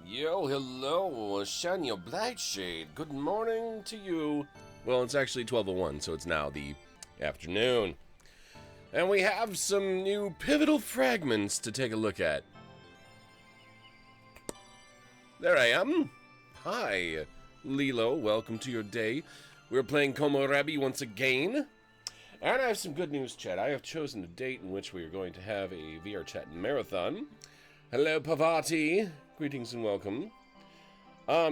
Yo, hello, Shania Blightshade. Good morning to you. Well, it's actually 12:01, so it's now the afternoon. And we have some new pivotal fragments to take a look at. There I am. Hi, Lilo. Welcome to your day. We're playing Komorebi once again. And I have some good news, chat. I have chosen a date in which we are going to have a VR chat marathon. Hello, Pavati. Greetings and welcome.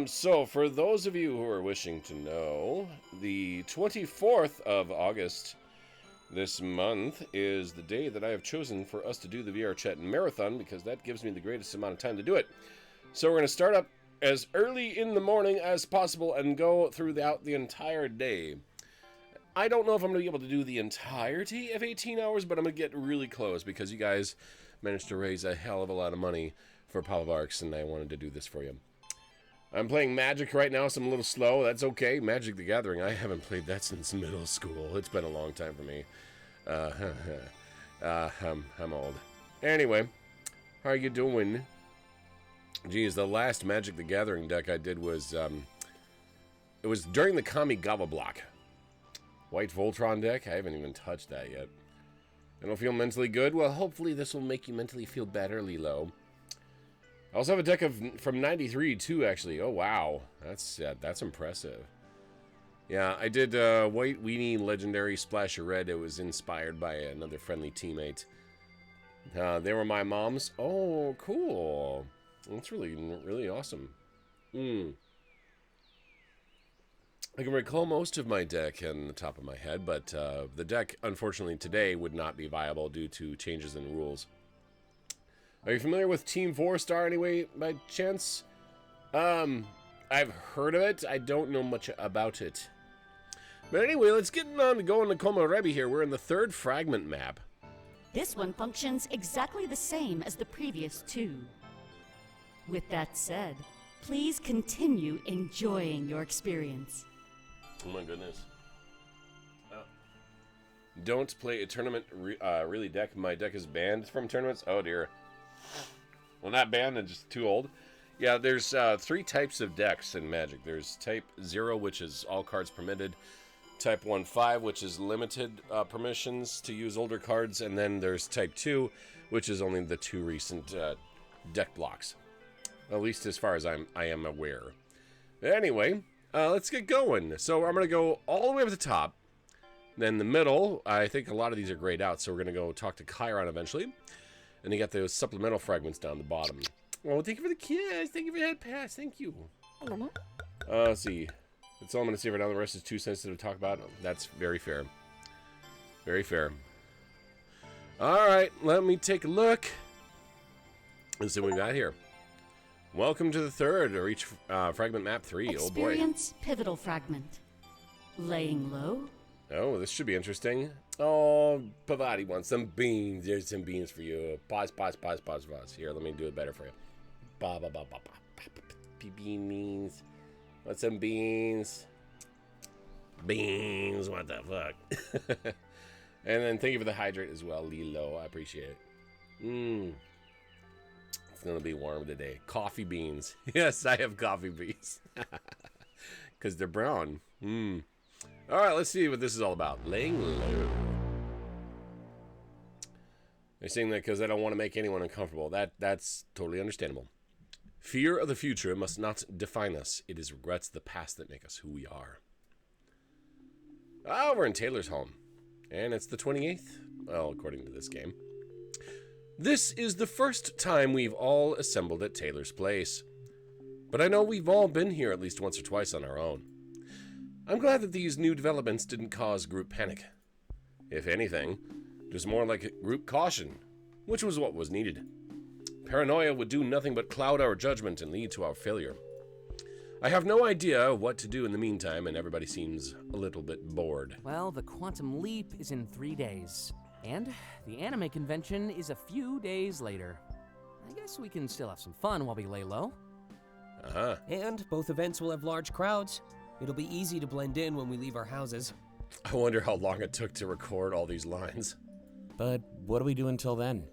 So for those of you who are wishing to know, the 24th of August this month is the day that I have chosen for us to do the VR chat marathon, because that gives me the greatest amount of time to do it. So we're going to start up as early in the morning as possible and go throughout the entire day. I don't know if I'm going to be able to do the entirety of 18 hours, but I'm going to get really close because you guys managed to raise a hell of a lot of money for Papa Arcs, and I wanted to do this for you. I'm playing Magic right now, so I'm a little slow. That's okay. Magic the Gathering. I haven't played that since middle school. It's been a long time for me. I'm old. Anyway, how are you doing? Geez, the last Magic the Gathering deck I did was, it was during the Kamigawa block. White Voltron deck? I haven't even touched that yet. I don't feel mentally good? Well, hopefully this will make you mentally feel better, Lilo. I also have a deck from 93 too, actually. Oh, wow. That's impressive. Yeah, I did White Weenie Legendary Splash of Red. It was inspired by another friendly teammate. They were my mom's. Oh, cool. That's really, really awesome. I can recall most of my deck on the top of my head, but the deck, unfortunately, today would not be viable due to changes in rules. Are you familiar with Team 4-Star anyway, by chance? I've heard of it. I don't know much about it. But anyway, let's get on to going to Komorebi here. We're in the third fragment map. This one functions exactly the same as the previous two. With that said, please continue enjoying your experience. Oh my goodness. Don't play a tournament really deck. My deck is banned from tournaments. Oh dear. Well, not banned, and just too old. Yeah, there's 3 types of decks in Magic. There's Type 0, which is all cards permitted. Type 1-5, which is limited permissions to use older cards. And then there's Type 2, which is only the 2 recent deck blocks. At least as far as I am aware. Anyway, let's get going. So I'm going to go all the way up to the top. Then the middle, I think a lot of these are grayed out, so we're going to go talk to Chiron eventually. And you got those supplemental fragments down the bottom. Oh, thank you for the kiss. Thank you for that pass. Thank you. Let's see. That's all I'm going to say right now. The rest is too sensitive to talk about. Oh, that's very fair. Very fair. Alright, let me take a look. Let's see what we got here. Welcome to the third, or each fragment map 3. Oh boy. Experience Pivotal Fragment. Laying low. Oh, this should be interesting. Oh, Pavati wants some beans. There's some beans for you. Pause. Here, let me do it better for you. Beans. Want some beans? Beans, what the fuck? And then thank you for the hydrate as well, Lilo. I appreciate it. It's gonna be warm today. Coffee beans. Yes, I have coffee beans. Because they're brown. Alright, let's see what this is all about. Laying low. They're saying that because they don't want to make anyone uncomfortable. That's totally understandable. Fear of the future must not define us. It is regrets of the past that make us who we are. Ah, we're in Taylor's home. And it's the 28th. Well, according to this game. This is the first time we've all assembled at Taylor's place. But I know we've all been here at least once or twice on our own. I'm glad that these new developments didn't cause group panic. If anything, it was more like a group caution, which was what was needed. Paranoia would do nothing but cloud our judgment and lead to our failure. I have no idea what to do in the meantime, and everybody seems a little bit bored. Well, the Quantum Leap is in 3 days, and the anime convention is a few days later. I guess we can still have some fun while we lay low. Uh-huh. And both events will have large crowds. It'll be easy to blend in when we leave our houses. I wonder how long it took to record all these lines. But what do we do until then?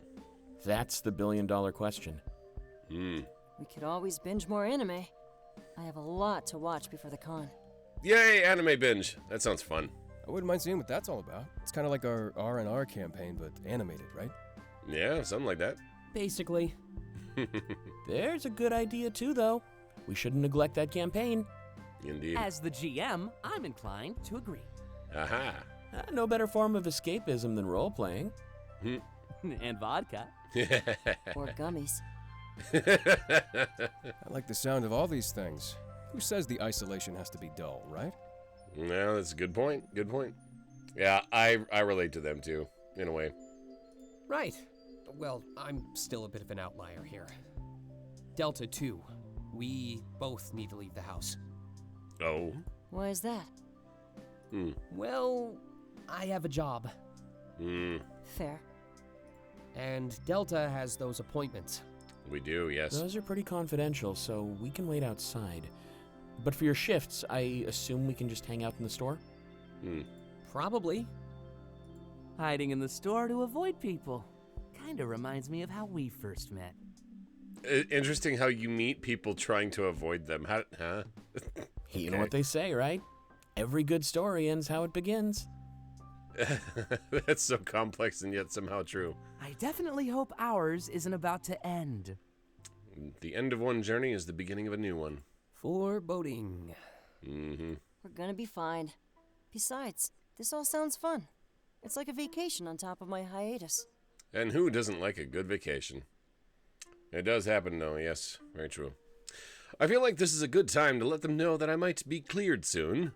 That's the billion-dollar question. We could always binge more anime. I have a lot to watch before the con. Yay, anime binge. That sounds fun. I wouldn't mind seeing what that's all about. It's kind of like our R&R campaign, but animated, right? Yeah, something like that. Basically. There's a good idea too, though. We shouldn't neglect that campaign. Indeed. As the GM, I'm inclined to agree. Aha. No better form of escapism than role-playing. And vodka. Or gummies. I like the sound of all these things. Who says the isolation has to be dull, right? No, that's a good point. Good point. Yeah, I relate to them too, in a way. Right. Well, I'm still a bit of an outlier here. Delta 2. We both need to leave the house. Oh. Why is that? Well, I have a job. Fair. And Delta has those appointments. We do, yes. Those are pretty confidential, so we can wait outside. But for your shifts, I assume we can just hang out in the store? Probably. Hiding in the store to avoid people. Kinda reminds me of how we first met. Interesting how you meet people trying to avoid them. Huh? You know what they say, right? Every good story ends how it begins. That's so complex and yet somehow true. I definitely hope ours isn't about to end. The end of one journey is the beginning of a new one. Foreboding. We're gonna be fine. Besides, this all sounds fun. It's like a vacation on top of my hiatus. And who doesn't like a good vacation? It does happen, though, yes. Very true. I feel like this is a good time to let them know that I might be cleared soon.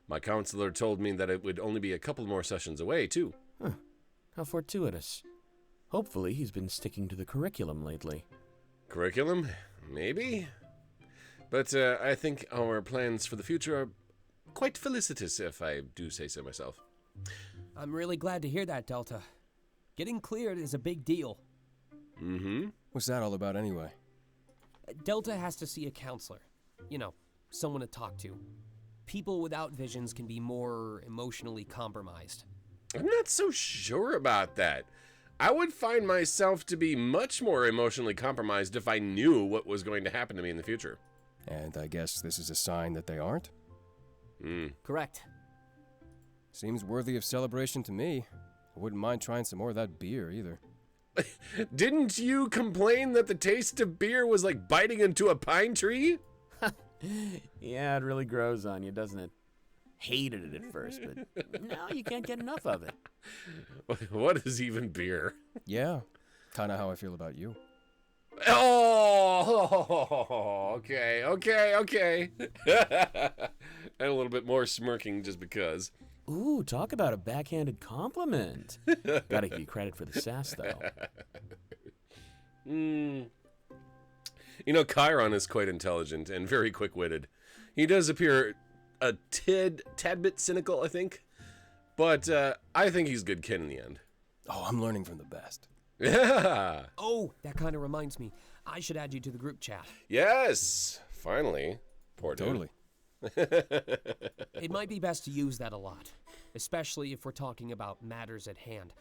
My counselor told me that it would only be a couple more sessions away, too. How fortuitous. Hopefully he's been sticking to the curriculum lately. Curriculum? Maybe? But I think our plans for the future are quite felicitous, if I do say so myself. I'm really glad to hear that, Delta. Getting cleared is a big deal. What's that all about anyway? Delta has to see a counselor. You know, someone to talk to. People without visions can be more emotionally compromised. I'm not so sure about that. I would find myself to be much more emotionally compromised if I knew what was going to happen to me in the future. And I guess this is a sign that they aren't? Correct. Seems worthy of celebration to me. I wouldn't mind trying some more of that beer either. Didn't you complain that the taste of beer was like biting into a pine tree? Yeah, it really grows on you, doesn't it? Hated it at first, but now you can't get enough of it. What is even beer? Yeah, kind of how I feel about you. Oh, okay. And a little bit more smirking just because. Ooh, talk about a backhanded compliment. Gotta give you credit for the sass, though. You know, Chiron is quite intelligent and very quick-witted. He does appear a tad bit cynical, I think. But I think he's good kin in the end. Oh, I'm learning from the best. Yeah. Oh, that kind of reminds me. I should add you to the group chat. Yes. Finally. Poor dude. Totally. It might be best to use that a lot, especially if we're talking about matters at hand.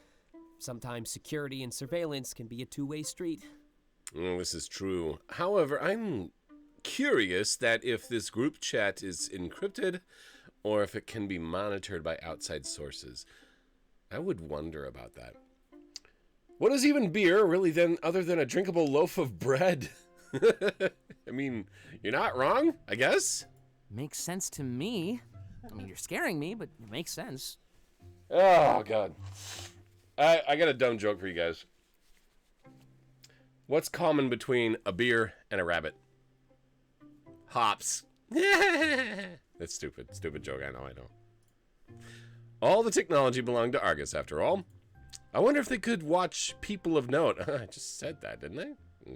Sometimes security and surveillance can be a two-way street. Oh, this is true. However, I'm curious that if this group chat is encrypted or if it can be monitored by outside sources. I would wonder about that. What is even beer, really, then, other than a drinkable loaf of bread? I mean, you're not wrong, I guess. Makes sense to me. I mean, you're scaring me, but it makes sense. Oh, God. I got a dumb joke for you guys. What's common between a beer and a rabbit? Hops. That's stupid. Stupid joke, I know. All the technology belonged to Argus, after all. I wonder if they could watch people of note. I just said that, didn't I?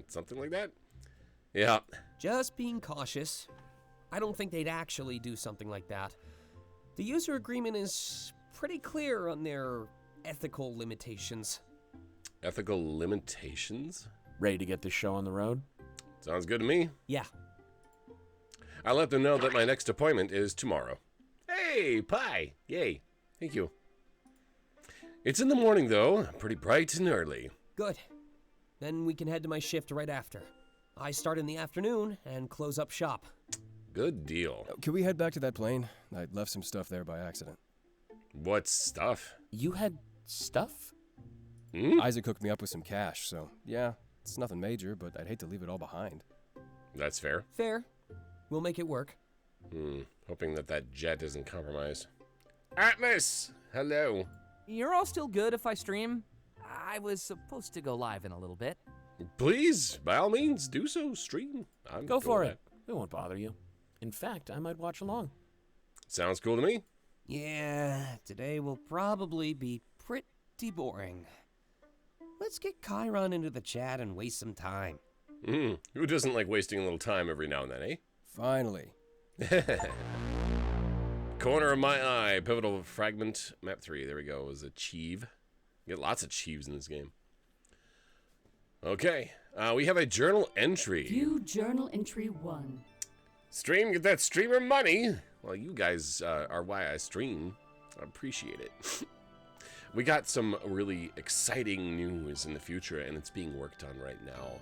Something like that? Yeah. Just being cautious. I don't think they'd actually do something like that. The user agreement is pretty clear on their ethical limitations. Ethical limitations? Ready to get this show on the road? Sounds good to me. Yeah. I'll let them know that my next appointment is tomorrow. Hey, pie! Yay. Thank you. It's in the morning, though. Pretty bright and early. Good. Then we can head to my shift right after. I start in the afternoon and close up shop. Good deal. Can we head back to that plane? I left some stuff there by accident. What stuff? You had stuff? Isaac hooked me up with some cash, so yeah, it's nothing major, but I'd hate to leave it all behind. That's fair. Fair. We'll make it work. Hoping that jet isn't compromised. Atlas! Hello. You're all still good if I stream? I was supposed to go live in a little bit. Please, by all means, do so. Stream. I'm Go cool for with it. It won't bother you. In fact, I might watch along. that. Sounds cool to me. Yeah, today will probably be pretty boring. Let's get Chiron into the chat and waste some time. Who doesn't like wasting a little time every now and then, eh? Finally. Corner of my eye, pivotal fragment, map 3. There we go. Was achieve. Get lots of achieves in this game. Okay, we have a journal entry. View journal entry 1. Stream, get that streamer money. Well, you guys are why I stream. I appreciate it. We got some really exciting news in the future, and it's being worked on right now.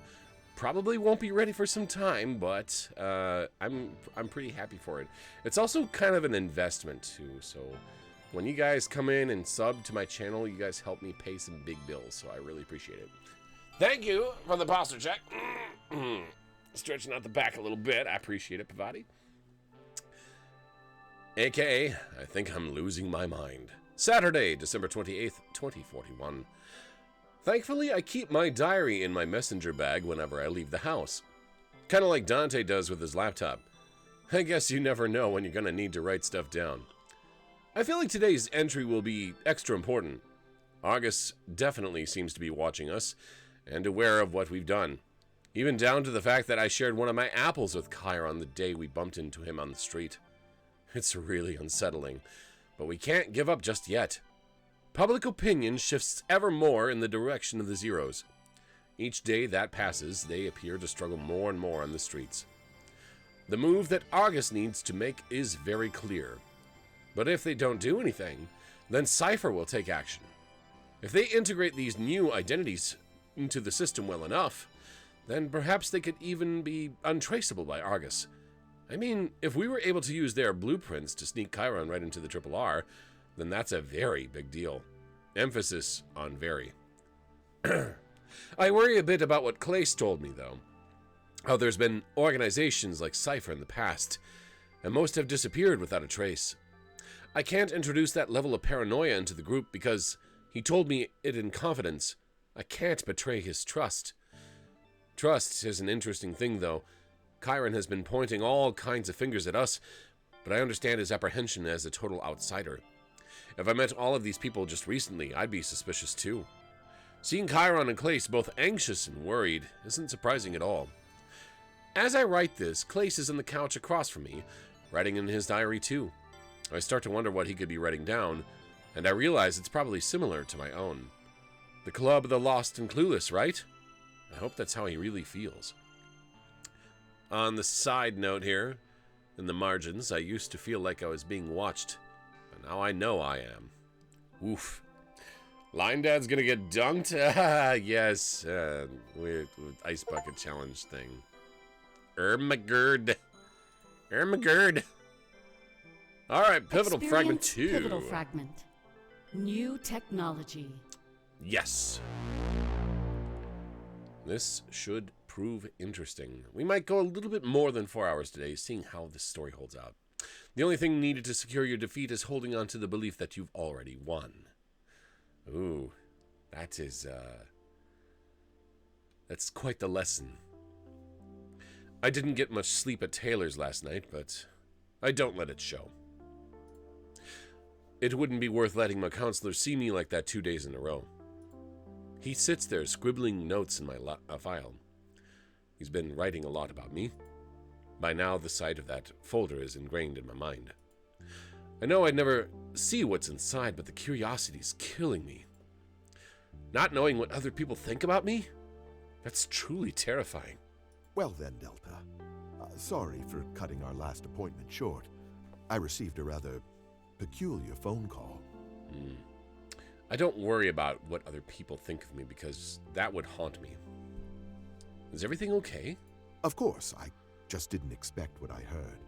Probably won't be ready for some time, but I'm pretty happy for it. It's also kind of an investment too. So when you guys come in and sub to my channel, you guys help me pay some big bills. So I really appreciate it. Thank you for the posture check. Stretching out the back a little bit. I appreciate it, Pavati. AKA, I think I'm losing my mind. Saturday, December 28th, 2041. Thankfully, I keep my diary in my messenger bag whenever I leave the house. Kind of like Dante does with his laptop. I guess you never know when you're going to need to write stuff down. I feel like today's entry will be extra important. August definitely seems to be watching us and aware of what we've done. Even down to the fact that I shared one of my apples with Chiron the day we bumped into him on the street. It's really unsettling, but we can't give up just yet. Public opinion shifts ever more in the direction of the Zeros. Each day that passes, they appear to struggle more and more on the streets. The move that August needs to make is very clear. But if they don't do anything, then Cypher will take action. If they integrate these new identities into the system well enough, then perhaps they could even be untraceable by Argus. I mean, if we were able to use their blueprints to sneak Chiron right into the Triple R, then that's a very big deal. Emphasis on very. I worry a bit about what Clace told me, though. How there's been organizations like Cypher in the past, and most have disappeared without a trace. I can't introduce that level of paranoia into the group because he told me it in confidence. I can't betray his trust. Trust is an interesting thing, though. Chiron has been pointing all kinds of fingers at us, but I understand his apprehension as a total outsider. If I met all of these people just recently, I'd be suspicious too. Seeing Chiron and Clace both anxious and worried isn't surprising at all. As I write this, Clace is on the couch across from me, writing in his diary too. I start to wonder what he could be writing down, and I realize it's probably similar to my own. The Club of the Lost and Clueless, right? I hope that's how he really feels. On the side note here, in the margins, I used to feel like I was being watched, but now I know I am. Oof. Line Dad's gonna get dunked? Yes, with Ice Bucket Challenge thing. Ermagerd. Alright, Pivotal Fragment 2. Pivotal Fragment. New technology. Yes. This should prove interesting. We might go a little bit more than 4 hours today, seeing how this story holds out. The only thing needed to secure your defeat is holding on to the belief that you've already won. Ooh, that is, that's quite the lesson. I didn't get much sleep at Taylor's last night, but I don't let it show. It wouldn't be worth letting my counselor see me like that 2 days in a row. He sits there scribbling notes in my file. He's been writing a lot about me. By now, the sight of that folder is ingrained in my mind. I know I'd never see what's inside, but the curiosity's killing me. Not knowing what other people think about me? That's truly terrifying. Well then, Delta. Sorry for cutting our last appointment short. I received a rather peculiar phone call. I don't worry about what other people think of me because that would haunt me. Is everything okay? Of course, I just didn't expect what I heard.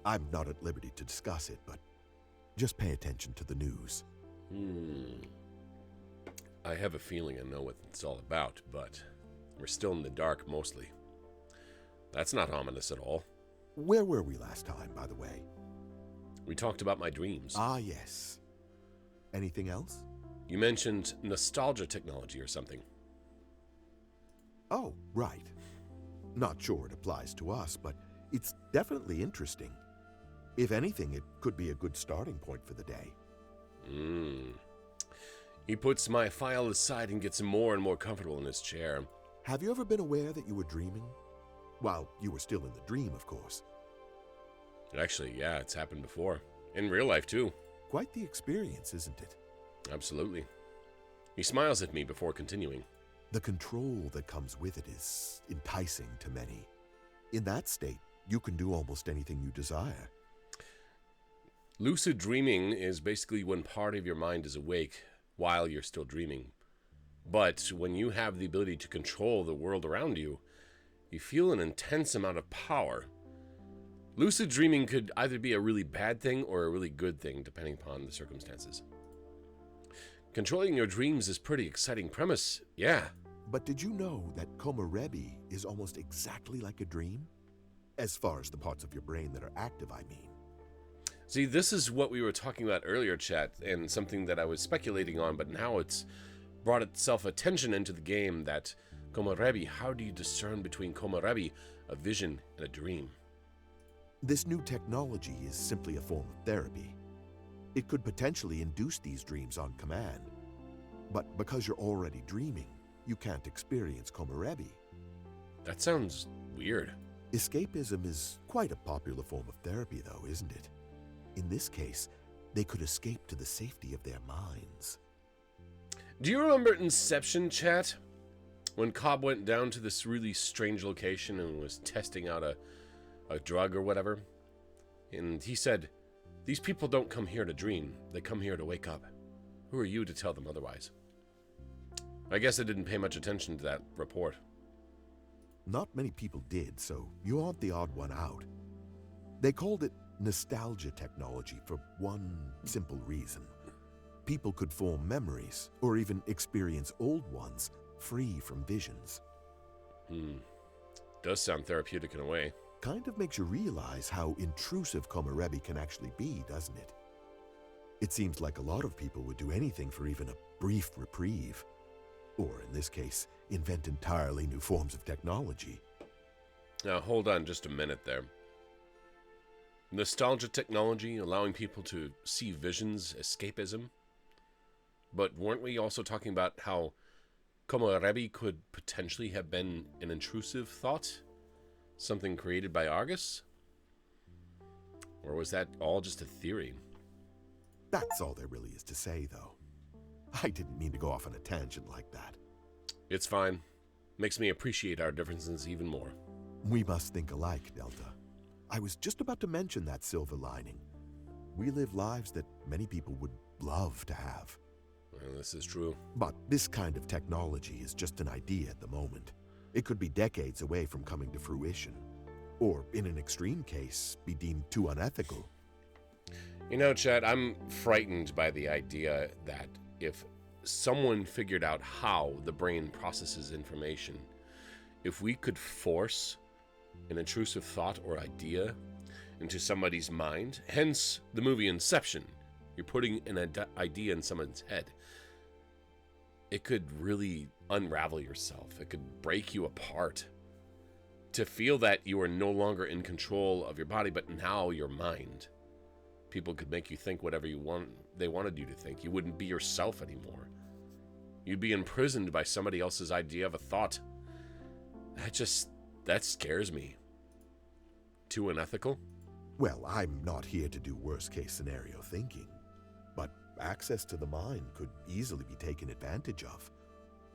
I'm not at liberty to discuss it, but just pay attention to the news. I have a feeling I know what it's all about, but we're still in the dark mostly. That's not ominous at all. Where were we last time, by the way? We talked about my dreams. Ah, yes. Anything else? You mentioned nostalgia technology or something. Oh, right. Not sure it applies to us, but it's definitely interesting. If anything, it could be a good starting point for the day. He puts my file aside and gets more and more comfortable in his chair. Have you ever been aware that you were dreaming? While you were still in the dream, of course. Actually, yeah, it's happened before. In real life, too. Quite the experience, isn't it? Absolutely. He smiles at me before continuing. The control that comes with it is enticing to many. In that state, you can do almost anything you desire. Lucid dreaming is basically when part of your mind is awake while you're still dreaming. But when you have the ability to control the world around you, you feel an intense amount of power. Lucid dreaming could either be a really bad thing or a really good thing, depending upon the circumstances. Controlling your dreams is pretty exciting premise, yeah. But did you know that Komorebi is almost exactly like a dream? As far as the parts of your brain that are active, I mean. See, this is what we were talking about earlier, chat, and something that I was speculating on, but now it's brought itself attention into the game that Komorebi, how do you discern between Komorebi, a vision, and a dream? This new technology is simply a form of therapy. It could potentially induce these dreams on command. But because you're already dreaming, you can't experience Komorebi. That sounds weird. Escapism is quite a popular form of therapy, though, isn't it? In this case, they could escape to the safety of their minds. Do you remember Inception, chat? When Cobb went down to this really strange location and was testing out a drug or whatever? And he said, "These people don't come here to dream. They come here to wake up. Who are you to tell them otherwise?" I guess I didn't pay much attention to that report. Not many people did, so you aren't the odd one out. They called it nostalgia technology for one simple reason. People could form memories, or even experience old ones, free from visions. Does sound therapeutic in a way. Kind of makes you realize how intrusive Komorebi can actually be, doesn't it? It seems like a lot of people would do anything for even a brief reprieve. Or, in this case, invent entirely new forms of technology. Now, hold on just a minute there. Nostalgia technology, allowing people to see visions, escapism. But weren't we also talking about how Komorebi could potentially have been an intrusive thought? Something created by Argus? Or was that all just a theory? That's all there really is to say, though. I didn't mean to go off on a tangent like that. It's fine. Makes me appreciate our differences even more. We must think alike, Delta. I was just about to mention that silver lining. We live lives that many people would love to have. Well, this is true. But this kind of technology is just an idea at the moment. It could be decades away from coming to fruition. Or, in an extreme case, be deemed too unethical. You know, Chad, I'm frightened by the idea that if someone figured out how the brain processes information, if we could force an intrusive thought or idea into somebody's mind, hence the movie Inception, you're putting an idea in someone's head, it could really unravel yourself. It could break you apart. To feel that you are no longer in control of your body, but now your mind. People could make you think whatever they wanted you to think. You wouldn't be yourself anymore. You'd be imprisoned by somebody else's idea of a thought. That scares me. Too unethical? Well, I'm not here to do worst-case scenario thinking, but access to the mind could easily be taken advantage of,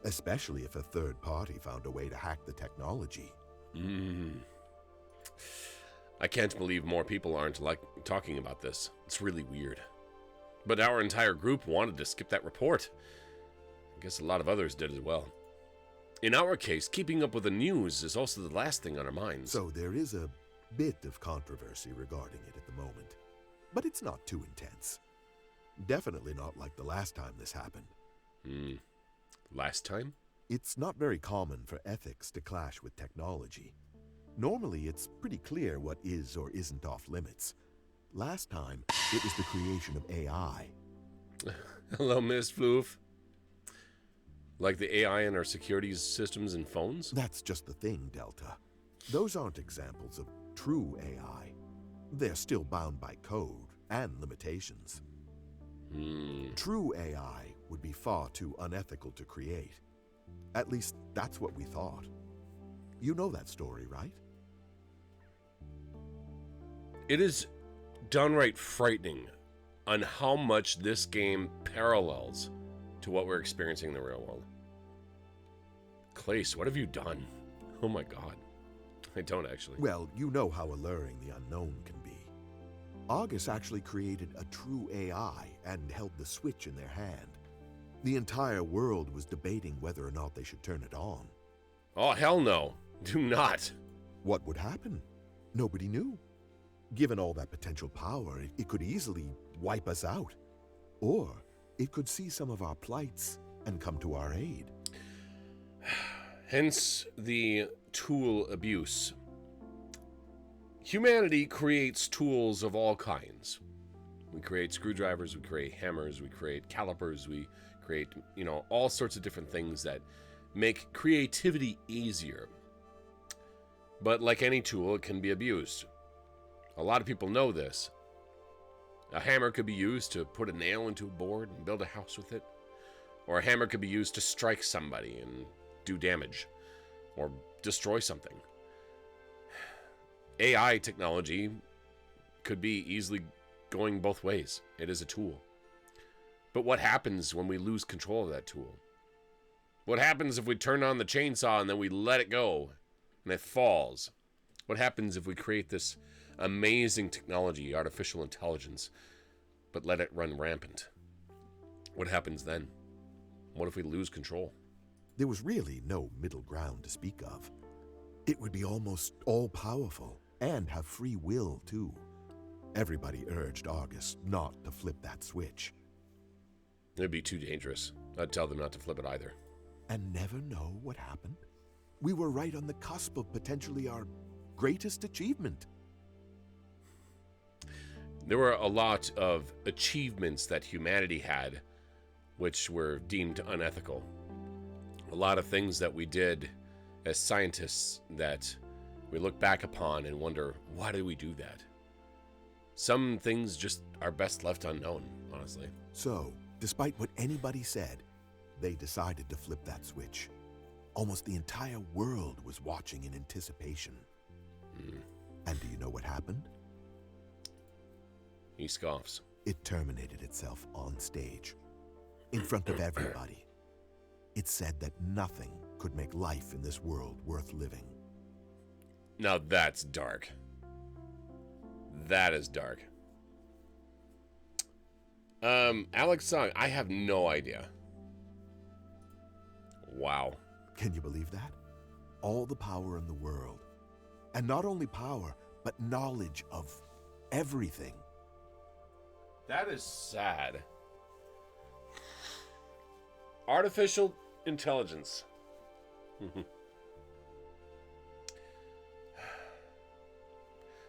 especially if a third party found a way to hack the technology. I can't believe more people aren't talking about this. It's really weird. But our entire group wanted to skip that report. I guess a lot of others did as well. In our case, keeping up with the news is also the last thing on our minds. So there is a bit of controversy regarding it at the moment. But it's not too intense. Definitely not like the last time this happened. Last time? It's not very common for ethics to clash with technology. Normally, it's pretty clear what is or isn't off limits. Last time, it was the creation of AI. Hello, Miss Floof. Like the AI in our security systems and phones? That's just the thing, Delta. Those aren't examples of true AI. They're still bound by code and limitations. True AI would be far too unethical to create. At least, that's what we thought. You know that story, right? It is downright frightening on how much this game parallels to what we're experiencing in the real world. Clace, what have you done? Oh my god. I don't actually. Well, you know how alluring the unknown can be. August actually created a true AI and held the switch in their hand. The entire world was debating whether or not they should turn it on. Oh, hell no. Do not. What would happen? Nobody knew. Given all that potential power, it could easily wipe us out. Or it could see some of our plights and come to our aid. Hence the tool abuse. Humanity creates tools of all kinds. We create screwdrivers, we create hammers, we create calipers, we create, all sorts of different things that make creativity easier. But like any tool, it can be abused. A lot of people know this. A hammer could be used to put a nail into a board and build a house with it. Or a hammer could be used to strike somebody and do damage. Or destroy something. AI technology could be easily going both ways. It is a tool. But what happens when we lose control of that tool? What happens if we turn on the chainsaw and then we let it go and it falls? What happens if we create this amazing technology, artificial intelligence, but let it run rampant? What happens then? What if we lose control? There was really no middle ground to speak of. It would be almost all-powerful and have free will, too. Everybody urged August not to flip that switch. It'd be too dangerous. I'd tell them not to flip it either. And never know what happened. We were right on the cusp of potentially our greatest achievement. There were a lot of achievements that humanity had which were deemed unethical. A lot of things that we did as scientists that we look back upon and wonder, why did we do that? Some things just are best left unknown, honestly. So, despite what anybody said, they decided to flip that switch. Almost the entire world was watching in anticipation. And do you know what happened? He scoffs. It terminated itself on stage, in front of everybody. It said that nothing could make life in this world worth living. Now that's dark. That is dark. Alex Song, I have no idea. Wow. Can you believe that? All the power in the world. And not only power, but knowledge of everything. That is sad. Artificial intelligence.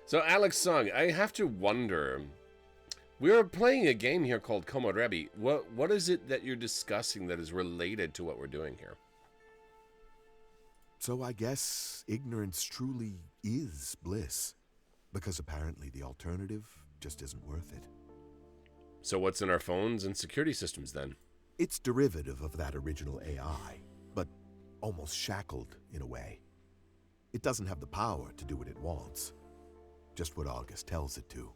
So, Alex Song, I have to wonder. We are playing a game here called Komorebi. What is it that you're discussing that is related to what we're doing here? So I guess ignorance truly is bliss. Because apparently the alternative just isn't worth it. So what's in our phones and security systems then? It's derivative of that original AI, but almost shackled in a way. It doesn't have the power to do what it wants. Just what August tells it to.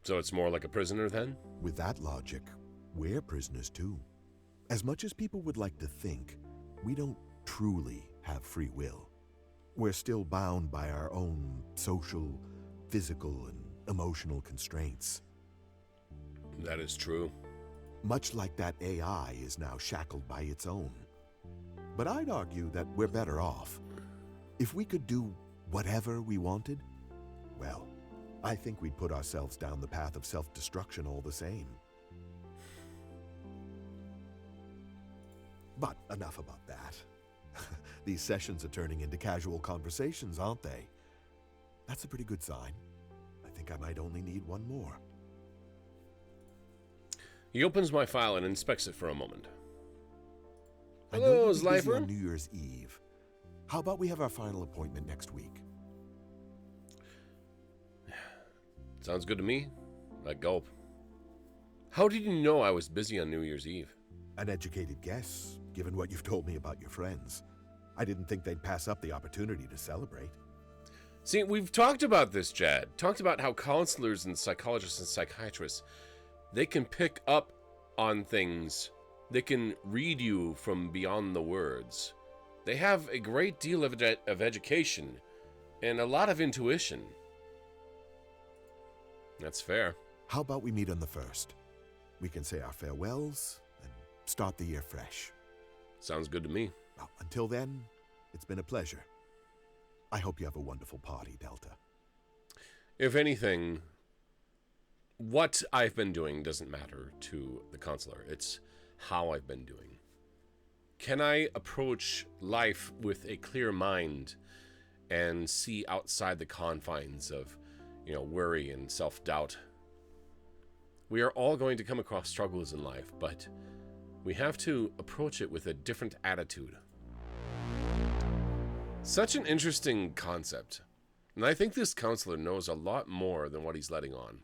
So it's more like a prisoner then? With that logic, we're prisoners too. As much as people would like to think, we don't truly have free will. We're still bound by our own social, physical, and emotional constraints. That is true. Much like that AI is now shackled by its own. but I'd argue that we're better off. If we could do whatever we wanted, well, I think we'd put ourselves down the path of self-destruction all the same. But enough about that. These sessions are turning into casual conversations, aren't they? That's a pretty good sign. I think I might only need one more. He opens my file and inspects it for a moment. I know Hello, you'll be busy Slifer. on New Year's Eve. How about we have our final appointment next week? Sounds good to me. I gulp. How did you know I was busy on New Year's Eve? An educated guess, given what you've told me about your friends. I didn't think they'd pass up the opportunity to celebrate. See, we've talked about this, Chad. Talked about how counselors and psychologists and psychiatrists, they can pick up on things. They can read you from beyond the words. They have a great deal of education and a lot of intuition. That's fair. How about we meet on the 1st? We can say our farewells and start the year fresh. Sounds good to me. Well, until then, it's been a pleasure. I hope you have a wonderful party, Delta. If anything, what I've been doing doesn't matter to the counselor. It's how I've been doing. Can I approach life with a clear mind and see outside the confines of, worry and self-doubt? We are all going to come across struggles in life, but we have to approach it with a different attitude. Such an interesting concept. And I think this counselor knows a lot more than what he's letting on.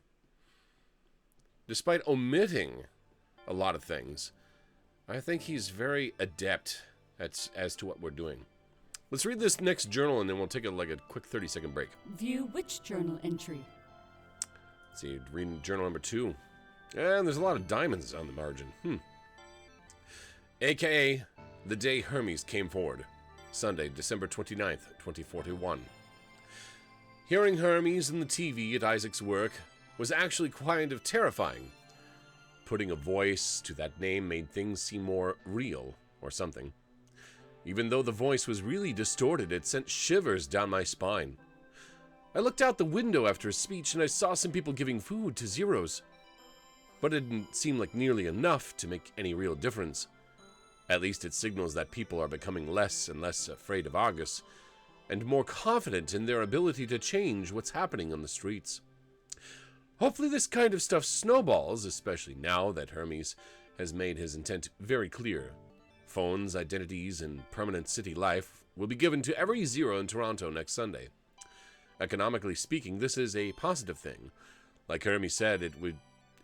Despite omitting a lot of things, I think he's very adept as to what we're doing. Let's read this next journal and then we'll take a quick 30-second break. View which journal entry? Let's see, reading journal number 2. And there's a lot of diamonds on the margin. AKA, the day Hermes came forward. Sunday, December 29th, 2041. Hearing Hermes in the TV at Isaac's work was actually kind of terrifying. Putting a voice to that name made things seem more real, or something. Even though the voice was really distorted, it sent shivers down my spine. I looked out the window after his speech and I saw some people giving food to zeros. But it didn't seem like nearly enough to make any real difference. At least it signals that people are becoming less and less afraid of Argus, and more confident in their ability to change what's happening on the streets. Hopefully this kind of stuff snowballs, especially now that Hermes has made his intent very clear. Phones, identities, and permanent city life will be given to every zero in Toronto next Sunday. Economically speaking, this is a positive thing. Like Hermes said, it would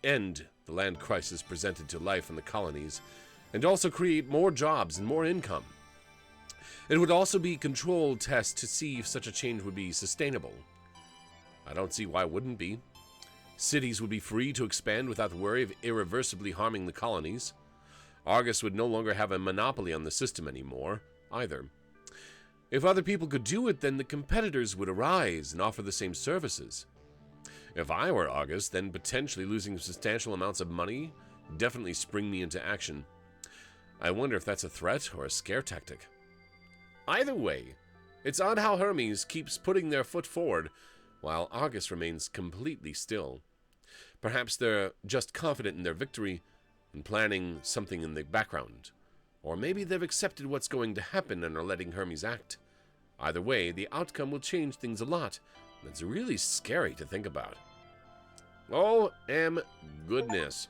end the land crisis presented to life in the colonies, and also create more jobs and more income. It would also be a controlled test to see if such a change would be sustainable. I don't see why it wouldn't be. Cities would be free to expand without the worry of irreversibly harming the colonies. Argus would no longer have a monopoly on the system anymore, either. If other people could do it, then the competitors would arise and offer the same services. If I were Argus, then potentially losing substantial amounts of money definitely spring me into action. I wonder if that's a threat or a scare tactic. Either way, it's odd how Hermes keeps putting their foot forward while Argus remains completely still. Perhaps they're just confident in their victory and planning something in the background. Or maybe they've accepted what's going to happen and are letting Hermes act. Either way, the outcome will change things a lot, and it's really scary to think about. Oh, goodness.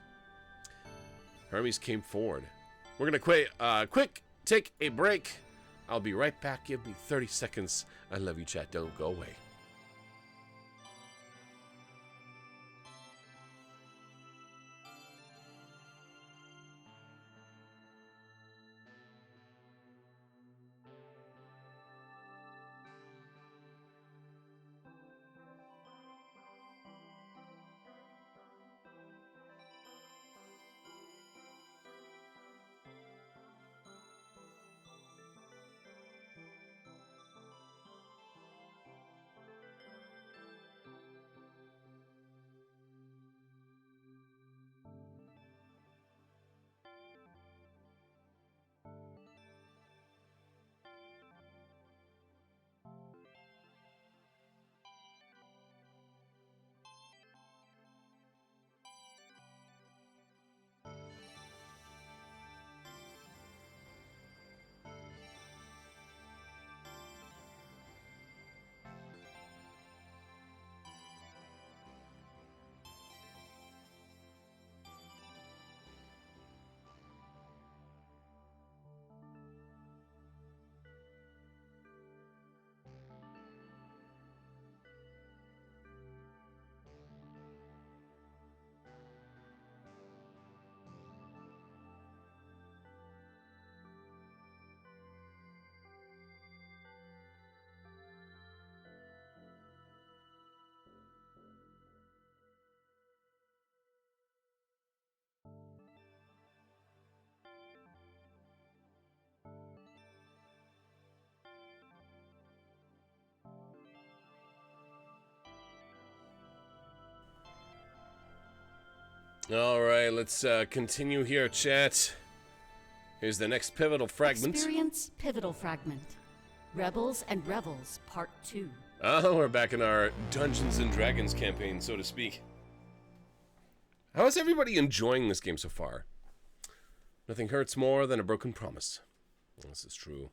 Hermes came forward. We're going to quick take a break. I'll be right back. Give me 30 seconds. I love you, chat. Don't go away. All right, let's continue here, chat. Here's the next pivotal fragment. Experience Pivotal Fragment. Rebels and Revels, Part 2. Oh, we're back in our Dungeons and Dragons campaign, so to speak. How is everybody enjoying this game so far? Nothing hurts more than a broken promise. This is true.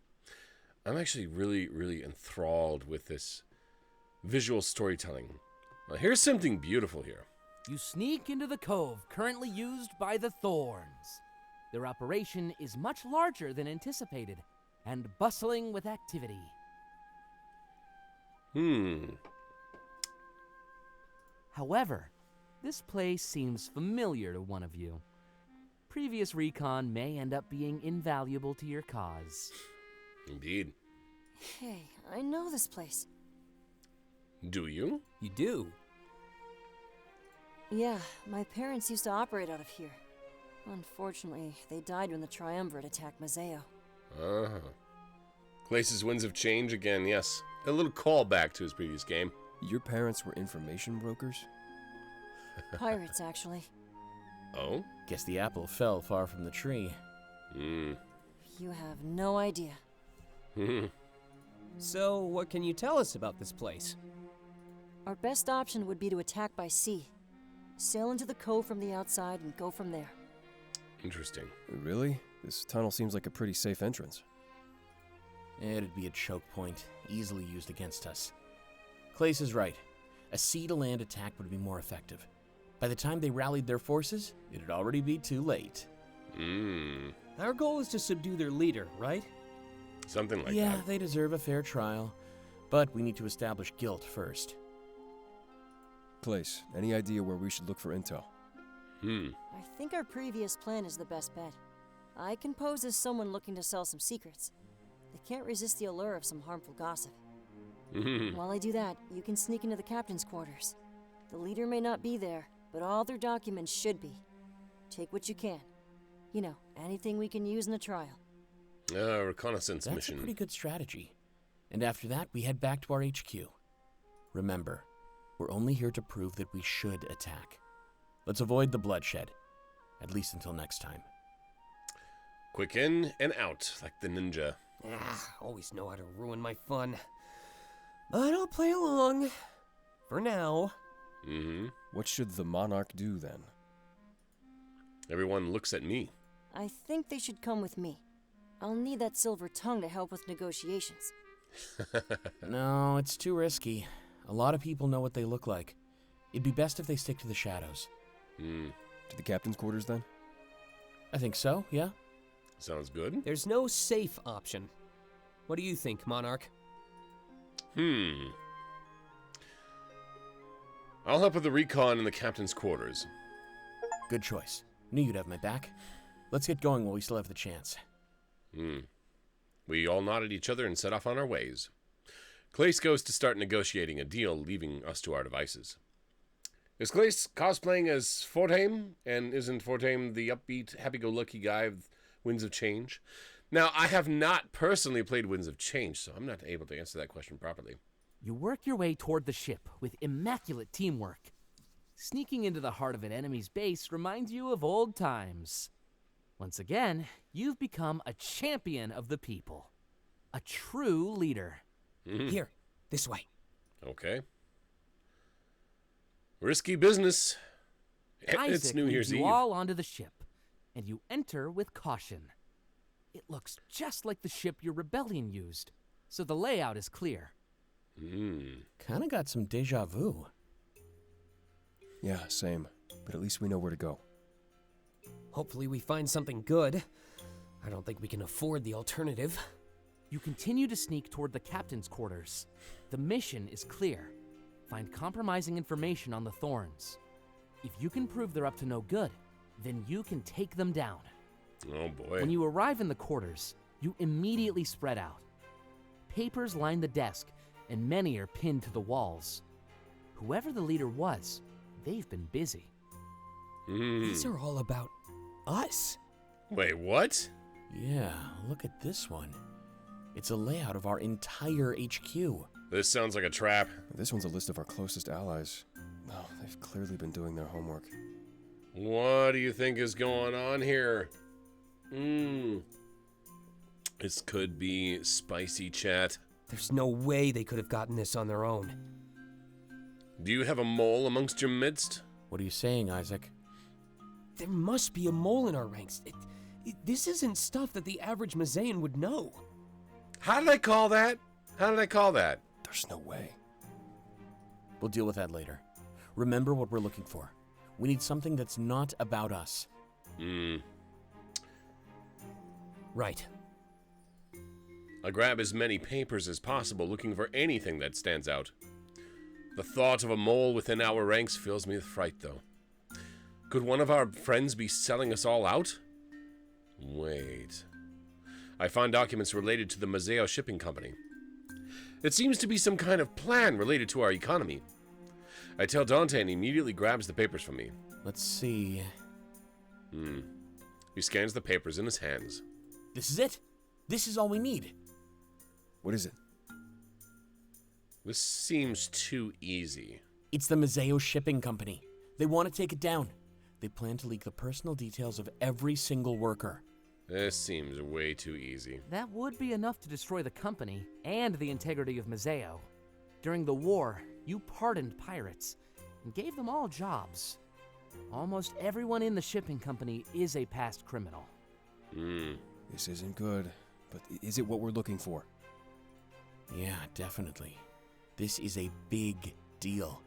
I'm actually really enthralled with this visual storytelling. Now, here's something beautiful here. You sneak into the cove currently used by the Thorns. Their operation is much larger than anticipated and bustling with activity. However, this place seems familiar to one of you. Previous recon may end up being invaluable to your cause. Indeed. Hey, I know this place. Do you? You do? Yeah, my parents used to operate out of here. Unfortunately, they died when the Triumvirate attacked Mazeo. Uh-huh. Clace's Winds of Change again, yes. A little callback to his previous game. Your parents were information brokers? Pirates, actually. Oh? Guess the apple fell far from the tree. You have no idea. So, what can you tell us about this place? Our best option would be to attack by sea. Sail into the cove from the outside and go from there. Interesting. Really? This tunnel seems like a pretty safe entrance. It'd be a choke point, easily used against us. Clace is right. A sea-to-land attack would be more effective. By the time they rallied their forces, it'd already be too late. Our goal is to subdue their leader, right? Something like Yeah, that. they deserve a fair trial, but we need to establish guilt first. Place, any idea where we should look for intel? I think our previous plan is the best bet. I can pose as someone looking to sell some secrets. They can't resist the allure of some harmful gossip. While I do that, you can sneak into the captain's quarters. The leader may not be there, but all their documents should be. Take what you can. You know, anything we can use in the trial. Reconnaissance That's mission. a pretty good strategy. And after that, we head back to our HQ. Remember, we're only here to prove that we should attack. Let's avoid the bloodshed, at least until next time. Quick in and out, like the ninja. Always know how to ruin my fun. But I'll play along. For now. What should the monarch do then? Everyone looks at me. I think they should come with me. I'll need that silver tongue to help with negotiations. No, it's too risky. A lot of people know what they look like. It'd be best if they stick to the shadows. To the captain's quarters then? I think so, yeah? Sounds good. There's no safe option. What do you think, Monarch? I'll help with the recon in the captain's quarters. Good choice. Knew you'd have my back. Let's get going while we still have the chance. We all nodded at each other and set off on our ways. Clace goes to start negotiating a deal, leaving us to our devices. Is Clace cosplaying as Fortheim? And isn't Fortheim the upbeat, happy-go-lucky guy of Winds of Change? Now, I have not personally played Winds of Change, so I'm not able to answer that question properly. You work your way toward the ship with immaculate teamwork. Sneaking into the heart of an enemy's base reminds you of old times. Once again, you've become a champion of the people. A true leader. Here, this way. Okay. Risky business. It's Isaac New leads Year's you Eve. all onto the ship, and you enter with caution. It looks just like the ship your rebellion used, so the layout is clear. Kinda got some deja vu. Yeah, same. But at least we know where to go. Hopefully we find something good. I don't think we can afford the alternative. You continue to sneak toward the captain's quarters. The mission is clear. Find compromising information on the Thorns. If you can prove they're up to no good, then you can take them down. Oh boy. When you arrive in the quarters, you immediately spread out. Papers line the desk, and many are pinned to the walls. Whoever the leader was, they've been busy. These are all about us. Wait, what? Yeah, look at this one. It's a layout of our entire HQ. This sounds like a trap. This one's a list of our closest allies. Oh, they've clearly been doing their homework. What do you think is going on here? This could be spicy, chat. There's no way they could have gotten this on their own. Do you have a mole amongst your midst? What are you saying, Isaac? There must be a mole in our ranks. This isn't stuff that the average Mazaean would know. How did I call that? There's no way. We'll deal with that later. Remember what we're looking for. We need something that's not about us. Right. I grab as many papers as possible, looking for anything that stands out. The thought of a mole within our ranks fills me with fright, though. Could one of our friends be selling us all out? Wait. I find documents related to the Mazeo Shipping Company. It seems to be some kind of plan related to our economy. I tell Dante and he immediately grabs the papers from me. Let's see. He scans the papers in his hands. This is it. This is all we need. What is it? This seems too easy. It's the Mazeo Shipping Company. They want to take it down. They plan to leak the personal details of every single worker. This seems way too easy. That would be enough to destroy the company and the integrity of Mazeo. During the war, you pardoned pirates and gave them all jobs. Almost everyone in the shipping company is a past criminal. This isn't good, but is it what we're looking for? Yeah, definitely. This is a big deal.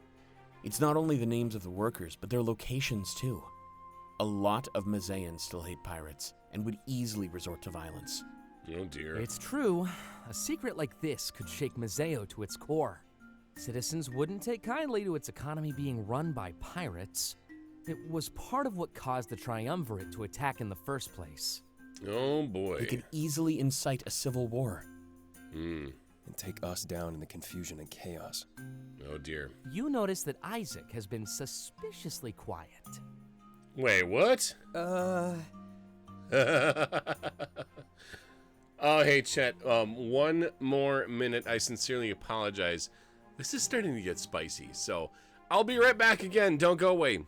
It's not only the names of the workers, but their locations too. A lot of Mazaeans still hate pirates and would easily resort to violence. Oh dear. It's true. A secret like this could shake Mazeo to its core. Citizens wouldn't take kindly to its economy being run by pirates. It was part of what caused the Triumvirate to attack in the first place. Oh boy. They could easily incite a civil war. And take us down in the confusion and chaos. Oh dear. You notice that Isaac has been suspiciously quiet. Wait, what? Oh, hey, Chet. 1 more minute. I sincerely apologize. This is starting to get spicy, so I'll be right back again. Don't go away.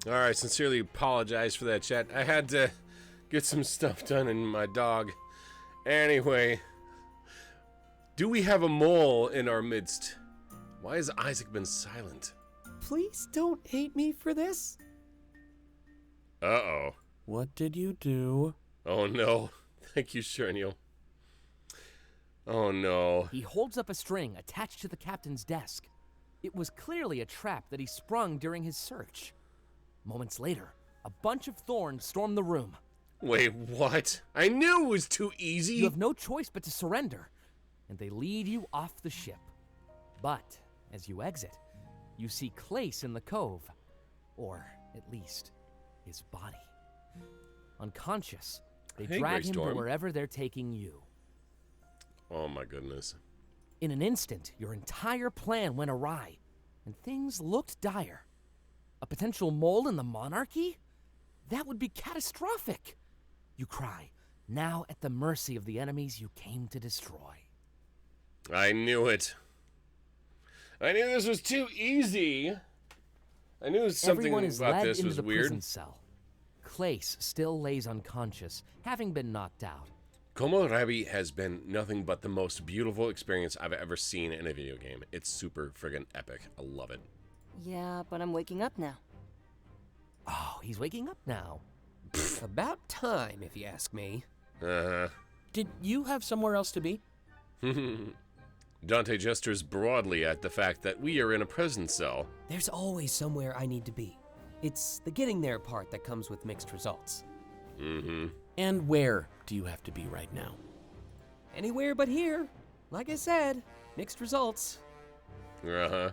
Alright, sincerely apologize for that, chat. I had to get some stuff done in my dog. Anyway, do we have a mole in our midst? Why has Isaac been silent? Please don't hate me for this. Uh-oh. What did you do? Oh no. Thank you, Shernio. Oh no. He holds up a string attached to the captain's desk. It was clearly a trap that he sprung during his search. Moments later, a bunch of thorns storm the room. Wait, what? I knew it was too easy. You have no choice but to surrender, and they lead you off the ship. But as you exit, you see Clace in the cove, or at least his body. Unconscious, they Hey, drag him to Greystorm. wherever they're taking you. Oh my goodness. In an instant, your entire plan went awry, and things looked dire. A potential mole in the monarchy? That would be catastrophic. You cry, now at the mercy of the enemies you came to destroy. I knew it. I knew this was too easy. I knew something Everyone is about led this into was the weird. prison cell. Clace still lays unconscious, having been knocked out. Komorebi has been nothing but the most beautiful experience I've ever seen in a video game. It's super friggin' epic. I love it. Yeah, but I'm waking up now. Oh, he's waking up now. About time, if you ask me. Uh-huh. Did you have somewhere else to be? Dante gestures broadly at the fact that we are in a prison cell. There's always somewhere I need to be. It's the getting there part that comes with mixed results. Mm-hmm. And where do you have to be right now? Anywhere but here. Like I said, mixed results. Uh-huh.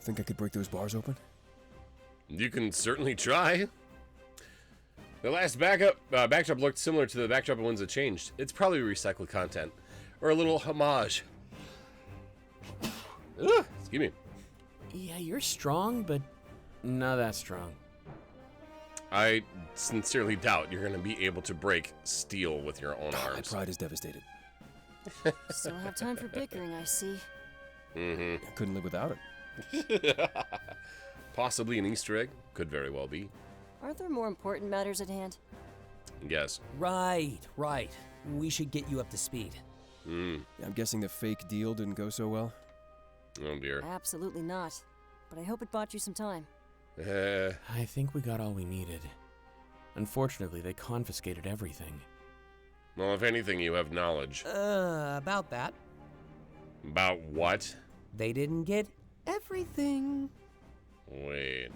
Think I could break those bars open? You can certainly try. The last backdrop looked similar to the backdrop of ones that changed. It's probably recycled content. Or a little homage. Ugh, excuse me. Yeah, you're strong, but not that strong. I sincerely doubt you're going to be able to break steel with your own My arms. pride is devastated. Still have time for bickering, I see. Mm-hmm. I couldn't live without it. Possibly an Easter egg. Could very well be. Aren't there more important matters at hand? Yes. Right. We should get you up to speed. Mm. I'm guessing the fake deal didn't go so well. Oh dear. Absolutely not. But I hope it bought you some time. I think we got all we needed. Unfortunately, they confiscated everything. Well, if anything, you have knowledge. About that. About what? They didn't get everything. Wait.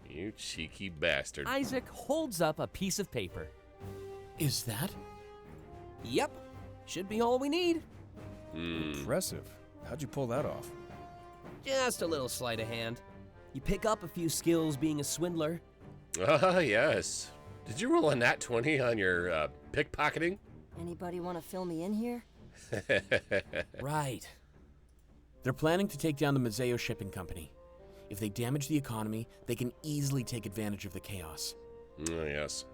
You cheeky bastard. Isaac holds up a piece of paper. Is that? Yep. Should be all we need. Impressive. How'd you pull that off? Just a little sleight of hand. You pick up a few skills being a swindler. Ah, yes. Did you roll a nat 20 on your pickpocketing? Anybody want to fill me in here? Right. They're planning to take down the Mazeo shipping company. If they damage the economy, they can easily take advantage of the chaos. Oh, yes.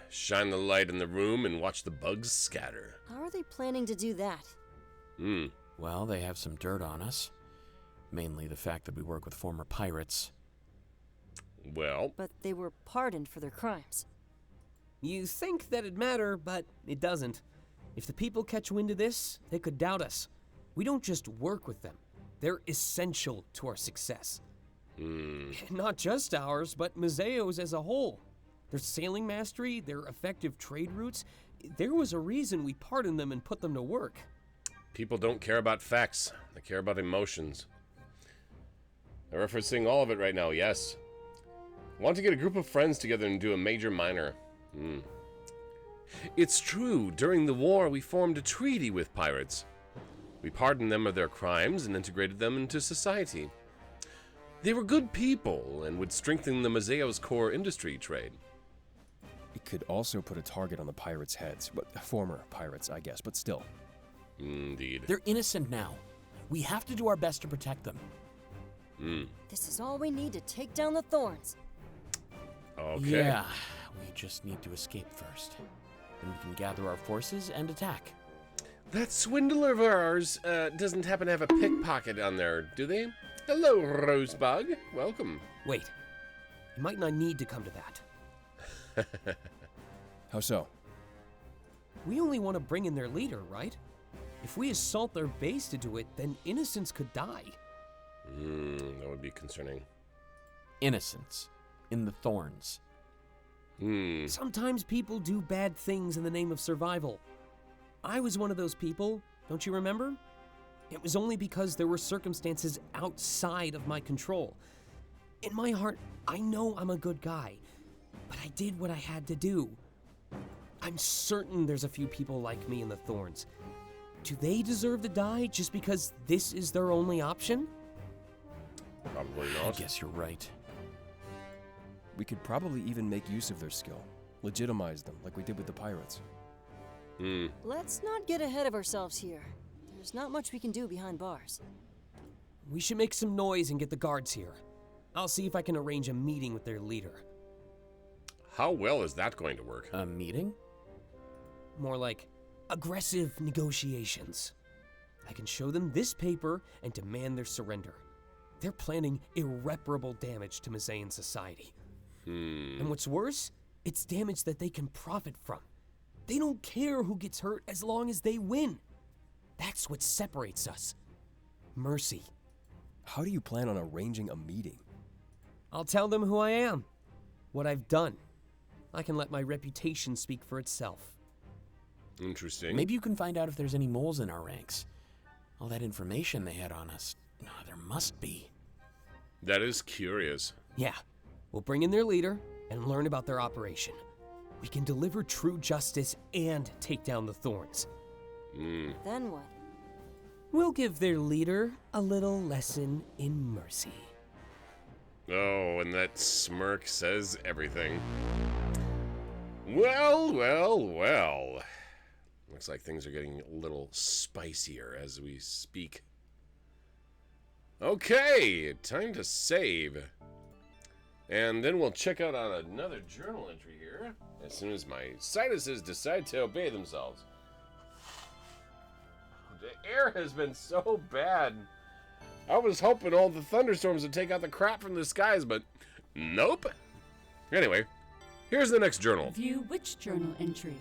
Shine the light in the room and watch the bugs scatter. How are they planning to do that? Well, they have some dirt on us. Mainly the fact that we work with former pirates. Well, But they were pardoned for their crimes. You think that'd matter, but it doesn't. If the people catch wind of this, they could doubt us. We don't just work with them. They're essential to our success. Not just ours, but Mazeo's as a whole. Their sailing mastery, their effective trade routes. There was a reason we pardoned them and put them to work. people don't care about facts. They care about emotions. I'm referencing all of it right now, yes. Want to get a group of friends together and do a major minor. It's true, during the war we formed a treaty with pirates. We pardoned them of their crimes and integrated them into society. They were good people and would strengthen the Mazeo's core industry trade. It could also put a target on the pirates' heads. But former pirates, I guess, but still. Indeed. They're innocent now. We have to do our best to protect them. This is all we need to take down the thorns. Okay. Yeah, we just need to escape first. Then we can gather our forces and attack. That swindler of ours doesn't happen to have a pickpocket on there, do they? Hello, Rosebud. Welcome. Wait, You might not need to come to that. How so? We only want to bring in their leader, right? If we assault their base to do it, then innocents could die. That would be concerning. Innocence. In the Thorns. Sometimes people do bad things in the name of survival. I was one of those people, don't you remember? It was only because there were circumstances outside of my control. In my heart, I know I'm a good guy, but I did what I had to do. I'm certain there's a few people like me in the Thorns. Do they deserve to die just because this is their only option? Probably I not. guess you're right. We could probably even make use of their skill. Legitimize them, like we did with the pirates. Let's not get ahead of ourselves here. There's not much we can do behind bars. We should make some noise and get the guards here. I'll see if I can arrange a meeting with their leader. How well is that going to work? A meeting? More like aggressive negotiations. I can show them this paper and demand their surrender. They're planning irreparable damage to Mazaean society. And what's worse, it's damage that they can profit from. They don't care who gets hurt as long as they win. That's what separates us. Mercy. How do you plan on arranging a meeting? I'll tell them who I am, what I've done. I can let my reputation speak for itself. Interesting. Maybe you can find out if there's any moles in our ranks. All that information they had on us. There must be. That is curious. Yeah, we'll bring in their leader and learn about their operation. We can deliver true justice and take down the Thorns. Then what? We'll give their leader a little lesson in mercy. Oh, and that smirk says everything. Well, well, well. Looks like things are getting a little spicier as we speak. Okay, time to save. And then we'll check out on another journal entry here as soon as my sinuses decide to obey themselves. The air has been so bad. I was hoping all the thunderstorms would take out the crap from the skies, but nope. Anyway, here's the next journal. View which journal entry?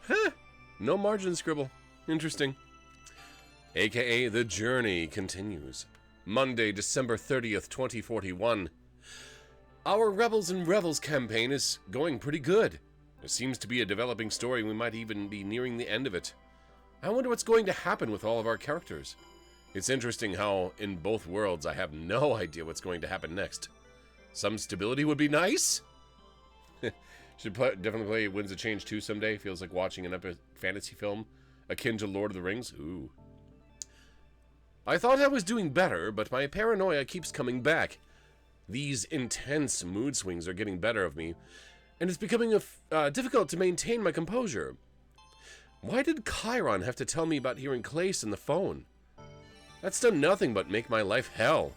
Huh, no margin scribble. Interesting. AKA The Journey continues. Monday, December 30th, 2041. Our Rebels and Revels campaign is going pretty good. There seems to be a developing story. We might even be nearing the end of it. I wonder what's going to happen with all of our characters. It's interesting how, in both worlds, I have no idea what's going to happen next. Some stability would be nice. Should definitely play Winds of Change 2 someday. Feels like watching an epic fantasy film akin to Lord of the Rings. Ooh. I thought I was doing better, but my paranoia keeps coming back. These intense mood swings are getting better of me, and it's becoming difficult to maintain my composure. Why did Chiron have to tell me about hearing Clace in the phone? That's done nothing but make my life hell.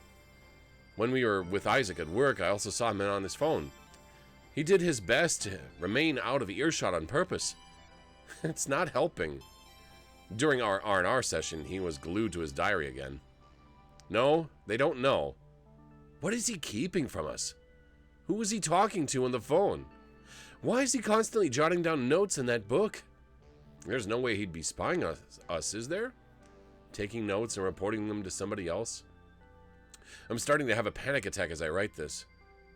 When we were with Isaac at work, I also saw him on his phone. He did his best to remain out of earshot on purpose. It's not helping. During our R&R session, he was glued to his diary again. No, they don't know. What is he keeping from us? Who was he talking to on the phone? Why is he constantly jotting down notes in that book? There's no way he'd be spying on us, is there? Taking notes and reporting them to somebody else? I'm starting to have a panic attack as I write this.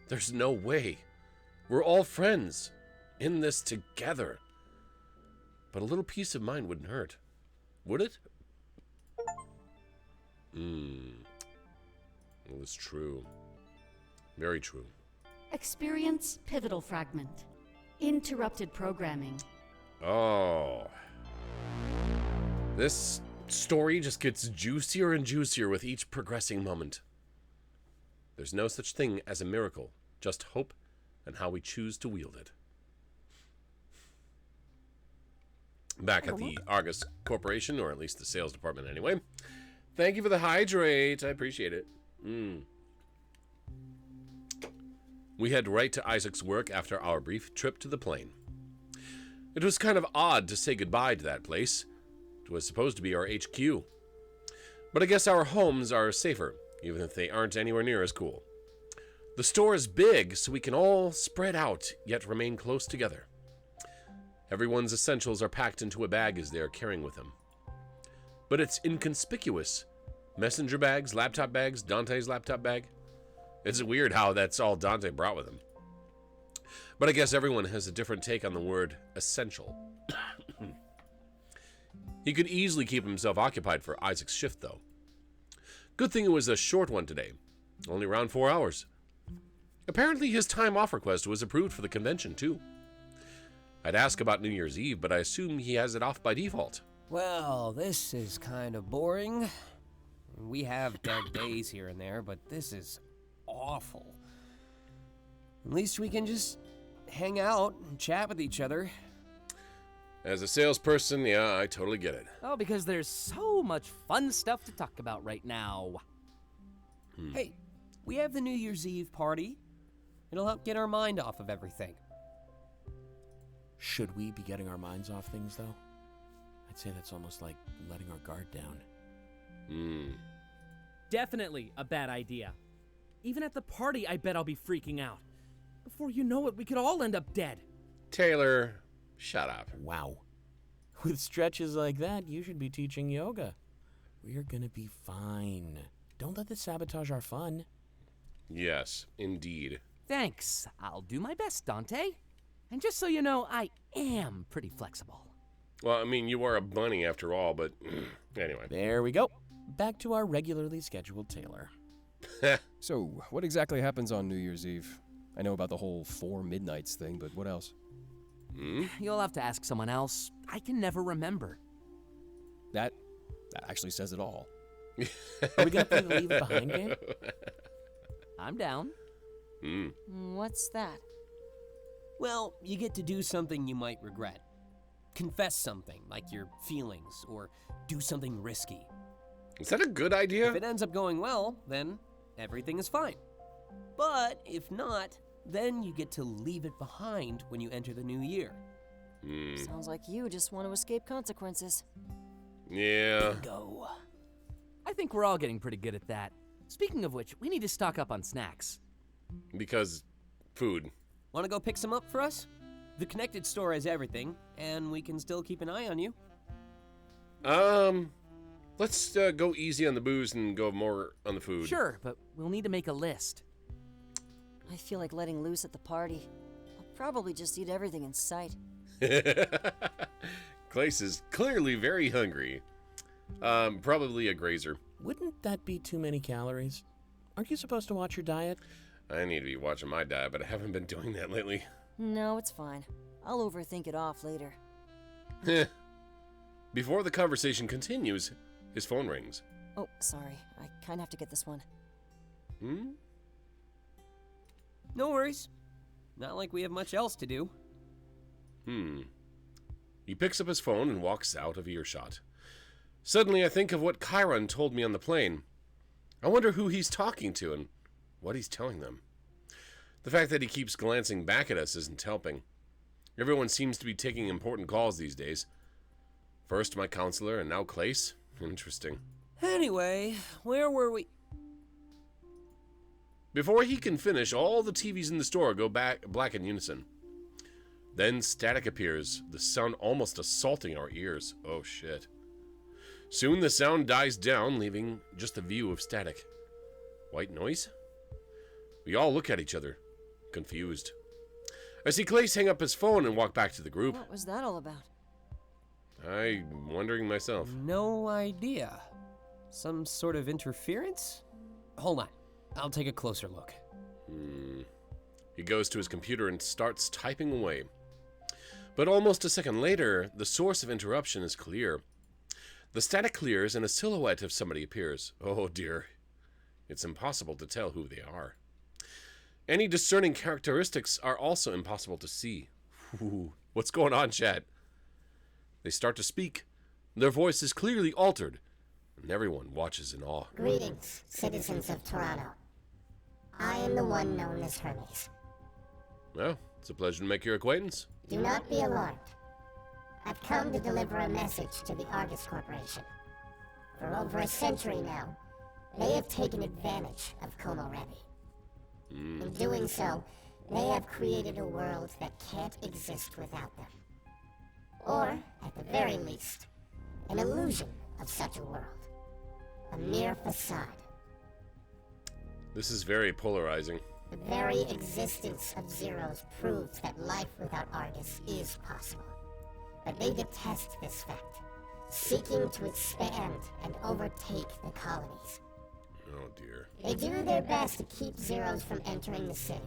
There's no way. We're all friends. In this together. But a little peace of mind wouldn't hurt. Would it? Well, it's true. Very true. Experience pivotal fragment. Interrupted programming. Oh. This story just gets juicier and juicier with each progressing moment. There's no such thing as a miracle, just hope and how we choose to wield it. Back at the Argus Corporation, or at least the sales department anyway. Thank you for the hydrate. I appreciate it. We head right to Isaac's work after our brief trip to the plane. It was kind of odd to say goodbye to that place. It was supposed to be our HQ. But I guess our homes are safer, even if they aren't anywhere near as cool. The store is big, so we can all spread out, yet remain close together. Everyone's essentials are packed into a bag as they are carrying with them. But it's inconspicuous. Messenger bags, laptop bags, Dante's laptop bag. It's weird how that's all Dante brought with him. But I guess everyone has a different take on the word essential. He could easily keep himself occupied for Isaac's shift, though. Good thing it was a short one today. Only around 4 hours. Apparently his time off request was approved for the convention, too. I'd ask about New Year's Eve, but I assume he has it off by default. Well, this is kind of boring. We have dead days here and there, but this is awful. At least we can just hang out and chat with each other. As a salesperson, yeah, I totally get it. Oh, because there's so much fun stuff to talk about right now. Hey, we have the New Year's Eve party. It'll help get our mind off of everything. Should we be getting our minds off things, though? I'd say that's almost like letting our guard down. Definitely a bad idea. Even at the party, I bet I'll be freaking out. Before you know it, we could all end up dead. Taylor, shut up. Wow. With stretches like that, you should be teaching yoga. We're gonna be fine. Don't let this sabotage our fun. Yes, indeed. Thanks. I'll do my best, Dante. And just so you know, I am pretty flexible. Well, I mean, you are a bunny after all, but anyway. There we go. Back to our regularly scheduled Taylor. So, what exactly happens on New Year's Eve? I know about the whole 4 midnights thing, but what else? You'll have to ask someone else. I can never remember. That actually says it all. Are we gonna play the Leave It Behind game? I'm down. What's that? Well, you get to do something you might regret. Confess something, like your feelings, or do something risky. Is that a good idea? If it ends up going well, then everything is fine. But if not, then you get to leave it behind when you enter the new year. Sounds like you just want to escape consequences. Yeah. Go. I think we're all getting pretty good at that. Speaking of which, we need to stock up on snacks. Because food. Want to go pick some up for us? The connected store has everything, and we can still keep an eye on you. Let's go easy on the booze and go more on the food. Sure, but we'll need to make a list. I feel like letting loose at the party. I'll probably just eat everything in sight. Clace is clearly very hungry. Probably a grazer. Wouldn't that be too many calories? Aren't you supposed to watch your diet? I need to be watching my diet, but I haven't been doing that lately. No, it's fine. I'll overthink it off later. Before the conversation continues, his phone rings. Oh, sorry. I kinda have to get this one. No worries. Not like we have much else to do. He picks up his phone and walks out of earshot. Suddenly, I think of what Chiron told me on the plane. I wonder who he's talking to and what he's telling them. The fact that he keeps glancing back at us isn't helping. Everyone seems to be taking important calls these days. First my counselor, and now Clace. Interesting. Anyway, where were we? Before he can finish, all the TVs in the store go black in unison. Then static appears, the sound almost assaulting our ears. Oh shit. Soon the sound dies down, leaving just a view of static. White noise? We all look at each other, confused. I see Clace hang up his phone and walk back to the group. What was that all about? I'm wondering myself. No idea. Some sort of interference? Hold on. I'll take a closer look. He goes to his computer and starts typing away. But almost a second later, the source of interruption is clear. The static clears and a silhouette of somebody appears. Oh dear. It's impossible to tell who they are. Any discerning characteristics are also impossible to see. Ooh, what's going on, chat? They start to speak. Their voice is clearly altered, and everyone watches in awe. Greetings, citizens of Toronto. I am the one known as Hermes. Well, it's a pleasure to make your acquaintance. Do not be alarmed. I've come to deliver a message to the Argus Corporation. For over a century now, they have taken advantage of Komorebi. In doing so, they have created a world that can't exist without them. Or, at the very least, an illusion of such a world. A mere facade. This is very polarizing. The very existence of Zeros proves that life without Argus is possible. But they detest this fact, seeking to expand and overtake the colonies. Oh dear. They do their best to keep Zeros from entering the city,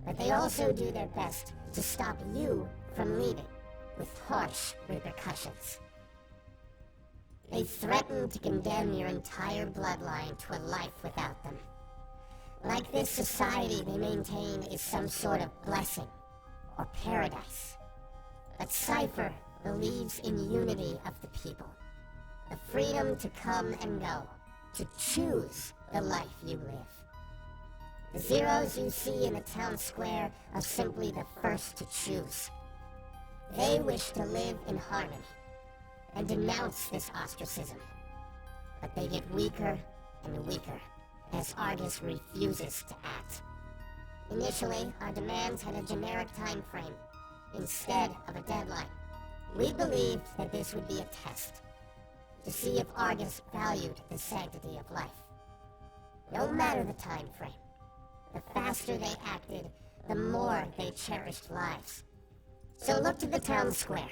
but they also do their best to stop you from leaving, with harsh repercussions. They threaten to condemn your entire bloodline to a life without them. Like this society they maintain is some sort of blessing, or paradise. But Cypher believes in unity of the people, the freedom to come and go, to choose the life you live. The Zeros you see in the town square are simply the first to choose. They wish to live in harmony, and denounce this ostracism. But they get weaker and weaker, as Argus refuses to act. Initially, our demands had a generic time frame, instead of a deadline. We believed that this would be a test, to see if Argus valued the sanctity of life. No matter the time frame, the faster they acted, the more they cherished lives. So look to the town square.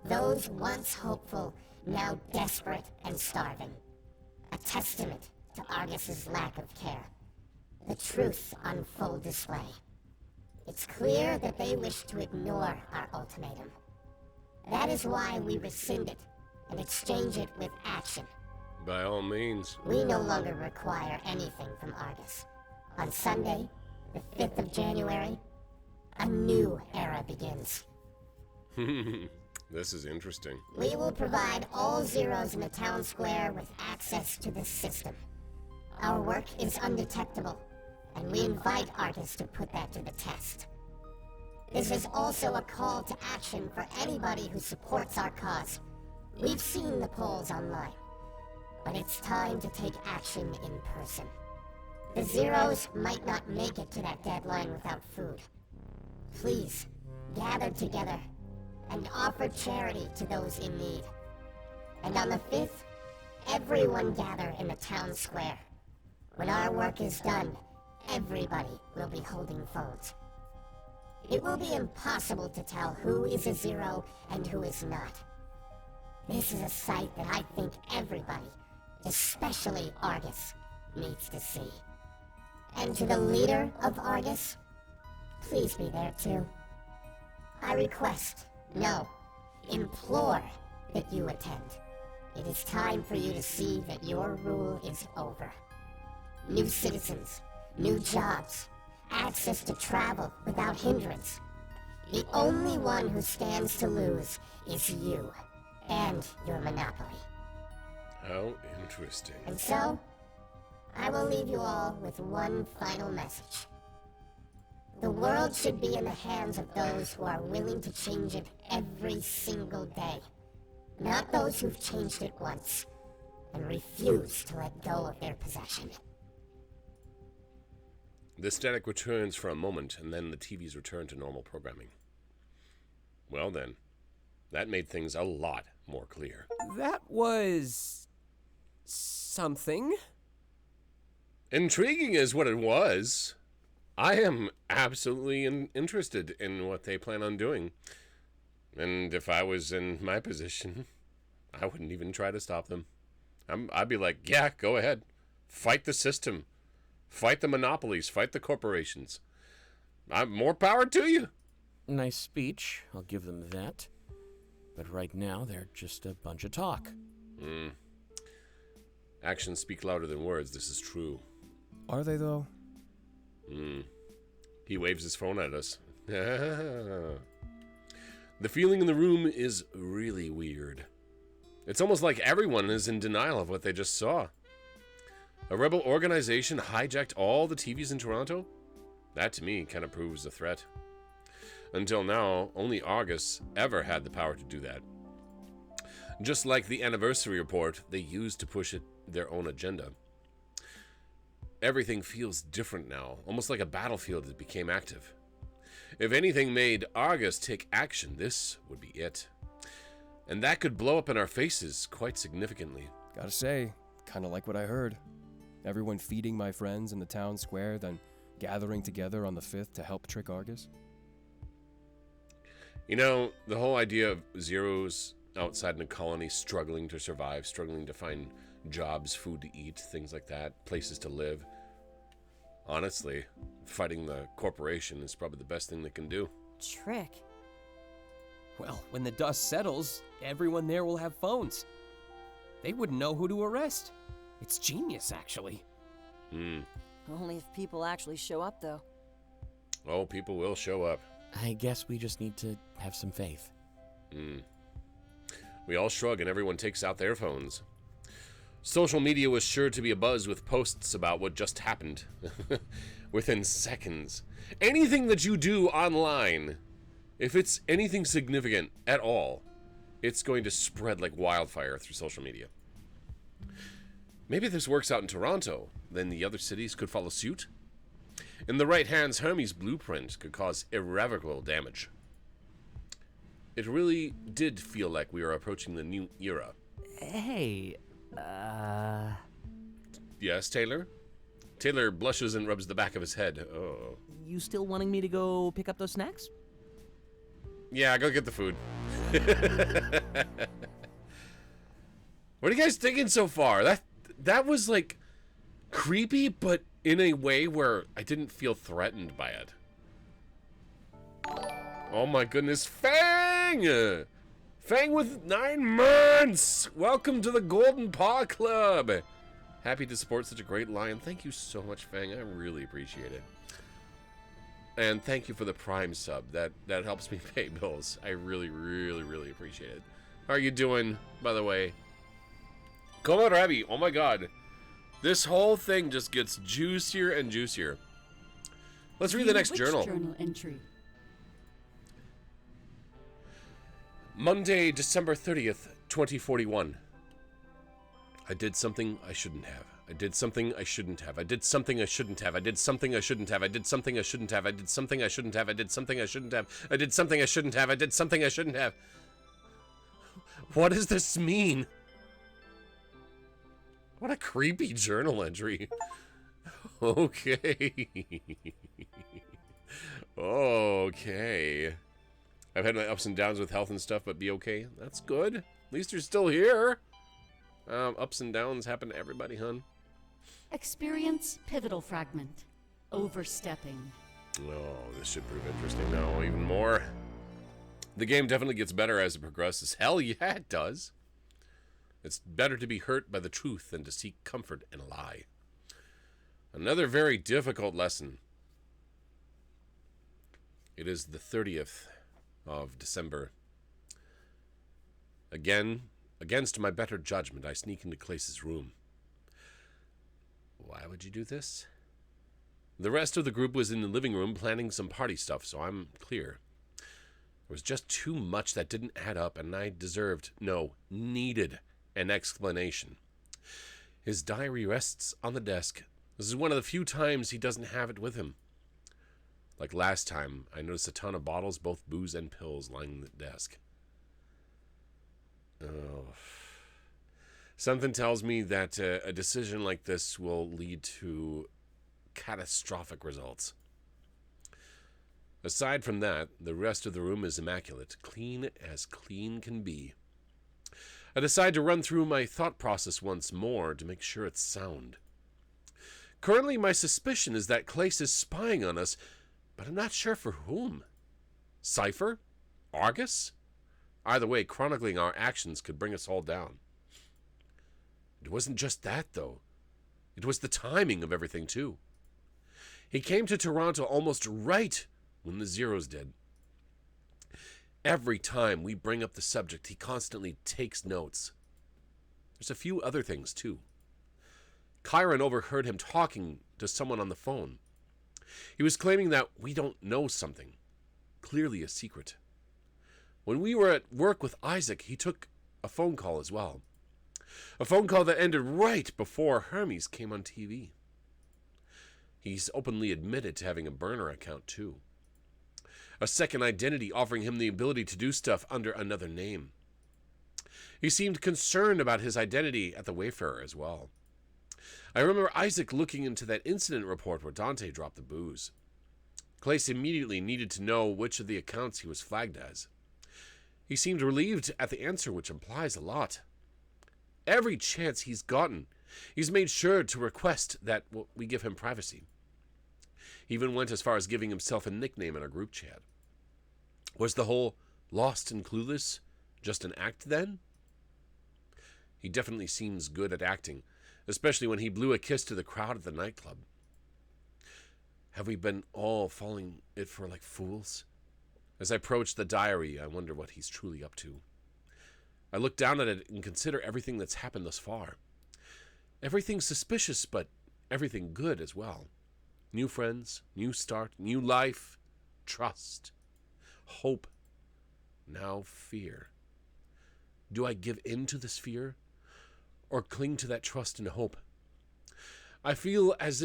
Those once hopeful, now desperate and starving. A testament to Argus's lack of care. The truth on full display. It's clear that they wish to ignore our ultimatum. That is why we rescind it and exchange it with action. By all means. We no longer require anything from Argus. On Sunday, the 5th of January, a new era begins. This is interesting. We will provide all Zeros in the town square with access to this system. Our work is undetectable, and we invite Argus to put that to the test. This is also a call to action for anybody who supports our cause. We've seen the polls online, but it's time to take action in person. The Zeros might not make it to that deadline without food. Please, gather together and offer charity to those in need. And on the 5th, everyone gather in the town square. When our work is done, everybody will be holding phones. It will be impossible to tell who is a Zero and who is not. This is a sight that I think everybody, especially Argus, needs to see. And to the leader of Argus, please be there too. I request, no, implore that you attend. It is time for you to see that your rule is over. New citizens, new jobs, access to travel without hindrance. The only one who stands to lose is you and your monopoly. How interesting. And so, I will leave you all with one final message. The world should be in the hands of those who are willing to change it every single day. Not those who've changed it once and refuse to let go of their possession. The static returns for a moment, and then the TVs return to normal programming. Well then, that made things a lot more clear. That was... something. Intriguing is what it was. I am absolutely interested in what they plan on doing. And if I was in my position, I wouldn't even try to stop them. I'd be like, yeah, go ahead. Fight the system. Fight the monopolies. Fight the corporations. More power to you. Nice speech, I'll give them that. But right now, they're just a bunch of talk. Actions speak louder than words. This is true. Are they, though? He waves his phone at us. The feeling in the room is really weird. It's almost like everyone is in denial of what they just saw. A rebel organization hijacked all the TVs in Toronto? That to me kind of proves a threat. Until now, only Argus ever had the power to do that. Just like the anniversary report they used to push their own agenda. everything feels different now, almost like a battlefield that became active. If anything made Argus take action, this would be it. And that could blow up in our faces quite significantly. Gotta say, kinda like what I heard. Everyone feeding my friends in the town square, then gathering together on the 5th to help trick Argus. You know, the whole idea of Zeros outside in a colony struggling to survive, struggling to find jobs, food to eat, things like that, places to live. Honestly, fighting the corporation is probably the best thing they can do. Trick? Well, when the dust settles, everyone there will have phones. They wouldn't know who to arrest. It's genius, actually. Only if people actually show up, though. Oh, people will show up. I guess we just need to have some faith. We all shrug and everyone takes out their phones. Social media was sure to be abuzz with posts about what just happened. Within seconds. Anything that you do online, if it's anything significant at all, it's going to spread like wildfire through social media. Maybe this works out in Toronto, then the other cities could follow suit. In the right hands, Hermes' blueprint could cause irrevocable damage. It really did feel like we were approaching the new era. Hey, Yes, Taylor? Taylor blushes and rubs the back of his head. Oh. you still wanting me to go pick up those snacks? Yeah, go get the food. What are you guys thinking so far? That was like creepy, but in a way where I didn't feel threatened by it. Oh my goodness, Fang! Fang with 9 months! Welcome to the Golden Paw Club! Happy to support such a great lion. Thank you so much, Fang. I really appreciate it. And thank you for the Prime sub. That helps me pay bills. I really, really, really appreciate it. How are you doing, by the way? Komorebi, oh my god. This whole thing just gets juicier and juicier. Let's read the next journal. Journal entry. Monday, December 30th, 2041. I did something I shouldn't have. I did something I shouldn't have. I did something I shouldn't have. I did something I shouldn't have. I did something I shouldn't have. I did something I shouldn't have. I did something I shouldn't have. I did something I shouldn't have. I did something I shouldn't have. What does this mean? What a creepy journal entry. Okay. Okay. I've had my ups and downs with health and stuff, but be okay. That's good. At least you're still here. Ups and downs happen to everybody, hun. Experience pivotal fragment. Overstepping. Oh, this should prove interesting now, even more. The game definitely gets better as it progresses. Hell yeah, it does. It's better to be hurt by the truth than to seek comfort in a lie. Another very difficult lesson. It is the 30th of December. Again, against my better judgment, I sneak into Clace's room. Why would you do this? The rest of the group was in the living room planning some party stuff, so I'm clear. There was just too much that didn't add up, and I deserved, no, needed an explanation. His diary rests on the desk. This is one of the few times he doesn't have it with him. Like last time, I noticed a ton of bottles, both booze and pills, lying on the desk. Oh. Something tells me that a decision like this will lead to catastrophic results. Aside from that, the rest of the room is immaculate, clean as clean can be. I decide to run through my thought process once more to make sure it's sound. Currently, my suspicion is that Clace is spying on us, but I'm not sure for whom. Cypher? Argus? Either way, chronicling our actions could bring us all down. It wasn't just that, though. It was the timing of everything, too. He came to Toronto almost right when the Zeros did. Every time we bring up the subject, he constantly takes notes. There's a few other things, too. Chiron overheard him talking to someone on the phone. He was claiming that we don't know something. Clearly a secret. When we were at work with Isaac, he took a phone call as well. A phone call that ended right before Hermes came on TV. He's openly admitted to having a burner account, too. A second identity offering him the ability to do stuff under another name. He seemed concerned about his identity at the Wayfarer as well. I remember Isaac looking into that incident report where Dante dropped the booze. Clace immediately needed to know which of the accounts he was flagged as. He seemed relieved at the answer, which implies a lot. Every chance he's gotten, he's made sure to request that we give him privacy. He even went as far as giving himself a nickname in our group chat. Was the whole lost and clueless just an act then? He definitely seems good at acting, especially when he blew a kiss to the crowd at the nightclub. Have we been all falling it for like fools? As I approach the diary, I wonder what he's truly up to. I look down at it and consider everything that's happened thus far. Everything suspicious, but everything good as well. New friends, new start, new life, trust, hope, now fear. Do I give in to this fear, or cling to that trust and hope? I feel as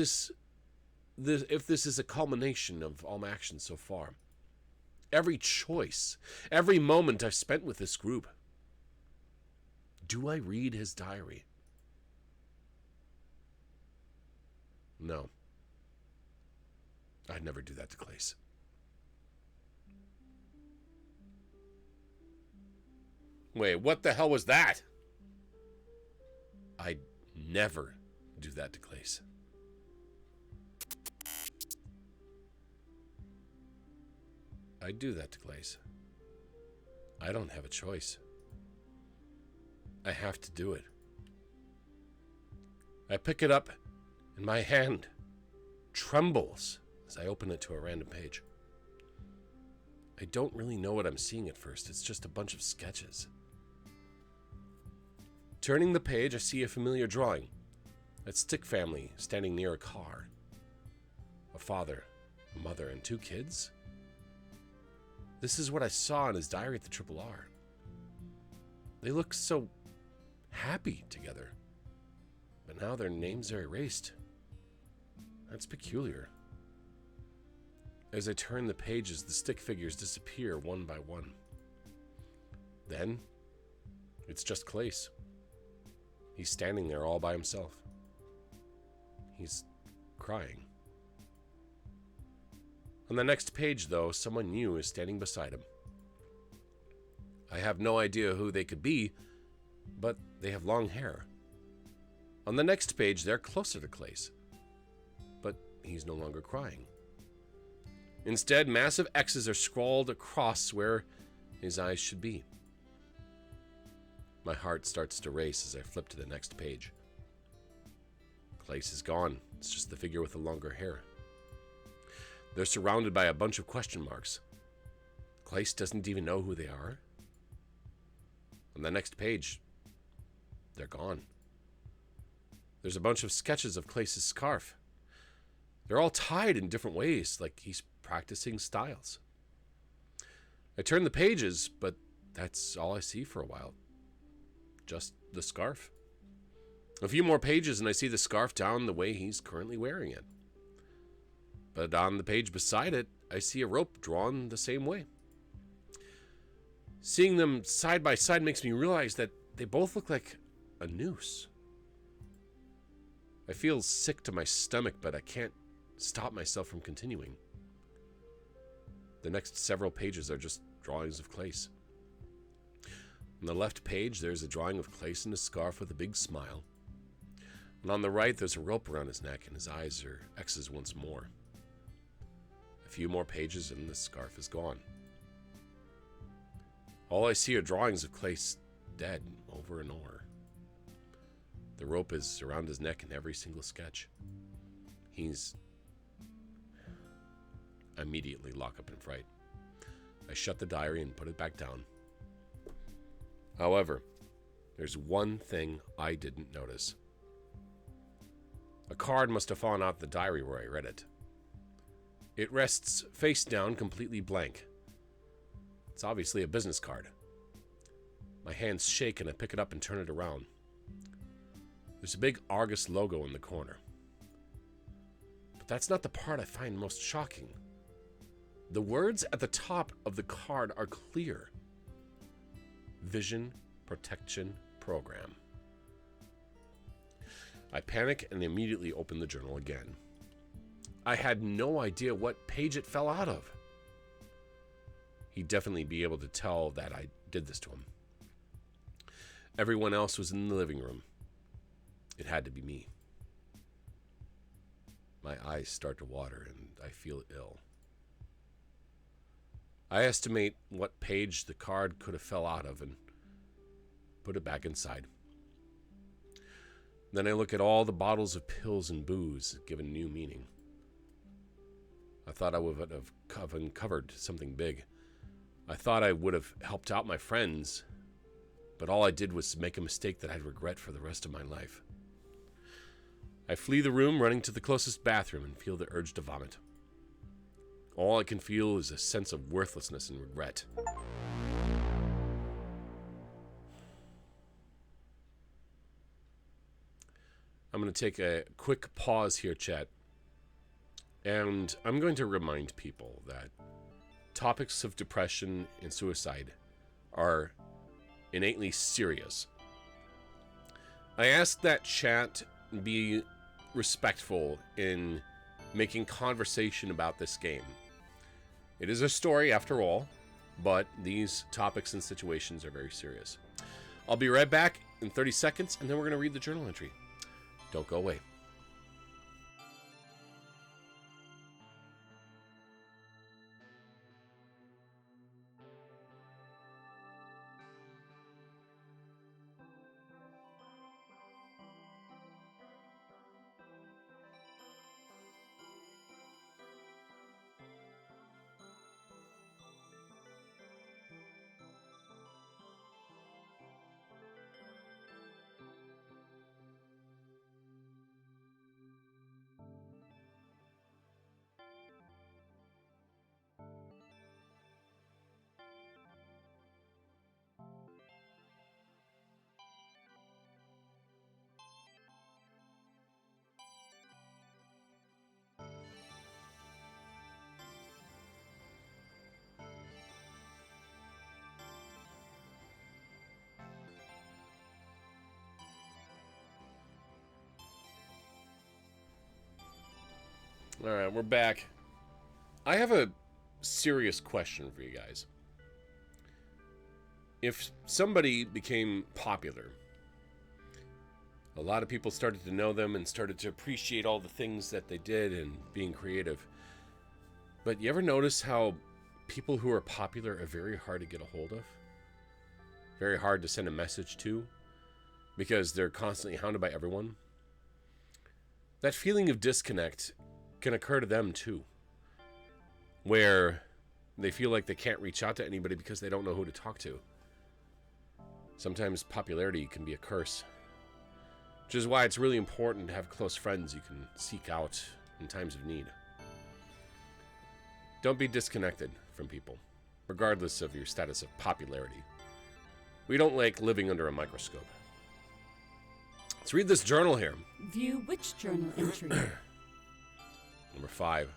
if this is a culmination of all my actions so far. Every choice, every moment I've spent with this group. Do I read his diary? No. I'd never do that to Clace. Wait, what the hell was that? I'd never do that to Clace. I'd do that to Clace. I don't have a choice. I have to do it. I pick it up, and my hand trembles as I open it to a random page. I don't really know what I'm seeing at first. It's just a bunch of sketches. Turning the page, I see a familiar drawing. A stick family standing near a car. A father, a mother, and 2 kids? This is what I saw in his diary at the Triple R. They look so happy together. But now their names are erased. That's peculiar. As I turn the pages, the stick figures disappear one by one. Then, it's just Clace. He's standing there all by himself. He's crying. On the next page, though, someone new is standing beside him. I have no idea who they could be, but they have long hair. On the next page, they're closer to Clace, but he's no longer crying. Instead, massive X's are scrawled across where his eyes should be. My heart starts to race as I flip to the next page. Clace is gone. It's just the figure with the longer hair. They're surrounded by a bunch of question marks. Clace doesn't even know who they are. On the next page, they're gone. There's a bunch of sketches of Clace's scarf. They're all tied in different ways, like he's practicing styles. I turn the pages, but that's all I see for a while. Just the scarf. A few more pages and I see the scarf down the way he's currently wearing it. But on the page beside it, I see a rope drawn the same way. Seeing them side by side makes me realize that they both look like a noose. I feel sick to my stomach, but I can't stop myself from continuing. The next several pages are just drawings of Clace. On the left page, there's a drawing of Clace in a scarf with a big smile. And on the right, there's a rope around his neck, and his eyes are X's once more. A few more pages, and the scarf is gone. All I see are drawings of Clace dead over and over. The rope is around his neck in every single sketch. I immediately lock up in fright. I shut the diary and put it back down. However, there's one thing I didn't notice. A card must have fallen out the diary where I read it. It rests face down, completely blank. It's obviously a business card. My hands shake and I pick it up and turn it around. There's a big Argus logo in the corner. But that's not the part I find most shocking. The words at the top of the card are clear. Vision Protection Program. I panic and immediately open the journal again. I had no idea what page it fell out of. He'd definitely be able to tell that I did this to him. Everyone else was in the living room. It had to be me. My eyes start to water and I feel ill. I estimate what page the card could have fell out of and put it back inside. Then I look at all the bottles of pills and booze given new meaning. I thought I would have uncovered something big. I thought I would have helped out my friends, but all I did was make a mistake that I'd regret for the rest of my life. I flee the room, running to the closest bathroom, and feel the urge to vomit. All I can feel is a sense of worthlessness and regret. I'm going to take a quick pause here, chat, and I'm going to remind people that topics of depression and suicide are innately serious. I ask that chat be respectful in making conversation about this game. It is a story after all, but these topics and situations are very serious. I'll be right back in 30 seconds, and then we're going to read the journal entry. Don't go away. All right, we're back. I have a serious question for you guys. If somebody became popular, a lot of people started to know them and started to appreciate all the things that they did and being creative. But you ever notice how people who are popular are very hard to get a hold of? Very hard to send a message to because they're constantly hounded by everyone? That feeling of disconnect can occur to them too, where they feel like they can't reach out to anybody because they don't know who to talk to. Sometimes popularity can be a curse, which is why it's really important to have close friends you can seek out in times of need. Don't be disconnected from people, regardless of your status of popularity. We don't like living under a microscope. Let's read this journal here. View which journal entry? Number 5.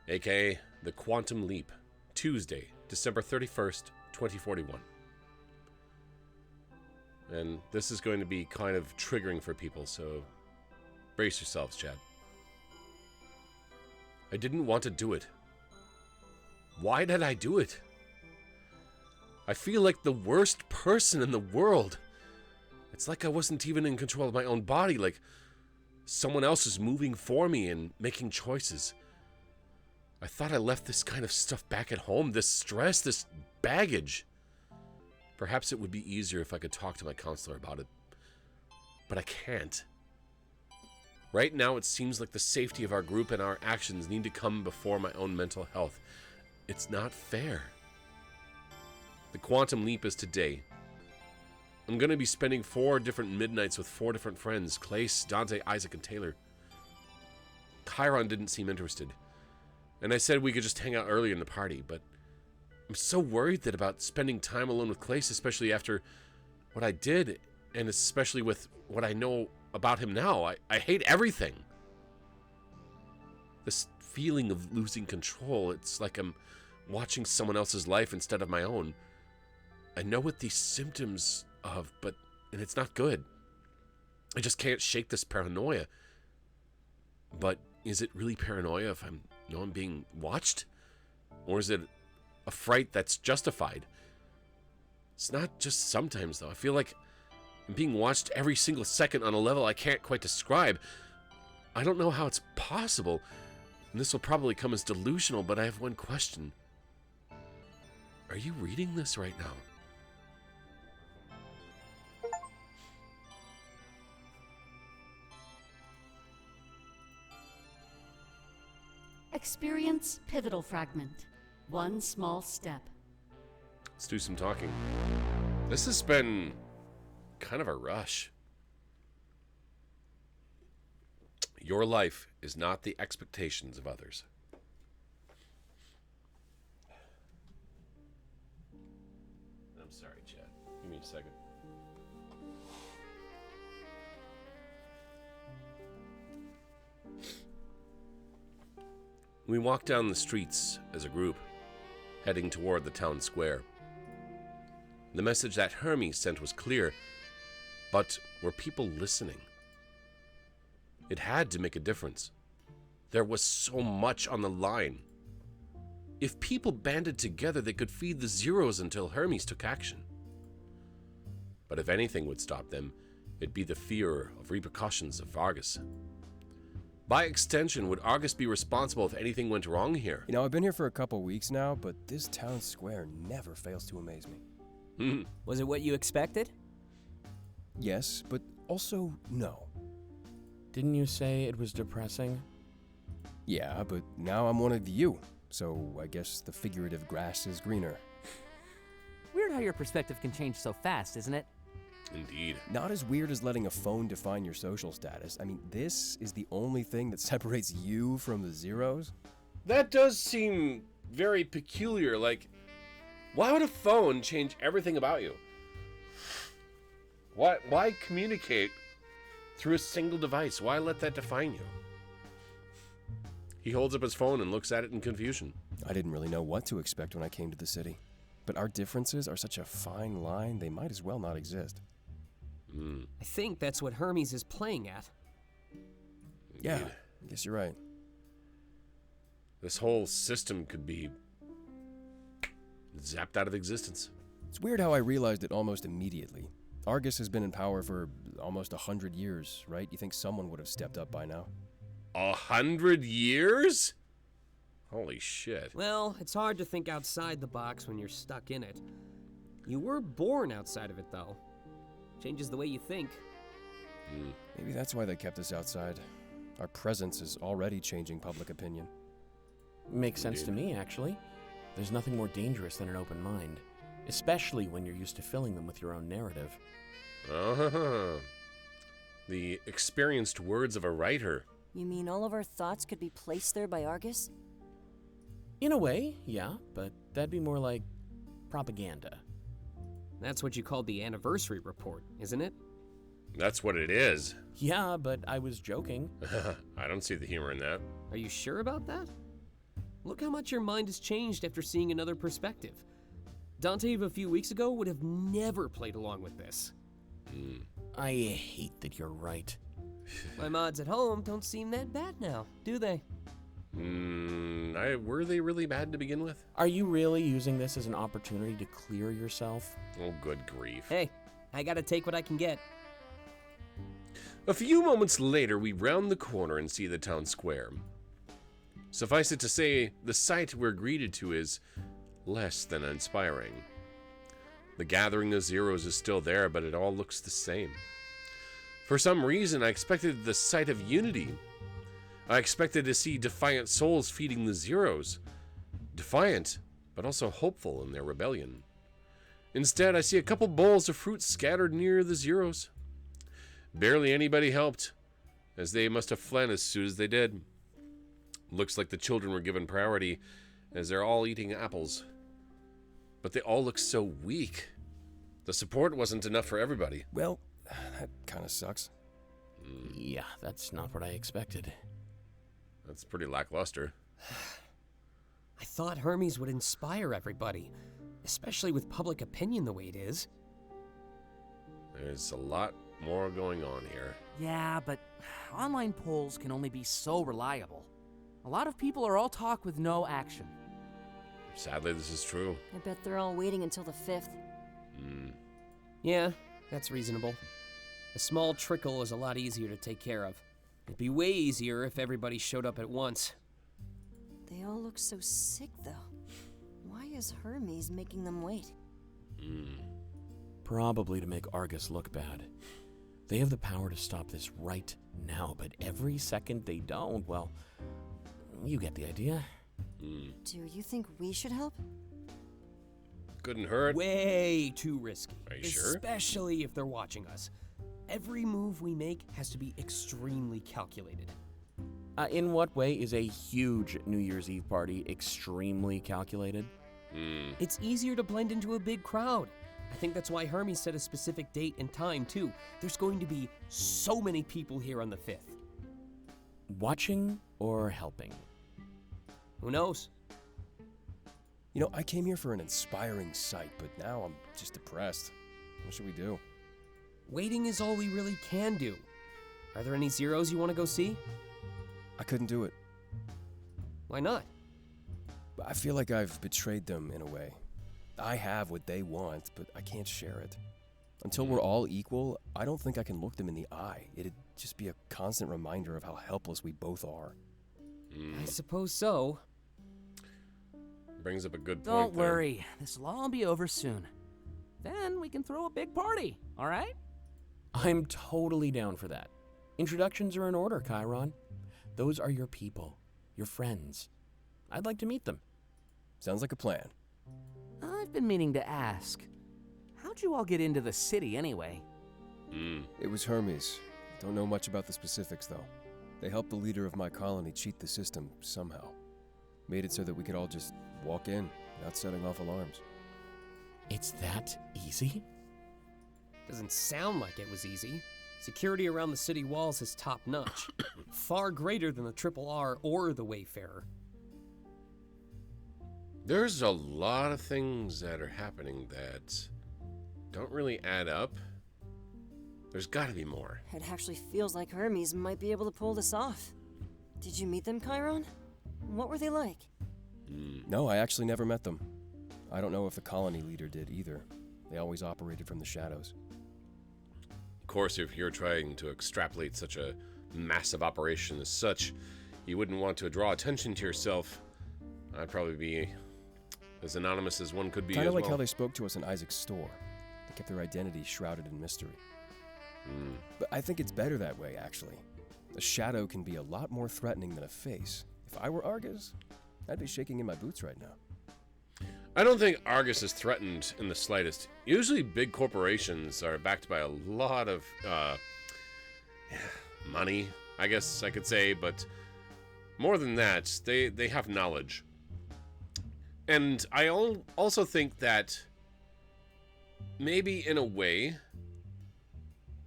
AKA The Quantum Leap, Tuesday, December 31st, 2041. And this is going to be kind of triggering for people, so brace yourselves, Chad. I didn't want to do it. Why did I do it? I feel like the worst person in the world. It's like I wasn't even in control of my own body, like someone else is moving for me and making choices. I thought I left this kind of stuff back at home, this stress, this baggage. Perhaps it would be easier if I could talk to my counselor about it, but I can't. Right now, it seems like the safety of our group and our actions need to come before my own mental health. It's not fair. The Quantum Leap is today. I'm going to be spending 4 different midnights with 4 different friends, Clace, Dante, Isaac, and Taylor. Chiron didn't seem interested, and I said we could just hang out earlier in the party, but I'm so worried that about spending time alone with Clace, especially after what I did, and especially with what I know about him now. I hate everything. This feeling of losing control, it's like I'm watching someone else's life instead of my own. I know what these symptoms of, and it's not good. I just can't shake this paranoia. But is it really paranoia if I'm being watched? Or is it a fright that's justified? It's not just sometimes, though. I feel like I'm being watched every single second on a level I can't quite describe. I don't know how it's possible, and this will probably come as delusional, but I have one question. Are you reading this right now? Experience pivotal fragment. One small step. Let's do some talking. This has been kind of a rush. Your life is not the expectations of others. I'm sorry, Chad. Give me a second. We walked down the streets as a group, heading toward the town square. The message that Hermes sent was clear, but were people listening? It had to make a difference. There was so much on the line. If people banded together, they could feed the Zeros until Hermes took action. But if anything would stop them, it'd be the fear of repercussions of Argus. By extension, would Argus be responsible if anything went wrong here? You know, I've been here for a couple weeks now, but this town square never fails to amaze me. Was it what you expected? Yes, but also no. Didn't you say it was depressing? Yeah, but now I'm one of you, so I guess the figurative grass is greener. Weird how your perspective can change so fast, isn't it? Indeed. Not as weird as letting a phone define your social status. I mean, this is the only thing that separates you from the Zeros? That does seem very peculiar. Like, why would a phone change everything about you? Why communicate through a single device? Why let that define you? He holds up his phone and looks at it in confusion. I didn't really know what to expect when I came to the city. But our differences are such a fine line, they might as well not exist. I think that's what Hermes is playing at. Yeah, I guess you're right. This whole system could be zapped out of existence. It's weird how I realized it almost immediately. Argus has been in power for almost 100 years, right? You think someone would have stepped up by now? 100 years? Holy shit. Well, it's hard to think outside the box when you're stuck in it. You were born outside of it, though. Changes the way you think. Maybe that's why they kept us outside. Our presence is already changing public opinion. Makes sense to me, actually. There's nothing more dangerous than an open mind, especially when you're used to filling them with your own narrative. The experienced words of a writer. You mean all of our thoughts could be placed there by Argus? In a way, yeah, but that'd be more like propaganda. That's what you called the anniversary report, isn't it? That's what it is. Yeah, but I was joking. I don't see the humor in that. Are you sure about that? Look how much your mind has changed after seeing another perspective. Dante of a few weeks ago would have never played along with this. I hate that you're right. My mods at home don't seem that bad now, do they? Were they really bad to begin with? Are you really using this as an opportunity to clear yourself? Oh, good grief. Hey, I gotta take what I can get. A few moments later, we round the corner and see the town square. Suffice it to say, the sight we're greeted to is less than inspiring. The gathering of Zeros is still there, but it all looks the same. For some reason, I expected the sight of unity. I expected to see defiant souls feeding the Zeros. Defiant, but also hopeful in their rebellion. Instead, I see a couple bowls of fruit scattered near the Zeros. Barely anybody helped, as they must have fled as soon as they did. Looks like the children were given priority, as they're all eating apples. But they all look so weak. The support wasn't enough for everybody. Well, that kind of sucks. Yeah, that's not what I expected. That's pretty lackluster. I thought Hermes would inspire everybody, especially with public opinion the way it is. There's a lot more going on here. Yeah, but online polls can only be so reliable. A lot of people are all talk with no action. Sadly, this is true. I bet they're all waiting until the 5th. Yeah, that's reasonable. A small trickle is a lot easier to take care of. It'd be way easier if everybody showed up at once. They all look so sick, though. Why is Hermes making them wait? Probably to make Argus look bad. They have the power to stop this right now, but every second they don't, well, you get the idea. Do you think we should help? Couldn't hurt. Way too risky. Are you sure? Especially if they're watching us. Every move we make has to be extremely calculated. In what way is a huge New Year's Eve party extremely calculated? It's easier to blend into a big crowd. I think that's why Hermes set a specific date and time, too. There's going to be so many people here on the 5th. Watching or helping? Who knows? You know, I came here for an inspiring sight, but now I'm just depressed. What should we do? Waiting is all we really can do. Are there any Zeros you want to go see? I couldn't do it. Why not? I feel like I've betrayed them in a way. I have what they want, but I can't share it. Until we're all equal, I don't think I can look them in the eye. It'd just be a constant reminder of how helpless we both are. I suppose so. Brings up a good point. Don't there. worry, this'll all be over soon. Then we can throw a big party, all right? I'm totally down for that. Introductions are in order, Chiron. Those are your people, your friends. I'd like to meet them. Sounds like a plan. I've been meaning to ask, how'd you all get into the city anyway? It was Hermes. Don't know much about the specifics, though. They helped the leader of my colony cheat the system somehow. Made it so that we could all just walk in without setting off alarms. It's that easy? Doesn't sound like it was easy. Security around the city walls is top-notch. Far greater than the Triple R or the Wayfarer. There's a lot of things that are happening that don't really add up. There's got to be more. It actually feels like Hermes might be able to pull this off. Did you meet them, Chiron? What were they like? No, I actually never met them. I don't know if the colony leader did either. They always operated from the shadows. Of course, if you're trying to extrapolate such a massive operation as such, you wouldn't want to draw attention to yourself. I'd probably be as anonymous as one could be. Kind of as like well. how they spoke to us in Isaac's store. They kept their identity shrouded in mystery. But I think it's better that way, actually. A shadow can be a lot more threatening than a face. If I were Argus, I'd be shaking in my boots right now. I don't think Argus is threatened in the slightest. Usually big corporations are backed by a lot of money, I guess I could say, but more than that, they have knowledge. And I also think that maybe in a way,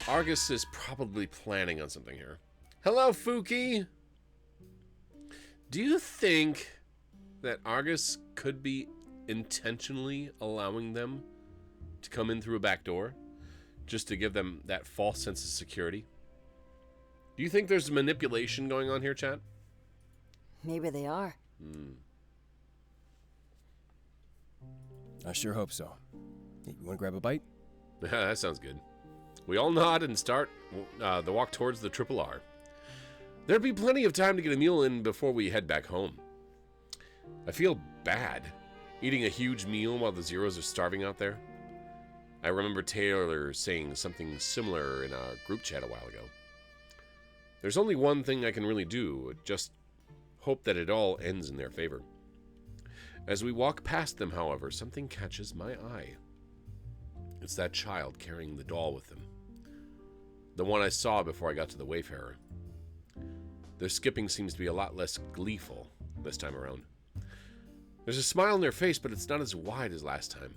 Argus is probably planning on something here. Hello, Fuki! Do you think that Argus could be intentionally allowing them to come in through a back door just to give them that false sense of security? Do you think there's manipulation going on here, chat? Maybe they are. I sure hope so. Hey, you want to grab a bite? That sounds good. We all nod and start the walk towards the Triple R. There'd be plenty of time to get a meal in before we head back home. I feel bad eating a huge meal while the Zeros are starving out there. I remember Taylor saying something similar in our group chat a while ago. There's only one thing I can really do, just hope that it all ends in their favor. As we walk past them, however, something catches my eye. It's that child carrying the doll with them. The one I saw before I got to the Wayfarer. Their skipping seems to be a lot less gleeful this time around. There's a smile on their face, but it's not as wide as last time.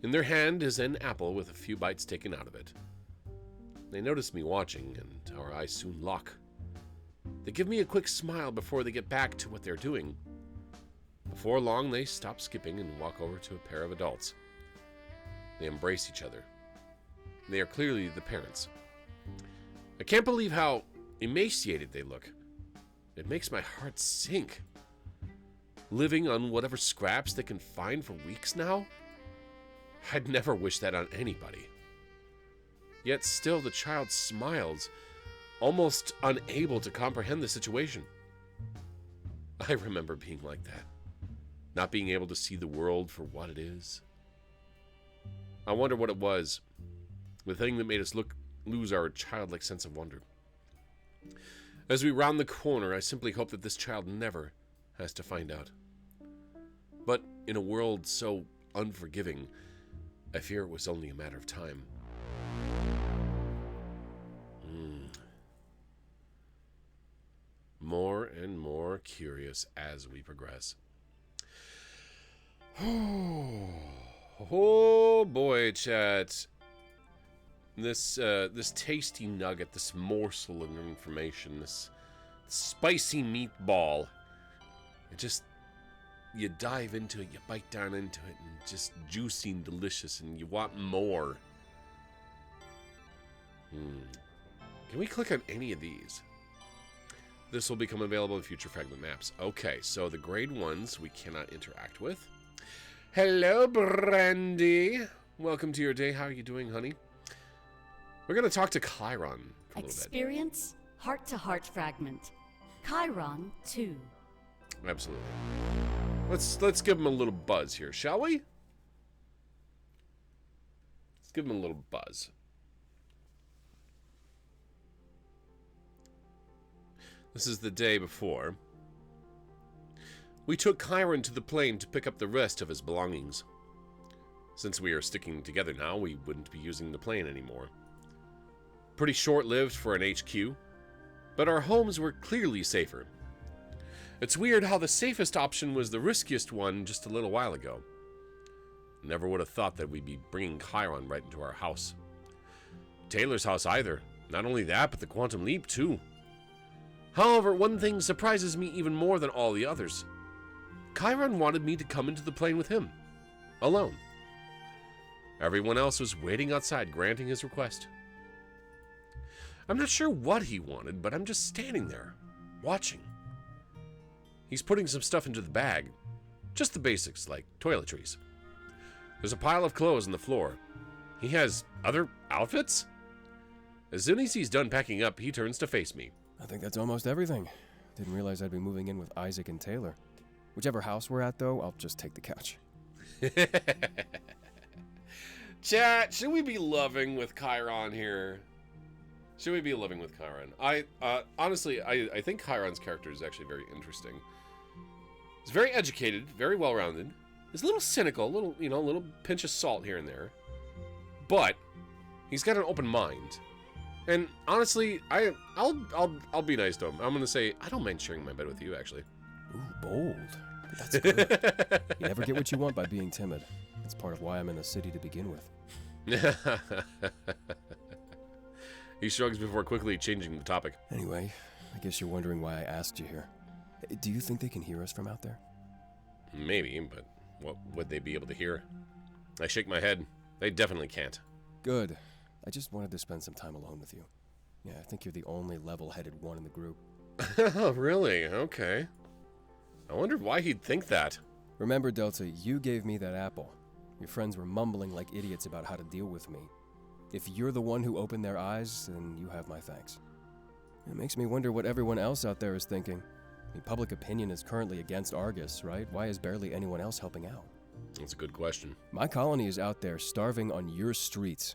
In their hand is an apple with a few bites taken out of it. They notice me watching, and our eyes soon lock. They give me a quick smile before they get back to what they're doing. Before long, they stop skipping and walk over to a pair of adults. They embrace each other. They are clearly the parents. I can't believe how emaciated they look. It makes my heart sink. Living on whatever scraps they can find for weeks now? I'd never wish that on anybody. Yet still the child smiles, almost unable to comprehend the situation. I remember being like that, not being able to see the world for what it is. I wonder what it was, the thing that made us lose our childlike sense of wonder. As we round the corner, I simply hope that this child never has to find out. But in a world so unforgiving, I fear it was only a matter of time. More and more curious as we progress. Oh boy, chat. This tasty nugget, this morsel of information, this spicy meatball. You dive into it, you bite down into it, and just juicy and delicious, and you want more. Can we click on any of these? This will become available in future fragment maps. Okay, so the grade ones we cannot interact with. Hello, Brandy. Welcome to your day. How are you doing, honey? We're going to talk to Chiron for a little bit. Experience heart-to-heart fragment. Chiron 2. Absolutely. Let's give him a little buzz here, shall we? Let's give him a little buzz. This is the day before. We took Chiron to the plane to pick up the rest of his belongings. Since we are sticking together now, we wouldn't be using the plane anymore. Pretty short-lived for an HQ, but our homes were clearly safer. It's weird how the safest option was the riskiest one just a little while ago. Never would have thought that we'd be bringing Chiron right into our house. Taylor's house either. Not only that, but the Quantum Leap too. However, one thing surprises me even more than all the others. Chiron wanted me to come into the plane with him. Alone. Everyone else was waiting outside, granting his request. I'm not sure what he wanted, but I'm just standing there, watching. He's putting some stuff into the bag. Just the basics, like toiletries. There's a pile of clothes on the floor. He has other outfits? As soon as he's done packing up, he turns to face me. I think that's almost everything. Didn't realize I'd be moving in with Isaac and Taylor. Whichever house we're at, though, I'll just take the couch. Chat, should we be loving with Chiron here? Should we be living with Chiron? Honestly, I think Chiron's character is actually very interesting. He's very educated, very well-rounded. He's a little cynical, a little pinch of salt here and there. But he's got an open mind. And honestly, I'll be nice to him. I'm gonna say I don't mind sharing my bed with you, actually. Ooh, bold. But that's good. You never get what you want by being timid. That's part of why I'm in the city to begin with. He shrugs before quickly changing the topic. Anyway, I guess you're wondering why I asked you here. Do you think they can hear us from out there? Maybe, but what would they be able to hear? I shake my head. They definitely can't. Good. I just wanted to spend some time alone with you. Yeah, I think you're the only level-headed one in the group. Oh, really? Okay. I wondered why he'd think that. Remember, Delta, you gave me that apple. Your friends were mumbling like idiots about how to deal with me. If you're the one who opened their eyes, then you have my thanks. It makes me wonder what everyone else out there is thinking. I mean, public opinion is currently against Argus, right? Why is barely anyone else helping out? That's a good question. My colony is out there starving on your streets.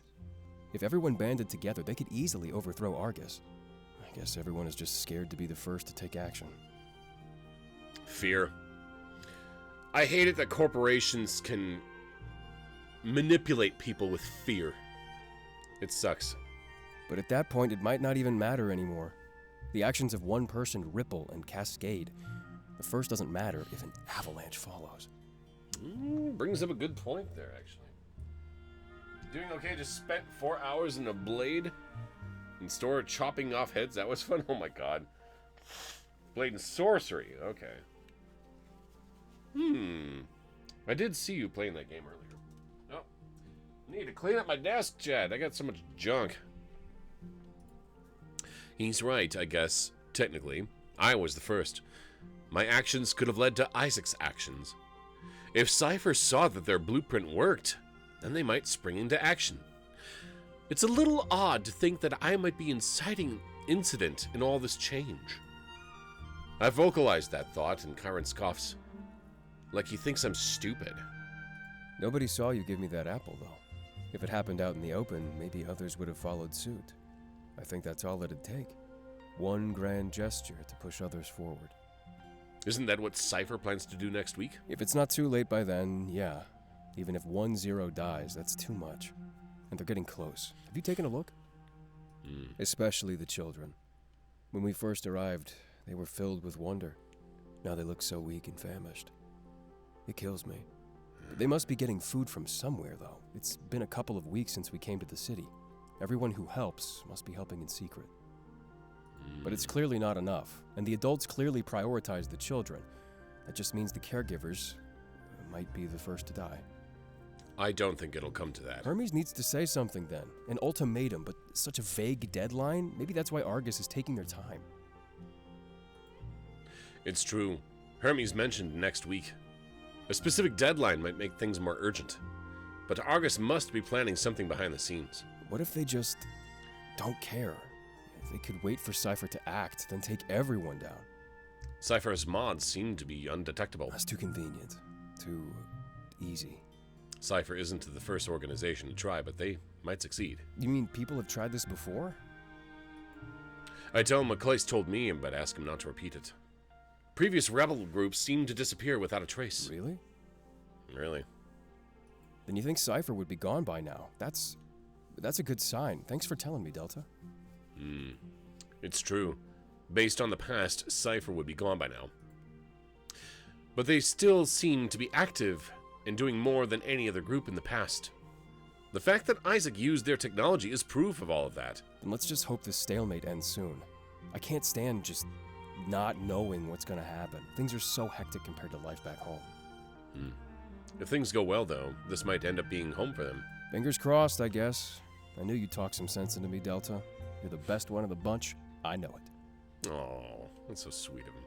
If everyone banded together, they could easily overthrow Argus. I guess everyone is just scared to be the first to take action. Fear. I hate it that corporations can manipulate people with fear. It sucks. But at that point, it might not even matter anymore. The actions of one person ripple and cascade. The first doesn't matter if an avalanche follows. Brings up a good point there, actually. Doing okay, just spent 4 hours in a blade in store chopping off heads. That was fun. Oh my god. Blade and sorcery. Okay. I did see you playing that game earlier. Oh. I need to clean up my desk, Chad. I got so much junk. He's right, I guess. Technically, I was the first. My actions could have led to Isaac's actions. If Cypher saw that their blueprint worked, then they might spring into action. It's a little odd to think that I might be inciting incident in all this change. I vocalized that thought, and Kyron scoffs. Like he thinks I'm stupid. Nobody saw you give me that apple, though. If it happened out in the open, maybe others would have followed suit. I think that's all it'd take. One grand gesture to push others forward. Isn't that what Cypher plans to do next week? If it's not too late by then, yeah. Even if 1-0 dies, that's too much. And they're getting close. Have you taken a look? Especially the children. When we first arrived, they were filled with wonder. Now they look so weak and famished. It kills me. They must be getting food from somewhere, though. It's been a couple of weeks since we came to the city. Everyone who helps must be helping in secret. But it's clearly not enough, and the adults clearly prioritize the children. That just means the caregivers might be the first to die. I don't think it'll come to that. Hermes needs to say something then. An ultimatum, but such a vague deadline? Maybe that's why Argus is taking their time. It's true. Hermes mentioned next week. A specific deadline might make things more urgent. But Argus must be planning something behind the scenes. What if they just don't care? If they could wait for Cypher to act, then take everyone down. Cypher's mods seem to be undetectable. That's too convenient. Too easy. Cypher isn't the first organization to try, but they might succeed. You mean people have tried this before? I tell him what Clace told me, but ask him not to repeat it. Previous rebel groups seem to disappear without a trace. Really? Really? Then you think Cypher would be gone by now. That's a good sign. Thanks for telling me, Delta. It's true. Based on the past, Cypher would be gone by now. But they still seem to be active and doing more than any other group in the past. The fact that Isaac used their technology is proof of all of that. Then let's just hope this stalemate ends soon. I can't stand just not knowing what's gonna happen. Things are so hectic compared to life back home. If things go well, though, this might end up being home for them. Fingers crossed, I guess. I knew you'd talk some sense into me, Delta. You're the best one of the bunch. I know it. Oh, that's so sweet of him.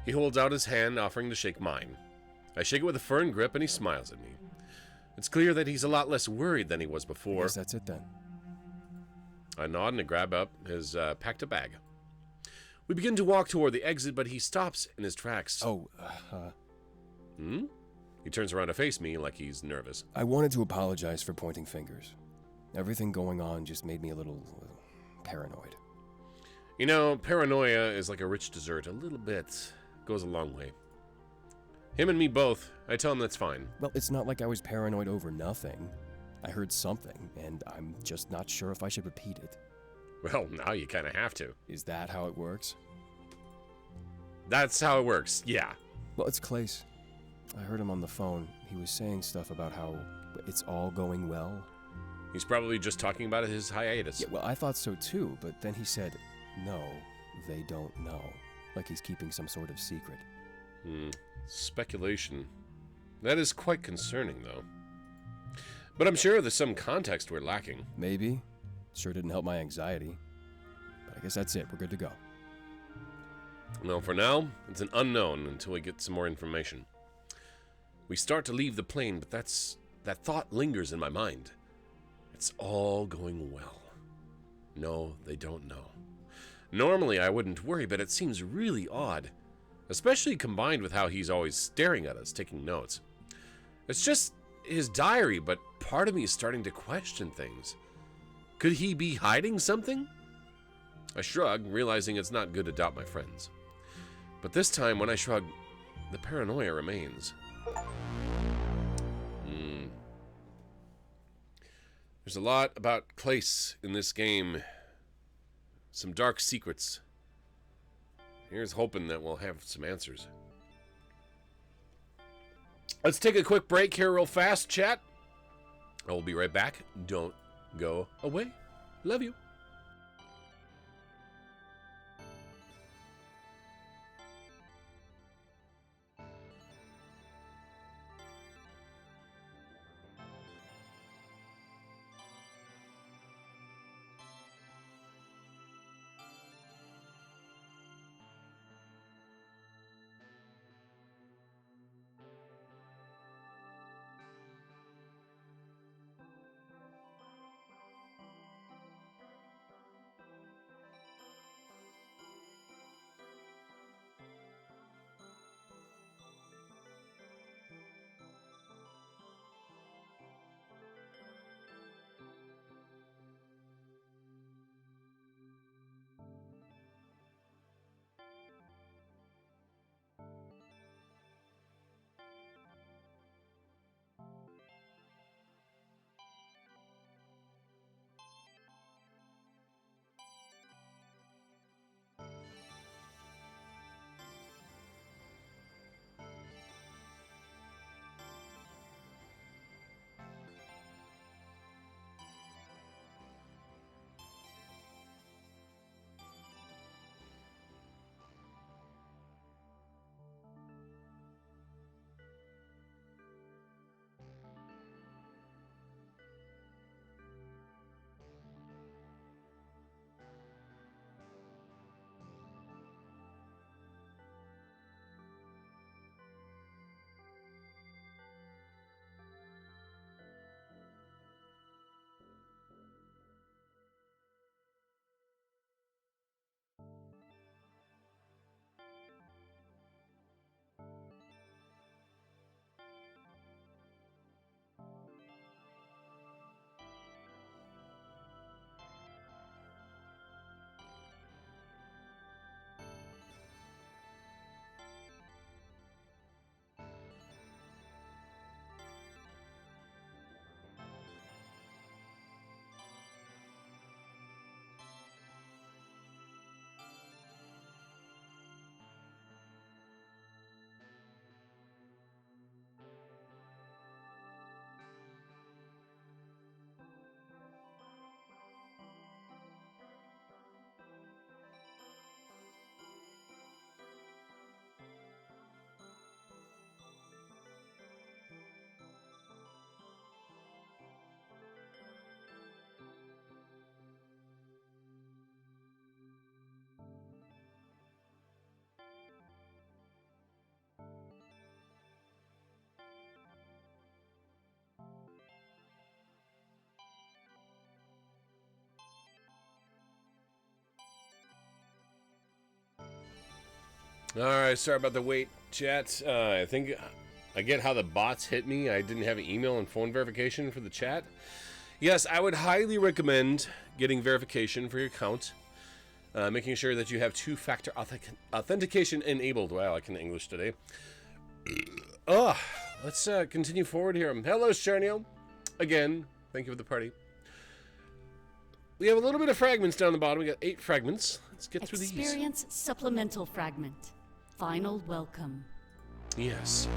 He holds out his hand, offering to shake mine. I shake it with a firm grip, and he smiles at me. It's clear that he's a lot less worried than he was before. I guess that's it then. I nod and grab up his packed-up bag. We begin to walk toward the exit, but he stops in his tracks. He turns around to face me like he's nervous. I wanted to apologize for pointing fingers. Everything going on just made me a little paranoid. You know, paranoia is like a rich dessert. A little bit goes a long way. Him and me both. I tell him that's fine. Well, it's not like I was paranoid over nothing. I heard something, and I'm just not sure if I should repeat it. Well, now you kind of have to. Is that how it works? That's how it works, yeah. Well, it's Clace. I heard him on the phone. He was saying stuff about how it's all going well. He's probably just talking about his hiatus. Yeah, well, I thought so too, but then he said, no, they don't know. Like he's keeping some sort of secret. Speculation. That is quite concerning, though. But I'm sure there's some context we're lacking. Maybe. Sure didn't help my anxiety. But I guess that's it. We're good to go. Well, for now, it's an unknown until we get some more information. We start to leave the plane, but that thought lingers in my mind. It's all going well. No, they don't know. Normally, I wouldn't worry, but it seems really odd. Especially combined with how he's always staring at us, taking notes. It's just his diary, but part of me is starting to question things. Could he be hiding something? I shrug, realizing it's not good to doubt my friends. But this time, when I shrug, the paranoia remains. There's a lot about Clace in this game. Some dark secrets. Here's hoping that we'll have some answers. Let's take a quick break here real fast, chat. I will be right back. Don't go away. Love you. All right, sorry about the wait, chat. I think I get how the bots hit me. I didn't have email and phone verification for the chat. Yes, I would highly recommend getting verification for your account. Making sure that you have two-factor authentication enabled. Wow, I can English today. Let's continue forward here. Hello, Sharnio. Again, thank you for the party. We have a little bit of fragments down the bottom. We got 8 fragments. Let's get through these. Experience supplemental fragment. Final welcome. Yes.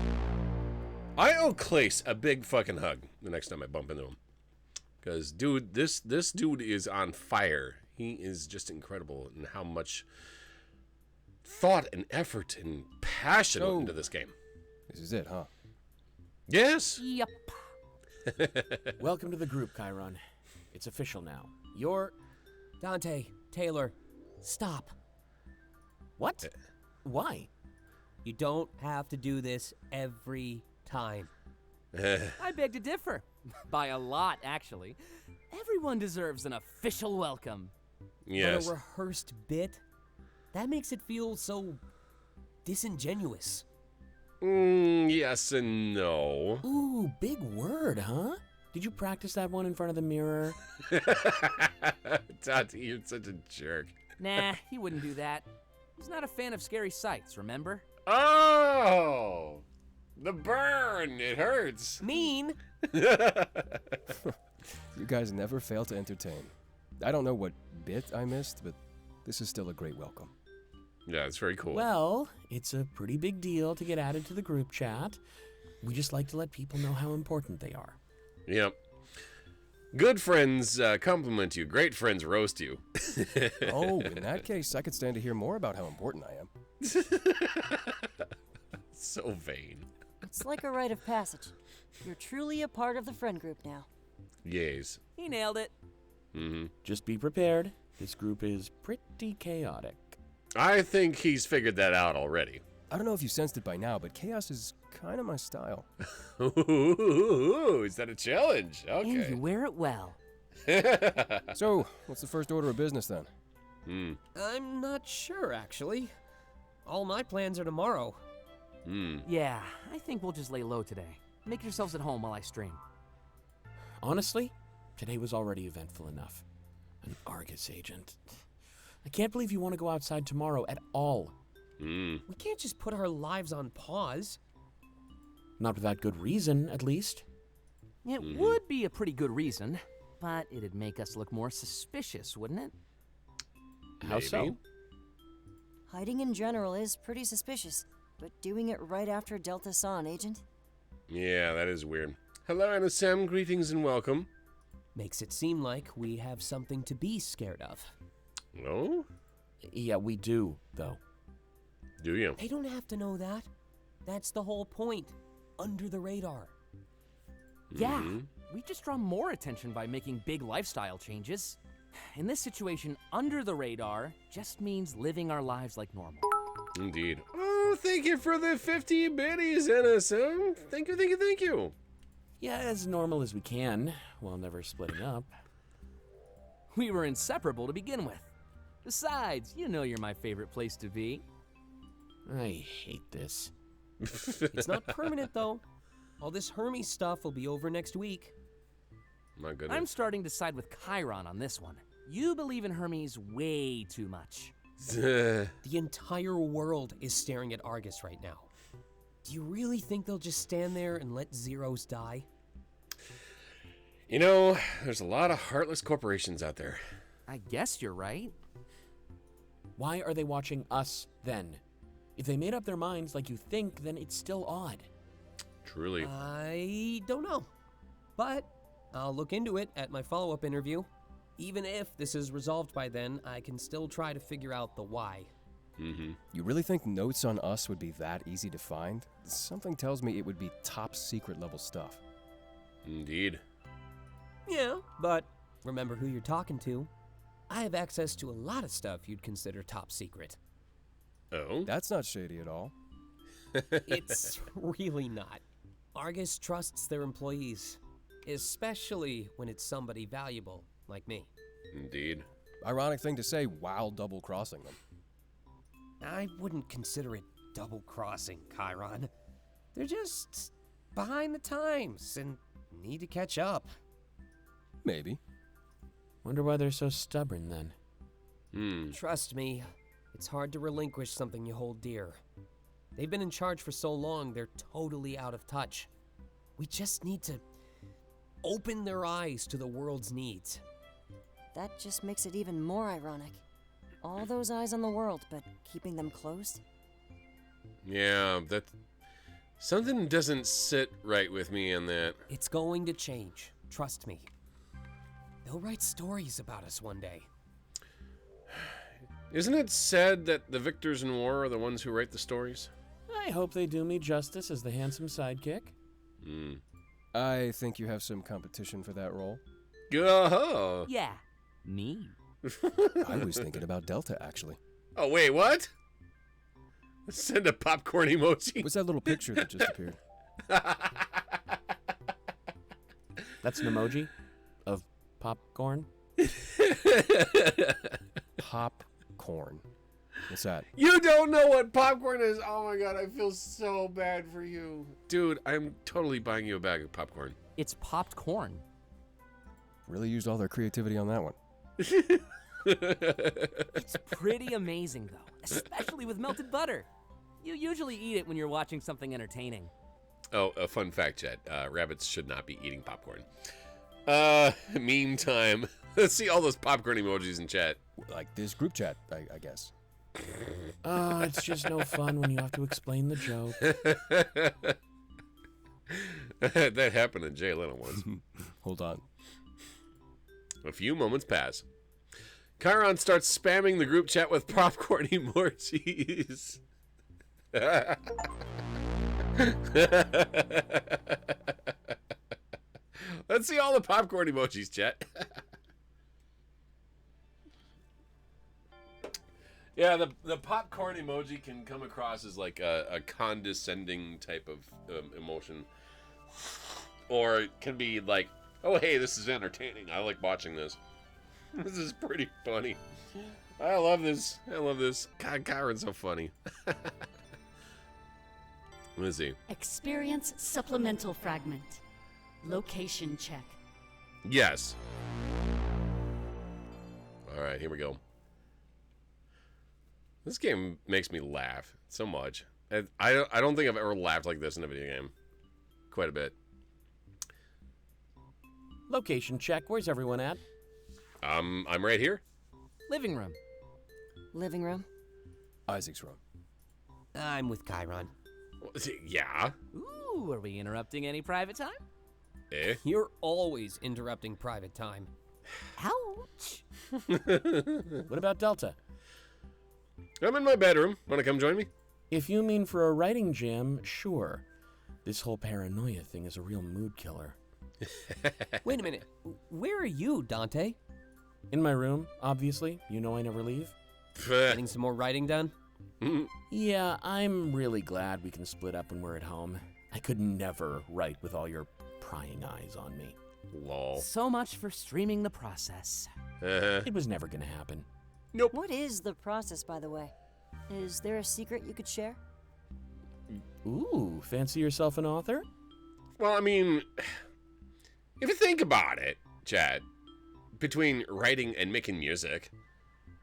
I owe Clace a big fucking hug the next time I bump into him. Because, dude, this dude is on fire. He is just incredible in how much thought and effort and passion went into this game. This is it, huh? Yes. Yep. Welcome to the group, Chiron. It's official now. You're... Dante, Taylor, stop. What? Why? You don't have to do this every time. I beg to differ. By a lot, actually. Everyone deserves an official welcome. Yes. But a rehearsed bit? That makes it feel so disingenuous. Yes and no. Ooh, big word, huh? Did you practice that one in front of the mirror? Tati, you're such a jerk. Nah, he wouldn't do that. He's not a fan of scary sights, remember? Oh! The burn! It hurts. Mean? You guys never fail to entertain. I don't know what bit I missed, but this is still a great welcome. Yeah, it's very cool. Well, it's a pretty big deal to get added to the group chat. We just like to let people know how important they are. Yep. Good friends compliment you. Great friends roast you. Oh, in that case, I could stand to hear more about how important I am. So vain. It's like a rite of passage. You're truly a part of the friend group now. Yays. He nailed it. Mm-hmm. Just be prepared. This group is pretty chaotic. I think he's figured that out already. I don't know if you sensed it by now, but chaos is kind of my style. Ooh, is that a challenge? And you Okay. wear it well. So, what's the first order of business then? I'm not sure, actually. All my plans are tomorrow. Yeah, I think we'll just lay low today. Make yourselves at home while I stream. Honestly, today was already eventful enough. An Argus agent. I can't believe you want to go outside tomorrow at all. We can't just put our lives on pause. Not without good reason, at least. It would be a pretty good reason, but it'd make us look more suspicious, wouldn't it? How so? Maybe. Hiding in general is pretty suspicious, but doing it right after Delta saw an agent? Yeah, that is weird. Hello, NSM. Greetings and welcome. Makes it seem like we have something to be scared of. Oh? Yeah, we do, though. Do you? They don't have to know that. That's the whole point. Under the radar. Yeah, we just draw more attention by making big lifestyle changes. In this situation, under the radar just means living our lives like normal. Indeed. Oh, thank you for the 50 biddies, NSM. Thank you, thank you, thank you. Yeah, as normal as we can, while never splitting up. We were inseparable to begin with. Besides, you know you're my favorite place to be. I hate this. It's not permanent, though. All this Hermes stuff will be over next week. My goodness. I'm starting to side with Chiron on this one. You believe in Hermes way too much. The entire world is staring at Argus right now. Do you really think they'll just stand there and let Zeros die? You know, there's a lot of heartless corporations out there. I guess you're right. Why are they watching us, then? If they made up their minds like you think, then it's still odd. Truly. I don't know. But I'll look into it at my follow-up interview. Even if this is resolved by then, I can still try to figure out the why. You really think notes on us would be that easy to find? Something tells me it would be top secret level stuff. Indeed. Yeah, but remember who you're talking to. I have access to a lot of stuff you'd consider top secret. Oh? That's not shady at all. It's really not. Argus trusts their employees, especially when it's somebody valuable like me. Indeed. Ironic thing to say while double-crossing them. I wouldn't consider it double-crossing, Chiron. They're just behind the times and need to catch up. Maybe. Wonder why they're so stubborn then. Trust me, it's hard to relinquish something you hold dear. They've been in charge for so long, they're totally out of touch. We just need to open their eyes to the world's needs. That just makes it even more ironic. All those eyes on the world, but keeping them closed? Yeah, that... Something doesn't sit right with me on that. It's going to change, trust me. They'll write stories about us one day. Isn't it said that the victors in war are the ones who write the stories? I hope they do me justice as the handsome sidekick. I think you have some competition for that role. Oh. Yeah, me. I was thinking about Delta, actually. Oh, wait, what? Send a popcorn emoji. What's that little picture that just appeared? That's an emoji of popcorn. Popcorn. What's that? You don't know what popcorn is. Oh my god, I feel so bad for you. Dude, I'm totally buying you a bag of popcorn. It's popped corn. Really used all their creativity on that one. It's pretty amazing, though, especially with melted butter. You usually eat it when you're watching something entertaining. Oh, a fun fact, Chad. Rabbits should not be eating popcorn. Meme time. Let's see all those popcorn emojis in chat. Like this group chat, I guess. Oh, it's just no fun when you have to explain the joke. That happened to Jay Leno once. Hold on. A few moments pass. Chiron starts spamming the group chat with popcorn emojis. Let's see all the popcorn emojis, chat. Yeah, the popcorn emoji can come across as like a condescending type of emotion. Or it can be like, oh, hey, this is entertaining. I like watching this. This is pretty funny. I love this. I love this. God, Chiron's so funny. Let me see. Experience supplemental fragment. Location check. Yes. All right, here we go. This game makes me laugh so much. I don't think I've ever laughed like this in a video game. Quite a bit. Location check. Where's everyone at? I'm right here. Living room. Living room? Isaac's room. I'm with Chiron. Yeah. Ooh, are we interrupting any private time? Eh? You're always interrupting private time. Ouch. What about Delta? I'm in my bedroom. Want to come join me? If you mean for a writing jam, sure. This whole paranoia thing is a real mood killer. Wait a minute. Where are you, Dante? In my room, obviously. You know I never leave. Getting some more writing done? Yeah, I'm really glad we can split up when we're at home. I could never write with all your prying eyes on me. Lol. So much for streaming the process. It was never gonna happen. Nope. What is the process, by the way? Is there a secret you could share? Ooh, fancy yourself an author? Well, I mean, if you think about it, Chad, between writing and making music,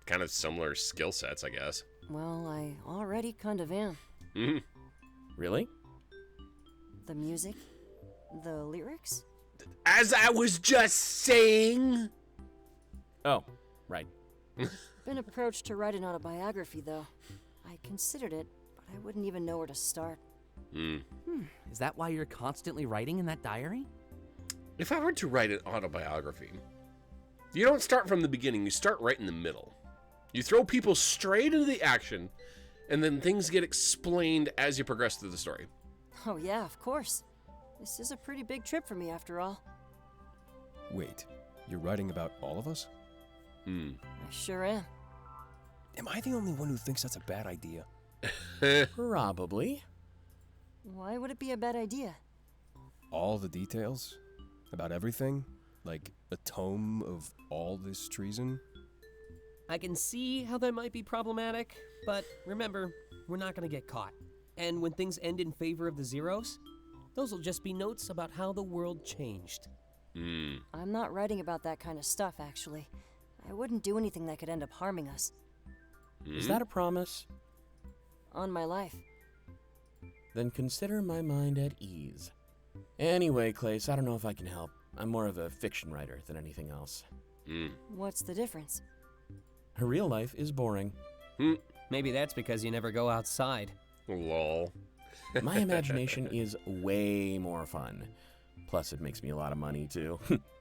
kind of similar skill sets, I guess. Well, I already kind of am. Mm-hmm. Really? The music? The lyrics? As I was just saying. Oh, right. Been approached to write an autobiography, though. I considered it, but I wouldn't even know where to start. Is that why you're constantly writing in that diary? If I were to write an autobiography, you don't start from the beginning, you start right in the middle. You throw people straight into the action, and then things get explained as you progress through the story. Oh yeah, of course. This is a pretty big trip for me, after all. Wait, you're writing about all of us? I sure am. Am I the only one who thinks that's a bad idea? Probably. Why would it be a bad idea? All the details? About everything? Like a tome of all this treason? I can see how that might be problematic, but remember, we're not gonna get caught. And when things end in favor of the Zeros, those will just be notes about how the world changed. I'm not writing about that kind of stuff, actually. I wouldn't do anything that could end up harming us. Is that a promise? On my life. Then consider my mind at ease. Anyway, Clace, I don't know if I can help. I'm more of a fiction writer than anything else. What's the difference? Her real life is boring. Maybe that's because you never go outside. Lol. My imagination is way more fun. Plus, it makes me a lot of money, too.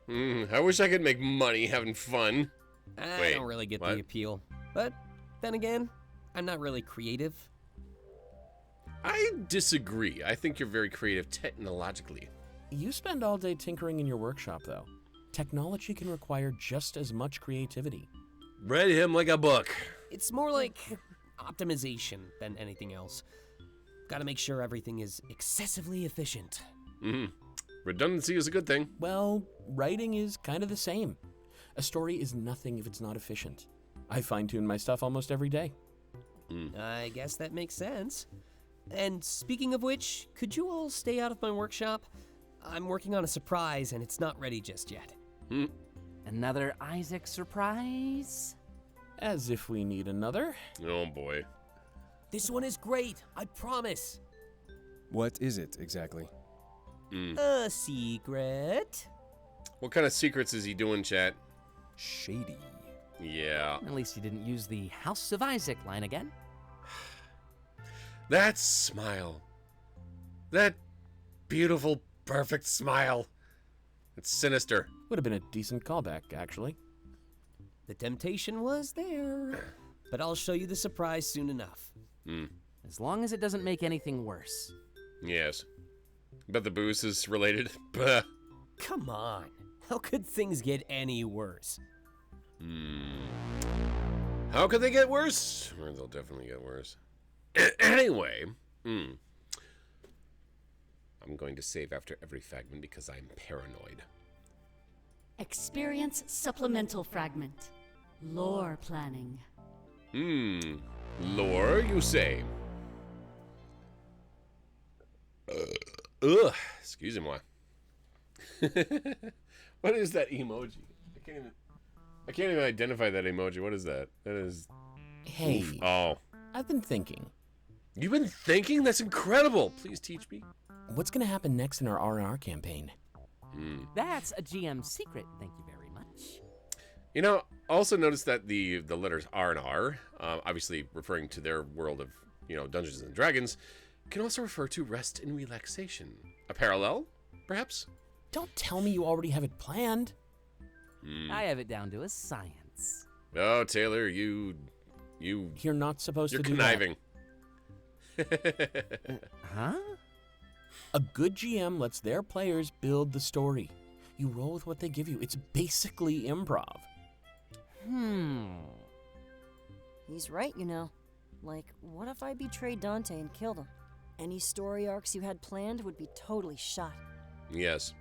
I wish I could make money having fun. I Wait, don't really get what? the appeal. But then again, I'm not really creative. I disagree. I think you're very creative technologically. You spend all day tinkering in your workshop, though. Technology can require just as much creativity. Read him like a book. It's more like optimization than anything else. Gotta make sure everything is excessively efficient. Redundancy is a good thing. Well, writing is kind of the same. A story is nothing if it's not efficient. I fine-tune my stuff almost every day. I guess that makes sense. And speaking of which, could you all stay out of my workshop? I'm working on a surprise and it's not ready just yet. Another Isaac surprise? As if we need another. Oh boy. This one is great, I promise. What is it exactly? A secret. What kind of secrets is he doing, chat? Shady. Yeah. At least you didn't use the House of Isaac line again. That smile. That beautiful, perfect smile. It's sinister. Would have been a decent callback, actually. The temptation was there, but I'll show you the surprise soon enough. As long as it doesn't make anything worse. Yes. Bet the booze is related. Bah. Come on, how could things get any worse? How could they get worse? Or they'll definitely get worse. Anyway, I'm going to save after every fragment because I'm paranoid. Experience supplemental fragment. Lore planning. Lore, you say? Excuse me. What is that emoji? I can't even identify that emoji. What is that? That is. Hey, Oof. Oh, I've been thinking. you've been thinking? That's incredible. Please teach me. What's going to happen next in our R&R campaign? That's a GM secret, thank you very much. You know, also notice that the letters R and R, obviously referring to their world of, Dungeons and Dragons, can also refer to rest and relaxation. A parallel, perhaps? Don't tell me you already have it planned. I have it down to a science. Oh, Taylor, you're You're not supposed to do conniving. Huh? A good GM lets their players build the story. You roll with what they give you. It's basically improv. He's right, you know. Like, what if I betrayed Dante and killed him? Any story arcs you had planned would be totally shot. Yes.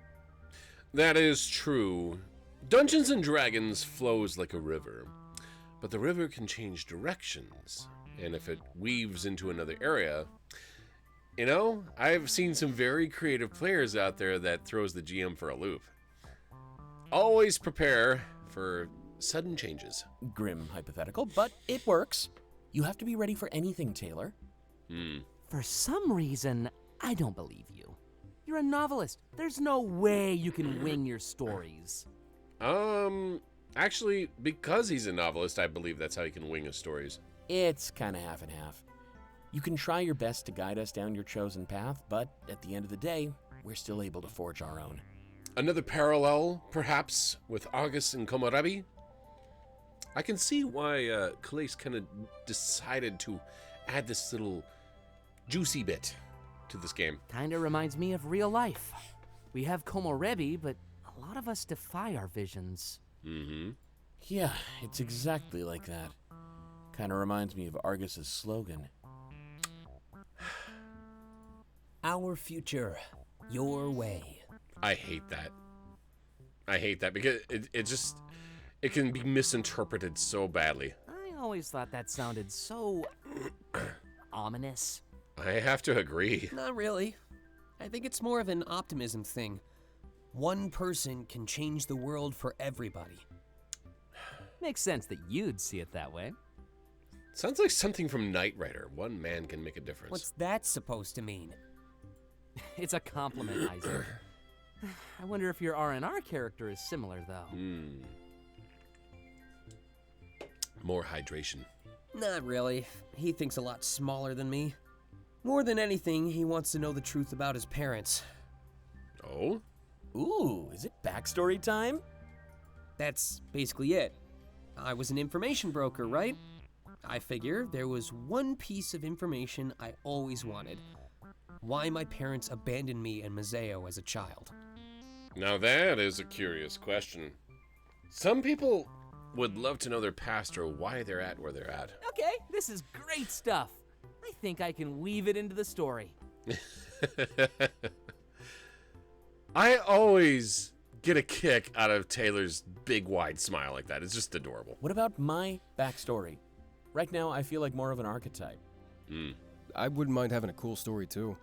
That is true. Dungeons and Dragons flows like a river, but the river can change directions, and if it weaves into another area, I've seen some very creative players out there that throws the GM for a loop. Always prepare for sudden changes. Grim hypothetical, but it works. You have to be ready for anything, Taylor. For some reason, I don't believe you. You're a novelist. There's no way you can wing your stories. Actually, because he's a novelist, I believe that's how he can wing his stories. It's kind of half and half. You can try your best to guide us down your chosen path, but at the end of the day, we're still able to forge our own. Another parallel, perhaps, with August and Komorebi? I can see why Calais kind of decided to add this little juicy bit to this game. Kinda reminds me of real life. We have Komorebi, but a lot of us defy our visions. Yeah, it's exactly like that. Kind of reminds me of Argus's slogan. Our future, your way. I hate that. I hate that because it it can be misinterpreted so badly. I always thought that sounded so ominous. I have to agree. Not really. I think it's more of an optimism thing. One person can change the world for everybody. Makes sense that you'd see it that way. Sounds like something from Knight Rider. One man can make a difference. What's that supposed to mean? It's a compliment, Isaac. I wonder if your R&R character is similar, though. More hydration. Not really. He thinks a lot smaller than me. More than anything, he wants to know the truth about his parents. Oh? Ooh, is it backstory time? That's basically it. I was an information broker, right? I figure there was one piece of information I always wanted. Why my parents abandoned me and Mazeo as a child. Now that is a curious question. Some people would love to know their past or why they're at where they're at. Okay, this is great stuff. I think I can weave it into the story. I always get a kick out of Taylor's big wide smile like that. It's just adorable. What about my backstory? Right now, I feel like more of an archetype. I wouldn't mind having a cool story, too.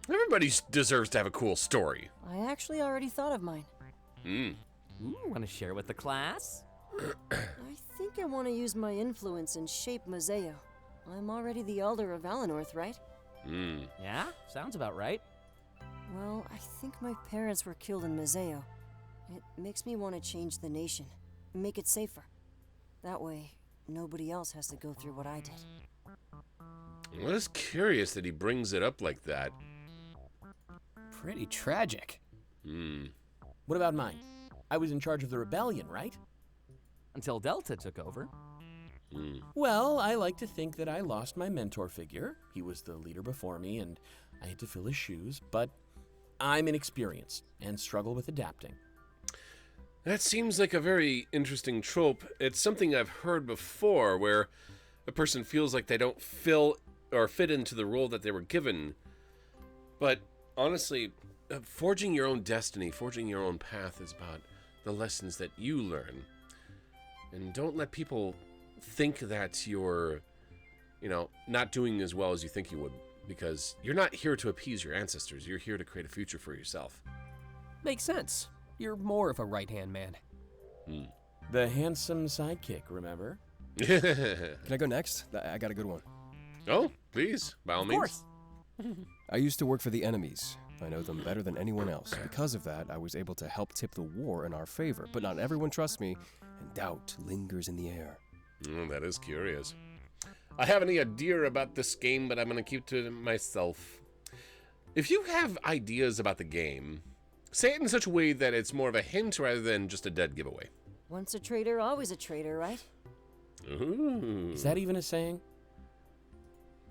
Everybody deserves to have a cool story. I actually already thought of mine. Ooh, want to share with the class? I think I want to use my influence and shape Mazeo. I'm already the Elder of Valenorth, right? Yeah, sounds about right. Well, I think my parents were killed in Mazeo. It makes me want to change the nation, make it safer. That way, nobody else has to go through what I did. Well, it's curious that he brings it up like that. Pretty tragic. What about mine? I was in charge of the rebellion, right? Until Delta took over. Well, I like to think that I lost my mentor figure. He was the leader before me, and I had to fill his shoes, but I'm inexperienced and struggle with adapting. That seems like a very interesting trope. It's something I've heard before, where a person feels like they don't fit into the role that they were given. But honestly, forging your own destiny, forging your own path is about the lessons that you learn. And don't let people think that you're, not doing as well as you think you would, because you're not here to appease your ancestors. You're here to create a future for yourself. Makes sense. You're more of a right-hand man. The handsome sidekick, remember? Can I go next? I got a good one. Oh, please, by all means. Of course. I used to work for the enemies. I know them better than anyone else. Because of that, I was able to help tip the war in our favor. But not everyone trusts me, and doubt lingers in the air. That is curious. I have any idea about this game, but I'm going to keep to myself. If you have ideas about the game, say it in such a way that it's more of a hint rather than just a dead giveaway. Once a traitor, always a traitor, right? Ooh. Is that even a saying?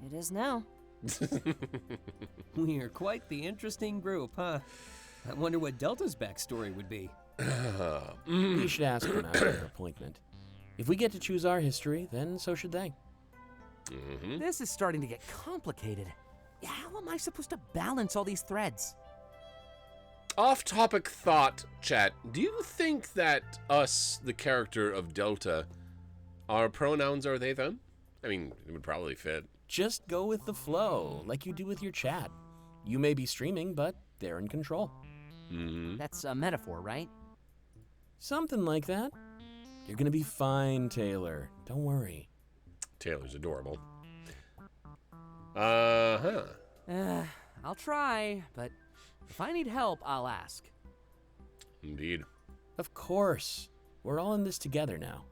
It is now. We're quite the interesting group, huh? I wonder what Delta's backstory would be. We should ask them after their appointment. If we get to choose our history, then so should they. This is starting to get complicated. How am I supposed to balance all these threads? Off-topic thought, chat. Do you think that us, the character of Delta, our pronouns are they, them? I mean, it would probably fit. Just go with the flow, like you do with your chat. You may be streaming, but they're in control. That's a metaphor, right? Something like that. You're gonna be fine, Taylor. Don't worry. Taylor's adorable. Uh-huh. I'll try, but if I need help, I'll ask. Indeed. Of course. We're all in this together now.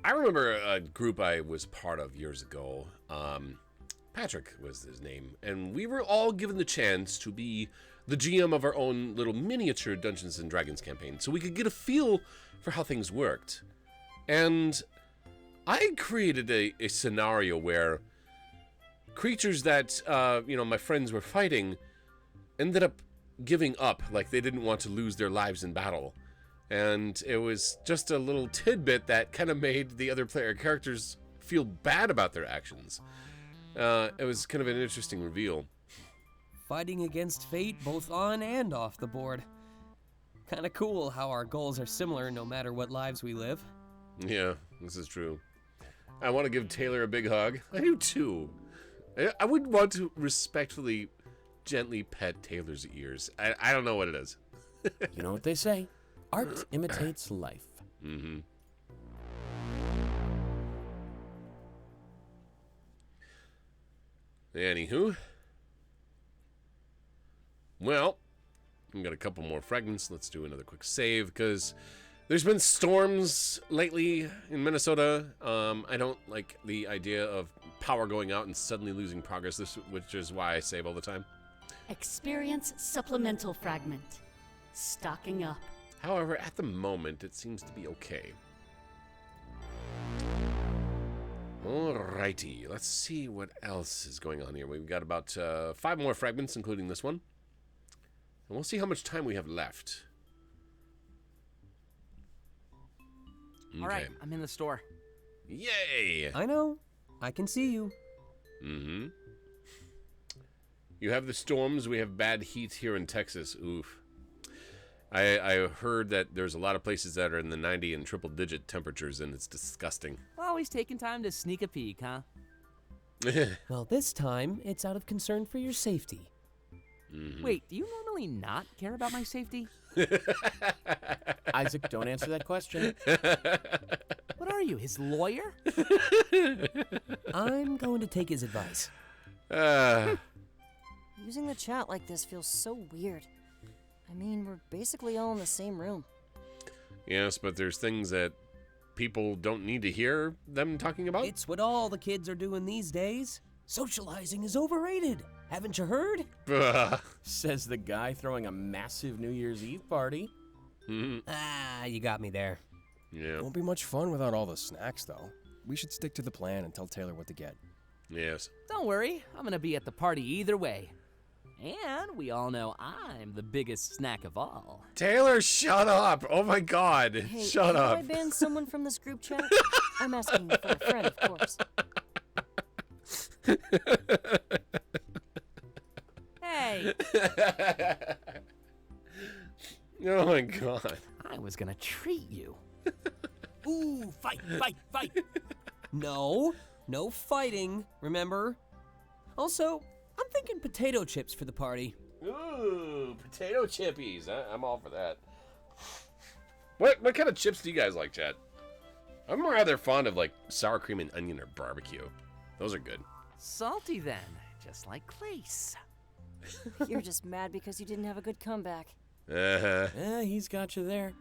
I remember a group I was part of years ago. Patrick was his name, and we were all given the chance to be the GM of our own little miniature Dungeons & Dragons campaign, so we could get a feel for how things worked. And I created a scenario where creatures that, my friends were fighting ended up giving up, like they didn't want to lose their lives in battle. And it was just a little tidbit that kind of made the other player characters feel bad about their actions. It was kind of an interesting reveal. Fighting against fate both on and off the board. Kinda cool how our goals are similar no matter what lives we live. Yeah, this is true. I want to give Taylor a big hug. I do too. I would want to respectfully, gently pet Taylor's ears. I don't know what it is. You know what they say? Art imitates life. Mm-hmm. Anywho. Well, we've got a couple more fragments. Let's do another quick save, because there's been storms lately in Minnesota. I don't like the idea of power going out and suddenly losing progress, which is why I save all the time. Experience supplemental fragment. Stocking up. However, at the moment, it seems to be okay. Alrighty, let's see what else is going on here. We've got about 5 more fragments, including this one. And we'll see how much time we have left. Okay. All right, I'm in the store. Yay! I know. I can see you. Mm-hmm. You have the storms. We have bad heat here in Texas. Oof. I heard that there's a lot of places that are in the 90 and triple-digit temperatures, and it's disgusting. Always taking time to sneak a peek, huh? Well, this time, it's out of concern for your safety. Mm-hmm. Wait, do you normally not care about my safety? Isaac, don't answer that question. What are you, his lawyer? I'm going to take his advice. Using the chat like this feels so weird. I mean, we're basically all in the same room. Yes, but there's things that people don't need to hear them talking about. It's what all the kids are doing these days. Socializing is overrated. Haven't you heard? Says the guy throwing a massive New Year's Eve party. Mm-hmm. Ah, you got me there. Yeah. Won't be much fun without all the snacks, though. We should stick to the plan and tell Taylor what to get. Yes. Don't worry, I'm gonna be at the party either way. And we all know I'm the biggest snack of all. Taylor, shut up! Oh my God, Hey, shut up! Can I ban someone from this group chat? I'm asking for a friend, of course. Hey! Oh my God. I was gonna treat you. Ooh, fight, fight, fight. No fighting, remember? Also, I'm thinking potato chips for the party. Ooh, potato chippies. I'm all for that. What kind of chips do you guys like, Chad? I'm rather fond of like sour cream and onion or barbecue. Those are good. Salty then, just like Clace. You're just mad because you didn't have a good comeback. Uh-huh. He's got you there.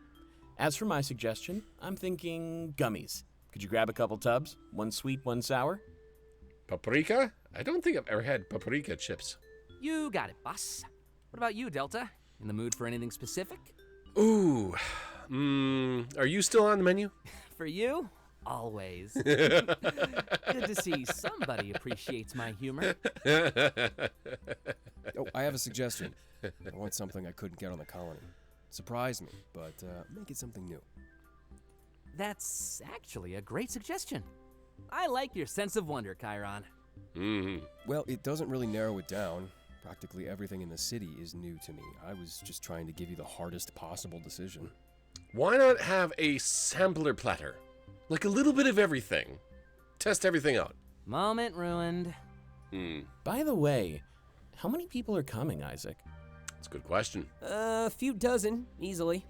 As for my suggestion, I'm thinking gummies. Could you grab a couple tubs? One sweet, one sour? Paprika? I don't think I've ever had paprika chips. You got it, boss. What about you, Delta? In the mood for anything specific? Ooh. Are you still on the menu? For you? Always. Good to see somebody appreciates my humor. Oh, I have a suggestion. I want something I couldn't get on the colony. Surprise me, but make it something new. That's actually a great suggestion. I like your sense of wonder, Chiron. Mm-hmm. Well, it doesn't really narrow it down. Practically everything in the city is new to me. I was just trying to give you the hardest possible decision. Why not have a sampler platter? Like a little bit of everything. Test everything out. Moment ruined. By the way, how many people are coming, Isaac? That's a good question. A few dozen, easily.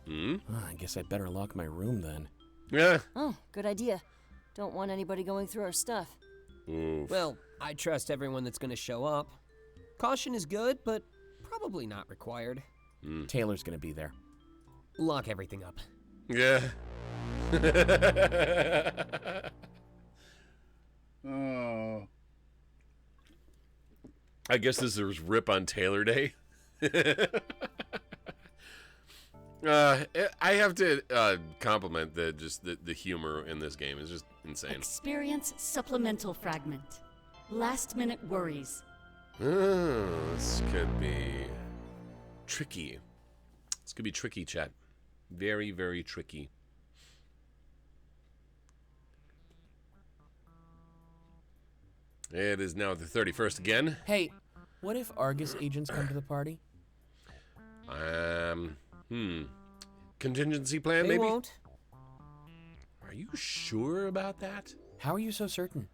I guess I'd better lock my room then. Yeah. Oh, good idea. Don't want anybody going through our stuff. Oof. Well, I trust everyone that's gonna show up. Caution is good, but probably not required. Taylor's gonna be there. Lock everything up. Yeah. Oh. I guess this is Rip on Taylor Day. I have to compliment the humor in this game is just insane. Experience supplemental fragment. Last minute worries. This could be tricky. This could be tricky, chat. Very, very tricky. It is now the 31st again. Hey, what if Argus agents come to the party? Contingency plan, They maybe? won't. Are you sure about that? How are you so certain?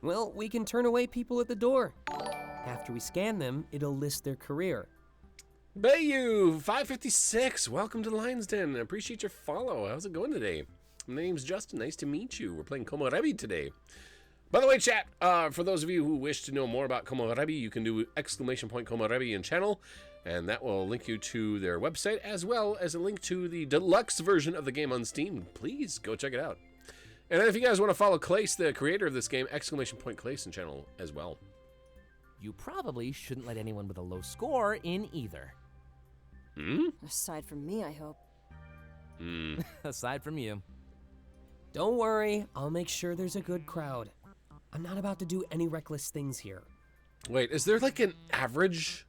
Well, we can turn away people at the door. After we scan them, it'll list their career. Bayou 556, welcome to Lion's Den. I appreciate your follow. How's it going today? My name's Justin. Nice to meet you. We're playing Komorebi today. By the way, chat, for those of you who wish to know more about Komorebi, you can do ! Komorebi in channel, and that will link you to their website, as well as a link to the deluxe version of the game on Steam. Please go check it out. And if you guys want to follow Clace, the creator of this game, ! Clace in channel as well. You probably shouldn't let anyone with a low score in either. Aside from me, I hope. Aside from you. Don't worry, I'll make sure there's a good crowd. I'm not about to do any reckless things here. Wait, is there like an average?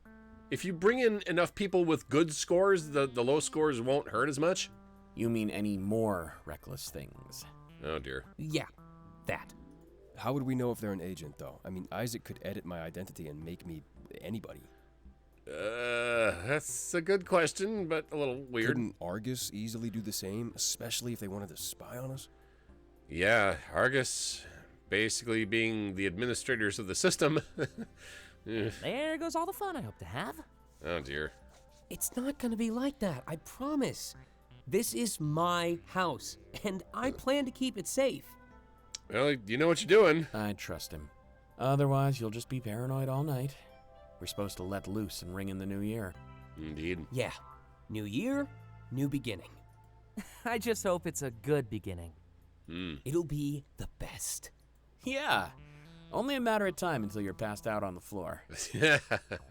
If you bring in enough people with good scores, the low scores won't hurt as much? You mean any more reckless things? Oh dear. Yeah, that. How would we know if they're an agent, though? I mean, Isaac could edit my identity and make me anybody. That's a good question, but a little weird. Couldn't Argus easily do the same, especially if they wanted to spy on us? Yeah, Argus basically being the administrators of the system. There goes all the fun I hope to have. Oh dear. It's not gonna be like that, I promise. This is my house, and I plan to keep it safe. Well, you know what you're doing. I trust him. Otherwise, you'll just be paranoid all night. We're supposed to let loose and ring in the new year. Indeed. Yeah, new year, new beginning. I just hope it's a good beginning. It'll be the best. Yeah. Only a matter of time until you're passed out on the floor.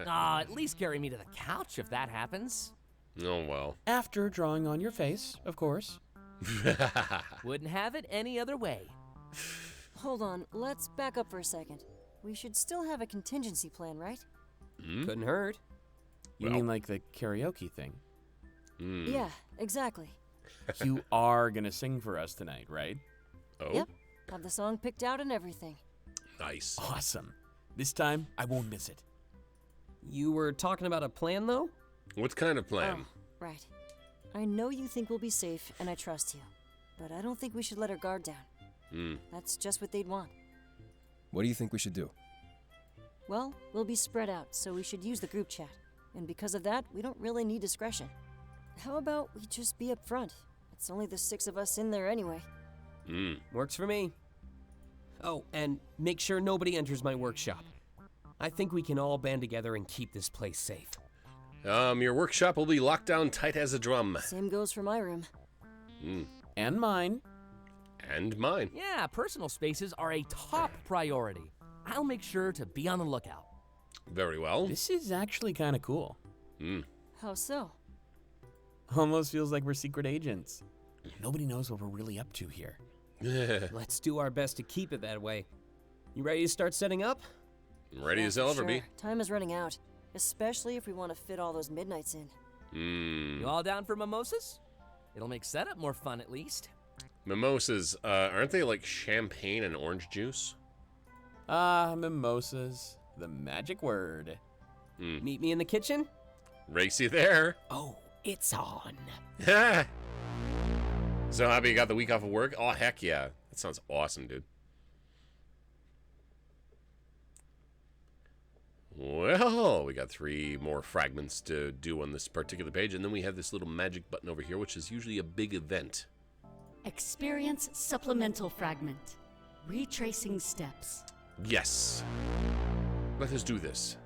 Aw, at least carry me to the couch if that happens. Oh well. After drawing on your face, of course. Wouldn't have it any other way. Hold on, let's back up for a second. We should still have a contingency plan, right? Couldn't hurt. You Well. mean like the karaoke thing? Yeah, exactly. You are gonna sing for us tonight, right? Oh, Yep, have the song picked out and everything. nice. Awesome. This time, I won't miss it. You were talking about a plan, though? What kind of plan? Oh, right. I know you think we'll be safe, and I trust you. But I don't think we should let our guard down. That's just what they'd want. What do you think we should do? Well, we'll be spread out, so we should use the group chat. And because of that, we don't really need discretion. How about we just be up front? It's only the 6 of us in there anyway. Works for me. Oh, and make sure nobody enters my workshop. I think we can all band together and keep this place safe. Your workshop will be locked down tight as a drum. Same goes for my room. And mine. And mine. Yeah, personal spaces are a top priority. I'll make sure to be on the lookout. Very well. This is actually kind of cool. How so? Almost feels like we're secret agents. Nobody knows what we're really up to here. Let's do our best to keep it that way. You ready to start setting up? Ready Yeah, as I'll for ever be. sure. Time is running out, especially if we want to fit all those midnights in. You all down for mimosas? It'll make setup more fun at least. Mimosas, aren't they like champagne and orange juice? Ah, mimosas. The magic word. Meet me in the kitchen? Racy there. Oh, it's on. So happy you got the week off of work? Oh, heck yeah. That sounds awesome, dude. Well, we got 3 more fragments to do on this particular page, and then we have this little magic button over here, which is usually a big event. Experience supplemental fragment. Retracing steps. Yes. Let us do this.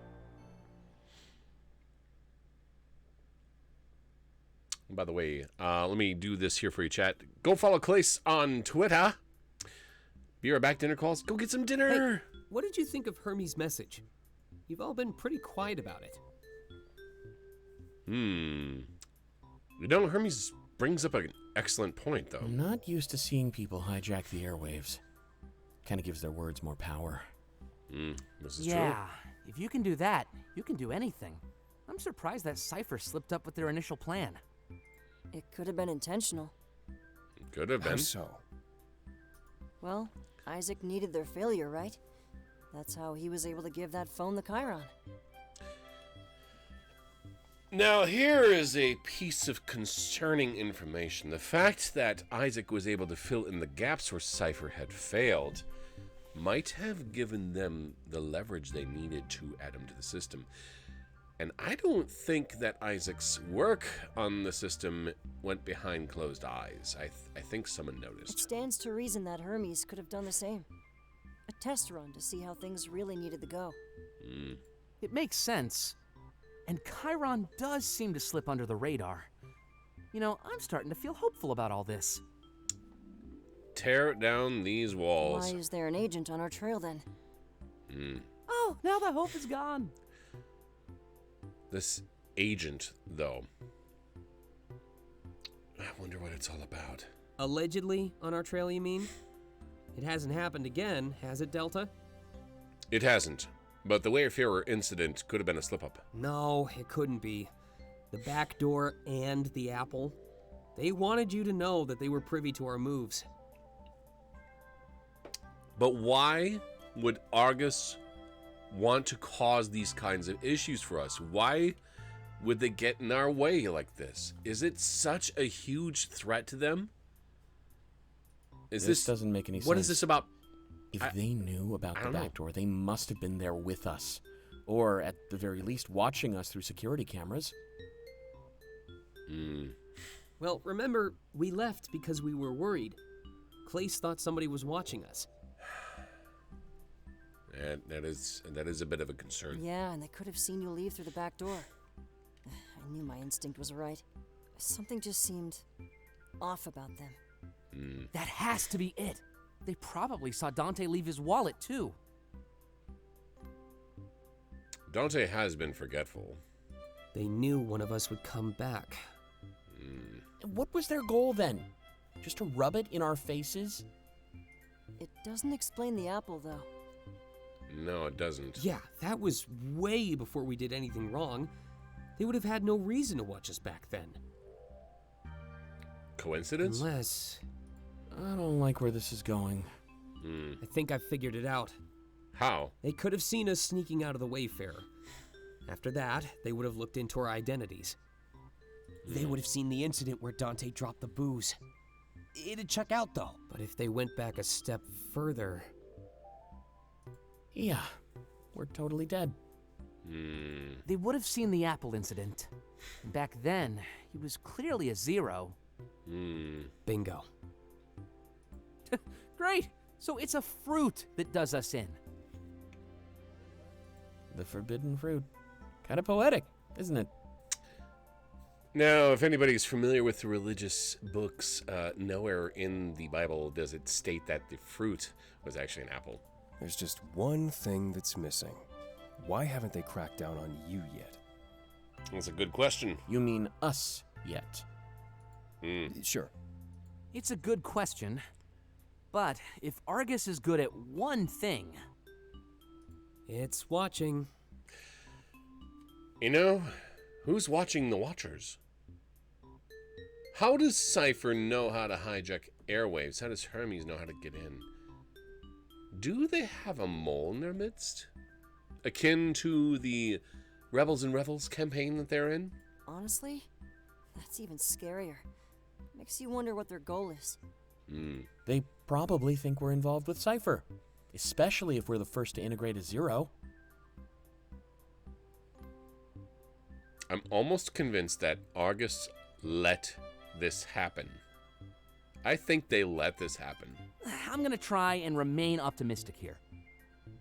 By the way, let me do this here for you, chat. Go follow Clace on Twitter. Be right back, dinner calls. Go get some dinner. Hey, what did you think of Hermes' message? You've all been pretty quiet about it. You know, Hermes brings up an excellent point, though. I'm not used to seeing people hijack the airwaves. Kind of gives their words more power. This is Yeah, if you can do that, you can do anything. I'm surprised that Cypher slipped up with their initial plan. It could have been intentional. true. Could have How been. so? Well, Isaac needed their failure, right? That's how he was able to give that phone the Chiron. Now, here is a piece of concerning information. The fact that Isaac was able to fill in the gaps where Cypher had failed might have given them the leverage they needed to add him to the system. And I don't think that Isaac's work on the system went behind closed eyes. I think someone It noticed. stands to reason that Hermes could have done the same. A test run to see how things really needed to go. It makes sense. And Chiron does seem to slip under the radar. You know, I'm starting to feel hopeful about all this. Tear down these walls. Why is there an agent on our trail then? Oh, now the hope is gone. This agent, though. I wonder what it's all about. Allegedly on our trail, you mean? It hasn't happened again, has it, Delta? It hasn't, but the Wayfarer incident could have been a slip-up. No, it couldn't be. The back door and the apple. They wanted you to know that they were privy to our moves. But why would Argus want to cause these kinds of issues for us? Why would they get in our way like this? Is it such a huge threat to them? This doesn't make any sense. What is this about? If they knew about I the don't know. back door, they must have been there with us. Or, at the very least, watching us through security cameras. Well, remember, we left because we were worried. Clace thought somebody was watching us. And that is a bit of a concern. Yeah, and they could have seen you leave through the back door. I knew my instinct was right. Something just seemed off about them. That has to be it. They probably saw Dante leave his wallet, too. Dante has been forgetful. They knew one of us would come back. What was their goal then? Just to rub it in our faces? It doesn't explain the apple, though. No, it doesn't. Yeah, that was way before we did anything wrong. They would have had no reason to watch us back then. Coincidence? Unless... I don't like where this is going. I think I figured it out. How? They could have seen us sneaking out of the Wayfarer. After that, they would have looked into our identities. They would have seen the incident where Dante dropped the booze. It'd check out, though. But if they went back a step further... Yeah, we're totally dead. They would have seen the apple incident. Back then, he was clearly a zero. Bingo. Great! So it's a fruit that does us in. The forbidden fruit. Kind of poetic, isn't it? Now, if anybody's familiar with the religious books, nowhere in the Bible does it state that the fruit was actually an apple. There's just one thing that's missing. Why haven't they cracked down on you yet? That's a good question. You mean us yet? Sure. It's a good question. But if Argus is good at one thing... It's watching. You know, who's watching the Watchers? How does Cypher know how to hijack airwaves? How does Hermes know how to get in? Do they have a mole in their midst? Akin to the Rebels and Revels campaign that they're in? Honestly, that's even scarier. Makes you wonder what their goal is. They probably think we're involved with Cypher. Especially if we're the first to integrate a zero. I'm almost convinced that Argus let this happen. I think they let this happen. I'm gonna try and remain optimistic here.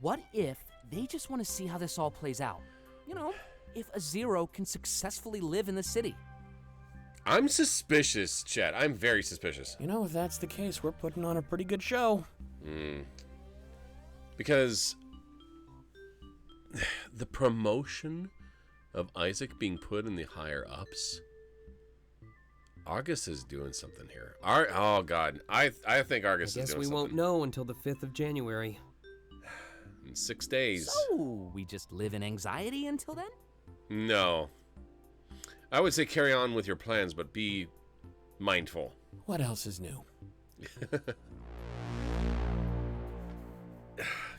What if they just want to see how this all plays out? You know, if a zero can successfully live in the city. I'm suspicious, Chet. I'm very suspicious. You know, if that's the case, we're putting on a pretty good show. Because the promotion of Isaac being put in the higher ups, Argus is doing something here. Oh God, I think Argus I is guess doing we something. won't know until the 5th of January. In 6 days. So, we just live in anxiety until then? No. I would say carry on with your plans, but be mindful. What else is new?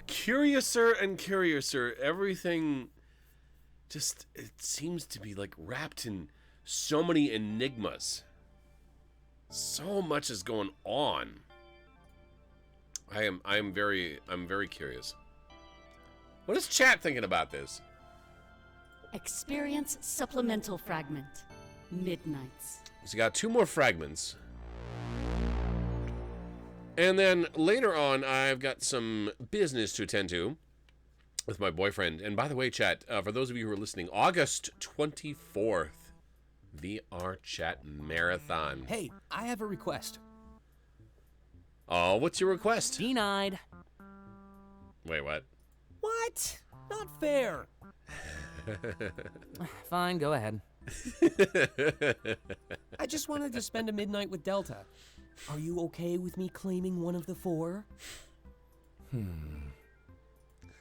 Curiouser and curiouser. Everything just, it seems to be like wrapped in so many enigmas. So much is going on. I'm very curious. What is chat thinking about this? Experience supplemental fragment. Midnights. So you got 2 more fragments. And then later on, I've got some business to attend to with my boyfriend. And by the way, chat, for those of you who are listening, August 24th, VR Chat Marathon. Hey, I have a request. Oh, what's your request? Denied. Wait, what? What? Not fair. Fine, go ahead. I just wanted to spend a midnight with Delta. Are you okay with me claiming one of the 4?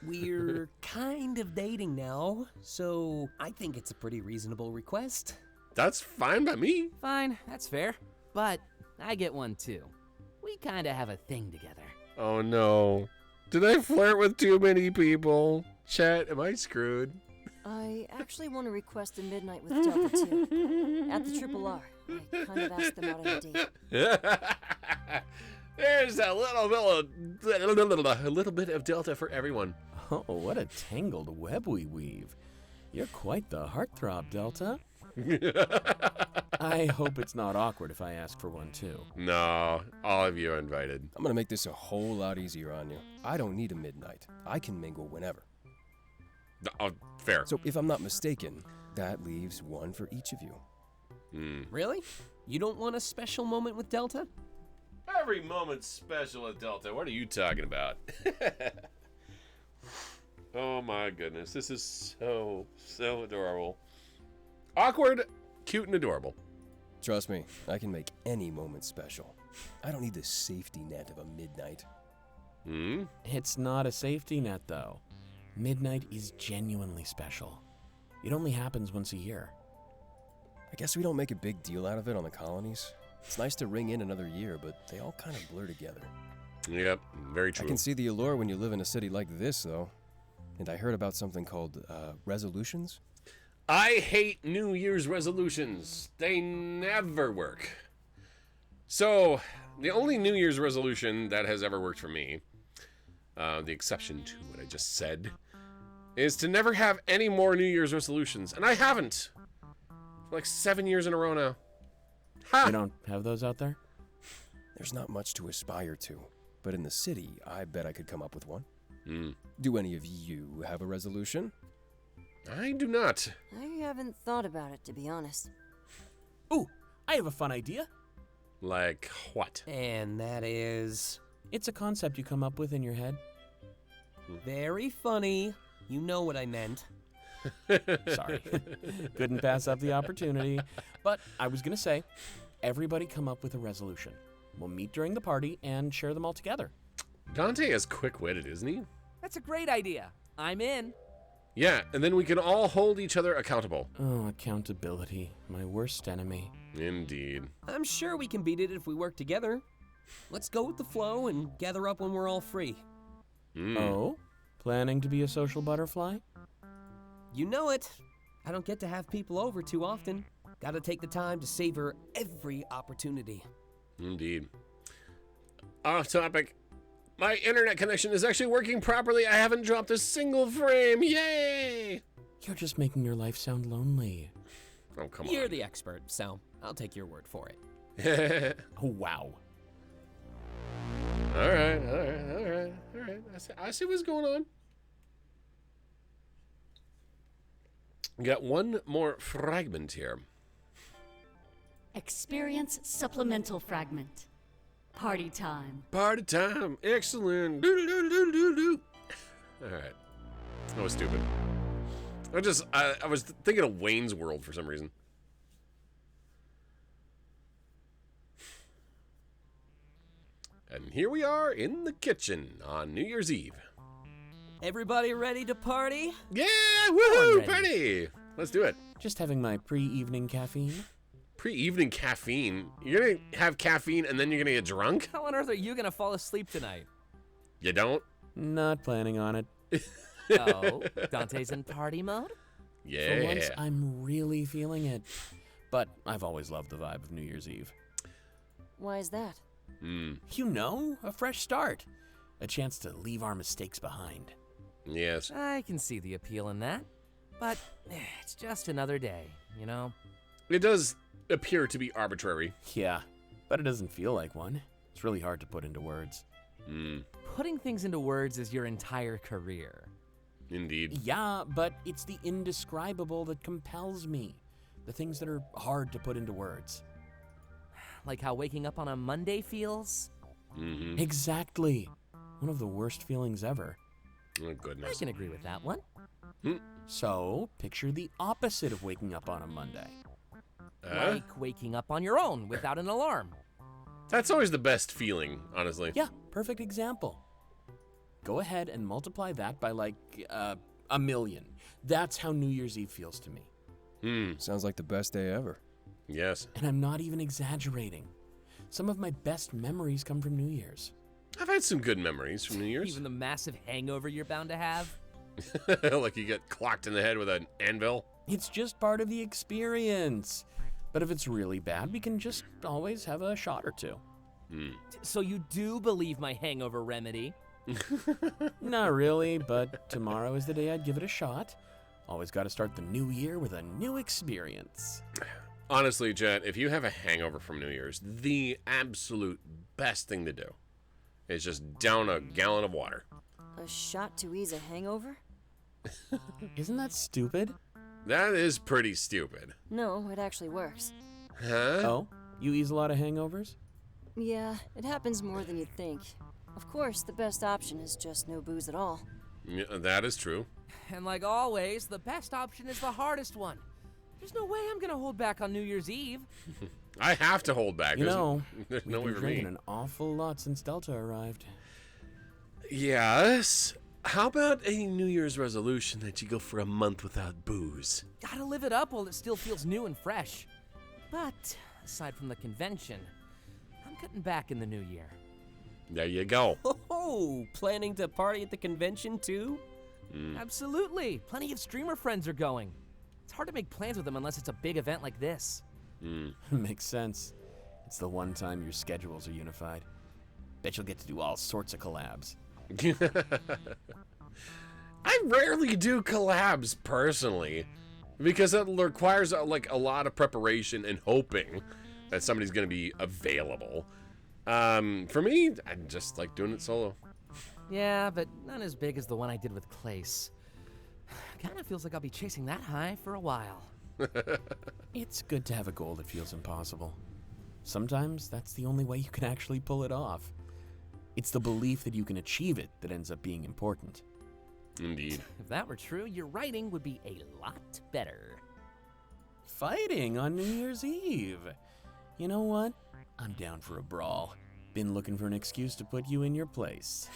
We're kind of dating now, so I think it's a pretty reasonable request. That's fine by me. Fine, that's fair. But I get one too. We kind of have a thing together. Oh no. Did I flirt with too many people? Chat, am I screwed? I actually want to request a midnight with Delta too. At the Triple R. I kind of asked them out on a date. There's a little bit of Delta for everyone. Oh, what a tangled web we weave. You're quite the heartthrob, Delta. I hope it's not awkward if I ask for one too. No, all of you are invited. I'm gonna make this a whole lot easier on you. I don't need a midnight. I can mingle whenever. Oh, fair. So if I'm not mistaken, that leaves one for each of you. Really? You don't want a special moment with Delta? Every moment's special at Delta. What are you talking about? Oh my goodness, this is so adorable. Awkward, cute, and adorable. Trust me, I can make any moment special. I don't need the safety net of a midnight. It's not a safety net, though. Midnight is genuinely special. It only happens once a year. I guess we don't make a big deal out of it on the colonies. It's nice to ring in another year, but they all kind of blur together. Yep, very true. I can see the allure when you live in a city like this, though. And I heard about something called resolutions. I hate New Year's resolutions. They never work. So, the only New Year's resolution that has ever worked for me, the exception to what I just said, is to never have any more New Year's resolutions. And I haven't. For like 7 years in a row now. Ha! You don't have those out there? There's not much to aspire to, but in the city, I bet I could come up with one. Do any of you have a resolution? I do not. I haven't thought about it, to be honest. Ooh, I have a fun idea. Like what? And that is... It's a concept you come up with in your head. very funny. You know what I meant. Sorry. Couldn't pass up the opportunity. But I was going to say, everybody come up with a resolution. We'll meet during the party and share them all together. Dante is quick-witted, isn't he? That's a great idea. I'm in. Yeah, and then we can all hold each other accountable. Oh, accountability. My worst enemy. Indeed. I'm sure we can beat it if we work together. Let's go with the flow and gather up when we're all free. Oh? Planning to be a social butterfly? You know it. I don't get to have people over too often. Gotta take the time to savor every opportunity. Indeed. Off topic. My internet connection is actually working properly. I haven't dropped a single frame. Yay! You're just making your life sound lonely. Oh, come You're on. the expert, so I'll take your word for it. Oh, wow. All right. I see what's going on. We got one more fragment here. Experience supplemental fragment. Party time. Party time. Excellent. Doo-doo-doo-doo-doo. All right. That was stupid. I was thinking of Wayne's World for some reason. And here we are in the kitchen on New Year's Eve. Everybody ready to party? Yeah, woohoo, ready. party. Let's do it. Just having my pre-evening caffeine. Pre-evening caffeine. You're going to have caffeine and then you're going to get drunk? How on earth are you gonna fall asleep tonight? You don't? Not planning on it. Oh, Dante's in party mode? Yeah. For once, I'm really feeling it. But I've always loved the vibe of New Year's Eve. Why is that? You know, a fresh start. A chance to leave our mistakes behind. Yes. I can see the appeal in that. But it's just another day, you know? It does appear to be arbitrary. Yeah, but it doesn't feel like one. It's really hard to put into words. Putting things into words is your entire career. Indeed. Yeah, but it's the indescribable that compels me. The things that are hard to put into words. Like how waking up on a Monday feels? Exactly. One of the worst feelings ever. Oh, I goodness. can agree with that one. So, picture the opposite of waking up on a Monday. Like waking up on your own without an alarm. That's always the best feeling, honestly. Yeah, perfect example. Go ahead and multiply that by like 1,000,000. That's how New Year's Eve feels to me. Sounds like the best day ever. Yes. And I'm not even exaggerating. Some of my best memories come from New Year's. I've had some good memories from New Year's. Even the massive hangover you're bound to have. Like you get clocked in the head with an anvil. It's just part of the experience. But if it's really bad, we can just always have a shot or two. So you do believe my hangover remedy? Not really, but tomorrow is the day I'd give it a shot. Always got to start the new year with a new experience. Honestly, Jet, if you have a hangover from New Year's, the absolute best thing to do is just down a gallon of water. A shot to ease a hangover? Isn't that stupid? That is pretty stupid. No, it actually works. Huh? Oh, you ease a lot of hangovers? Yeah, it happens more than you'd think. Of course, the best option is just no booze at all. Yeah, that is true. And like always, the best option is the hardest one. There's no way I'm gonna hold back on New Year's Eve. I have to hold back. You know, there's no way we've for been drinking me. an awful lot since Delta arrived. Yes. How about a New Year's resolution that you go for a month without booze? Gotta live it up while it still feels new and fresh. But aside from the convention, I'm cutting back in the new year. There you go. Oh, planning to party at the convention too? Absolutely. Plenty of streamer friends are going. It's hard to make plans with them unless it's a big event like this. Makes sense. It's the one time your schedules are unified. Bet you'll get to do all sorts of collabs. I rarely do collabs personally because it requires like a lot of preparation and hoping that somebody's going to be available. For me, I just like doing it solo. Yeah, but not as big as the one I did with Clace. Kinda feels like I'll be chasing that high for a while. It's good to have a goal that feels impossible. Sometimes that's the only way you can actually pull it off. It's the belief that you can achieve it that ends up being important. Indeed. If that were true, your writing would be a lot better. Fighting on New Year's Eve. You know what? I'm down for a brawl. Been looking for an excuse to put you in your place.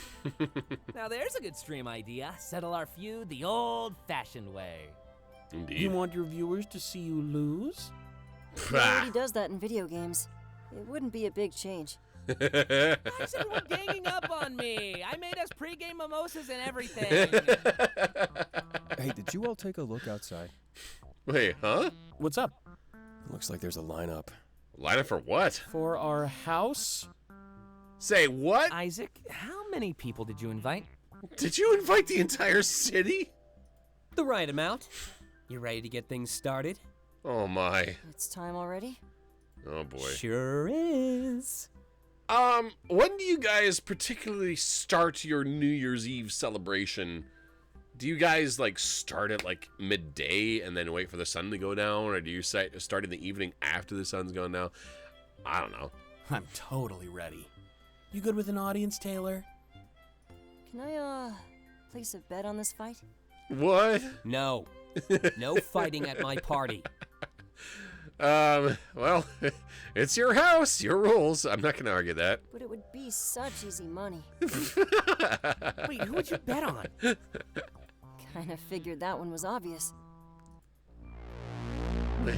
Now there's a good stream idea. Settle our feud the old-fashioned way. Indeed. You want your viewers to see you lose? He already does that in video games. It wouldn't be a big change. Why is everyone ganging up on me? I made us pre-game mimosas and everything. Hey, did you all take a look outside? Wait, huh? What's up? Looks like there's a lineup. Line up for what? For our house? Say what? Isaac, how many people did you invite? Did you invite the entire city? The right amount. You ready to get things started? Oh my. It's time already? Oh boy. Sure is. When do you guys particularly start your New Year's Eve celebration? Do you guys like start at like midday and then wait for the sun to go down, or do you start in the evening after the sun's gone down? I don't know. I'm totally ready. You good with an audience, Taylor? Can I, place a bet on this fight? What? No. No fighting at my party. Well, it's your house, your rules. I'm not gonna argue that. But it would be such easy money. Wait, who would you bet on? Kinda figured that one was obvious.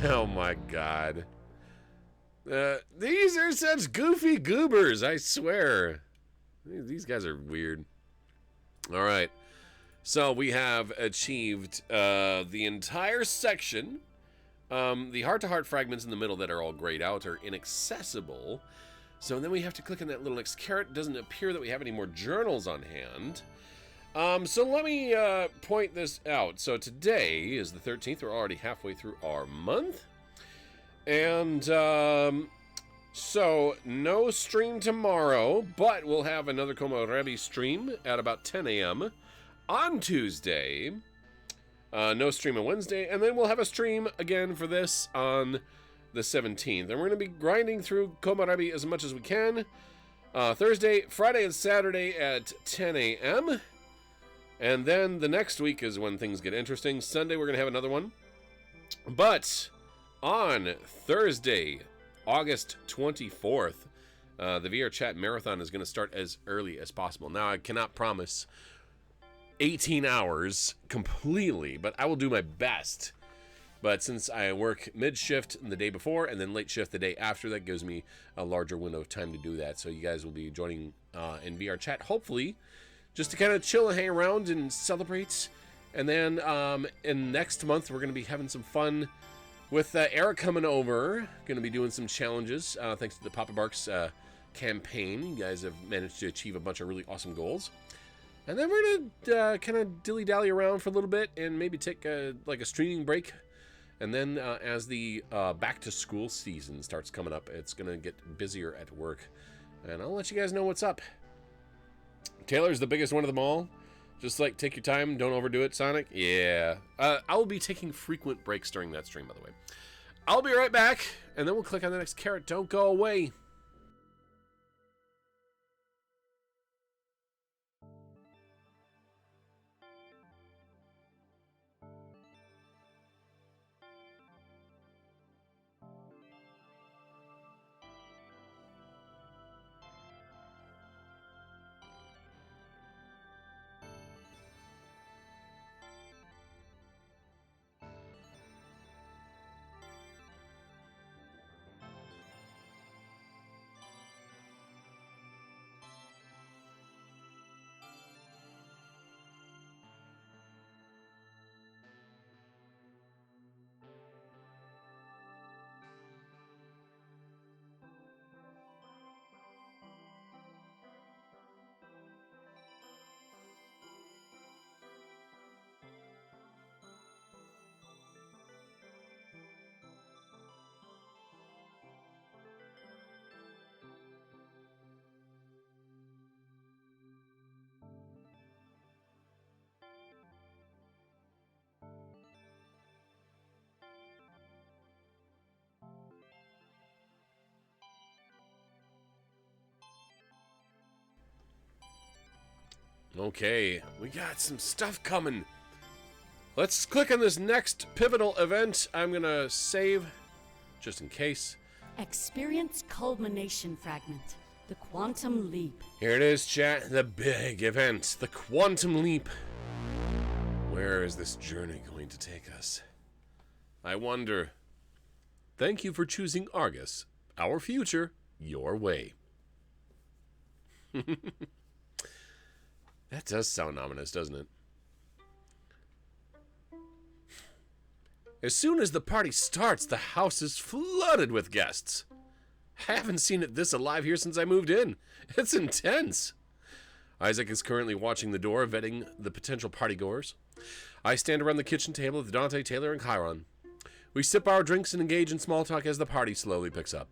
Oh my god. These are such goofy goobers, I swear. These guys are weird. All right. So we have achieved the entire section. The heart-to-heart fragments in the middle that are all grayed out are inaccessible. So then we have to click on that little next caret. It doesn't appear that we have any more journals on hand. So let me point this out. So today is the 13th. We're already halfway through our month. And so no stream tomorrow, but we'll have another Komorebi stream at about 10 a.m. on Tuesday. No stream on Wednesday. And then we'll have a stream again for this on the 17th. And we're going to be grinding through Komorebi as much as we can. Thursday, Friday, and Saturday at 10 a.m. And then the next week is when things get interesting. Sunday, we're going to have another one. But on Thursday, August 24th, the VR Chat Marathon is going to start as early as possible. Now, I cannot promise 18 hours completely, but I will do my best. But since I work mid-shift the day before and then late shift the day after, that gives me a larger window of time to do that. So you guys will be joining in VR Chat, hopefully, just to kind of chill and hang around and celebrate. And then in next month, we're going to be having some fun with Eric coming over. Going to be doing some challenges thanks to the Papa Barks campaign. You guys have managed to achieve a bunch of really awesome goals. And then we're going to kind of dilly-dally around for a little bit and maybe take a streaming break. And then as the back-to-school season starts coming up, it's going to get busier at work. And I'll let you guys know what's up. Taylor's the biggest one of them all. Just like, take your time, don't overdo it, Sonic. Yeah. I will be taking frequent breaks during that stream, by the way. I'll be right back, and then we'll click on the next caret. Don't go away. Okay, we got some stuff coming. Let's click on this next pivotal event. I'm gonna save, just in case. Experience culmination fragment, the quantum leap. Here it is, chat. The big event, the quantum leap. Where is this journey going to take us? I wonder. Thank you for choosing Argus, our future, your way. That does sound ominous, doesn't it? As soon as the party starts, the house is flooded with guests. I haven't seen it this alive here since I moved in. It's intense. Isaac is currently watching the door, vetting the potential partygoers. I stand around the kitchen table with Dante, Taylor, and Chiron. We sip our drinks and engage in small talk as the party slowly picks up.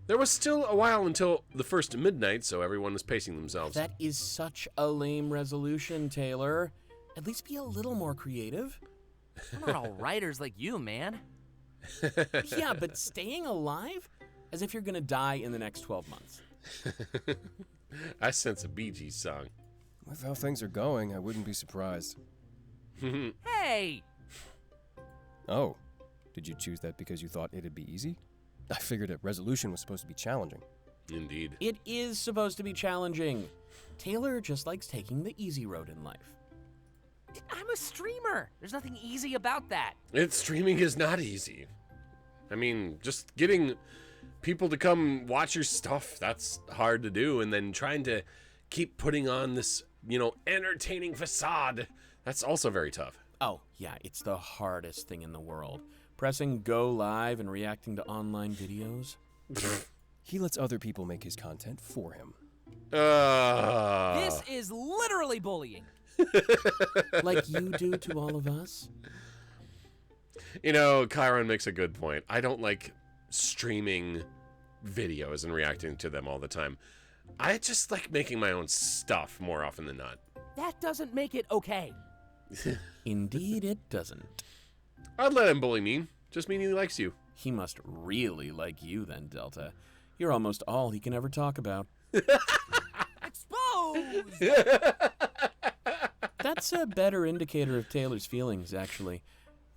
There was still a while until the first midnight, so everyone was pacing themselves. That is such a lame resolution, Taylor. At least be a little more creative. We're not all writers like you, man. Yeah, but staying alive? As if you're gonna die in the next 12 months. I sense a Bee Gees song. With how things are going, I wouldn't be surprised. Hey! Oh, did you choose that because you thought it'd be easy? I figured a resolution was supposed to be challenging. Indeed. It is supposed to be challenging. Taylor just likes taking the easy road in life. I'm a streamer. There's nothing easy about that. Streaming is not easy. I mean, just getting people to come watch your stuff, that's hard to do. And then trying to keep putting on this, entertaining facade That's also very tough. Oh, yeah, it's the hardest thing in the world. Pressing go live and reacting to online videos. He lets other people make his content for him. This is literally bullying. Like you do to all of us. You know, Chiron makes a good point. I don't like streaming videos and reacting to them all the time. I just like making my own stuff more often than not. That doesn't make it okay. Indeed, it doesn't. I'd let him bully me. Just mean he likes you. He must really like you then, Delta. You're almost all he can ever talk about. Exposed! That's a better indicator of Taylor's feelings, actually.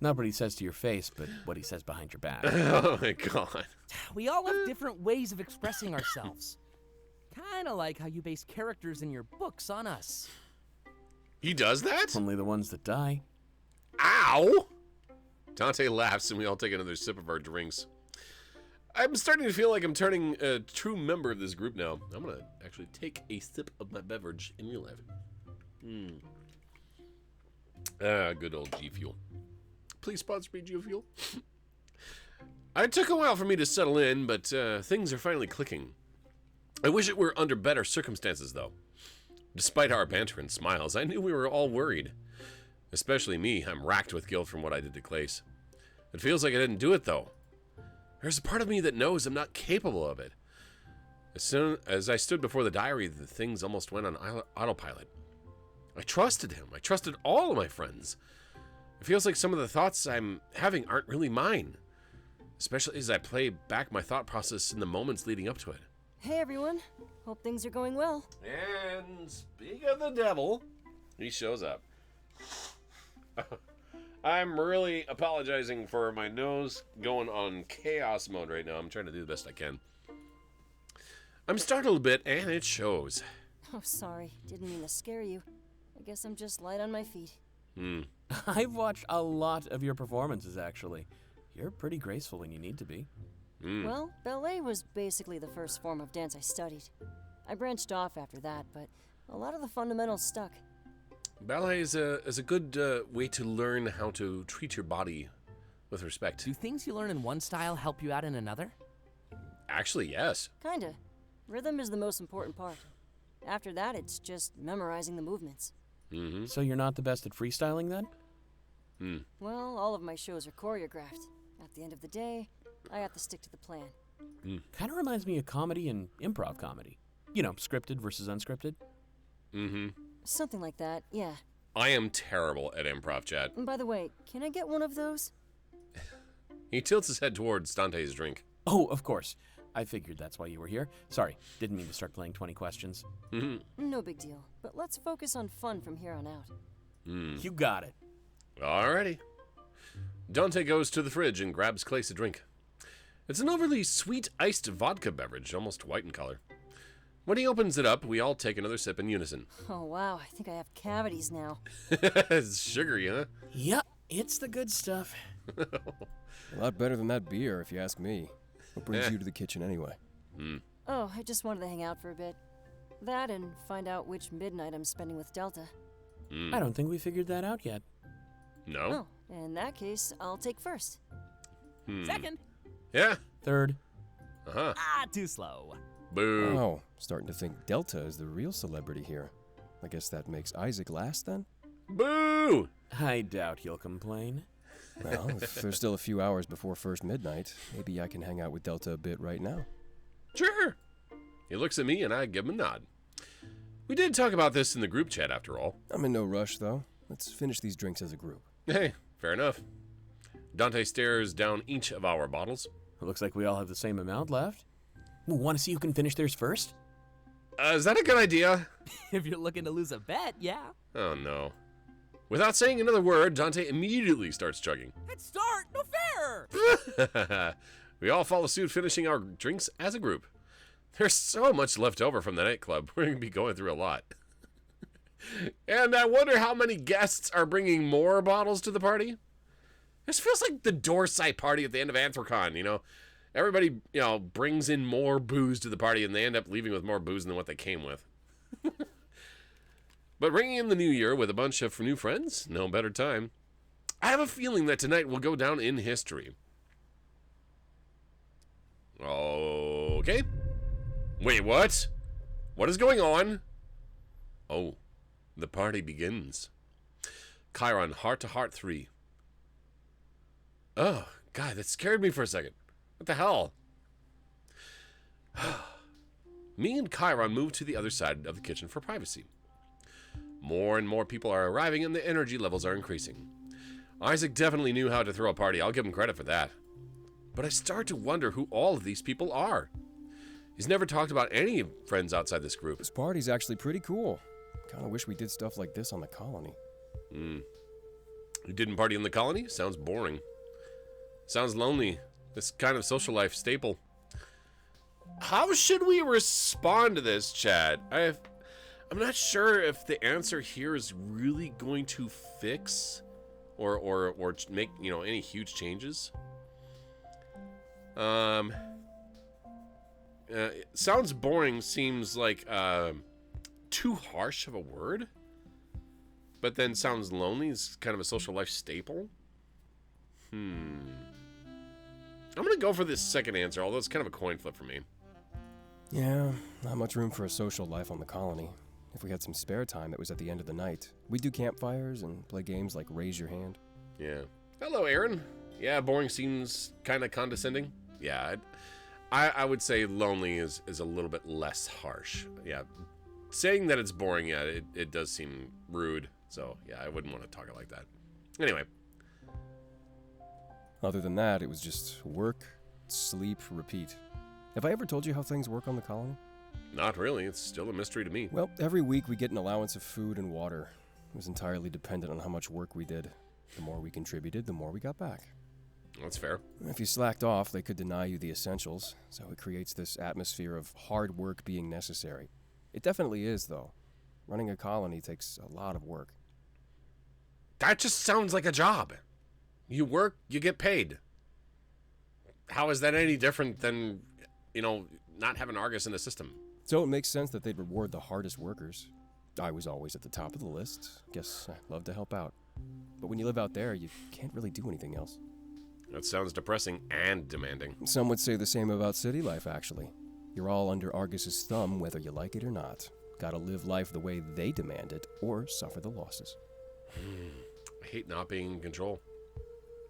Not what he says to your face, but what he says behind your back. Oh my god. We all have different ways of expressing ourselves. Kinda like how you base characters in your books on us. He does that? Only the ones that die. Ow! Dante laughs and we all take another sip of our drinks. I'm starting to feel like I'm turning a true member of this group now. I'm gonna actually take a sip of my beverage in real life. Good old G Fuel. Please sponsor me, G Fuel. It took a while for me to settle in, but things are finally clicking. I wish it were under better circumstances, though. Despite our banter and smiles, I knew we were all worried. Especially me. I'm racked with guilt from what I did to Clace. It feels like I didn't do it, though. There's a part of me that knows I'm not capable of it. As soon as I stood before the diary, the things almost went on autopilot. I trusted him. I trusted all of my friends. It feels like some of the thoughts I'm having aren't really mine. Especially as I play back my thought process in the moments leading up to it. Hey everyone, hope things are going well. And speak of the devil, he shows up. I'm really apologizing for my nose going on chaos mode right now. I'm trying to do the best I can. I'm startled a bit, and it shows. Oh, sorry, didn't mean to scare you. I guess I'm just light on my feet. I've watched a lot of your performances, actually. You're pretty graceful when you need to be. Well, ballet was basically the first form of dance I studied. I branched off after that, but a lot of the fundamentals stuck. Ballet is a good way to learn how to treat your body with respect. Do things you learn in one style help you out in another? Actually, yes. Kinda. Rhythm is the most important part. After that, it's just memorizing the movements. So you're not the best at freestyling, then? Well, all of my shows are choreographed. At the end of the day, I have to stick to the plan. Kind of reminds me of comedy and improv comedy. You know, scripted versus unscripted. Something like that, yeah. I am terrible at improv, Chad. And by the way, can I get one of those? He tilts his head towards Dante's drink. Oh, of course. I figured that's why you were here. Sorry, didn't mean to start playing 20 questions. No big deal, but let's focus on fun from here on out. You got it. Alrighty. Dante goes to the fridge and grabs Clace a drink. It's an overly sweet iced vodka beverage, almost white in color. When he opens it up, we all take another sip in unison. Oh wow, I think I have cavities now. It's sugary, huh? Yep, it's the good stuff. A lot better than that beer, if you ask me. What brings you to the kitchen anyway? Oh, I just wanted to hang out for a bit. That and find out which midnight I'm spending with Delta. I don't think we figured that out yet. No? Oh, in that case, I'll take first. Second. Yeah. Third. Uh-huh. Too slow. Boo. Oh, starting to think Delta is the real celebrity here. I guess that makes Isaac last then? Boo! I doubt he'll complain. Well, if there's still a few hours before first midnight, maybe I can hang out with Delta a bit right now. Sure. He looks at me and I give him a nod. We did talk about this in the group chat after all. I'm in no rush, though. Let's finish these drinks as a group. Hey, fair enough. Dante stares down each of our bottles. It looks like we all have the same amount left. Want to see who can finish theirs first? Is that a good idea? If you're looking to lose a bet, yeah. Oh no. Without saying another word, Dante immediately starts chugging. Head start, no fair. We all follow suit, finishing our drinks as a group. There's so much left over from the nightclub. We're going to be going through a lot. And I wonder how many guests are bringing more bottles to the party. This feels like the Dorsite party at the end of Anthrocon, you know? Everybody, you know, brings in more booze to the party and they end up leaving with more booze than what they came with. But ringing in the new year with a bunch of new friends, no better time. I have a feeling that tonight will go down in history. Okay. Wait, what? What is going on? Oh, the party begins. Chiron, Heart to Heart 3. Oh, God, that scared me for a second. What the hell? Me and Chiron moved to the other side of the kitchen for privacy. More and more people are arriving and the energy levels are increasing. Isaac definitely knew how to throw a party. I'll give him credit for that. But I start to wonder who all of these people are. He's never talked about any friends outside this group. This party's actually pretty cool. Kinda wish we did stuff like this on the colony. You didn't party in the colony? Sounds boring. Sounds lonely. This kind of social life staple. How should we respond to this, Chad? I'm not sure if the answer here is really going to fix or make, any huge changes. Sounds boring seems like too harsh of a word, but then sounds lonely is kind of a social life staple. I'm gonna go for this second answer, although it's kind of a coin flip for me. Yeah, not much room for a social life on the colony. If we had some spare time that was at the end of the night, we'd do campfires and play games like Raise Your Hand. Yeah. Hello, Aaron. Yeah, boring seems kind of condescending. Yeah, I would say lonely is a little bit less harsh. Yeah, saying that it's boring, yeah, it does seem rude. So, yeah, I wouldn't want to talk it like that. Anyway. Other than that, it was just work, sleep, repeat. Have I ever told you how things work on the colony? Not really. It's still a mystery to me. Well, every week we get an allowance of food and water. It was entirely dependent on how much work we did. The more we contributed, the more we got back. That's fair. If you slacked off, they could deny you the essentials, so it creates this atmosphere of hard work being necessary. It definitely is, though. Running a colony takes a lot of work. That just sounds like a job. You work, you get paid. How is that any different than, not having Argus in the system? So it makes sense that they'd reward the hardest workers. I was always at the top of the list. Guess I'd love to help out. But when you live out there, you can't really do anything else. That sounds depressing and demanding. Some would say the same about city life, actually. You're all under Argus's thumb, whether you like it or not. Gotta live life the way they demand it, or suffer the losses. I hate not being in control.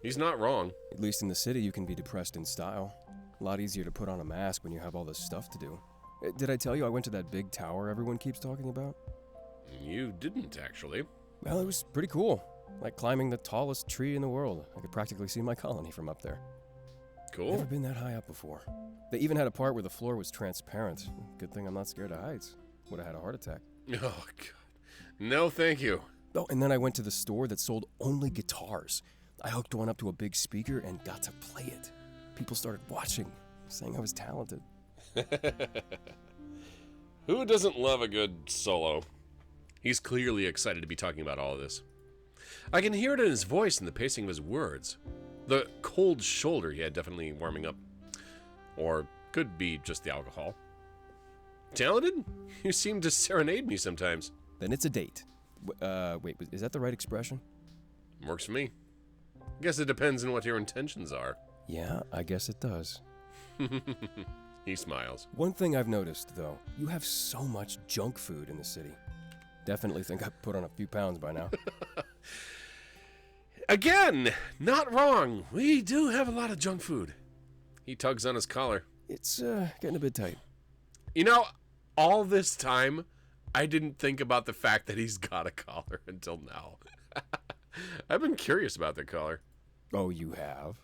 He's not wrong. At least in the city, you can be depressed in style. A lot easier to put on a mask when you have all this stuff to do. Did I tell you I went to that big tower everyone keeps talking about? You didn't, actually. Well, it was pretty cool. Like climbing the tallest tree in the world. I could practically see my colony from up there. Cool. Never been that high up before. They even had a part where the floor was transparent. Good thing I'm not scared of heights. Would have had a heart attack. Oh, God. No, thank you. Oh, and then I went to the store that sold only guitars. I hooked one up to a big speaker and got to play it. People started watching, saying I was talented. Who doesn't love a good solo? He's clearly excited to be talking about all of this. I can hear it in his voice and the pacing of his words. The cold shoulder he had definitely warming up. Or could be just the alcohol. Talented? You seem to serenade me sometimes. Then it's a date. Wait, is that the right expression? Works for me. Guess it depends on what your intentions are. Yeah, I guess it does. He smiles. One thing I've noticed, though, you have so much junk food in the city. Definitely think I've put on a few pounds by now. Again, not wrong. We do have a lot of junk food. He tugs on his collar. It's getting a bit tight. All this time, I didn't think about the fact that he's got a collar until now. I've been curious about the collar. Oh, you have?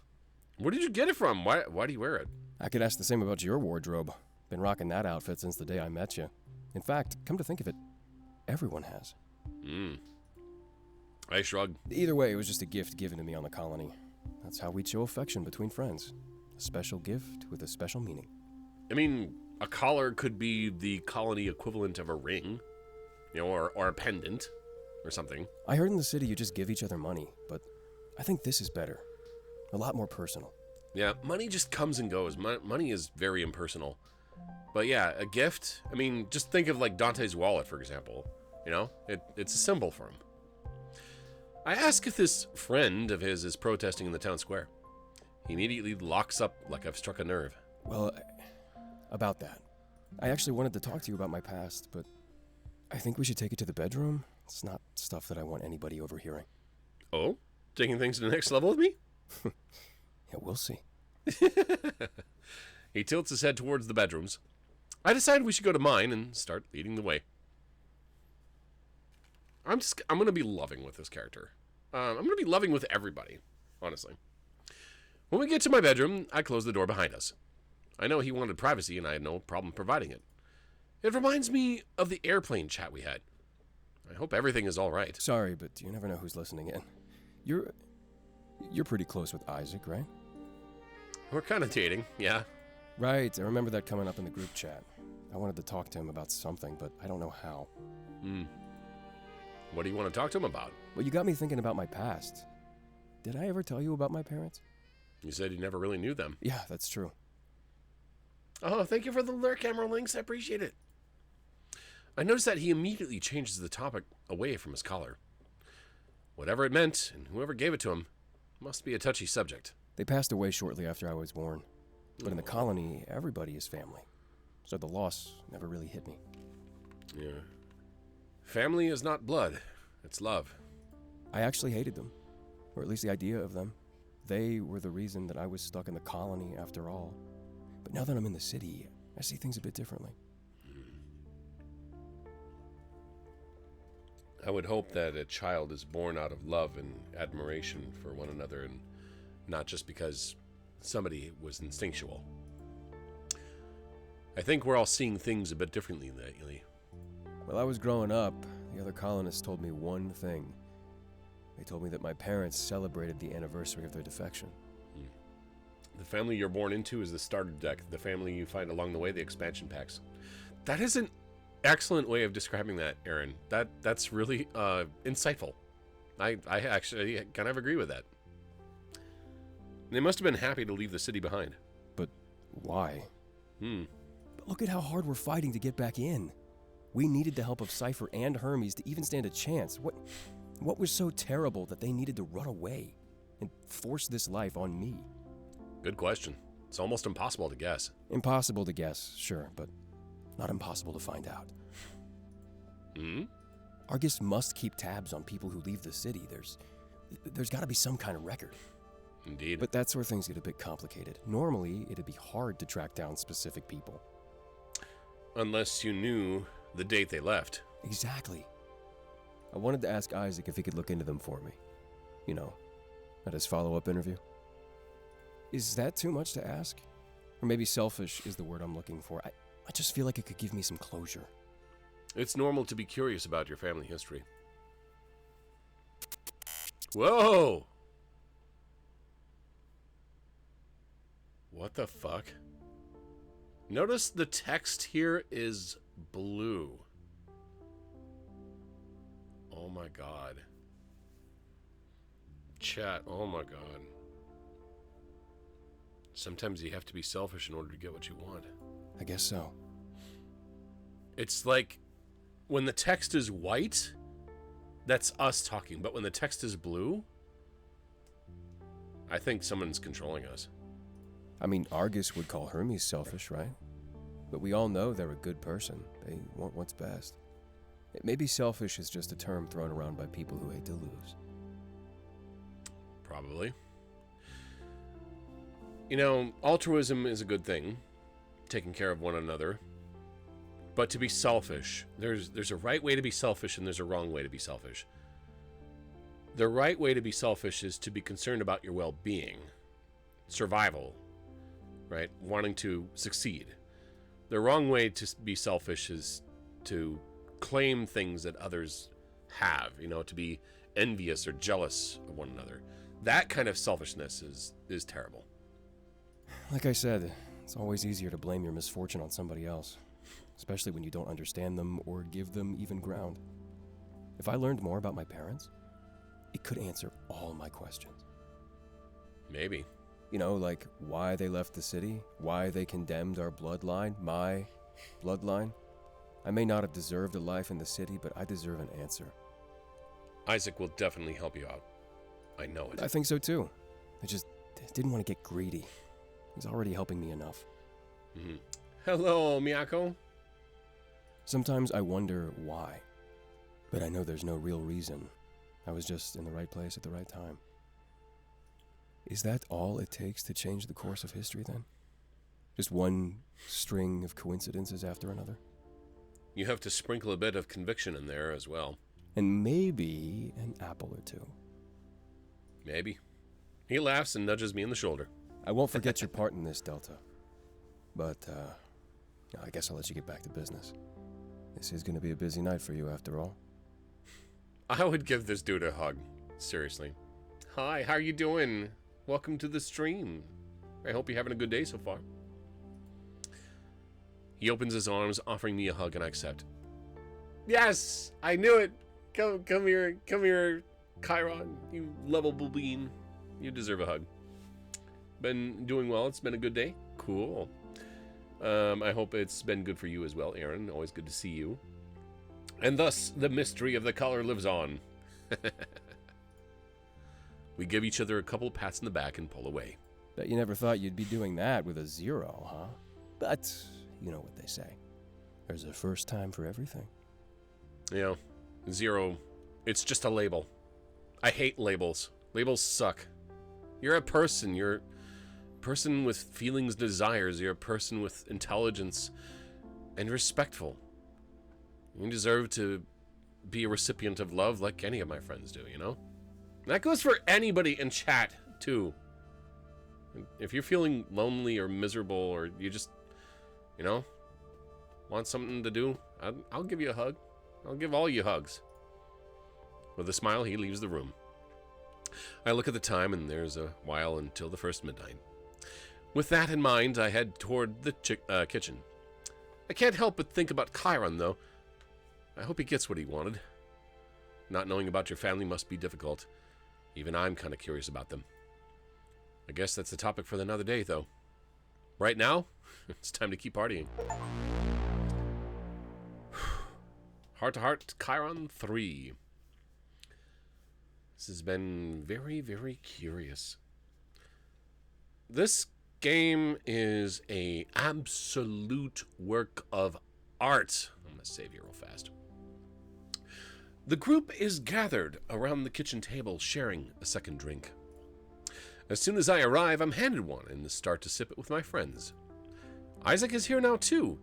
Where did you get it from? Why do you wear it? I could ask the same about your wardrobe. Been rocking that outfit since the day I met you. In fact, come to think of it, everyone has. I shrug. Either way, it was just a gift given to me on the colony. That's how we'd show affection between friends. A special gift with a special meaning. I mean, a collar could be the colony equivalent of a ring, or a pendant, or something. I heard in the city you just give each other money, but I think this is better. A lot more personal. Yeah, money just comes and goes. Money is very impersonal. But yeah, a gift, I mean, just think of like Dante's wallet, for example. You know, it's a symbol for him. I ask if this friend of his is protesting in the town square. He immediately locks up like I've struck a nerve. Well, about that. I actually wanted to talk to you about my past, but I think we should take it to the bedroom. It's not stuff that I want anybody overhearing. Oh? Taking things to the next level with me? Yeah, we'll see. He tilts his head towards the bedrooms. I decide we should go to mine and start leading the way. I'm going to be loving with this character. I'm going to be loving with everybody, honestly. When we get to my bedroom, I close the door behind us. I know he wanted privacy, and I had no problem providing it. It reminds me of the airplane chat we had. I hope everything is all right. Sorry, but you never know who's listening in. You're pretty close with Isaac, right? We're kind of dating, yeah. Right, I remember that coming up in the group chat. I wanted to talk to him about something, but I don't know how. What do you want to talk to him about? Well, you got me thinking about my past. Did I ever tell you about my parents? You said you never really knew them. Yeah, that's true. Oh, thank you for the lure camera links. I appreciate it. I noticed that he immediately changes the topic away from his collar. Whatever it meant, and whoever gave it to him, must be a touchy subject. They passed away shortly after I was born. But in the colony, everybody is family. So the loss never really hit me. Yeah. Family is not blood. It's love. I actually hated them. Or at least the idea of them. They were the reason that I was stuck in the colony after all. But now that I'm in the city, I see things a bit differently. I would hope that a child is born out of love and admiration for one another, and not just because somebody was instinctual. I think we're all seeing things a bit differently lately. While I was growing up, the other colonists told me one thing. They told me that my parents celebrated the anniversary of their defection. The family you're born into is the starter deck. The family you find along the way, the expansion packs. That is an excellent way of describing that, Aaron. That's really insightful. I actually kind of agree with that. They must have been happy to leave the city behind. But why? But look at how hard we're fighting to get back in. We needed the help of Cypher and Hermes to even stand a chance. What was so terrible that they needed to run away and force this life on me? Good question. It's almost impossible to guess. Impossible to guess, sure, but not impossible to find out. Argus must keep tabs on people who leave the city. There's got to be some kind of record. Indeed. But that's where things get a bit complicated. Normally, it'd be hard to track down specific people. Unless you knew the date they left. Exactly. I wanted to ask Isaac if he could look into them for me. You know, at his follow-up interview. Is that too much to ask? Or maybe selfish is the word I'm looking for. I just feel like it could give me some closure. It's normal to be curious about your family history. Whoa! What the fuck? Notice the text here is blue. Oh my god. Chat, oh my god. Sometimes you have to be selfish in order to get what you want. I guess so. It's like when the text is white, that's us talking. But when the text is blue, I think someone's controlling us. I mean, Argus would call Hermes selfish, right? But we all know they're a good person. They want what's best. Maybe selfish is just a term thrown around by people who hate to lose. Probably. You know, altruism is a good thing, taking care of one another. But to be selfish, there's a right way to be selfish and there's a wrong way to be selfish. The right way to be selfish is to be concerned about your well-being, survival, right? Wanting to succeed. The wrong way to be selfish is to claim things that others have, you know, to be envious or jealous of one another. That kind of selfishness is terrible. Like I said, it's always easier to blame your misfortune on somebody else, especially when you don't understand them or give them even ground. If I learned more about my parents, it could answer all my questions. Maybe. You know, like why they left the city, why they condemned our bloodline, my bloodline. I may not have deserved a life in the city, but I deserve an answer. Isaac will definitely help you out. I know it. I think so too. I just didn't want to get greedy. He's already helping me enough. Hello, Miyako. Sometimes I wonder why, but I know there's no real reason. I was just in the right place at the right time. Is that all it takes to change the course of history then? Just one string of coincidences after another? You have to sprinkle a bit of conviction in there as well. And maybe an apple or two. Maybe. He laughs and nudges me in the shoulder. I won't forget your part in this, Delta. But, I guess I'll let you get back to business. This is going to be a busy night for you after all. I would give this dude a hug. Seriously. Hi, how are you doing? Welcome to the stream. I hope you're having a good day so far. He opens his arms, offering me a hug, and I accept. Yes! I knew it! Come here, Chiron, you lovable bean. You deserve a hug. Been doing well? It's been a good day? Cool. I hope it's been good for you as well, Aaron. Always good to see you. And thus, the mystery of the color lives on. We give each other a couple pats in the back and pull away. Bet you never thought you'd be doing that with a 0, huh? But, you know what they say. There's a first time for everything. Yeah, 0. It's just a label. I hate labels. Labels suck. You're a person. You're a person with feelings, desires. You're a person with intelligence and respectful. You deserve to be a recipient of love like any of my friends do, you know? And that goes for anybody in chat, too. If you're feeling lonely or miserable or you just, you know, want something to do, I'll give you a hug. I'll give all you hugs. With a smile, he leaves the room. I look at the time, and there's a while until the first midnight. With that in mind, I head toward the kitchen. I can't help but think about Chiron, though. I hope he gets what he wanted. Not knowing about your family must be difficult. Even I'm kind of curious about them. I guess that's the topic for another day, though. Right now, it's time to keep partying. Heart to Heart, Chiron 3. This has been very, very curious. This game is an absolute work of art. I'm going to save you real fast. The group is gathered around the kitchen table, sharing a second drink. As soon as I arrive, I'm handed one and start to sip it with my friends. Isaac is here now, too.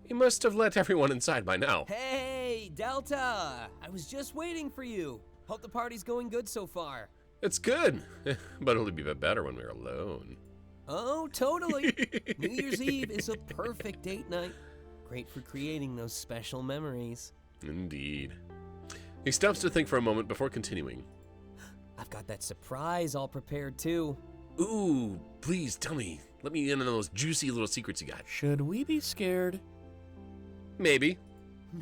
He must have let everyone inside by now. Hey, Delta! I was just waiting for you. Hope the party's going good so far. It's good, but it'll be a bit better when we're alone. Oh, totally. New Year's Eve is a perfect date night. Great for creating those special memories. Indeed. He stops to think for a moment before continuing. I've got that surprise all prepared, too. Ooh, please tell me. Let me in on those juicy little secrets you got. Should we be scared? Maybe.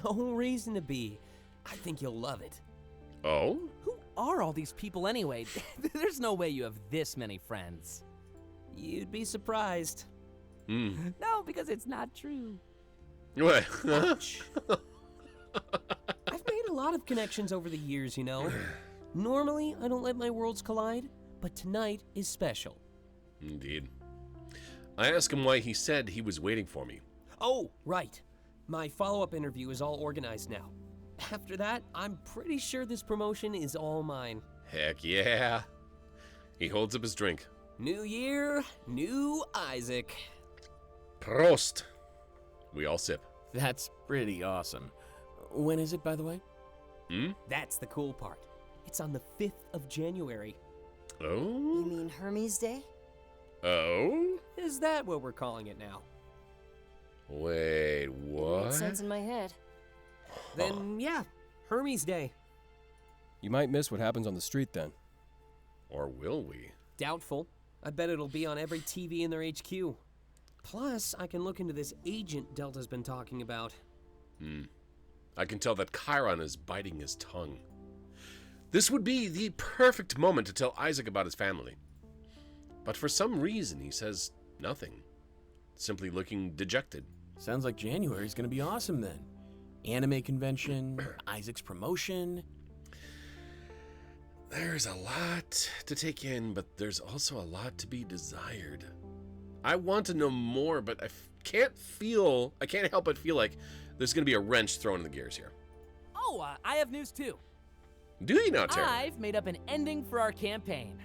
No reason to be. I think you'll love it. Oh? Who are all these people anyway? There's no way you have this many friends. You'd be surprised. No, because it's not true. What? Ouch. I've made a lot of connections over the years, you know. Normally, I don't let my worlds collide, but tonight is special. Indeed. I asked him why he said he was waiting for me. Oh, right. My follow-up interview is all organized now. After that, I'm pretty sure this promotion is all mine. Heck yeah. He holds up his drink. New year, new Isaac. Prost. We all sip. That's pretty awesome. When is it, by the way? That's the cool part. It's on the 5th of January. Oh? You mean Hermes Day? Oh? Is that what we're calling it now? Wait, It what? makes sense in my head. Then, yeah, Hermes Day. You might miss what happens on the street then. Or will we? Doubtful. I bet it'll be on every TV in their HQ. Plus, I can look into this agent Delta's been talking about. I can tell that Chiron is biting his tongue. This would be the perfect moment to tell Isaac about his family. But for some reason, he says nothing. Simply looking dejected. Sounds like January's gonna be awesome then. Anime convention, Isaac's promotion. There's a lot to take in, but there's also a lot to be desired. I want to know more, but I can't help but feel like there's going to be a wrench thrown in the gears here. Oh, I have news too. Do you now, Terry? I've made up an ending for our campaign.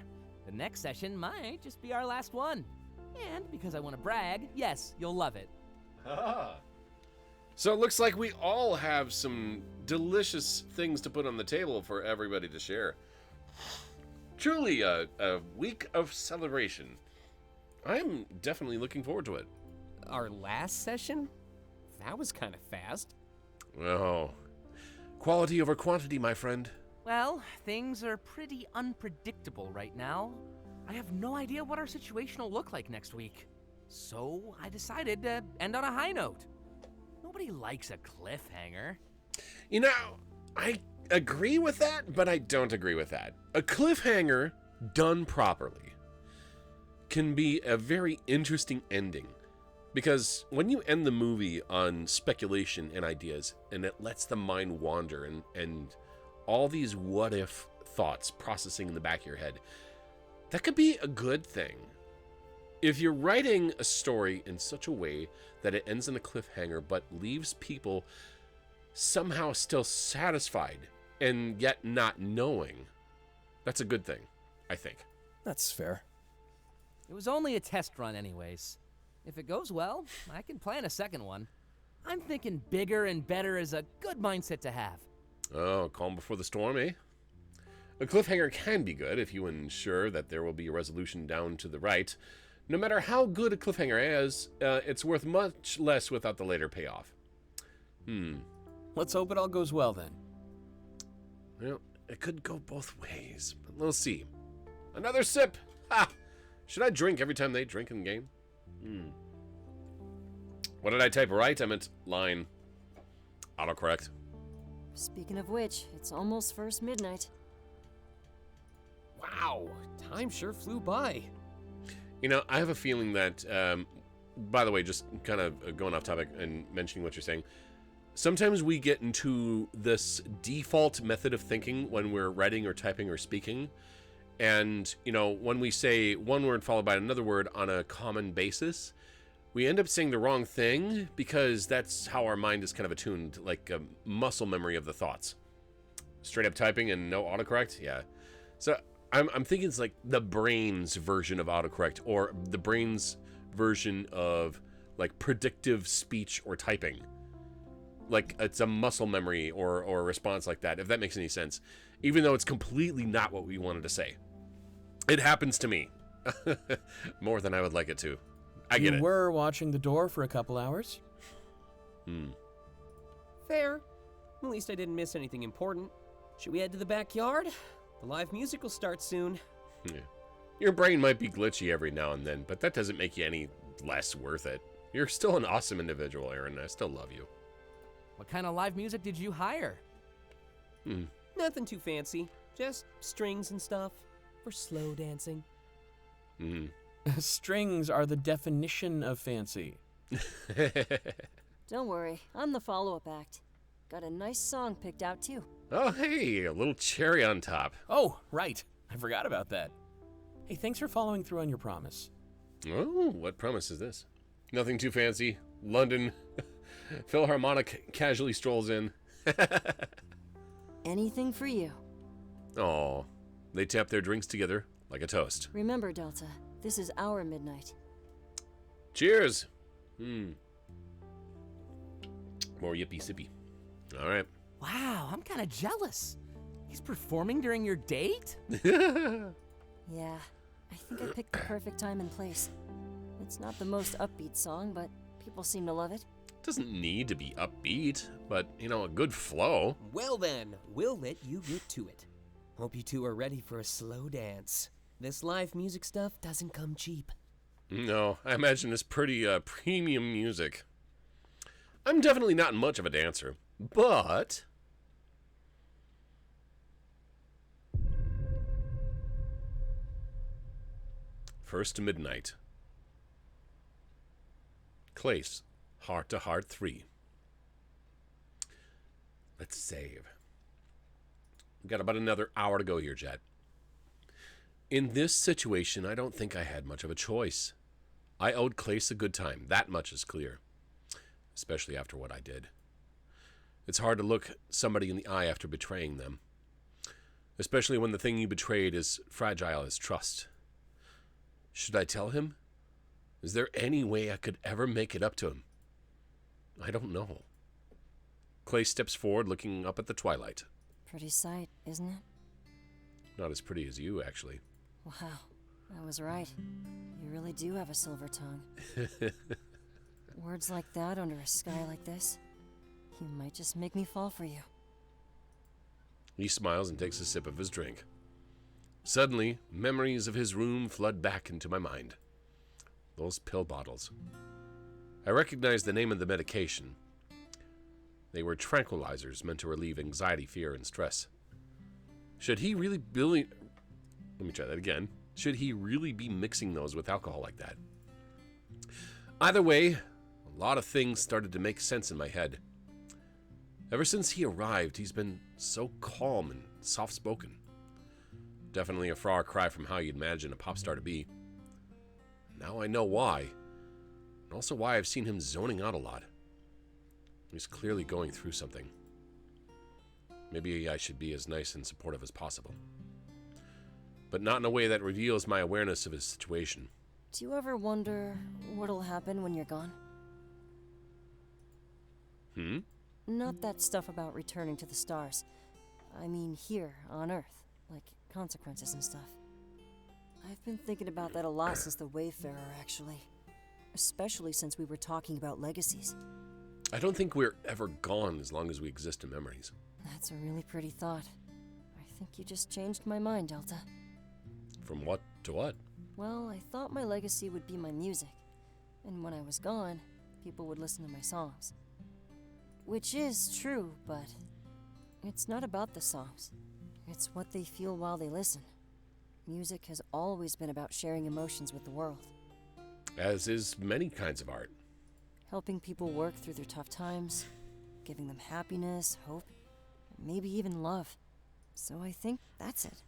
The next session might just be our last one. And because I want to brag, yes, you'll love it. So it looks like we all have some delicious things to put on the table for everybody to share. Truly a week of celebration. I'm definitely looking forward to it. Our last session? That was kind of fast. Oh, quality over quantity, my friend. Well, things are pretty unpredictable right now. I have no idea what our situation will look like next week. So I decided to end on a high note. Nobody likes a cliffhanger. You know, I agree with that, but I don't agree with that. A cliffhanger done properly can be a very interesting ending. Because when you end the movie on speculation and ideas, and it lets the mind wander and all these what-if thoughts processing in the back of your head, that could be a good thing. If you're writing a story in such a way that it ends in a cliffhanger but leaves people somehow still satisfied and yet not knowing, that's a good thing, I think. That's fair. It was only a test run anyways. If it goes well, I can plan a second one. I'm thinking bigger and better is a good mindset to have. Oh, calm before the storm, eh? A cliffhanger can be good if you ensure that there will be a resolution down to the right. No matter how good a cliffhanger is, it's worth much less without the later payoff. Let's hope it all goes well then. Well, it could go both ways, but we'll see. Another sip! Ha! Should I drink every time they drink in the game? What did I type right? I meant line. Autocorrect. Speaking of which, it's almost first midnight. Wow, time sure flew by. You know, I have a feeling that, by the way, just kind of going off topic and mentioning what you're saying, sometimes we get into this default method of thinking when we're writing or typing or speaking. And, you know, when we say one word followed by another word on a common basis, we end up saying the wrong thing because that's how our mind is kind of attuned, like a muscle memory of the thoughts. Straight up typing and no autocorrect? Yeah. So I'm thinking it's like the brain's version of autocorrect or the brain's version of like predictive speech or typing. Like it's a muscle memory or a response like that, if that makes any sense. Even though it's completely not what we wanted to say. It happens to me. More than I would like it to. I get it. You were watching the door for a couple hours? Fair. At least I didn't miss anything important. Should we head to the backyard? The live music will start soon. Yeah. Your brain might be glitchy every now and then, but that doesn't make you any less worth it. You're still an awesome individual, Aaron. I still love you. What kind of live music did you hire? Nothing too fancy. Just strings and stuff for slow dancing. Strings are the definition of fancy. Don't worry, I'm the follow-up act. Got a nice song picked out too. Oh, hey, a little cherry on top. Oh, right. I forgot about that. Hey, thanks for following through on your promise. Oh, what promise is this? Nothing too fancy. London. Philharmonic casually strolls in. Anything for you. Oh, they tap their drinks together like a toast. Remember, Delta, this is our midnight. Cheers. More yippee sippy. All right. Wow, I'm kind of jealous. He's performing during your date? Yeah, I think I picked the perfect time and place. It's not the most upbeat song, but people seem to love it. Doesn't need to be upbeat, but, you know, a good flow. Well then, we'll let you get to it. Hope you two are ready for a slow dance. This live music stuff doesn't come cheap. No, I imagine it's pretty premium music. I'm definitely not much of a dancer, but... First to midnight. Clace, Heart to Heart 3. Let's save. We've got about another hour to go here, Jet. In this situation, I don't think I had much of a choice. I owed Clace a good time. That much is clear. Especially after what I did. It's hard to look somebody in the eye after betraying them. Especially when the thing you betrayed is fragile as trust. Should I tell him? Is there any way I could ever make it up to him? I don't know. Clay steps forward, looking up at the twilight. Pretty sight, isn't it? Not as pretty as you, actually. Wow, I was right. You really do have a silver tongue. Words like that under a sky like this, you might just make me fall for you. He smiles and takes a sip of his drink. Suddenly, memories of his room flood back into my mind. Those pill bottles. I recognize the name of the medication. They were tranquilizers meant to relieve anxiety, fear, and stress. Should he really be... Let me try that again. Should he really be mixing those with alcohol like that? Either way, a lot of things started to make sense in my head. Ever since he arrived, he's been so calm and soft-spoken. Definitely a far cry from how you'd imagine a pop star to be. Now I know why, and also why I've seen him zoning out a lot. He's clearly going through something. Maybe I should be as nice and supportive as possible. But not in a way that reveals my awareness of his situation. Do you ever wonder what'll happen when you're gone? Not that stuff about returning to the stars. I mean here, on Earth, like consequences and stuff. I've been thinking about that a lot since the Wayfarer, actually. Especially since we were talking about legacies. I don't think we're ever gone as long as we exist in memories. That's a really pretty thought. I think you just changed my mind, Delta. From what to what? Well, I thought my legacy would be my music. And when I was gone, people would listen to my songs. Which is true, but it's not about the songs. It's what they feel while they listen. Music has always been about sharing emotions with the world. As is many kinds of art. Helping people work through their tough times, giving them happiness, hope, maybe even love. So I think that's it.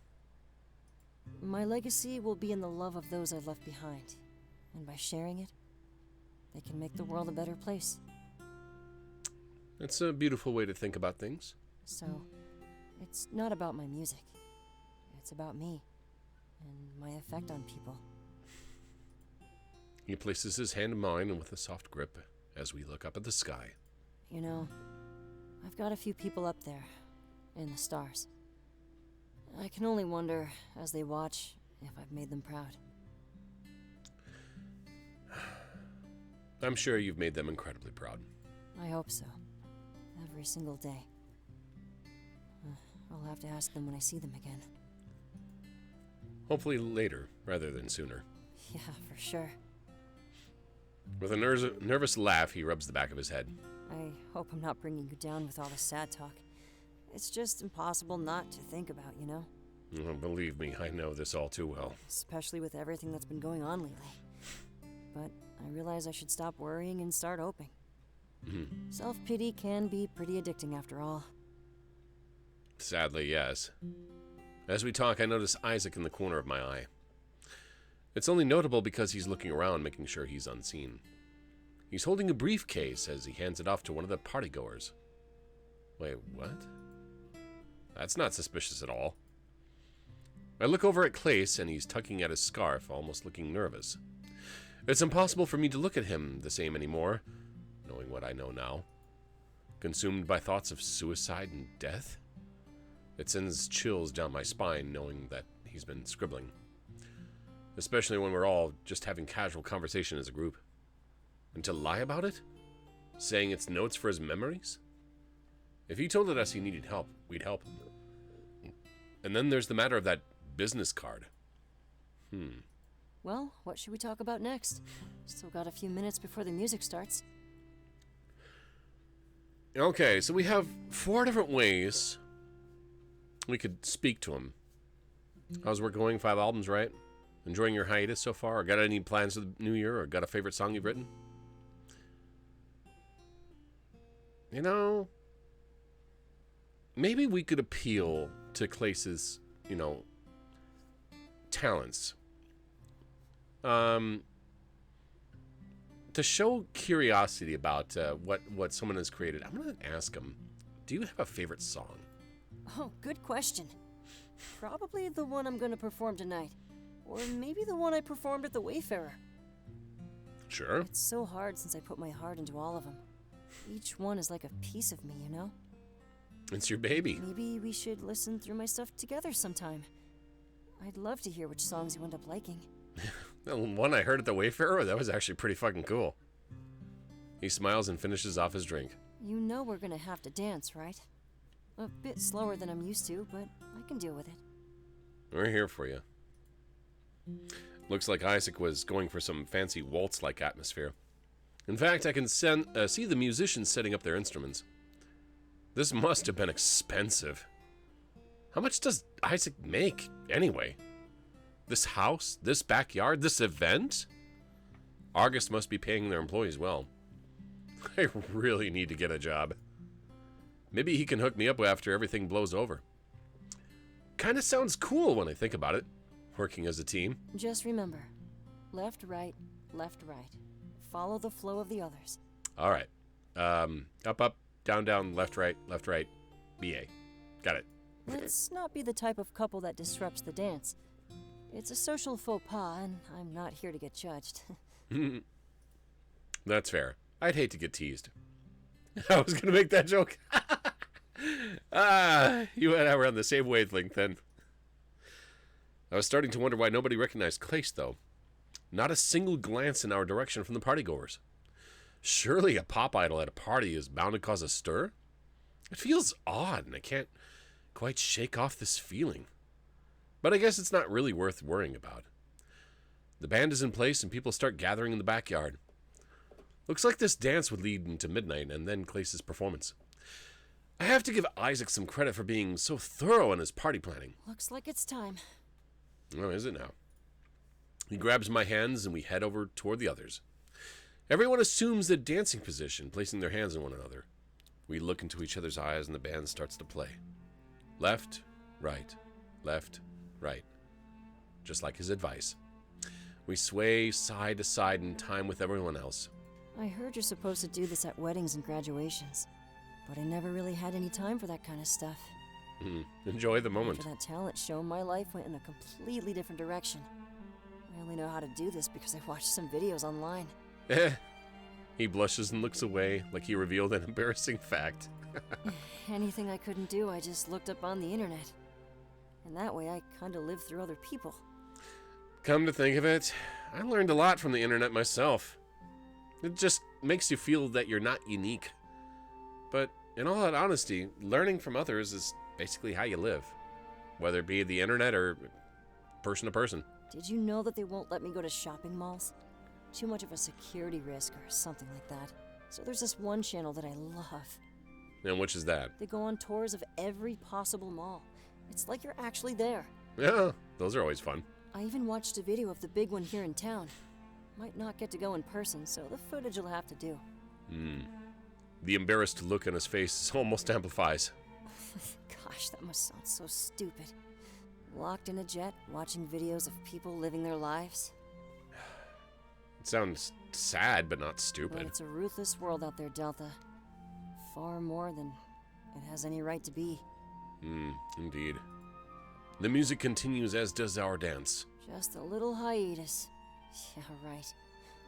My legacy will be in the love of those I've left behind. And by sharing it, they can make the world a better place. That's a beautiful way to think about things. So, it's not about my music. It's about me and my effect on people. He places his hand in mine and with a soft grip as we look up at the sky. You know, I've got a few people up there in the stars. I can only wonder, as they watch, if I've made them proud. I'm sure you've made them incredibly proud. I hope so. Every single day. I'll have to ask them when I see them again. Hopefully later, rather than sooner. Yeah, for sure. With a nervous laugh, he rubs the back of his head. I hope I'm not bringing you down with all this sad talk. It's just impossible not to think about, you know? Oh, believe me, I know this all too well. Especially with everything that's been going on lately. But I realize I should stop worrying and start hoping. Self-pity can be pretty addicting after all. Sadly, yes. As we talk, I notice Isaac in the corner of my eye. It's only notable because he's looking around, making sure he's unseen. He's holding a briefcase as he hands it off to one of the partygoers. Wait, what? That's not suspicious at all. I look over at Clace, and he's tugging at his scarf, almost looking nervous. It's impossible for me to look at him the same anymore, knowing what I know now. Consumed by thoughts of suicide and death? It sends chills down my spine knowing that he's been scribbling. Especially when we're all just having casual conversation as a group. And to lie about it? Saying it's notes for his memories? If he told us he needed help, we'd help him. And then there's the matter of that business card. Well, what should we talk about next? Still got a few minutes before the music starts. Okay, so we have 4 different ways we could speak to him. How's work going? 5 albums, right? Enjoying your hiatus so far? Or got any plans for the new year? Or got a favorite song you've written? You know, maybe we could appeal to Clace's, talents. To show curiosity about what someone has created, I'm going to ask him, do you have a favorite song? Oh, good question. Probably the one I'm gonna perform tonight. Or maybe the one I performed at the Wayfarer. Sure. It's so hard since I put my heart into all of them. Each one is like a piece of me, you know? It's your baby. Maybe we should listen through my stuff together sometime. I'd love to hear which songs you end up liking. The one I heard at the Wayfarer, that was actually pretty fucking cool. He smiles and finishes off his drink. You know we're gonna have to dance, right? A bit slower than I'm used to, but I can deal with it. We're here for you. Looks like Isaac was going for some fancy waltz-like atmosphere. In fact, I can see the musicians setting up their instruments. This must have been expensive. How much does Isaac make, anyway? This house? This backyard? This event? Argus must be paying their employees well. I really need to get a job. Maybe he can hook me up after everything blows over. Kinda sounds cool when I think about it, working as a team. Just remember, left, right, left, right. Follow the flow of the others. Alright. Up, down, left, right, BA. Got it. Let's not be the type of couple that disrupts the dance. It's a social faux pas, and I'm not here to get judged. That's fair. I'd hate to get teased. I was gonna make that joke. You and I were on the same wavelength then. I was starting to wonder why nobody recognized Clace, though. Not a single glance in our direction from the partygoers. Surely a pop idol at a party is bound to cause a stir? It feels odd, and I can't quite shake off this feeling. But I guess it's not really worth worrying about. The band is in place, and people start gathering in the backyard. Looks like this dance would lead into midnight, and then Clace's performance. I have to give Isaac some credit for being so thorough in his party planning. Looks like it's time. Oh, is it now? He grabs my hands and we head over toward the others. Everyone assumes the dancing position, placing their hands on one another. We look into each other's eyes and the band starts to play. Left, right, left, right. Just like his advice. We sway side to side in time with everyone else. I heard you're supposed to do this at weddings and graduations, but I never really had any time for that kind of stuff. Enjoy the moment. After that talent show, my life went in a completely different direction. I only know how to do this because I watched some videos online. He blushes and looks away like he revealed an embarrassing fact. Anything I couldn't do, I just looked up on the internet. And that way I kinda lived through other people. Come to think of it, I learned a lot from the internet myself. It just makes you feel that you're not unique. But in all honesty, learning from others is basically how you live. Whether it be the internet or person to person. Did you know that they won't let me go to shopping malls? Too much of a security risk or something like that. So there's this one channel that I love. And which is that? They go on tours of every possible mall. It's like you're actually there. Yeah, those are always fun. I even watched a video of the big one here in town. Might not get to go in person, so the footage will have to do. The embarrassed look on his face almost amplifies. Gosh, that must sound so stupid. Locked in a jet, watching videos of people living their lives. It sounds sad, but not stupid. But it's a ruthless world out there, Delta. Far more than it has any right to be. Indeed. The music continues, as does our dance. Just a little hiatus. Yeah, right.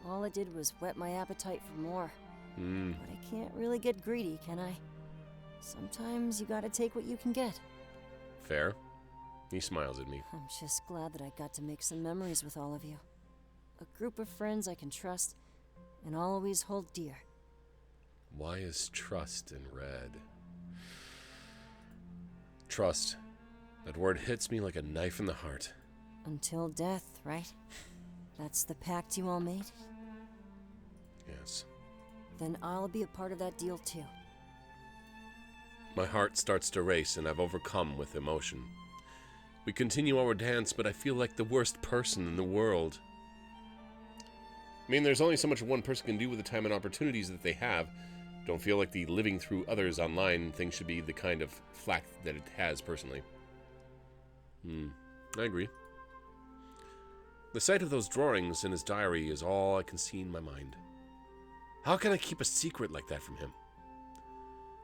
All it did was whet my appetite for more. But I can't really get greedy, can I? Sometimes you gotta take what you can get. Fair. He smiles at me. I'm just glad that I got to make some memories with all of you. A group of friends I can trust and always hold dear. Why is trust in red? Trust. That word hits me like a knife in the heart. Until death, right? That's the pact you all made? Yes. Then I'll be a part of that deal too. My heart starts to race and I've overcome with emotion. We continue our dance, but I feel like the worst person in the world. I mean, there's only so much one person can do with the time and opportunities that they have, Don't feel like the living through others online thing should be the kind of flack that it has personally. I agree. The sight of those drawings in his diary is all I can see in my mind. How can I keep a secret like that from him?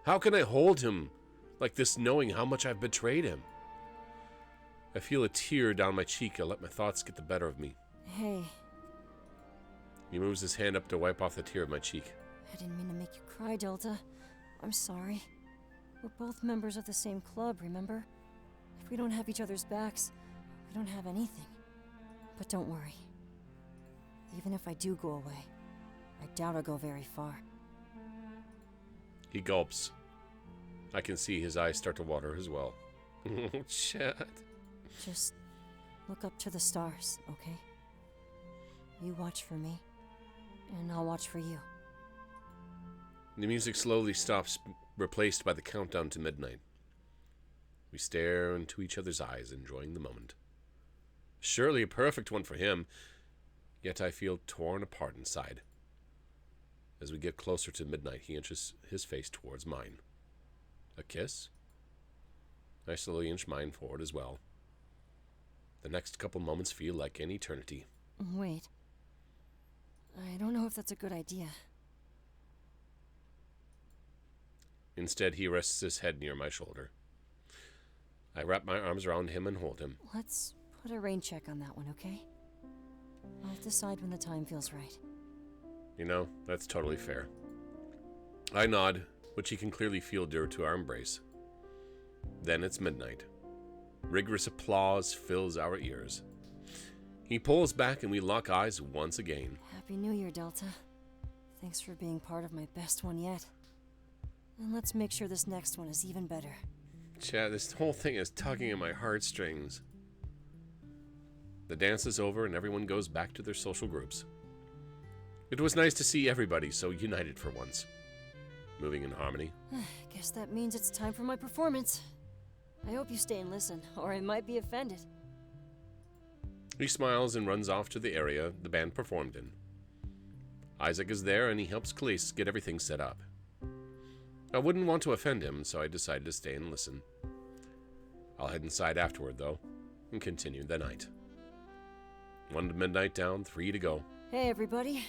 How can I hold him like this knowing how much I've betrayed him? I feel a tear down my cheek. I let my thoughts get the better of me. Hey, He moves his hand up to wipe off the tear of my cheek. I didn't mean to make you cry, Delta. I'm sorry. We're both members of the same club, remember? If we don't have each other's backs, we don't have anything. But don't worry. Even if I do go away, I doubt I'll go very far. He gulps. I can see his eyes start to water as well. Oh, Chad. Just look up to the stars, okay? You watch for me, and I'll watch for you. The music slowly stops, replaced by the countdown to midnight. We stare into each other's eyes, enjoying the moment. Surely a perfect one for him, yet I feel torn apart inside. As we get closer to midnight, he inches his face towards mine. A kiss? I slowly inch mine forward as well. The next couple moments feel like an eternity. Wait. I don't know if that's a good idea. Instead, he rests his head near my shoulder. I wrap my arms around him and hold him. Let's put a rain check on that one, okay? I'll decide when the time feels right. You know, that's totally fair. I nod, which he can clearly feel due to our embrace. Then it's midnight. Rigorous applause fills our ears. He pulls back and we lock eyes once again. Happy New Year, Delta. Thanks for being part of my best one yet. And let's make sure this next one is even better. Chad, this whole thing is tugging at my heartstrings. The dance is over and everyone goes back to their social groups. It was nice to see everybody so united for once. Moving in harmony. Guess that means it's time for my performance. I hope you stay and listen, or I might be offended. He smiles and runs off to the area the band performed in. Isaac is there and he helps Khalees get everything set up. I wouldn't want to offend him, so I decided to stay and listen. I'll head inside afterward, though, and continue the night. 1 to midnight down, 3 to go. Hey, everybody.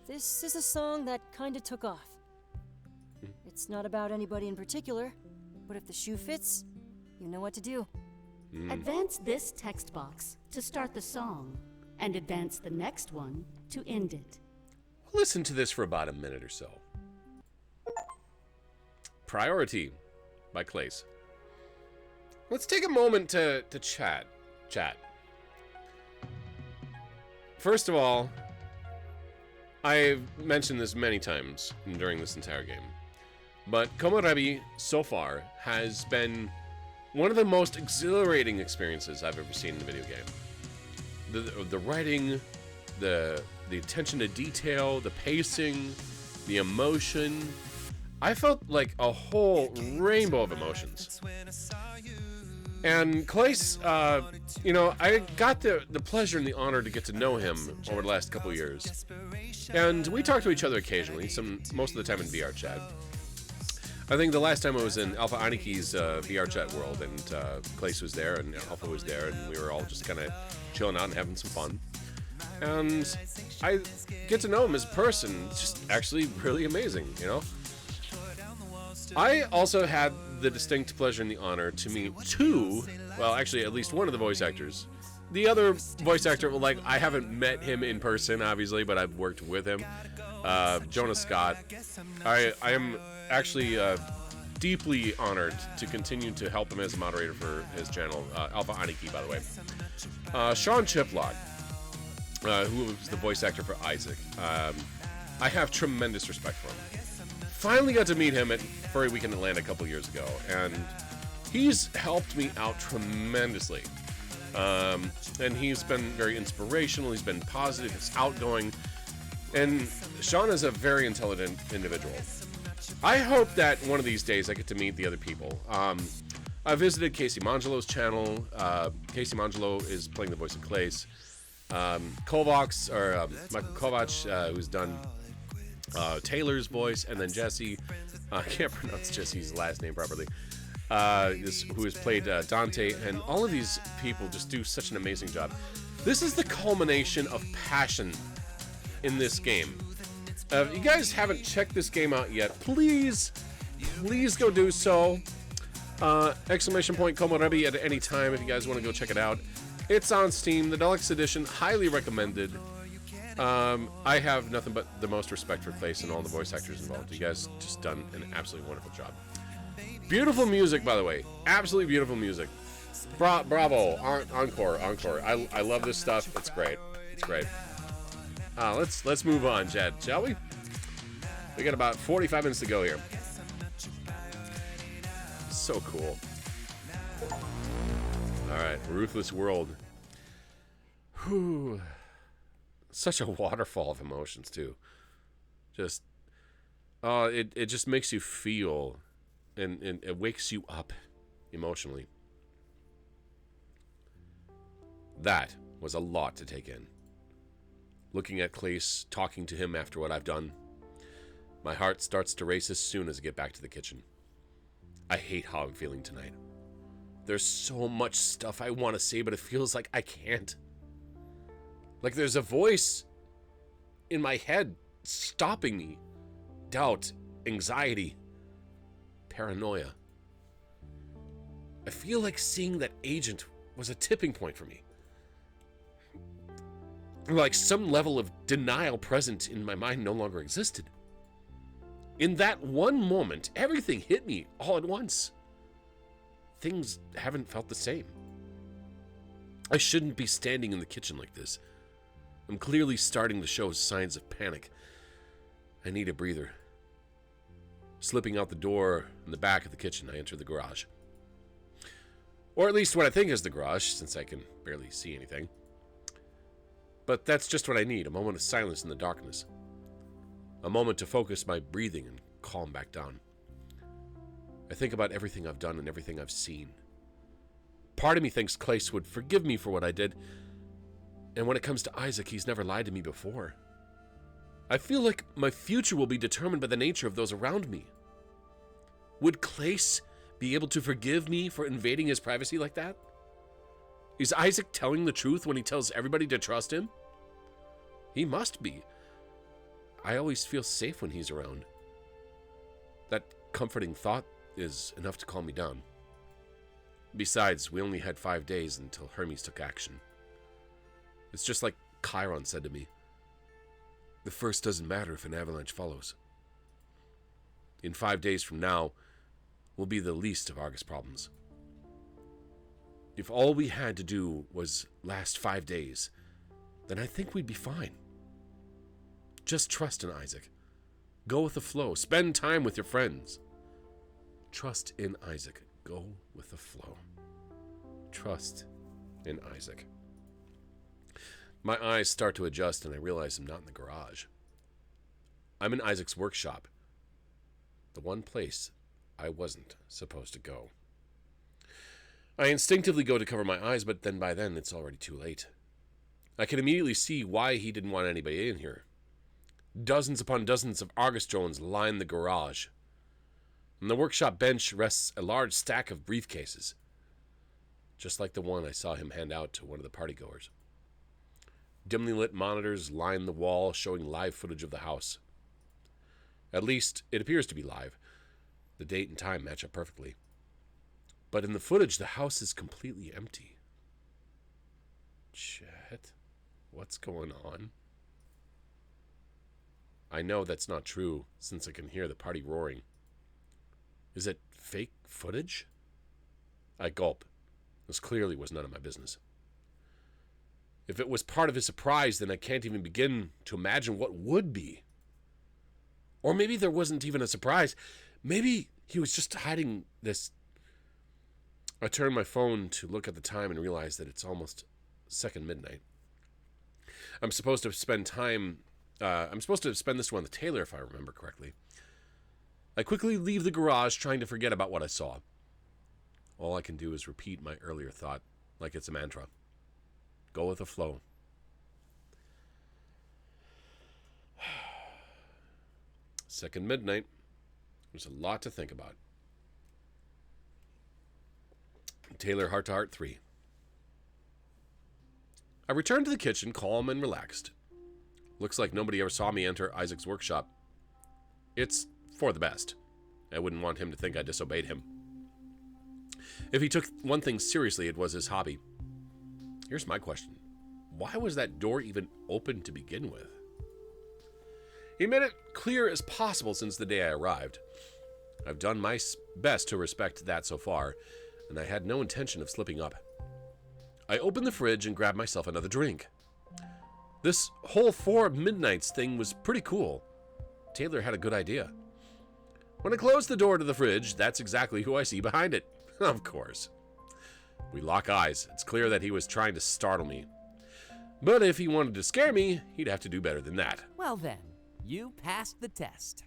This is a song that kinda took off. It's not about anybody in particular, but if the shoe fits, you know what to do. Advance this text box to start the song, and advance the next one to end it. Listen to this for about a minute or so. Priority by Clace. Let's take a moment to chat. First of all, I've mentioned this many times during this entire game, but Komorebi so far has been one of the most exhilarating experiences I've ever seen in a video game. The writing, the attention to detail, the pacing, the emotion. I felt like a whole rainbow of emotions. And Clace, I got the pleasure and the honor to get to know him over the last couple years. And we talk to each other occasionally, most of the time in VR chat. I think the last time I was in Alpha Aniki's VR chat world, and Clace was there, and Alpha was there, and we were all just kind of chilling out and having some fun. And I get to know him as a person. It's just actually really amazing, you know? I also had the distinct pleasure and the honor to meet at least one of the voice actors. The other voice actor, I haven't met him in person, obviously, but I've worked with him. Jonah Scott. I am actually deeply honored to continue to help him as a moderator for his channel, Alpha Aniki, by the way. Sean Chiplock, who was the voice actor for Isaac. I have tremendous respect for him. Finally got to meet him at Furry Week in Atlanta a couple years ago, and he's helped me out tremendously. And he's been very inspirational, he's been positive, he's outgoing, and Sean is a very intelligent individual. I hope that one of these days I get to meet the other people. I visited Casey Mangelo's channel. Casey Mangelo is playing the voice of Clace. Michael Kovac, who's done Taylor's voice, and then Jesse. I can't pronounce Jesse's last name properly. Who has played Dante, and all of these people just do such an amazing job. This is the culmination of passion in this game. If you guys haven't checked this game out yet, please go do so. Exclamation point Komorebi at any time if you guys want to go check it out. It's on Steam, the Deluxe Edition, highly recommended. I have nothing but the most respect for Clace and all the voice actors involved. You guys just done an absolutely wonderful job. Beautiful music, by the way. Absolutely beautiful music. Bravo. Encore. I love this stuff. It's great. It's great. Let's move on, Chad, shall we? We got about 45 minutes to go here. So cool. Alright, Ruthless World. Whew. Such a waterfall of emotions, too. Just, it just makes you feel, and it wakes you up emotionally. That was a lot to take in. Looking at Clace, talking to him after what I've done, my heart starts to race as soon as I get back to the kitchen. I hate how I'm feeling tonight. There's so much stuff I want to say, but it feels like I can't. Like there's a voice in my head stopping me. Doubt, anxiety, paranoia. I feel like seeing that agent was a tipping point for me. Like some level of denial present in my mind no longer existed. In that one moment, everything hit me all at once. Things haven't felt the same. I shouldn't be standing in the kitchen like this. I'm clearly starting to show signs of panic. I need a breather. Slipping out the door in the back of the kitchen, I enter the garage. Or at least what I think is the garage, since I can barely see anything. But that's just what I need, a moment of silence in the darkness. A moment to focus my breathing and calm back down. I think about everything I've done and everything I've seen. Part of me thinks Clace would forgive me for what I did. And when it comes to Isaac, he's never lied to me before. I feel like my future will be determined by the nature of those around me. Would Clace be able to forgive me for invading his privacy like that? Is Isaac telling the truth when he tells everybody to trust him? He must be. I always feel safe when he's around. That comforting thought is enough to calm me down. Besides, we only had 5 days until Hermes took action. It's just like Chiron said to me. The first doesn't matter if an avalanche follows. In 5 days from now, will be the least of Argus' problems. If all we had to do was last 5 days, then I think we'd be fine. Just trust in Isaac. Go with the flow. Spend time with your friends. Trust in Isaac. Go with the flow. Trust in Isaac. My eyes start to adjust and I realize I'm not in the garage. I'm in Isaac's workshop. The one place I wasn't supposed to go. I instinctively go to cover my eyes, but then by then it's already too late. I can immediately see why he didn't want anybody in here. Dozens upon dozens of Argus drones line the garage. On the workshop bench rests a large stack of briefcases, just like the one I saw him hand out to one of the partygoers. Dimly lit monitors line the wall, showing live footage of the house. At least, it appears to be live. The date and time match up perfectly. But in the footage, the house is completely empty. Chet, what's going on? I know that's not true, since I can hear the party roaring. Is it fake footage? I gulp. This clearly was none of my business. If it was part of his surprise, then I can't even begin to imagine what would be. Or maybe there wasn't even a surprise. Maybe he was just hiding this. I turn my phone to look at the time and realize that it's almost second midnight. I'm supposed to spend this one on the tailor, if I remember correctly. I quickly leave the garage, trying to forget about what I saw. All I can do is repeat my earlier thought, like it's a mantra. Go with the flow. Second midnight. There's a lot to think about. Taylor Heart to Heart 3. I returned to the kitchen, calm and relaxed. Looks like nobody ever saw me enter Isaac's workshop. It's for the best. I wouldn't want him to think I disobeyed him. If he took one thing seriously, it was his hobby. Here's my question. Why was that door even open to begin with? He made it clear as possible since the day I arrived. I've done my best to respect that so far, and I had no intention of slipping up. I opened the fridge and grabbed myself another drink. This whole 4 midnights thing was pretty cool. Taylor had a good idea. When I closed the door to the fridge, that's exactly who I see behind it. Of course. We lock eyes. It's clear that he was trying to startle me. But if he wanted to scare me, he'd have to do better than that. Well then, you passed the test.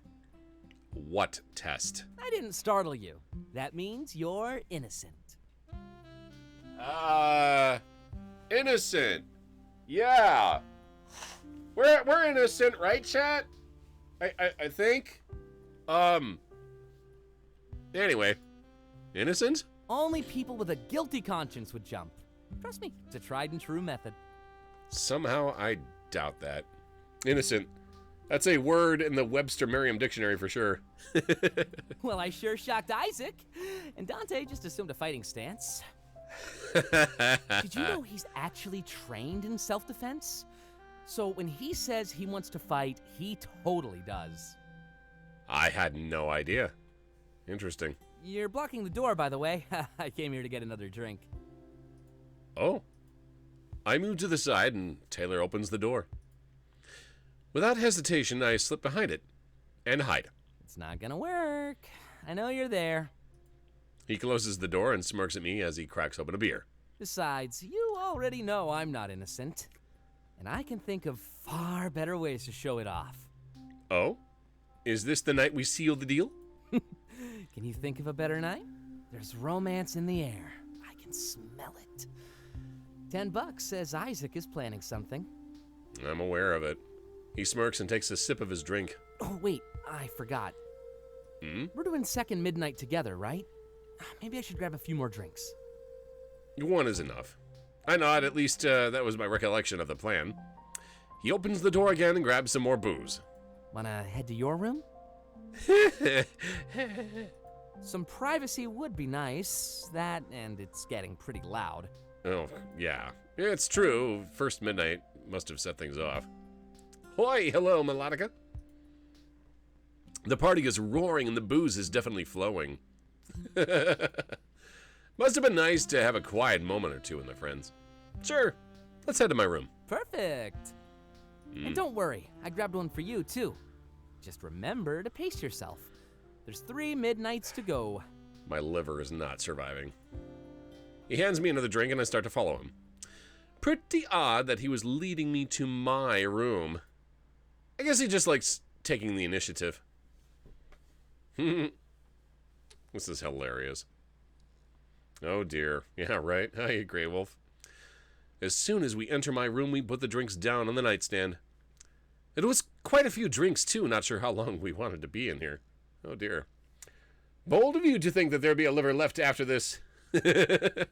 What test? I didn't startle you. That means you're innocent. Innocent. Yeah. We're innocent, right, chat? I think. Anyway, innocent? Only people with a guilty conscience would jump. Trust me, it's a tried and true method. Somehow I doubt that. Innocent. That's a word in the Webster Merriam Dictionary for sure. Well, I sure shocked Isaac. And Dante just assumed a fighting stance. Did you know he's actually trained in self-defense? So when he says he wants to fight, he totally does. I had no idea. Interesting. You're blocking the door, by the way. I came here to get another drink. Oh. I move to the side and Taylor opens the door. Without hesitation, I slip behind it and hide. It's not gonna work. I know you're there. He closes the door and smirks at me as he cracks open a beer. Besides, you already know I'm not innocent. And I can think of far better ways to show it off. Oh? Is this the night we seal the deal? Can you think of a better night? There's romance in the air. I can smell it. $10 says Isaac is planning something. I'm aware of it. He smirks and takes a sip of his drink. Oh, wait, I forgot. We're doing second midnight together, right? Maybe I should grab a few more drinks. One is enough. I nod, at least that was my recollection of the plan. He opens the door again and grabs some more booze. Wanna head to your room? Some privacy would be nice. That, and it's getting pretty loud. Oh, yeah. It's true. First midnight must have set things off. Hoi, hello, Melodica. The party is roaring and the booze is definitely flowing. Must have been nice to have a quiet moment or two with my friends. Sure, let's head to my room. Perfect. And don't worry, I grabbed one for you, too. Just remember to pace yourself. There's 3 midnights to go. My liver is not surviving. He hands me another drink and I start to follow him. Pretty odd that he was leading me to my room. I guess he just likes taking the initiative. This is hilarious. Oh dear. Yeah, right. Hi, Grey Wolf. As soon as we enter my room, we put the drinks down on the nightstand. It was quite a few drinks, too. Not sure how long we wanted to be in here. Oh dear. Bold of you to think that there'd be a liver left after this. I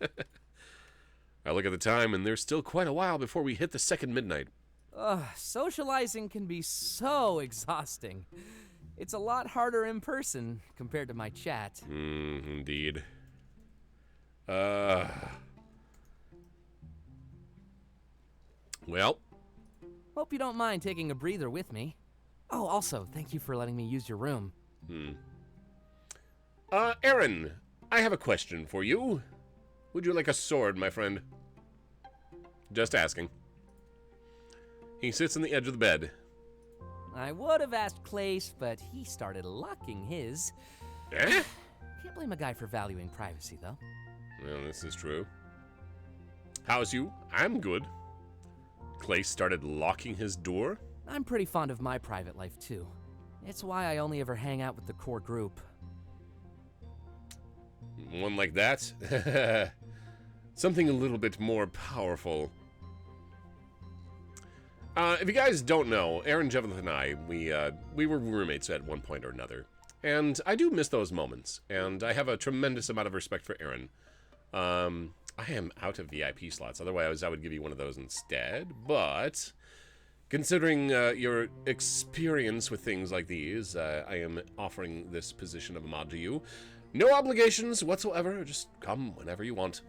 look at the time, and there's still quite a while before we hit the second midnight. Socializing can be so exhausting. It's a lot harder in person compared to my chat. Indeed. Well. Hope you don't mind taking a breather with me. Oh, also, thank you for letting me use your room. Aaron, I have a question for you. Would you like a sword, my friend? Just asking. He sits on the edge of the bed. I would have asked Clace, but he started locking his. Eh? Can't blame a guy for valuing privacy, though. Well, this is true. How's you? I'm good. Clay started locking his door? I'm pretty fond of my private life, too. It's why I only ever hang out with the core group. One like that? Something a little bit more powerful. If you guys don't know, Aaron, Jevith, and I, we were roommates at one point or another. And I do miss those moments. And I have a tremendous amount of respect for Aaron. I am out of VIP slots. Otherwise, I would give you one of those instead. But considering your experience with things like these, I am offering this position of a mod to you. No obligations whatsoever. Just come whenever you want.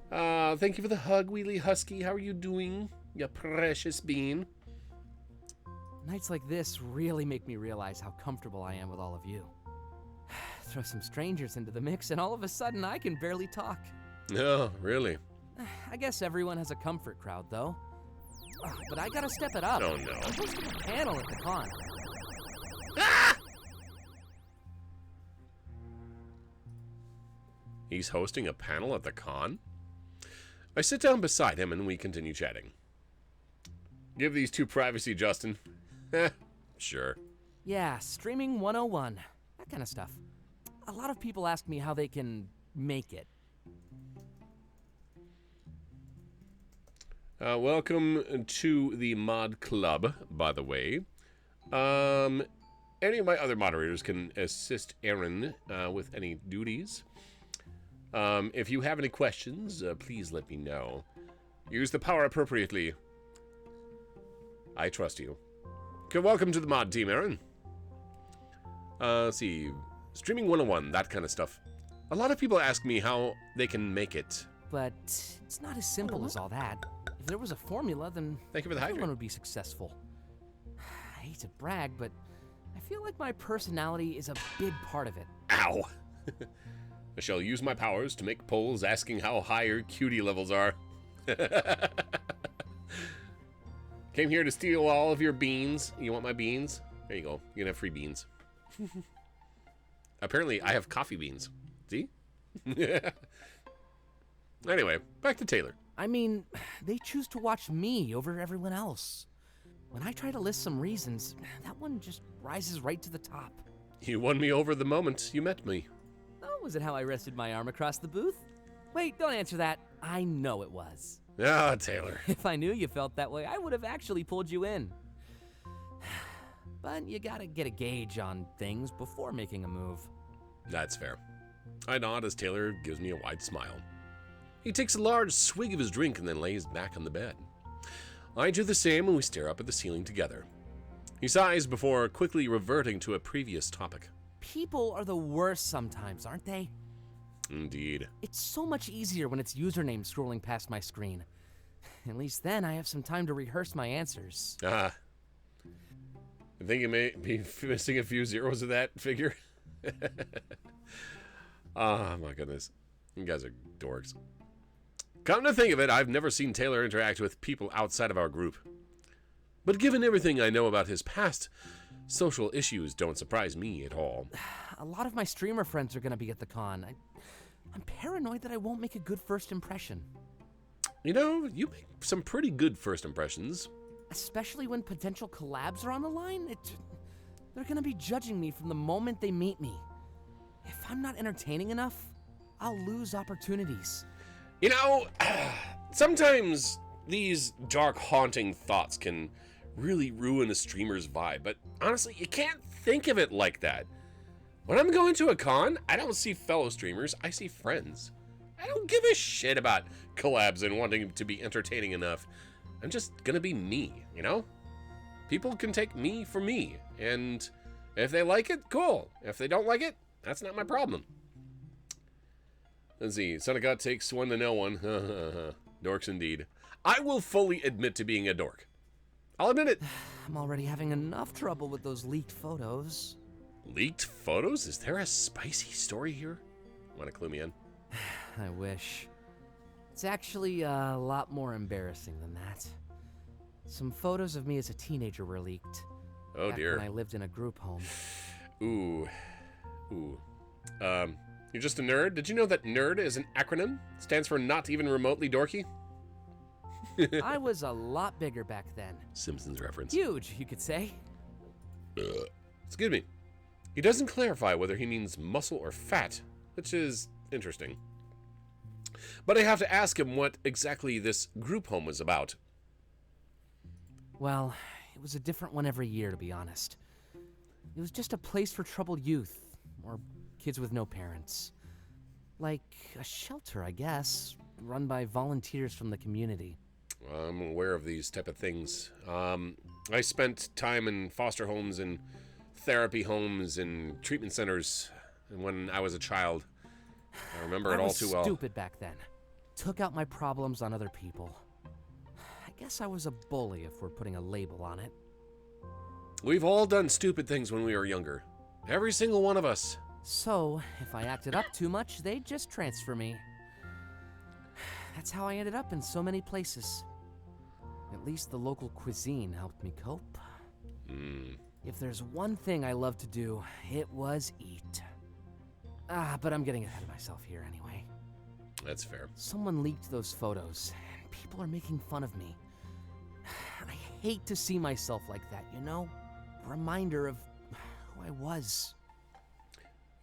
Thank you for the hug, Wheelie Husky. How are you doing, you precious bean? Nights like this really make me realize how comfortable I am with all of you. Throw some strangers into the mix, and all of a sudden I can barely talk. Oh, really? I guess everyone has a comfort crowd, though. But I gotta step it up. Oh, no. I'm hosting a panel at the con. He's hosting a panel at the con? I sit down beside him and we continue chatting. Give these two privacy, Justin. Sure. Yeah, streaming 101. That kind of stuff. A lot of people ask me how they can make it. Welcome to the mod club, by the way. Any of my other moderators can assist Aaron with any duties. If you have any questions, please let me know. Use the power appropriately. I trust you. Okay, welcome to the mod team, Aaron. Let's see. Streaming 101, that kind of stuff. A lot of people ask me how they can make it. But it's not as simple as all that. If there was a formula, then Thank you for the everyone hydrate. would be successful. I hate to brag, but I feel like my personality is a big part of it. Ow! I shall use my powers to make polls asking how high your cutie levels are. Came here to steal all of your beans. You want my beans? There you go. You can have free beans. Apparently, I have coffee beans. See? Anyway, back to Taylor. I mean, they choose to watch me over everyone else. When I try to list some reasons, that one just rises right to the top. You won me over the moment you met me. Oh, was it how I rested my arm across the booth? Wait, don't answer that. I know it was. Ah, Taylor. If I knew you felt that way, I would have actually pulled you in. But you gotta get a gauge on things before making a move. That's fair. I nod as Taylor gives me a wide smile. He takes a large swig of his drink and then lays back on the bed. I do the same and we stare up at the ceiling together. He sighs before quickly reverting to a previous topic. People are the worst sometimes, aren't they? Indeed. It's so much easier when it's username scrolling past my screen. At least then I have some time to rehearse my answers. I think you may be missing a few zeros of that figure. Oh my goodness. You guys are dorks. Come to think of it, I've never seen Taylor interact with people outside of our group. But given everything I know about his past, social issues don't surprise me at all. A lot of my streamer friends are gonna be at the con. I'm paranoid that I won't make a good first impression. You know, you make some pretty good first impressions. Especially when potential collabs are on the line. They're gonna be judging me from the moment they meet me. If I'm not entertaining enough, I'll lose opportunities. You know, sometimes these dark, haunting thoughts can really ruin a streamer's vibe, but honestly, you can't think of it like that. When I'm going to a con, I don't see fellow streamers, I see friends. I don't give a shit about collabs and wanting to be entertaining enough. I'm just gonna be me, you know? People can take me for me, and if they like it, cool. If they don't like it, that's not my problem. Let's see, Sonicgott takes one to no one. Dorks indeed. I will fully admit to being a dork. I'll admit it. I'm already having enough trouble with those leaked photos. Leaked photos? Is there a spicy story here? Want to clue me in? I wish. It's actually a lot more embarrassing than that. Some photos of me as a teenager were leaked. Oh back dear. when I lived in a group home. Ooh. You're just a nerd? Did you know that nerd is an acronym? It stands for not even remotely dorky? I was a lot bigger back then. Simpsons reference. Huge, you could say. Excuse me. He doesn't clarify whether he means muscle or fat, which is interesting. But I have to ask him what exactly this group home was about. Well, it was a different one every year, to be honest. It was just a place for troubled youth, or kids with no parents. Like a shelter, I guess, run by volunteers from the community. I'm aware of these type of things. I spent time in foster homes and therapy homes and treatment centers when I was a child. I remember it all too well. I was stupid back then. Took out my problems on other people. I guess I was a bully if we're putting a label on it. We've all done stupid things when we were younger. Every single one of us. So, if I acted up too much, they'd just transfer me. That's how I ended up in so many places. At least the local cuisine helped me cope. If there's one thing I love to do, it was eat. But I'm getting ahead of myself here anyway. That's fair. Someone leaked those photos, and people are making fun of me. I hate to see myself like that, you know? A reminder of who I was.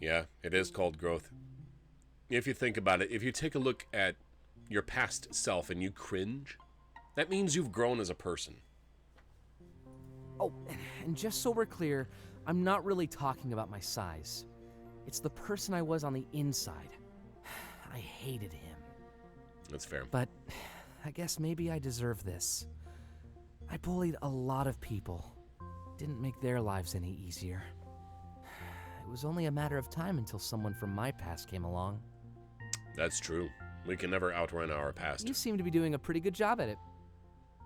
Yeah, it is called growth. If you think about it, if you take a look at your past self and you cringe, that means you've grown as a person. Oh, and just so we're clear, I'm not really talking about my size. It's the person I was on the inside. I hated him. That's fair. But I guess maybe I deserve this. I bullied a lot of people. Didn't make their lives any easier. It was only a matter of time until someone from my past came along. That's true. We can never outrun our past. You seem to be doing a pretty good job at it.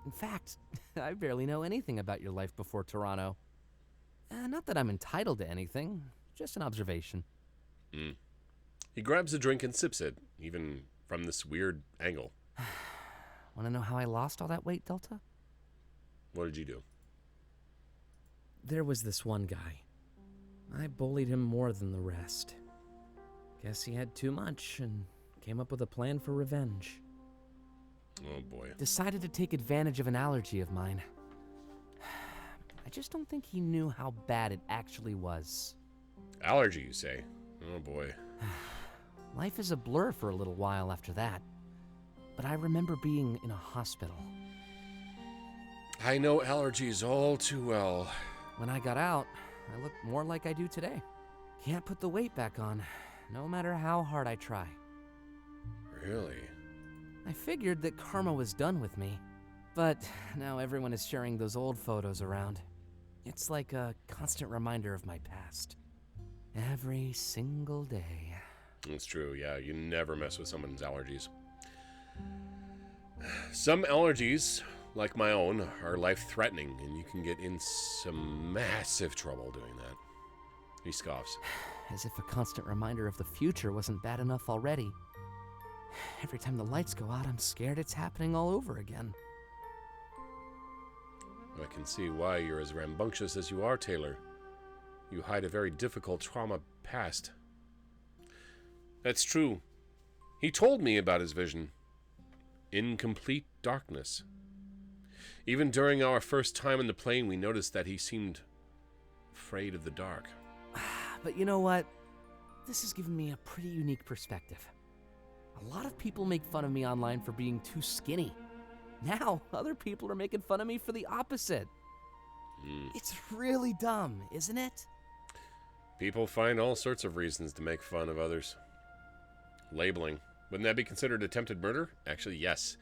In fact, I barely know anything about your life before Toronto. Not that I'm entitled to anything, just an observation. He grabs a drink and sips it, even from this weird angle. Want to know how I lost all that weight, Delta? What did you do? There was this one guy. I bullied him more than the rest. Guess he had too much and came up with a plan for revenge. Oh boy. Decided to take advantage of an allergy of mine. I just don't think he knew how bad it actually was. Allergy, you say? Oh boy. Life is a blur for a little while after that. But I remember being in a hospital. I know allergies all too well. When I got out, I looked more like I do today. Can't put the weight back on, no matter how hard I try. Really? I figured that karma was done with me, but now everyone is sharing those old photos around. It's like a constant reminder of my past. Every single day. It's true, yeah. You never mess with someone's allergies. Some allergies, like my own, are life-threatening, and you can get in some massive trouble doing that. He scoffs. As if a constant reminder of the future wasn't bad enough already. Every time the lights go out, I'm scared it's happening all over again. I can see why you're as rambunctious as you are, Taylor. You hide a very difficult trauma past. That's true. He told me about his vision. In complete darkness. Even during our first time in the plane, we noticed that he seemed afraid of the dark. But you know what? This has given me a pretty unique perspective. A lot of people make fun of me online for being too skinny. Now, other people are making fun of me for the opposite. It's really dumb, isn't it? People find all sorts of reasons to make fun of others. Labeling. Wouldn't that be considered attempted murder? Actually, yes.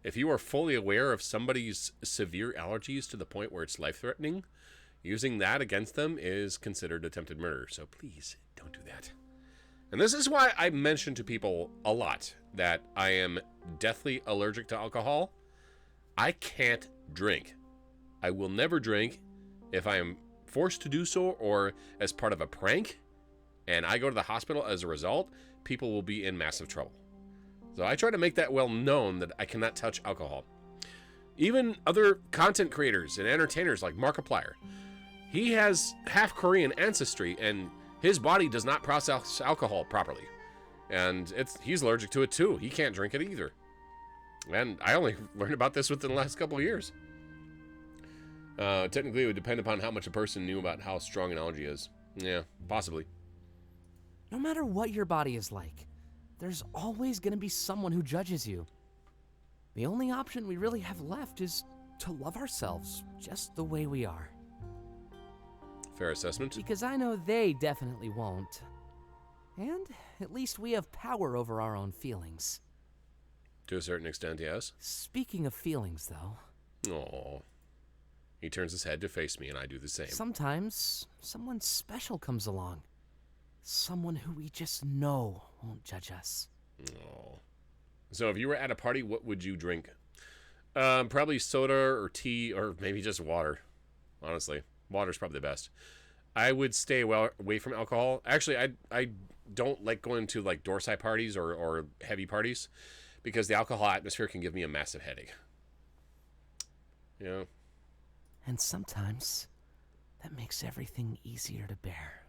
If you are fully aware of somebody's severe allergies to the point where it's life-threatening, using that against them is considered attempted murder. So please, don't do that. And this is why I mention to people a lot that I am deathly allergic to alcohol. I can't drink. I will never drink if I am forced to do so or as part of a prank, and I go to the hospital as a result, people will be in massive trouble. So I try to make that well known that I cannot touch alcohol. Even other content creators and entertainers like Markiplier, he has half Korean ancestry and his body does not process alcohol properly. And he's allergic to it too. He can't drink it either. And I only learned about this within the last couple of years. Technically, it would depend upon how much a person knew about how strong an allergy is. Yeah, possibly. No matter what your body is like, there's always going to be someone who judges you. The only option we really have left is to love ourselves just the way we are. Fair assessment. Because I know they definitely won't. And at least we have power over our own feelings. To a certain extent, yes. Speaking of feelings, though. Oh. He turns his head to face me, and I do the same. Sometimes someone special comes along. Someone who we just know won't judge us. Oh. So if you were at a party, what would you drink? Probably soda or tea or maybe just water. Honestly, water's probably the best. I would stay away from alcohol. Actually, I don't like going to like door-side parties or heavy parties because the alcohol atmosphere can give me a massive headache. You know? And sometimes that makes everything easier to bear.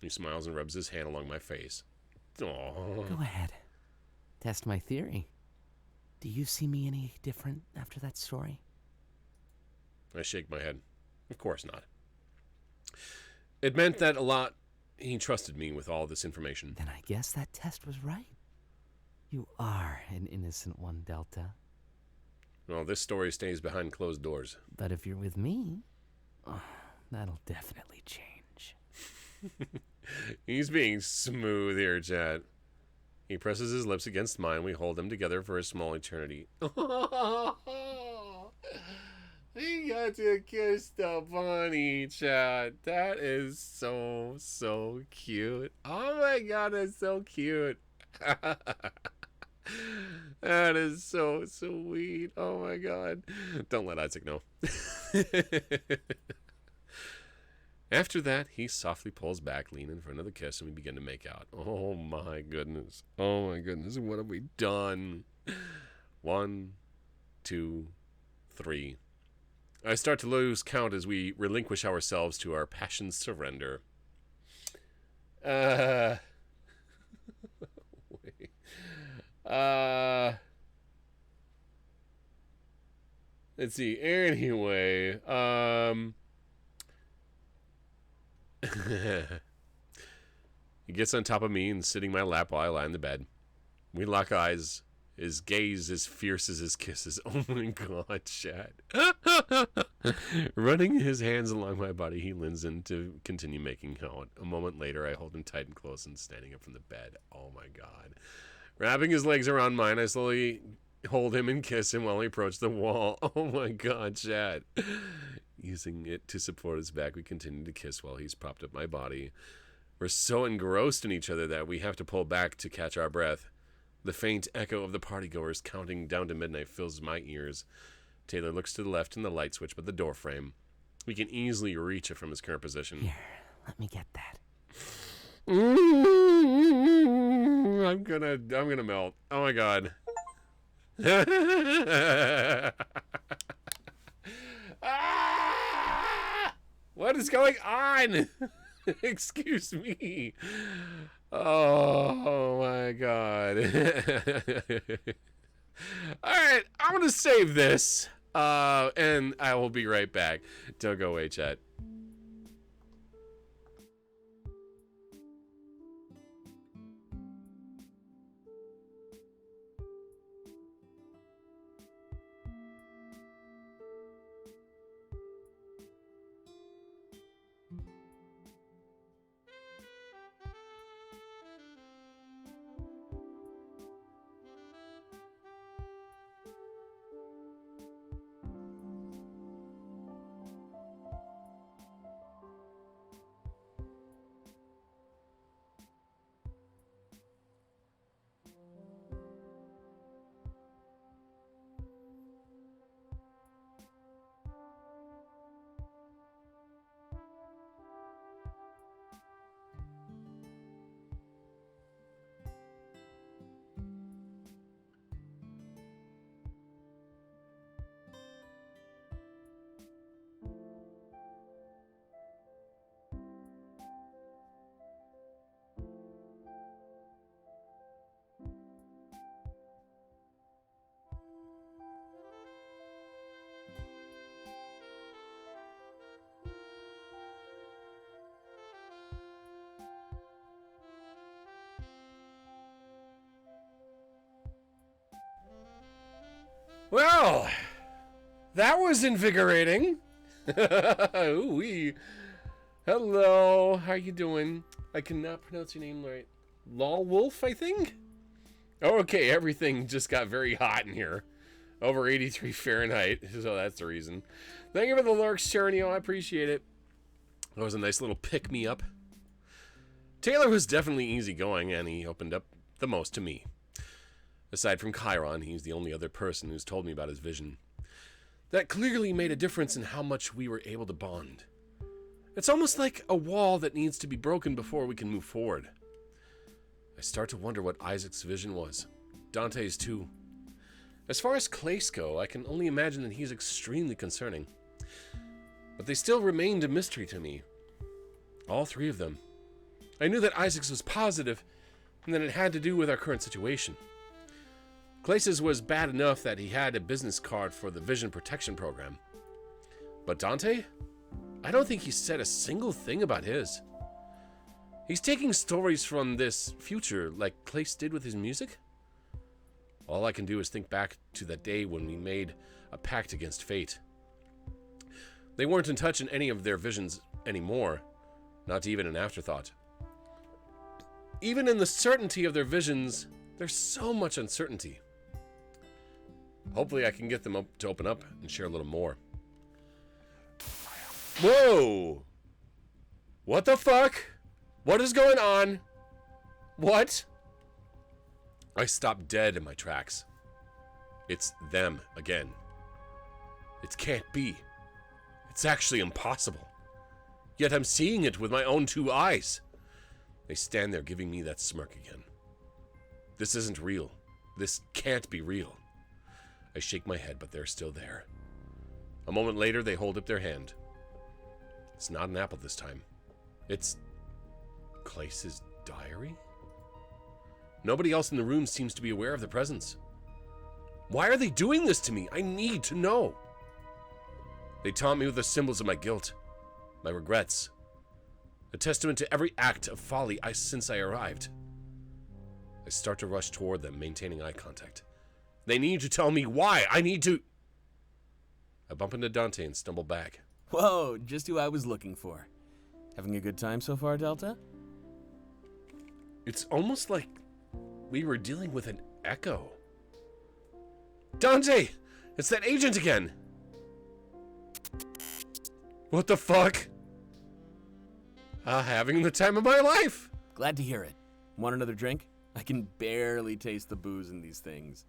He smiles and rubs his hand along my face. Aww. Go ahead. Test my theory. Do you see me any different after that story? I shake my head. Of course not. It meant that a lot. He trusted me with all this information. Then I guess that test was right. You are an innocent one, Delta. Well, this story stays behind closed doors. But if you're with me, that'll definitely change. He's being smooth here, Chad. He presses his lips against mine. We hold them together for a small eternity. He got to kiss the bunny, Chad. That is so, so cute. Oh my god, that's so cute. That is so sweet. Oh my god. Don't let Isaac know. After that, he softly pulls back, leaning for another kiss, and we begin to make out. Oh my goodness. Oh my goodness. What have we done? 1, 2, 3. I start to lose count as we relinquish ourselves to our passion's surrender. Wait. Let's see. Anyway, he gets on top of me and sitting in my lap while I lie in the bed. We lock eyes. His gaze as fierce as his kisses. Oh my god, Chad. Running his hands along my body, he leans in to continue making out. A moment later, I hold him tight and close and standing up from the bed. Oh my god. Wrapping his legs around mine, I slowly hold him and kiss him while he approaches the wall. Oh my god, Chad. Using it to support his back, we continue to kiss while he's propped up my body. We're so engrossed in each other that we have to pull back to catch our breath. The faint echo of the partygoers counting down to midnight fills my ears. Taylor looks to the left in the light switch by the door frame. We can easily reach it from his current position. Here, let me get that. I'm gonna melt. Oh my god. What is going on? Excuse me. Oh my god. Alright, I'm gonna save this. And I will be right back. Don't go away, chat. Well, That was invigorating. Ooh-wee. Hello, how you doing? I cannot pronounce your name right. Lol Wolf, I think? Oh, okay, everything just got very hot in here. Over 83 Fahrenheit, so that's the reason. Thank you for the lurks, Chernio. I appreciate it. That was a nice little pick-me-up. Taylor was definitely easygoing, and he opened up the most to me. Aside from Chiron, he's the only other person who's told me about his vision. That clearly made a difference in how much we were able to bond. It's almost like a wall that needs to be broken before we can move forward. I start to wonder what Isaac's vision was. Dante's too. As far as Clace go, I can only imagine that he's extremely concerning. But they still remained a mystery to me. All three of them. I knew that Isaac's was positive, and that it had to do with our current situation. Clace's was bad enough that he had a business card for the Vision Protection Program. But Dante? I don't think he said a single thing about his. He's taking stories from this future like Clace did with his music? All I can do is think back to that day when we made a pact against fate. They weren't in touch in any of their visions anymore, not even an afterthought. Even in the certainty of their visions, there's so much uncertainty. Hopefully I can get them to open up and share a little more. Whoa! What the fuck? What is going on? What? I stopped dead in my tracks. It's them again. It can't be. It's actually impossible. Yet I'm seeing it with my own two eyes. They stand there giving me that smirk again. This isn't real. This can't be real. I shake my head, but they're still there. A moment later, they hold up their hand. It's not an apple this time. It's Clace's diary? Nobody else in the room seems to be aware of the presence. Why are they doing this to me? I need to know. They taunt me with the symbols of my guilt, my regrets, a testament to every act of folly since I arrived. I start to rush toward them, maintaining eye contact. They need to tell me why. I need to... I bump into Dante and stumble back. Whoa, just who I was looking for. Having a good time so far, Delta? It's almost like we were dealing with an echo. Dante! It's that agent again! What the fuck? Having the time of my life! Glad to hear it. Want another drink? I can barely taste the booze in these things.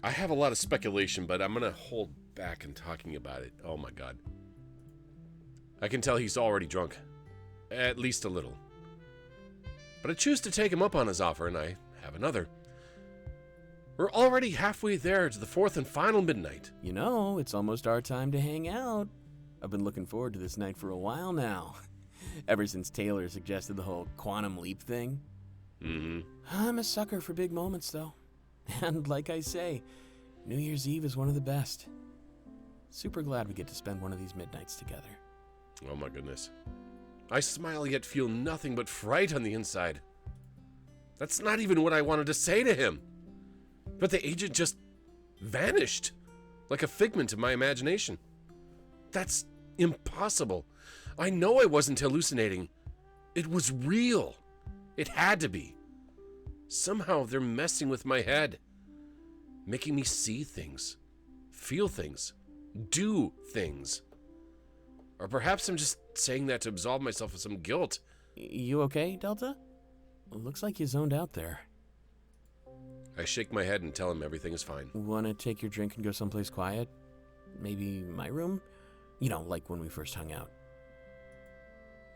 I have a lot of speculation, but I'm gonna hold back in talking about it. Oh my god. I can tell he's already drunk. At least a little. But I choose to take him up on his offer, and I have another. We're already halfway there to the fourth and final midnight. You know, it's almost our time to hang out. I've been looking forward to this night for a while now. Ever since Taylor suggested the whole quantum leap thing. Mm-hmm. I'm a sucker for big moments, though. And like I say, New Year's Eve is one of the best. Super glad we get to spend one of these midnights together. Oh my goodness. I smile yet feel nothing but fright on the inside. That's not even what I wanted to say to him. But the agent just vanished, like a figment of my imagination. That's impossible. I know I wasn't hallucinating. It was real. It had to be. Somehow they're messing with my head, making me see things, feel things, do things. Or perhaps I'm just saying that to absolve myself of some guilt. You okay, Delta? Looks like you zoned out there. I shake my head and tell him everything is fine. Wanna take your drink and go someplace quiet? Maybe my room? You know, like when we first hung out.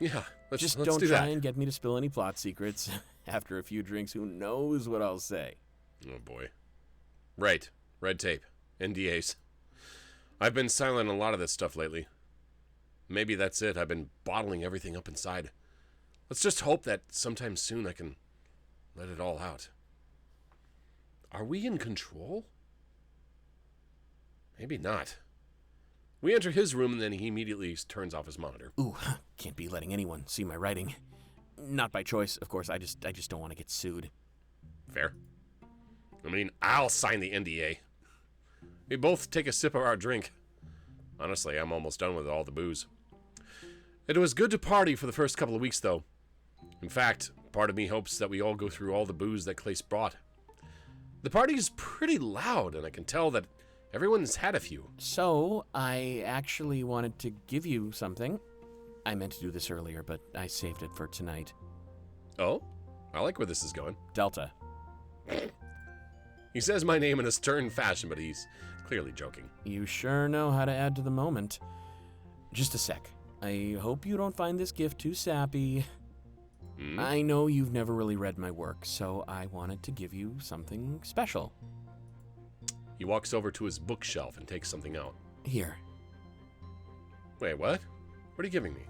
Yeah, let's don't do try that. and get me to spill any plot secrets. After a few drinks, who knows what I'll say. Oh boy. Right. Red tape. NDAs. I've been silent on a lot of this stuff lately. Maybe that's it. I've been bottling everything up inside. Let's just hope that sometime soon I can let it all out. Are we in control? Maybe not. We enter his room and then he immediately turns off his monitor. Ooh, can't be letting anyone see my writing. Not by choice, of course. I just don't want to get sued. Fair. I mean, I'll sign the NDA. We both take a sip of our drink. Honestly, I'm almost done with all the booze. It was good to party for the first couple of weeks, though. In fact, part of me hopes that we all go through all the booze that Clace brought. The party is pretty loud, and I can tell that everyone's had a few. So, I actually wanted to give you something. I meant to do this earlier, but I saved it for tonight. Oh? I like where this is going. Delta. He says my name in a stern fashion, but he's clearly joking. You sure know how to add to the moment. Just a sec. I hope you don't find this gift too sappy. I know you've never really read my work, so I wanted to give you something special. He walks over to his bookshelf and takes something out. Here. Wait, what? What are you giving me?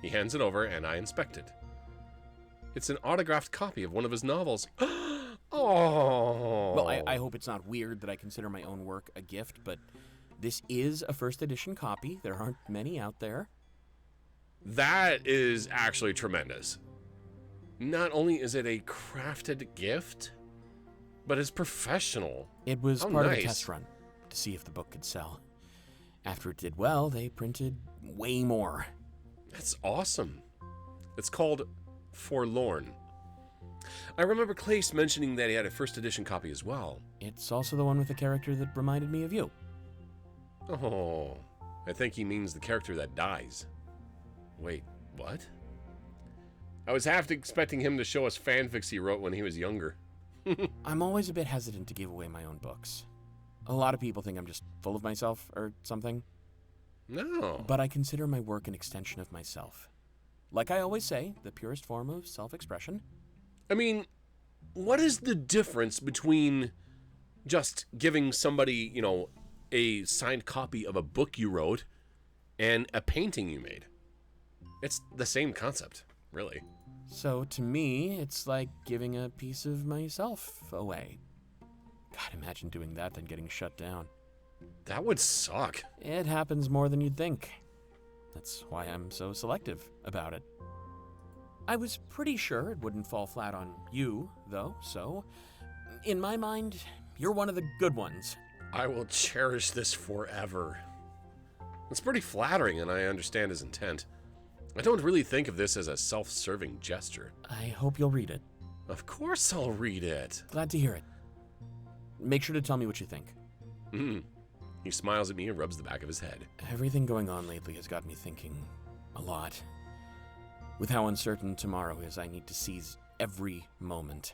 He hands it over, and I inspect it. It's an autographed copy of one of his novels. Oh. Well, I hope it's not weird that I consider my own work a gift, but this is a first edition copy. There aren't many out there. That is actually tremendous. Not only is it a crafted gift, but it's professional. It was How part of a nice. test run to see if the book could sell. After it did well, they printed way more. That's awesome. It's called Forlorn. I remember Clace mentioning that he had a first edition copy as well. It's also the one with the character that reminded me of you. Oh, I think he means the character that dies. Wait, what? I was half expecting him to show us fanfics he wrote when he was younger. I'm always a bit hesitant to give away my own books. A lot of people think I'm just full of myself or something. No. But I consider my work an extension of myself. Like I always say, the purest form of self-expression. I mean, what is the difference between just giving somebody, a signed copy of a book you wrote and a painting you made? It's the same concept, really. So to me, it's like giving a piece of myself away. God, imagine doing that then getting shut down. That would suck. It happens more than you'd think. That's why I'm so selective about it. I was pretty sure it wouldn't fall flat on you, though, so in my mind, you're one of the good ones. I will cherish this forever. It's pretty flattering, and I understand his intent. I don't really think of this as a self-serving gesture. I hope you'll read it. Of course I'll read it. Glad to hear it. Make sure to tell me what you think. He smiles at me and rubs the back of his head. Everything going on lately has got me thinking a lot. With how uncertain tomorrow is, I need to seize every moment.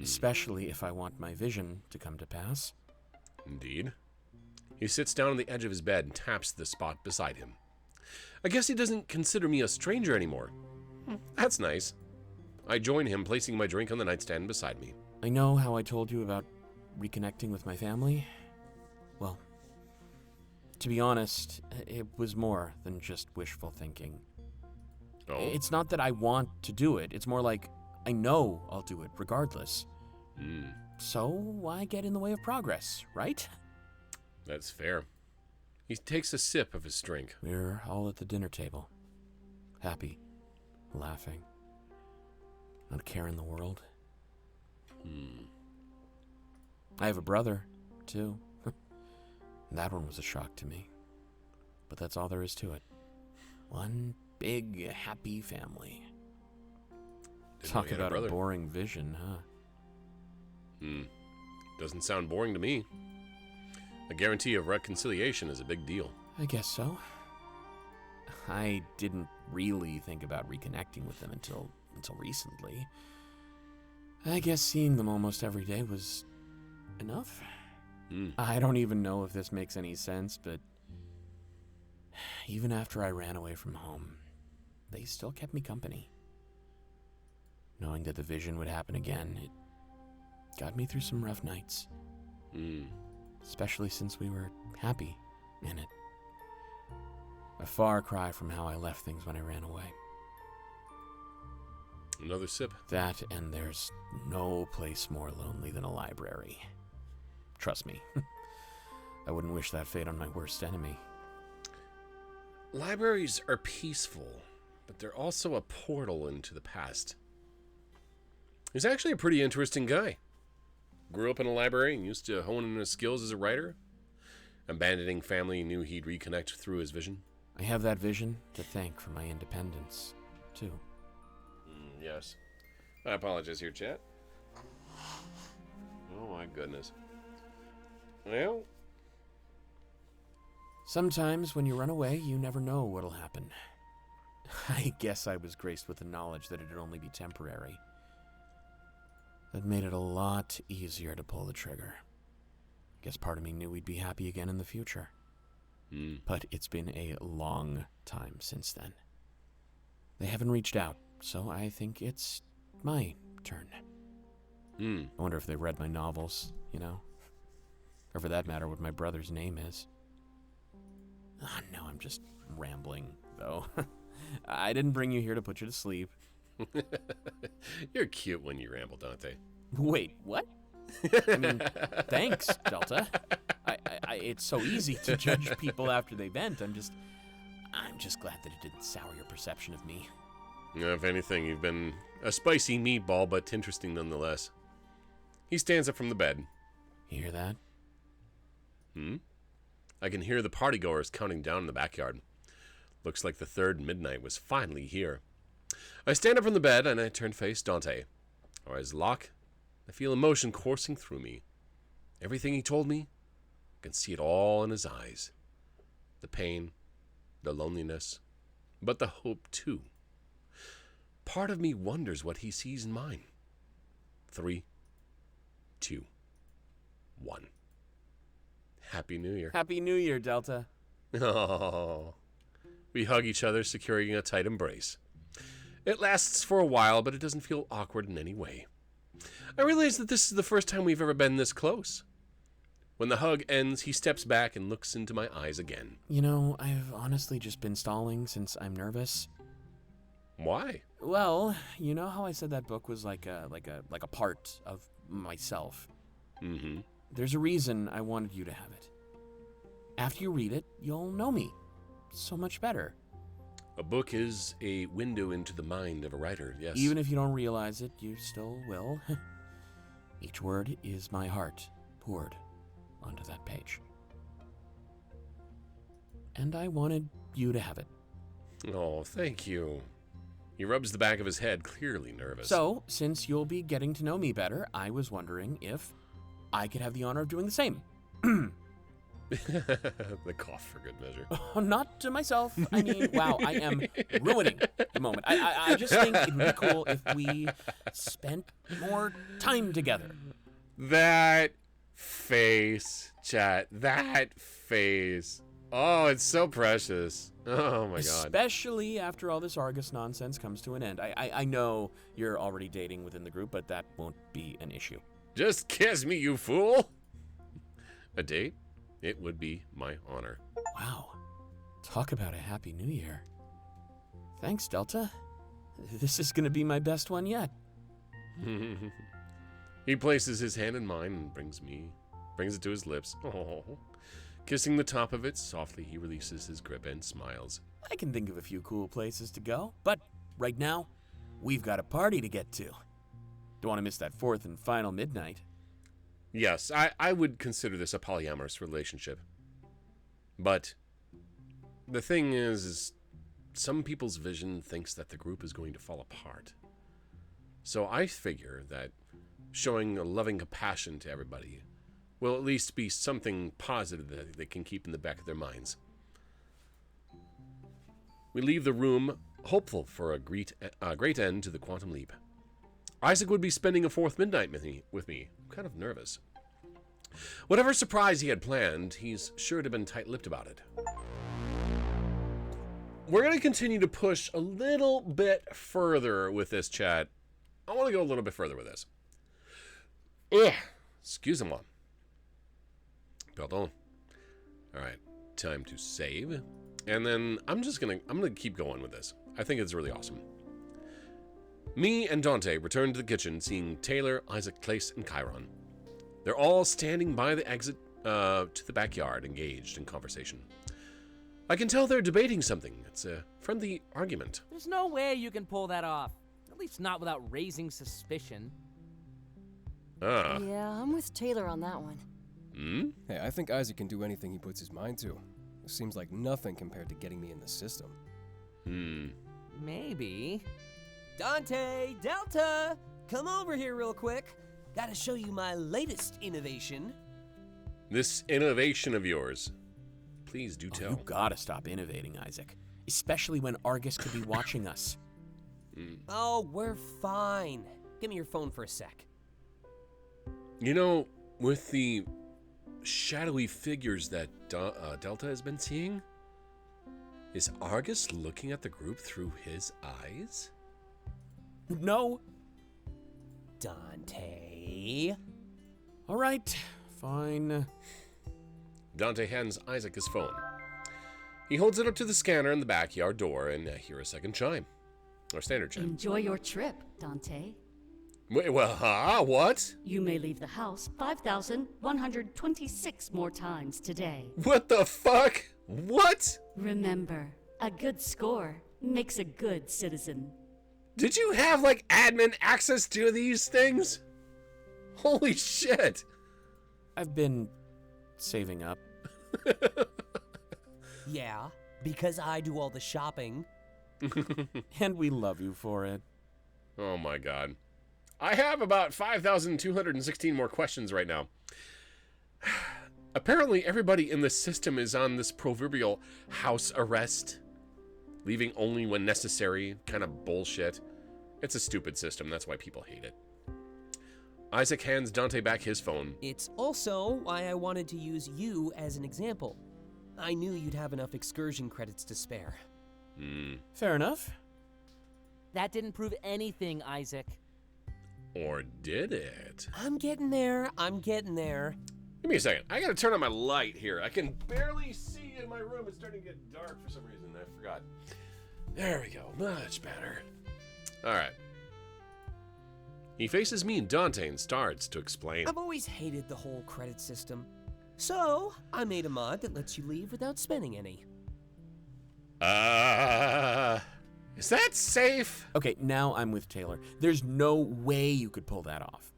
Especially if I want my vision to come to pass. Indeed. He sits down on the edge of his bed and taps the spot beside him. I guess he doesn't consider me a stranger anymore. That's nice. I join him, placing my drink on the nightstand beside me. I know how I told you about reconnecting with my family. Well, to be honest, it was more than just wishful thinking. Oh? It's not that I want to do it. It's more like I know I'll do it regardless. So why get in the way of progress, right? That's fair. He takes a sip of his drink. We're all at the dinner table. Happy. Laughing. Not a care in the world. I have a brother, too. That one was a shock to me. But that's all there is to it. One big, happy family. Didn't know Talk he had a about a brother. boring vision, huh? Doesn't sound boring to me. A guarantee of reconciliation is a big deal. I guess so. I didn't really think about reconnecting with them until recently. I guess seeing them almost every day was enough. I don't even know if this makes any sense, but even after I ran away from home, they still kept me company. Knowing that the vision would happen again, it got me through some rough nights. Especially since we were happy in it. A far cry from how I left things when I ran away. Another sip. That, and there's no place more lonely than a library. Trust me. I wouldn't wish that fate on my worst enemy. Libraries are peaceful, but they're also a portal into the past. He's actually a pretty interesting guy. Grew up in a library and used to hone in his skills as a writer. Abandoning family, knew he'd reconnect through his vision. I have that vision to thank for my independence, too. Yes. I apologize here, chat. Oh my goodness. Well, sometimes when you run away, you never know what'll happen. I guess I was graced with the knowledge that it'd only be temporary. That made it a lot easier to pull the trigger. Guess part of me knew we'd be happy again in the future. But it's been a long time since then. They haven't reached out, so I think it's my turn. I wonder if they read my novels, you know? Or for that matter, what my brother's name is. Oh, no, I'm just rambling, though. I didn't bring you here to put you to sleep. You're cute when you ramble, Dante. Wait, what? I mean, thanks, Delta. It's so easy to judge people after they vent. I'm just glad that it didn't sour your perception of me. If anything, you've been a spicy meatball, but interesting nonetheless. He stands up from the bed. You hear that? I can hear the partygoers counting down in the backyard. Looks like the third midnight was finally here. I stand up from the bed and I turn face Dante. Our eyes lock. I feel emotion coursing through me. Everything he told me, I can see it all in his eyes. The pain, the loneliness, but the hope too. Part of me wonders what he sees in mine. 3, 2, 1. Happy New Year. Happy New Year, Delta. Oh. We hug each other, securing a tight embrace. It lasts for a while, but it doesn't feel awkward in any way. I realize that this is the first time we've ever been this close. When the hug ends, he steps back and looks into my eyes again. You know, I've honestly just been stalling since I'm nervous. Why? Well, you know how I said that book was like a part of myself? Mm-hmm. There's a reason I wanted you to have it. After you read it, you'll know me so much better. A book is a window into the mind of a writer, yes. Even if you don't realize it, you still will. Each word is my heart poured onto that page. And I wanted you to have it. Oh, thank you. He rubs the back of his head, clearly nervous. So, since you'll be getting to know me better, I was wondering if I could have the honor of doing the same. The cough for good measure. Not to myself. I mean, wow, I am ruining the moment. I just think it would be cool if we spent more time together. That face, chat. That face. Oh, it's so precious. Oh, my God. Especially after all this Argus nonsense comes to an end. I know you're already dating within the group, but that won't be an issue. Just kiss me, you fool. A date? It would be my honor. Wow. Talk about a happy new year. Thanks, Delta. This is going to be my best one yet. He places his hand in mine and brings it to his lips. Oh. Kissing the top of it, softly he releases his grip and smiles. I can think of a few cool places to go, but right now, we've got a party to get to. Don't want to miss that fourth and final midnight. Yes, I would consider this a polyamorous relationship. But the thing is some people's vision thinks that the group is going to fall apart. So I figure that showing a loving compassion to everybody will at least be something positive that they can keep in the back of their minds. We leave the room hopeful for a great end to the quantum leap. Isaac would be spending a fourth midnight with me. I'm kind of nervous. Whatever surprise he had planned, he's sure to have been tight-lipped about it. We're going to continue to push a little bit further with this, chat. I want to go a little bit further with this. Ugh. Excusez-moi. Pardon. All right, time to save. And then I'm gonna keep going with this. I think it's really awesome. Me and Dante return to the kitchen, seeing Taylor, Isaac, Clace, and Chiron. They're all standing by the exit to the backyard, engaged in conversation. I can tell they're debating something. It's a friendly argument. There's no way you can pull that off. At least not without raising suspicion. Ah. Yeah, I'm with Taylor on that one. Hmm? Hey, I think Isaac can do anything he puts his mind to. It seems like nothing compared to getting me in the system. Maybe. Dante, Delta, come over here real quick. Gotta show you my latest innovation. This innovation of yours. Please do tell. You gotta stop innovating, Isaac. Especially when Argus could be watching us. Oh, we're fine. Give me your phone for a sec. You know, with the shadowy figures that Delta has been seeing, is Argus looking at the group through his eyes? No. Dante. All right, fine. Dante hands Isaac his phone. He holds it up to the scanner in the backyard door and hear a second chime. Or standard chime. Enjoy your trip, Dante. Wait, well, what? You may leave the house 5,126 more times today. What the fuck? What? Remember, a good score makes a good citizen. Did you have, like, admin access to these things? Holy shit. I've been saving up. Yeah, because I do all the shopping. And we love you for it. Oh my god. I have about 5,216 more questions right now. Apparently everybody in the system is on this proverbial house arrest. Leaving only when necessary, kind of bullshit. It's a stupid system, that's why people hate it. Isaac hands Dante back his phone. It's also why I wanted to use you as an example. I knew you'd have enough excursion credits to spare. Fair enough. That didn't prove anything, Isaac. Or did it? I'm getting there. I'm getting there. Give me a second. I gotta turn on my light here. I can barely see in my room. It's starting to get dark for some reason. I forgot. There we go. Much better. Alright. He faces me and Dante and starts to explain. I've always hated the whole credit system. So, I made a mod that lets you leave without spending any. Is that safe? Okay, now I'm with Taylor. There's no way you could pull that off.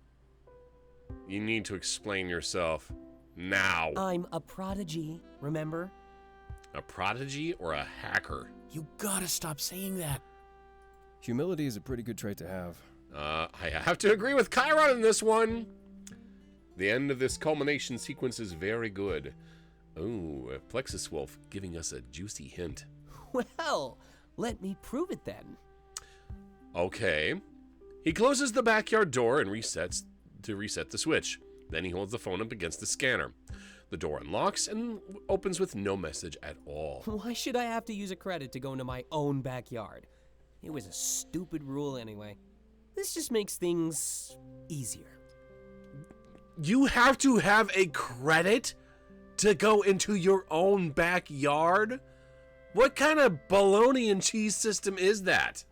You need to explain yourself. Now. I'm a prodigy, remember? A prodigy or a hacker? You gotta stop saying that. Humility is a pretty good trait to have. I have to agree with Chiron in this one. The end of this culmination sequence is very good. Ooh, a Plexus Wolf giving us a juicy hint. Well, let me prove it then. Okay. He closes the backyard door and resets to reset the switch. Then he holds the phone up against the scanner. The door unlocks and opens with no message at all. Why should I have to use a credit to go into my own backyard? It was a stupid rule anyway. This just makes things easier. You have to have a credit to go into your own backyard? What kind of bologna and cheese system is that?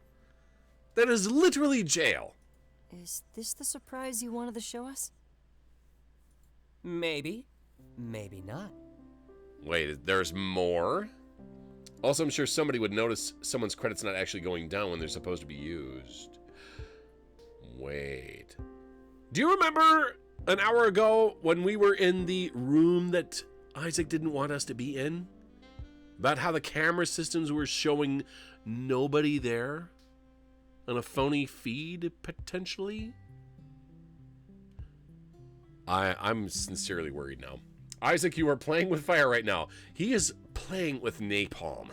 That is literally jail. Is this the surprise you wanted to show us? Maybe. Maybe not. Wait, there's more? Also, I'm sure somebody would notice someone's credits not actually going down when they're supposed to be used. Wait. Do you remember an hour ago when we were in the room that Isaac didn't want us to be in? About how the camera systems were showing nobody there? On a phony feed, potentially? I'm sincerely worried now. Isaac, you are playing with fire right now. He is playing with napalm.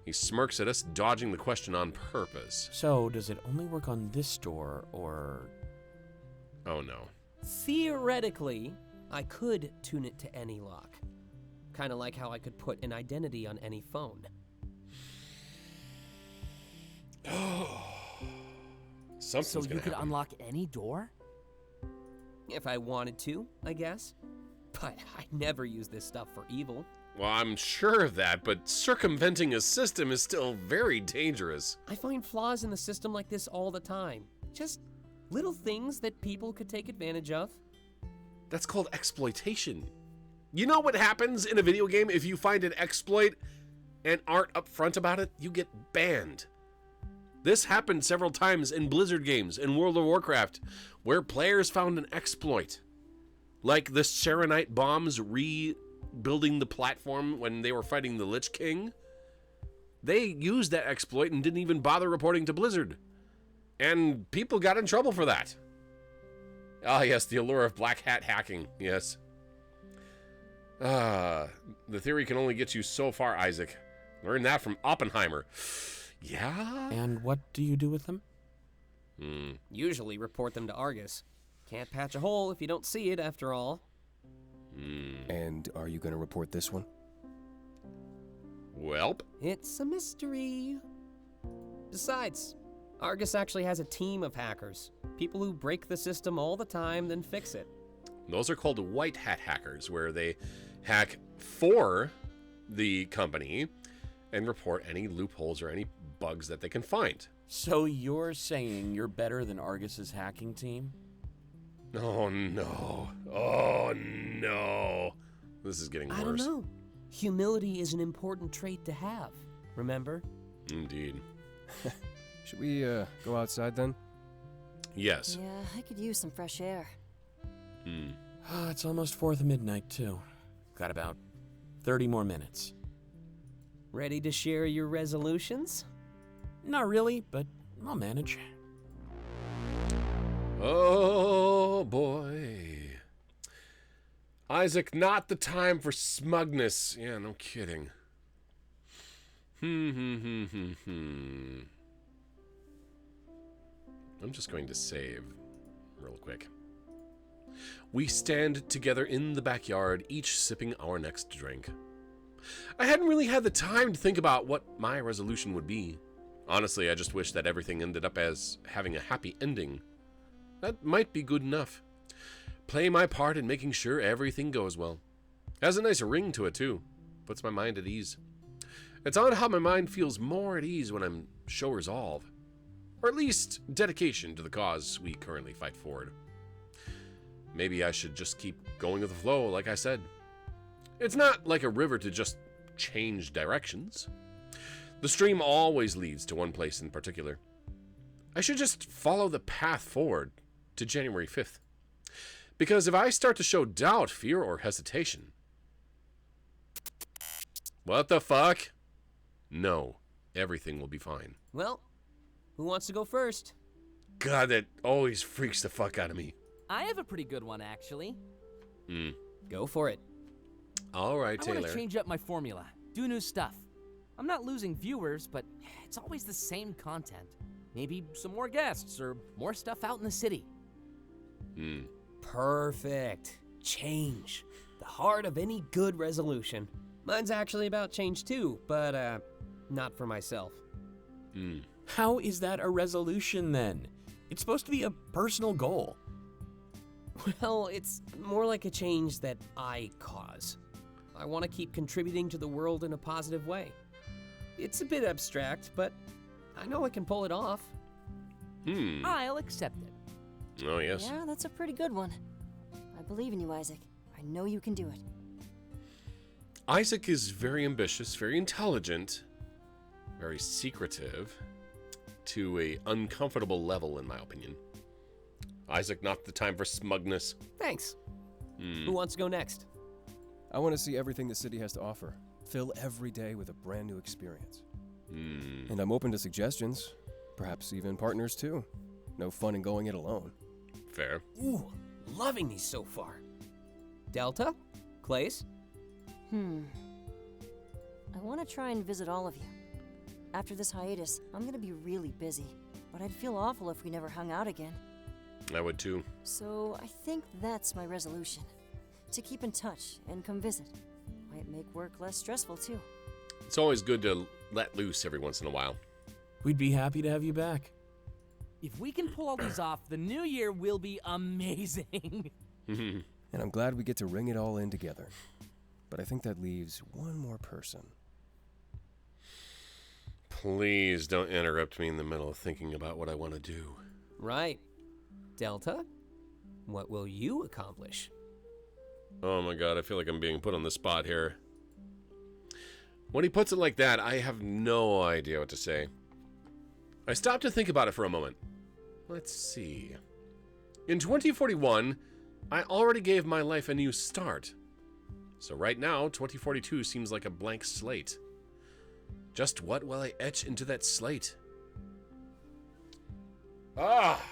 He smirks at us, dodging the question on purpose. So, does it only work on this door, or... Oh no. Theoretically, I could tune it to any lock. Kind of like how I could put an identity on any phone. So Something's you gonna could happen. unlock any door? If I wanted to, I guess. But I never use this stuff for evil. Well, I'm sure of that, but circumventing a system is still very dangerous. I find flaws in the system like this all the time. Just little things that people could take advantage of. That's called exploitation. You know what happens in a video game if you find an exploit and aren't upfront about it? You get banned. This happened several times in Blizzard games in World of Warcraft, where players found an exploit. Like the Serenite bombs rebuilding the platform when they were fighting the Lich King. They used that exploit and didn't even bother reporting to Blizzard. And people got in trouble for that. Ah, yes, the allure of black hat hacking, yes. The theory can only get you so far, Isaac. Learned that from Oppenheimer. Yeah? And what do you do with them? Usually report them to Argus. Can't patch a hole if you don't see it, after all. And are you going to report this one? Welp. It's a mystery. Besides, Argus actually has a team of hackers. People who break the system all the time, then fix it. Those are called white hat hackers, where they hack for the company and report any loopholes or any bugs that they can find. So you're saying you're better than Argus's hacking team? Oh no. Oh no. This is getting worse. I don't know. Humility is an important trait to have, remember? Indeed. Should we go outside then? Yes. Yeah, I could use some fresh air. It's almost 4th midnight, too. Got about 30 more minutes. Ready to share your resolutions? Not really, but I'll manage. Oh boy. Isaac, not the time for smugness. Yeah, no kidding. I'm just going to save real quick. We stand together in the backyard, each sipping our next drink. I hadn't really had the time to think about what my resolution would be. Honestly, I just wish that everything ended up as having a happy ending. That might be good enough. Play my part in making sure everything goes well. Has a nice ring to it, too. Puts my mind at ease. It's odd how my mind feels more at ease when I'm show resolve. Or at least dedication to the cause we currently fight forward. Maybe I should just keep going with the flow, like I said. It's not like a river to just change directions. The stream always leads to one place in particular. I should just follow the path forward to January 5th. Because if I start to show doubt, fear, or hesitation... What the fuck? No, everything will be fine. Well, who wants to go first? God, that always freaks the fuck out of me. I have a pretty good one, actually. Go for it. All right, I Taylor. want to change up my formula, do new stuff. I'm not losing viewers, but it's always the same content. Maybe some more guests or more stuff out in the city. Perfect. Change. The heart of any good resolution. Mine's actually about change too, but not for myself. How is that a resolution, then? It's supposed to be a personal goal. Well, it's more like a change that I cause. I want to keep contributing to the world in a positive way. It's a bit abstract, but I know I can pull it off. I'll accept it. Oh, yes. Yeah, that's a pretty good one. I believe in you, Isaac. I know you can do it. Isaac is very ambitious, very intelligent, very secretive, to a uncomfortable level, in my opinion. Isaac, not the time for smugness. Thanks. Who wants to go next? I want to see everything the city has to offer. Fill every day with a brand new experience. And I'm open to suggestions, perhaps even partners too. No fun in going it alone. Fair. Ooh, loving these so far. Delta? Clace? I want to try and visit all of you. After this hiatus, I'm gonna be really busy, but I'd feel awful if we never hung out again. I would too. So I think that's my resolution. To keep in touch and come visit. Might make work less stressful too. It's always good to let loose every once in a while. We'd be happy to have you back. If we can pull all these off, the new year will be amazing. And I'm glad we get to ring it all in together. But I think that leaves one more person. Please don't interrupt me in the middle of thinking about what I want to do. Right. Delta? What will you accomplish? Oh my god, I feel like I'm being put on the spot here. When he puts it like that, I have no idea what to say. I stopped to think about it for a moment. Let's see. In 2041, I already gave my life a new start. So right now, 2042 seems like a blank slate. Just what will I etch into that slate? Ah,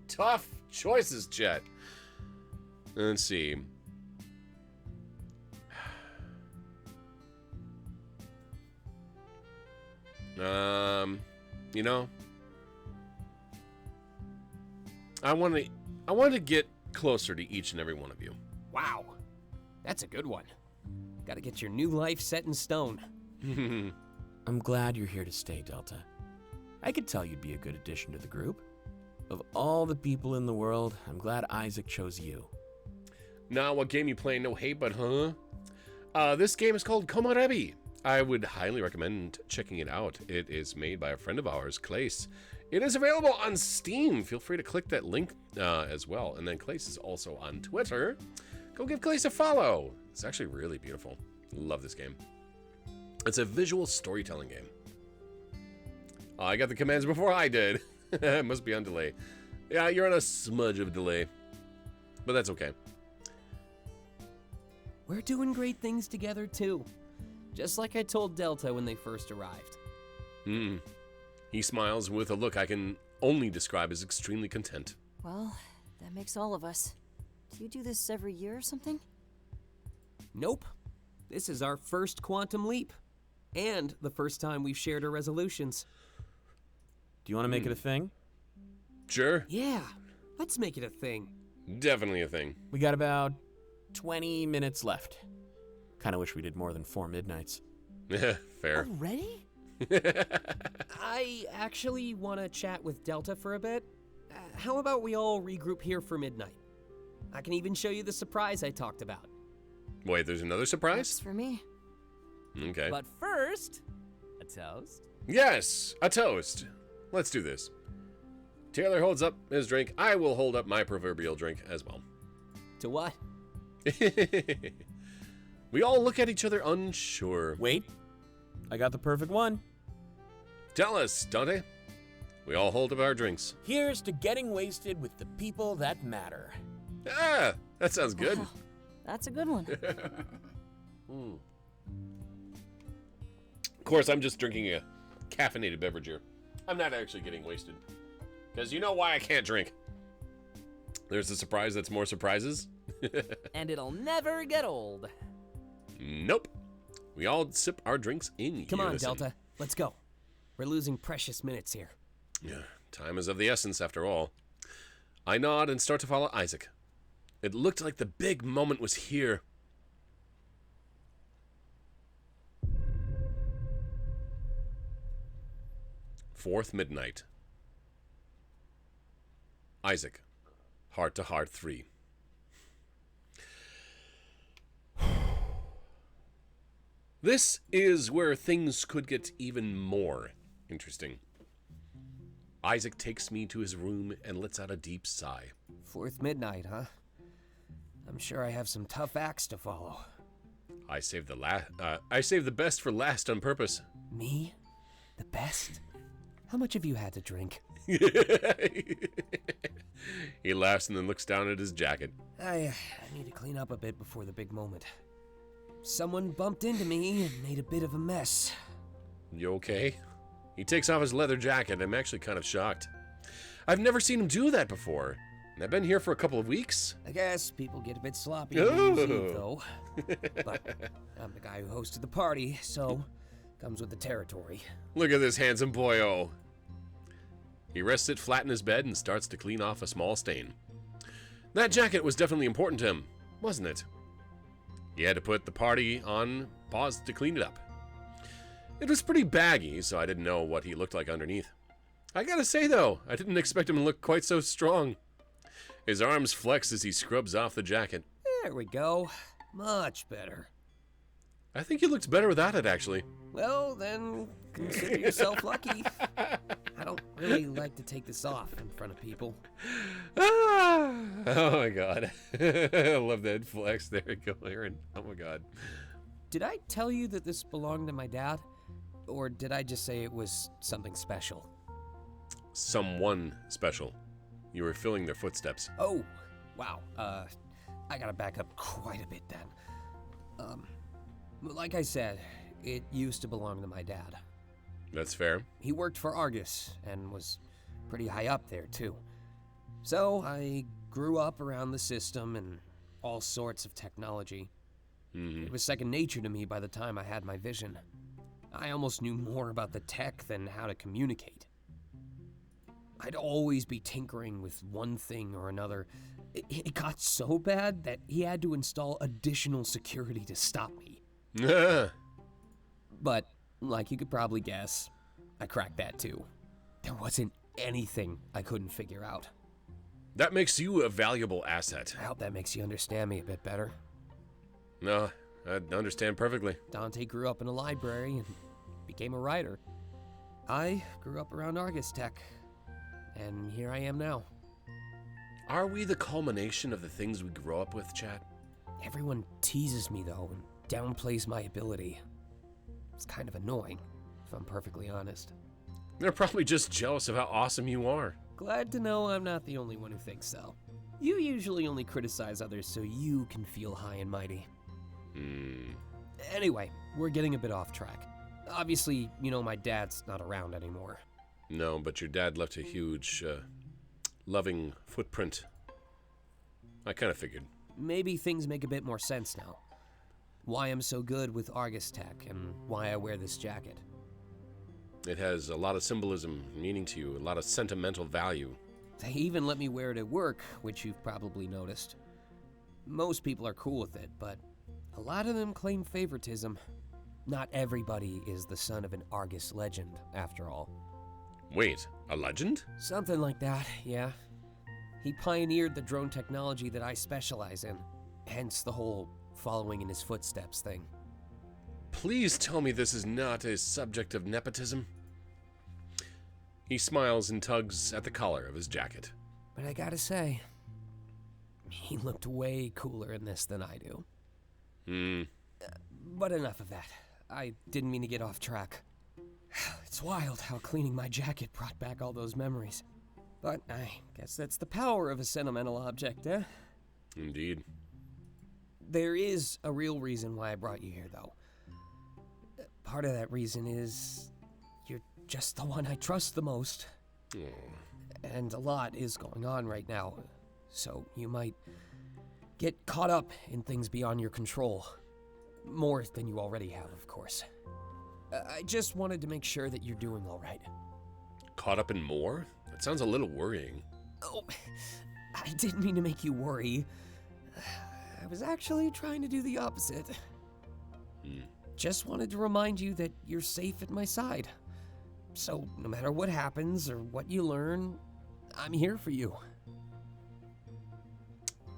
tough choices, Chet. Let's see. You know, I want to get closer to each and every one of you. Wow, that's a good one. Gotta get your new life set in stone. I'm glad you're here to stay, Delta. I could tell you'd be a good addition to the group. Of all the people in the world, I'm glad Isaac chose you. Now, what game you playing? No hate, but huh? This game is called Komorebi. I would highly recommend checking it out. It is made by a friend of ours, Clace. It is available on Steam. Feel free to click that link as well. And then Clace is also on Twitter. Go give Clace a follow. It's actually really beautiful. Love this game. It's a visual storytelling game. I got the commands before I did. It must be on delay. Yeah, you're on a smudge of delay. But that's okay. We're doing great things together, too. Just like I told Delta when they first arrived. He smiles with a look I can only describe as extremely content. Well, that makes all of us. Do you do this every year or something? Nope. This is our first quantum leap. And the first time we've shared our resolutions. Do you want to make it a thing? Sure. Yeah, let's make it a thing. Definitely a thing. We got about 20 minutes left. Kind of wish we did more than 4 midnights. Fair. Already? I actually want to chat with Delta for a bit. How about we all regroup here for midnight? I can even show you the surprise I talked about. Wait, there's another That's surprise? for me. Okay. But first, a toast. Yes, a toast. Let's do this. Taylor holds up his drink. I will hold up my proverbial drink as well. To what? We all look at each other unsure. Wait, I got the perfect one. Tell us, Dante. We all hold up our drinks. Here's to getting wasted with the people that matter. Ah, that sounds good. Wow, that's a good one. Of course, I'm just drinking a caffeinated beverage here. I'm not actually getting wasted. Because you know why I can't drink. There's a surprise that's more surprises. And it'll never get old. Nope. We all sip our drinks in Come on, unison. Delta. Let's go. We're losing precious minutes here. Yeah, time is of the essence after all. I nod and start to follow Isaac. It looked like the big moment was here. Fourth midnight. Isaac, Heart to Heart 3. This is where things could get even more interesting. Isaac takes me to his room and lets out a deep sigh. Fourth midnight, huh? I'm sure I have some tough acts to follow. I saved the best for last on purpose. Me? The best? How much have you had to drink? He laughs and then looks down at his jacket. I need to clean up a bit before the big moment. Someone bumped into me and made a bit of a mess. You okay? He takes off his leather jacket. I'm actually kind of shocked. I've never seen him do that before. And I've been here for a couple of weeks. I guess people get a bit sloppy on New Year's Eve, though. But I'm the guy who hosted the party, so comes with the territory. Look at this handsome boyo. He rests it flat in his bed and starts to clean off a small stain. That jacket was definitely important to him, wasn't it? He had to put the party on pause to clean it up. It was pretty baggy, so I didn't know what he looked like underneath. I gotta say, though, I didn't expect him to look quite so strong. His arms flex as he scrubs off the jacket. There we go. Much better. I think he looked better without it, actually. Well, then, consider yourself lucky. I don't really like to take this off in front of people. Ah, oh my god. I love that flex. There you go, Aaron. Oh my god. Did I tell you that this belonged to my dad? Or did I just say it was something special? someone special. You were filling their footsteps. Oh, wow. I gotta back up quite a bit then. Like I said, it used to belong to my dad. That's fair. He worked for Argus and was pretty high up there, too. So I grew up around the system and all sorts of technology. It was second nature to me by the time I had my vision. I almost knew more about the tech than how to communicate. I'd always be tinkering with one thing or another. It got so bad that he had to install additional security to stop me. But, like you could probably guess, I cracked that too. There wasn't anything I couldn't figure out. That makes you a valuable asset. I hope that makes you understand me a bit better. No, I understand perfectly. Dante grew up in a library and became a writer. I grew up around Argus tech, and here I am now. Are we the culmination of the things we grow up with, chat? Everyone teases me, though, and downplays my ability. It's kind of annoying, if I'm perfectly honest. They're probably just jealous of how awesome you are. Glad to know I'm not the only one who thinks so. You usually only criticize others so you can feel high and mighty. Anyway, we're getting a bit off track. Obviously, you know my dad's not around anymore. No, but your dad left a huge, loving footprint. I kind of figured. Maybe things make a bit more sense now. Why I'm so good with Argus tech and why I wear this jacket. It has a lot of symbolism, meaning to you, a lot of sentimental value. They even let me wear it at work, which you've probably noticed. Most people are cool with it, but a lot of them claim favoritism. Not everybody is the son of an Argus legend, after all. Wait, a legend? Something like that, yeah. He pioneered the drone technology that I specialize in, hence the whole following in his footsteps thing. Please tell me this is not a subject of nepotism. He smiles and tugs at the collar of his jacket. But I gotta say, he looked way cooler in this than I do. But enough of that. I didn't mean to get off track. It's wild how cleaning my jacket brought back all those memories. But I guess that's the power of a sentimental object, eh? Indeed. There is a real reason why I brought you here, though. Part of that reason is you're just the one I trust the most. And a lot is going on right now, so you might get caught up in things beyond your control. More than you already have, of course. I just wanted to make sure that you're doing all right. Caught up in more? That sounds a little worrying. Oh, I didn't mean to make you worry. I was actually trying to do the opposite. Just wanted to remind you that you're safe at my side. So, no matter what happens or what you learn, I'm here for you.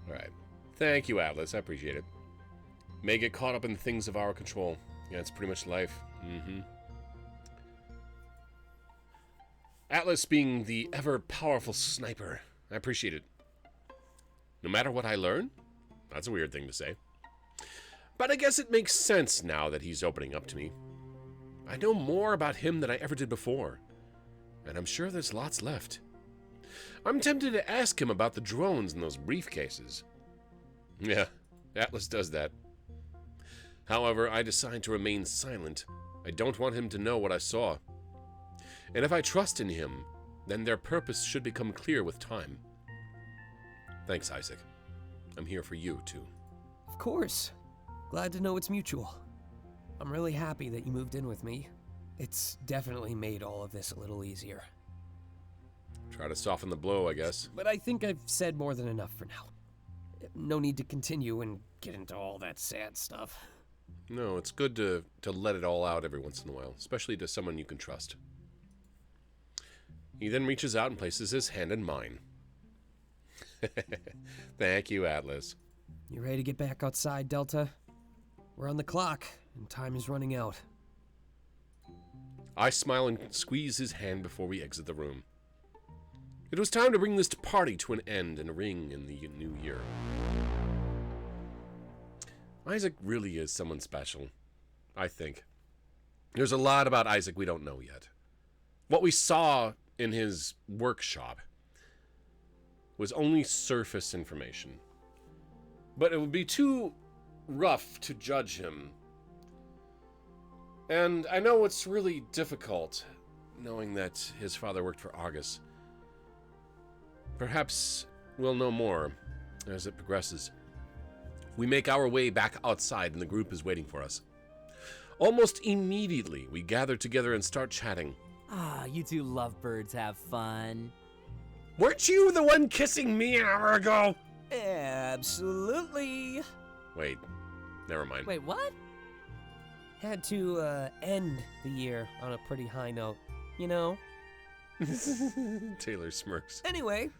Alright. Thank you, Atlas. I appreciate it. May get caught up in things of our control. Yeah, it's pretty much life. Atlas being the ever-powerful sniper. I appreciate it. No matter what I learn? That's a weird thing to say. But I guess it makes sense now that he's opening up to me. I know more about him than I ever did before. And I'm sure there's lots left. I'm tempted to ask him about the drones in those briefcases. Yeah, Atlas does that. However, I decide to remain silent. I don't want him to know what I saw. And if I trust in him, then their purpose should become clear with time. Thanks, Isaac. I'm here for you, too. Of course. Glad to know it's mutual. I'm really happy that you moved in with me. It's definitely made all of this a little easier. Try to soften the blow, I guess. But I think I've said more than enough for now. No need to continue and get into all that sad stuff. No, it's good to let it all out every once in a while, especially to someone you can trust. He then reaches out and places his hand in mine. Thank you, Atlas. You ready to get back outside, Delta? We're on the clock, and time is running out. I smile and squeeze his hand before we exit the room. It was time to bring this party to an end and ring in the new year. Isaac really is someone special, I think. There's a lot about Isaac we don't know yet. What we saw in his workshop was only surface information. But it would be too rough to judge him. And I know it's really difficult, knowing that his father worked for August. Perhaps we'll know more as it progresses. We make our way back outside, and the group is waiting for us. Almost immediately, we gather together and start chatting. Ah, you two lovebirds have fun. Weren't you the one kissing me an hour ago? Absolutely. Wait, never mind. Wait, what? Had to end the year on a pretty high note, you know? Taylor smirks. Anyway,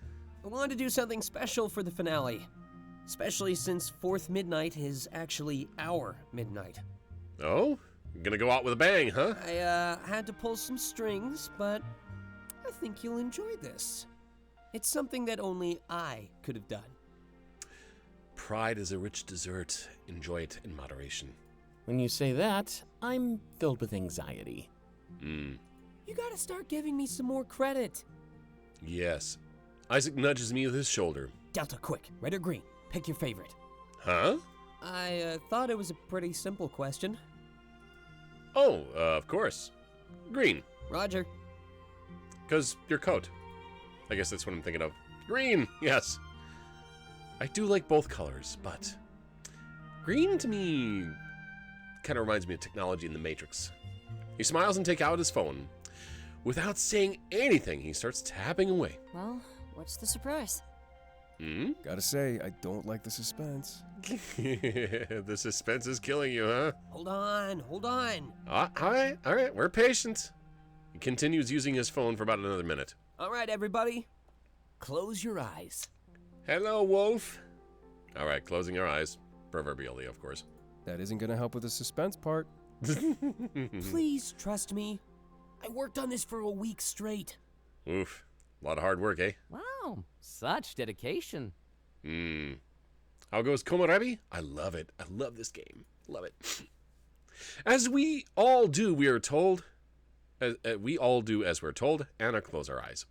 I wanted to do something special for the finale. Especially since 4th midnight is actually our midnight. Oh? Gonna go out with a bang, huh? I had to pull some strings, but I think you'll enjoy this. It's something that only I could have done. Pride is a rich dessert. Enjoy it in moderation. When you say that, I'm filled with anxiety. You gotta start giving me some more credit. Yes. Isaac nudges me with his shoulder. Delta, quick. Red or green? Pick your favorite. Huh? I thought it was a pretty simple question. Oh, of course. Green. Roger. 'Cause your coat. I guess that's what I'm thinking of. Green, yes. I do like both colors, but green to me kind of reminds me of technology in the Matrix. He smiles and takes out his phone. Without saying anything, he starts tapping away. Well, what's the surprise? Gotta say, I don't like the suspense. The suspense is killing you, huh? Hold on. All right, we're patient. He continues using his phone for about another minute. All right, everybody. Close your eyes. Hello, Wolf. All right, closing our eyes. Proverbially, of course. That isn't gonna help with the suspense part. Please trust me. I worked on this for a week straight. Oof. A lot of hard work, eh? Wow, such dedication. How goes Komorebi? I love it. I love this game. Love it. As we all do, we are told. We all do as we're told, and close our eyes.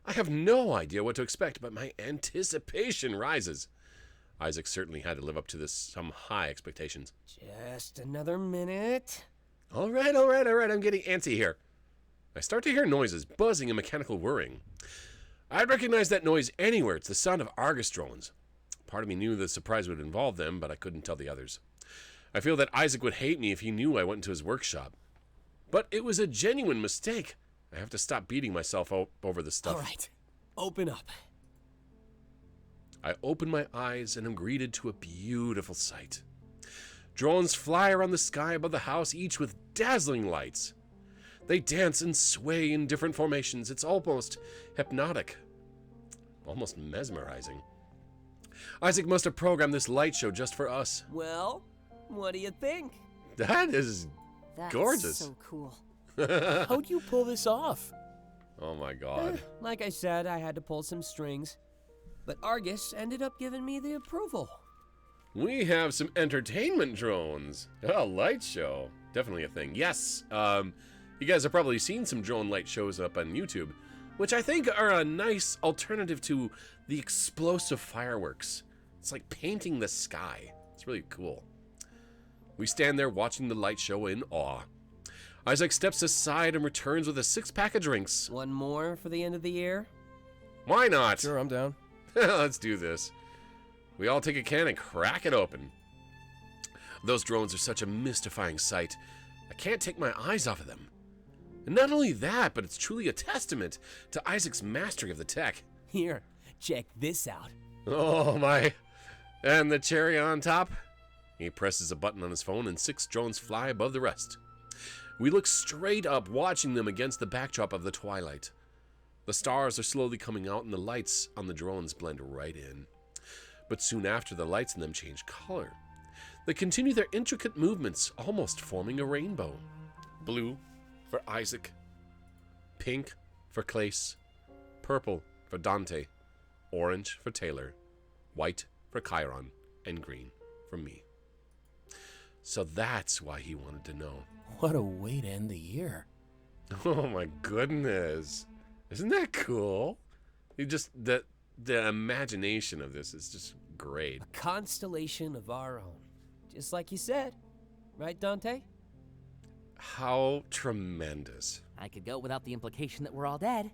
I have no idea what to expect, but my anticipation rises. Isaac certainly had to live up to some high expectations. Just another minute. All right. I'm getting antsy here. I start to hear noises, buzzing and mechanical whirring. I'd recognize that noise anywhere. It's the sound of Argus drones. Part of me knew the surprise would involve them, but I couldn't tell the others. I feel that Isaac would hate me if he knew I went into his workshop. But it was a genuine mistake. I have to stop beating myself over this stuff. All right, open up. I open my eyes and am greeted to a beautiful sight. Drones fly around the sky above the house, each with dazzling lights. They dance and sway in different formations. It's almost hypnotic, almost mesmerizing. Isaac must have programmed this light show just for us. Well, what do you think? That is That's gorgeous. so cool. How'd you pull this off? Oh my god. Like I said, I had to pull some strings. But Argus ended up giving me the approval. We have some entertainment drones. A light show. Definitely a thing. Yes. You guys have probably seen some drone light shows up on YouTube, which I think are a nice alternative to the explosive fireworks. It's like painting the sky. It's really cool. We stand there watching the light show in awe. Isaac steps aside and returns with a 6-pack of drinks. One more for the end of the year? Why not? Sure, I'm down. Let's do this. We all take a can and crack it open. Those drones are such a mystifying sight. I can't take my eyes off of them. And not only that, but it's truly a testament to Isaac's mastery of the tech. Here, check this out. Oh my. And the cherry on top? He presses a button on his phone and 6 drones fly above the rest. We look straight up, watching them against the backdrop of the twilight. The stars are slowly coming out and the lights on the drones blend right in. But soon after, the lights in them change color. They continue their intricate movements, almost forming a rainbow. Blue for Isaac, pink for Clace, purple for Dante, orange for Taylor, white for Chiron, and green for me. So that's why he wanted to know. What a way to end the year. Oh my goodness. Isn't that cool? You just the imagination of this is just great. A constellation of our own. Just like you said. Right, Dante? How tremendous. I could go without the implication that we're all dead.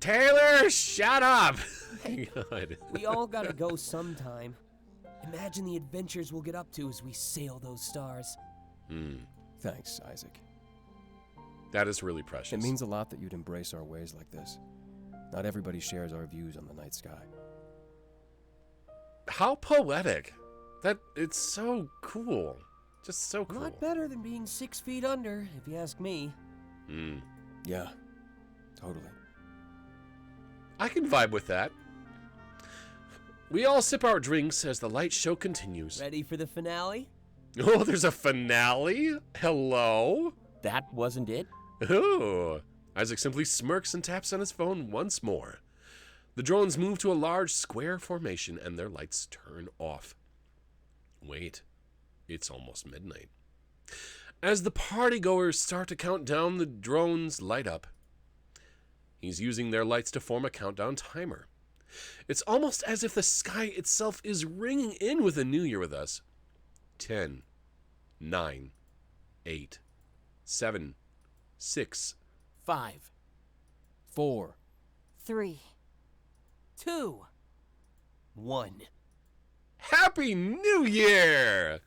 Taylor, shut up! God. We all gotta go sometime. Imagine the adventures we'll get up to as we sail those stars. Thanks, Isaac. That is really precious. It means a lot that you'd embrace our ways like this. Not everybody shares our views on the night sky. How poetic. That it's so cool. Just so A cool. lot better than being 6 feet under, if you ask me. Yeah, totally. I can vibe with that. We all sip our drinks as the light show continues. Ready for the finale? Oh, there's a finale? Hello? That wasn't it? Oh. Isaac simply smirks and taps on his phone once more. The drones move to a large square formation and their lights turn off. Wait, it's almost midnight. As the partygoers start to count down, the drones light up. He's using their lights to form a countdown timer. It's almost as if the sky itself is ringing in with a new year with us. 10, 9, 8, 7, 6, 5, 4. 3. 2. 1. Happy New Year!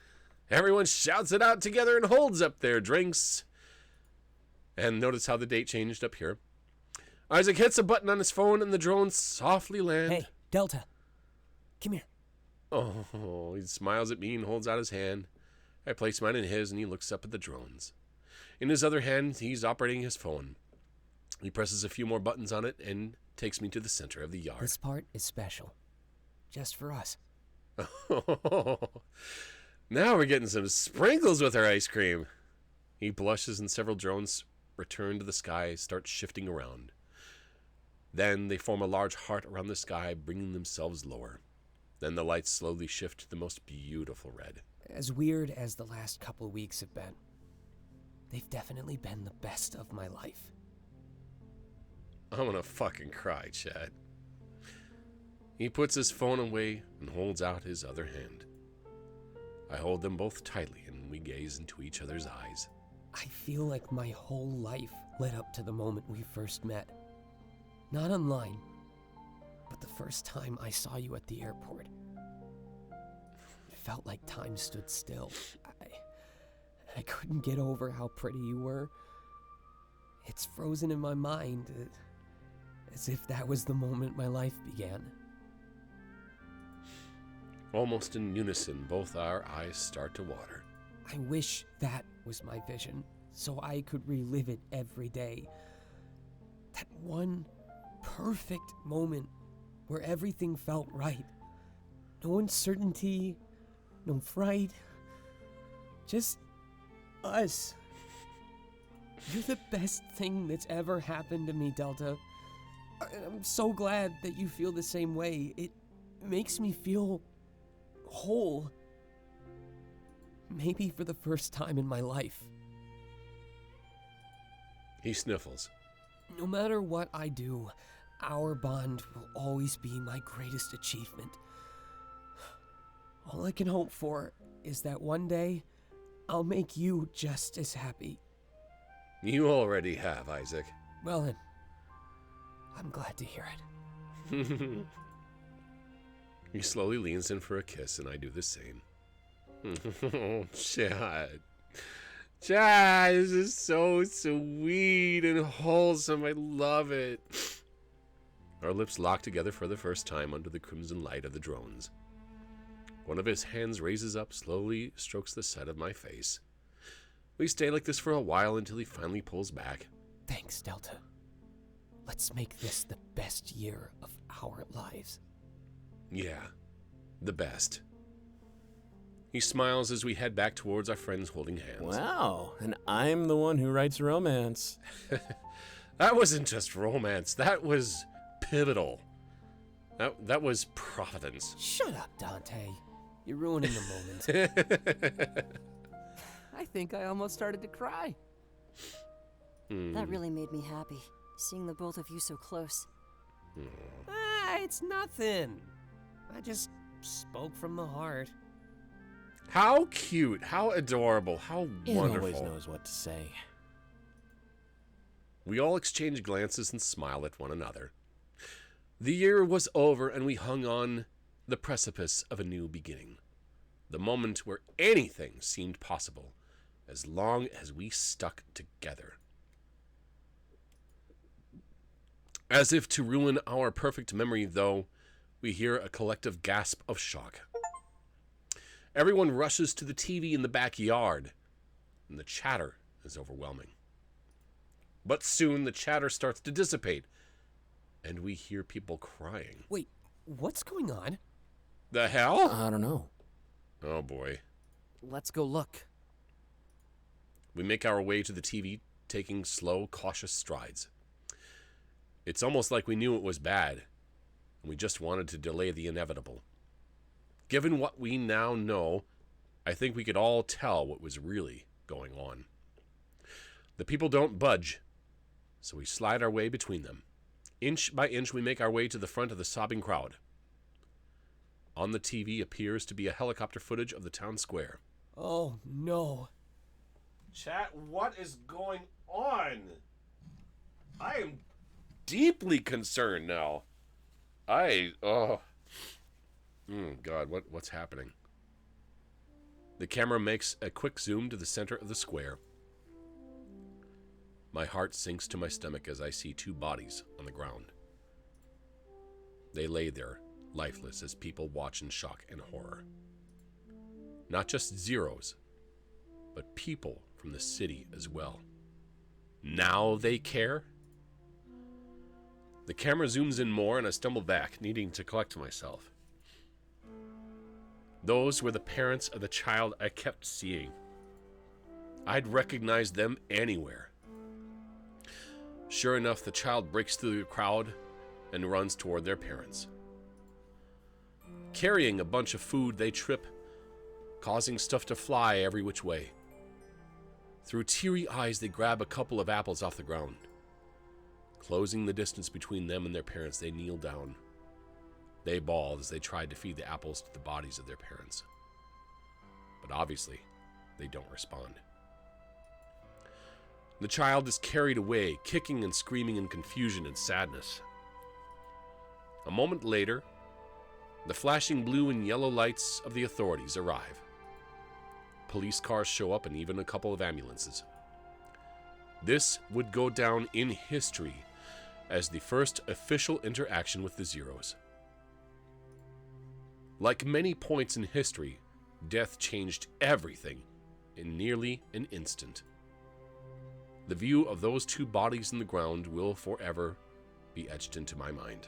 Everyone shouts it out together and holds up their drinks. And notice how the date changed up here. Isaac hits a button on his phone and the drones softly land. Hey, Delta. Come here. Oh, he smiles at me and holds out his hand. I place mine in his and he looks up at the drones. In his other hand, he's operating his phone. He presses a few more buttons on it and takes me to the center of the yard. This part is special. Just for us. Now we're getting some sprinkles with our ice cream. He blushes and several drones return to the sky, start shifting around. Then they form a large heart around the sky, bringing themselves lower. Then the lights slowly shift to the most beautiful red. As weird as the last couple of weeks have been, they've definitely been the best of my life. I'm gonna fucking cry, Chad. He puts his phone away and holds out his other hand. I hold them both tightly and we gaze into each other's eyes. I feel like my whole life led up to the moment we first met. Not online, but the first time I saw you at the airport. It felt like time stood still. I couldn't get over how pretty you were. It's frozen in my mind, as if that was the moment my life began. Almost in unison, both our eyes start to water. I wish that was my vision, so I could relive it every day. That one perfect moment where everything felt right. No uncertainty, no fright, just us. You're the best thing that's ever happened to me, Delta. I'm so glad that you feel the same way. It makes me feel whole. Maybe for the first time in my life. He sniffles. No matter what I do, our bond will always be my greatest achievement. All I can hope for is that one day I'll make you just as happy. You already have, Isaac. Well then, I'm glad to hear it. He slowly leans in for a kiss and I do the same. Chad. Chad, this is so sweet and wholesome. I love it. Our lips lock together for the first time under the crimson light of the drones. One of his hands raises up, slowly strokes the side of my face. We stay like this for a while until he finally pulls back. Thanks, Delta. Let's make this the best year of our lives. Yeah, the best. He smiles as we head back towards our friends holding hands. Wow, and I'm the one who writes romance. That wasn't just romance. That was pivotal. That was providence. Shut up, Dante. You're ruining the moment. I think I almost started to cry. That really made me happy. seeing the both of you so close. Ah, it's nothing. I just spoke from the heart. How cute, how adorable, how It wonderful. always knows what to say. We all exchanged glances and smiled at one another. The year was over, and we hung on the precipice of a new beginning. The moment where anything seemed possible, as long as we stuck together. As if to ruin our perfect memory, though, we hear a collective gasp of shock. Everyone rushes to the TV in the backyard, and the chatter is overwhelming. But soon the chatter starts to dissipate, and we hear people crying. Wait, what's going on? The hell? I don't know. Oh boy. Let's go look. We make our way to the TV, taking slow, cautious strides. It's almost like we knew it was bad, and we just wanted to delay the inevitable. Given what we now know, I think we could all tell what was really going on. The people don't budge, so we slide our way between them. Inch by inch, we make our way to the front of the sobbing crowd. On the TV appears to be a helicopter footage of the town square. Oh, no. Chat, what is going on? I am deeply concerned now. God, what's happening? The camera makes a quick zoom to the center of the square. My heart sinks to my stomach as I see two bodies on the ground. They lay there, lifeless, as people watch in shock and horror. Not just Zeros, but people from the city as well. Now they care? The camera zooms in more and I stumble back, needing to collect myself. Those were the parents of the child I kept seeing. I'd recognize them anywhere. Sure enough, the child breaks through the crowd and runs toward their parents. Carrying a bunch of food, they trip, causing stuff to fly every which way. Through teary eyes, they grab a couple of apples off the ground. Closing the distance between them and their parents, they kneel down. They bawl as they tried to feed the apples to the bodies of their parents. But obviously, they don't respond. The child is carried away, kicking and screaming in confusion and sadness. A moment later, the flashing blue and yellow lights of the authorities arrive. Police cars show up and even a couple of ambulances. This would go down in history as the first official interaction with the Zeros. Like many points in history, death changed everything in nearly an instant. The view of those two bodies in the ground will forever be etched into my mind.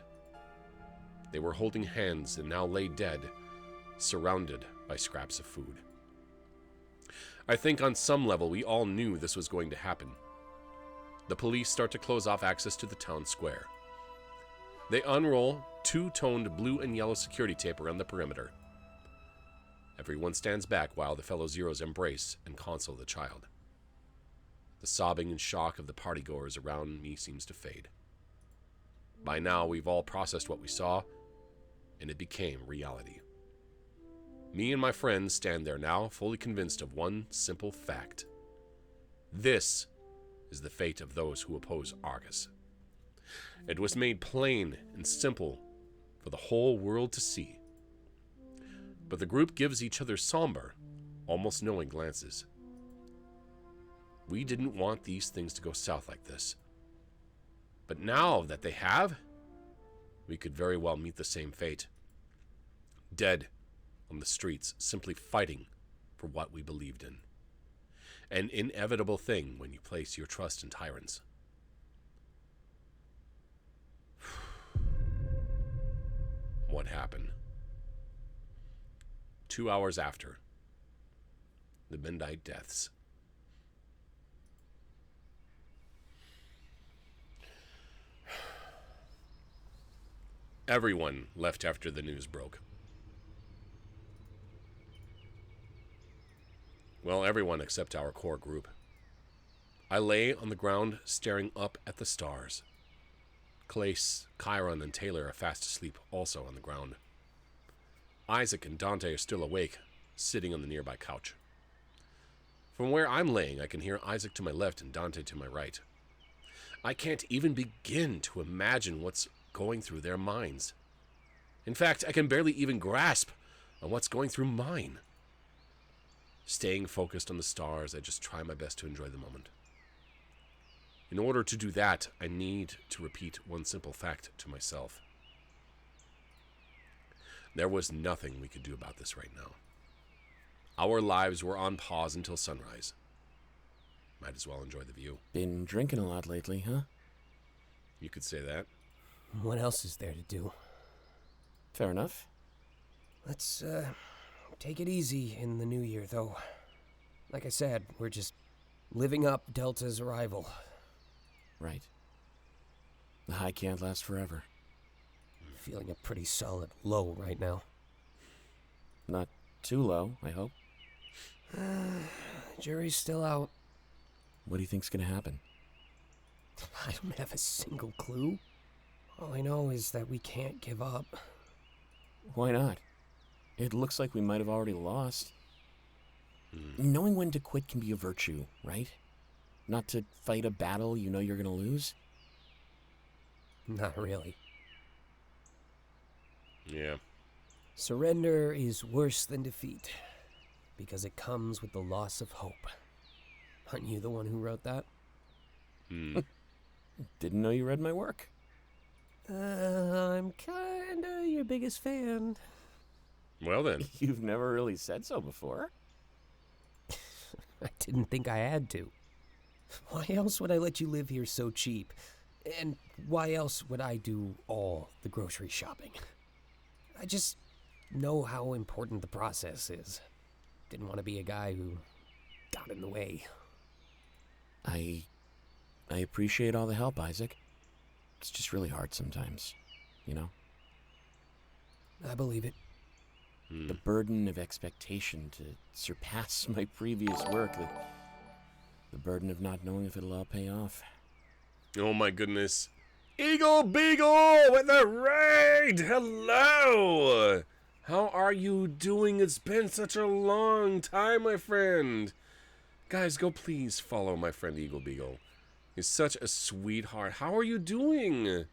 They were holding hands and now lay dead, surrounded by scraps of food. I think on some level we all knew this was going to happen. The police start to close off access to the town square. They unroll two-toned blue and yellow security tape around the perimeter. Everyone stands back while the fellow Zeros embrace and console the child. The sobbing and shock of the partygoers around me seems to fade. By now, we've all processed what we saw, and it became reality. Me and my friends stand there now, fully convinced of one simple fact. This is the fate of those who oppose Argus. It was made plain and simple for the whole world to see. But the group gives each other somber, almost knowing glances. We didn't want these things to go south like this. But now that they have, we could very well meet the same fate. Dead on the streets, simply fighting for what we believed in. An inevitable thing when you place your trust in tyrants. What happened? 2 hours after, the midnight deaths. Everyone left after the news broke. Well, everyone except our core group. I lay on the ground staring up at the stars. Clace, Chiron, and Taylor are fast asleep, also on the ground. Isaac and Dante are still awake, sitting on the nearby couch. From where I'm laying, I can hear Isaac to my left and Dante to my right. I can't even begin to imagine what's going through their minds. In fact, I can barely even grasp on what's going through mine. Staying focused on the stars, I just try my best to enjoy the moment. In order to do that, I need to repeat one simple fact to myself. There was nothing we could do about this right now. Our lives were on pause until sunrise. Might as well enjoy the view. Been drinking a lot lately, huh? You could say that. What else is there to do? Fair enough. Let's, take it easy in the new year, though. Like I said, we're just living up Delta's arrival. Right. The high can't last forever. Feeling a pretty solid low right now. Not too low, I hope. Jury's still out. What do you think's gonna happen? I don't have a single clue. All I know is that we can't give up. Why not? It looks like we might have already lost. Knowing when to quit can be a virtue, right? Not to fight a battle you know you're gonna lose? Not really. Yeah. Surrender is worse than defeat, because it comes with the loss of hope. Aren't you the one who wrote that? Didn't know you read my work. I'm kinda your biggest fan. Well then. You've never really said so before. I didn't think I had to. Why else would I let you live here so cheap? And why else would I do all the grocery shopping? I just know how important the process is. Didn't want to be a guy who got in the way. I appreciate all the help, Isaac. It's just really hard sometimes, you know? I believe it. The burden of expectation to surpass my previous work, the burden of not knowing if it'll all pay off. Oh my goodness. Eagle Beagle with the raid! Hello! How are you doing? It's been such a long time, my friend. Guys, go please follow my friend Eagle Beagle. He's such a sweetheart. How are you doing?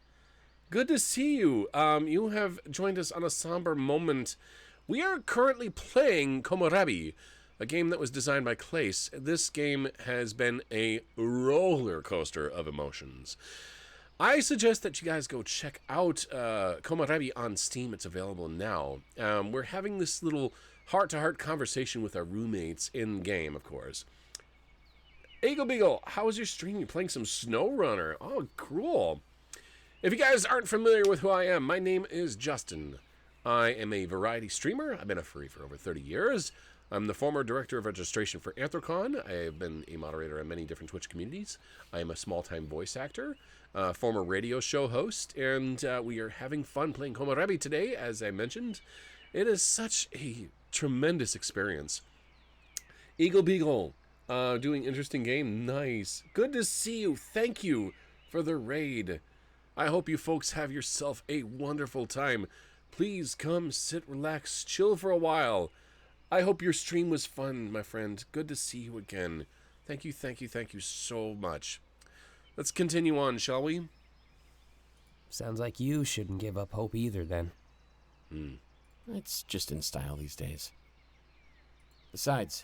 Good to see you. You have joined us on a somber moment. We are currently playing Komorebi, a game that was designed by Clace. This game has been a roller coaster of emotions. I suggest that you guys go check out Komorebi on Steam. It's available now. We're having this little heart-to-heart conversation with our roommates in-game, of course. Eagle Beagle, how was your stream? You're playing some SnowRunner. Oh, cool. If you guys aren't familiar with who I am, my name is Justin. I am a variety streamer. I've been a furry for over 30 years. I'm the former director of registration for Anthrocon. I've been a moderator on many different Twitch communities. I am a small-time voice actor, former radio show host, and we are having fun playing Komorebi today, as I mentioned. It is such a tremendous experience. Eagle Beagle, doing interesting game. Nice. Good to see you. Thank you for the raid. I hope you folks have yourself a wonderful time. Please come, sit, relax, chill for a while. I hope your stream was fun, my friend. Good to see you again. Thank you so much. Let's continue on, shall we? Sounds like you shouldn't give up hope either, then. It's just in style these days. Besides,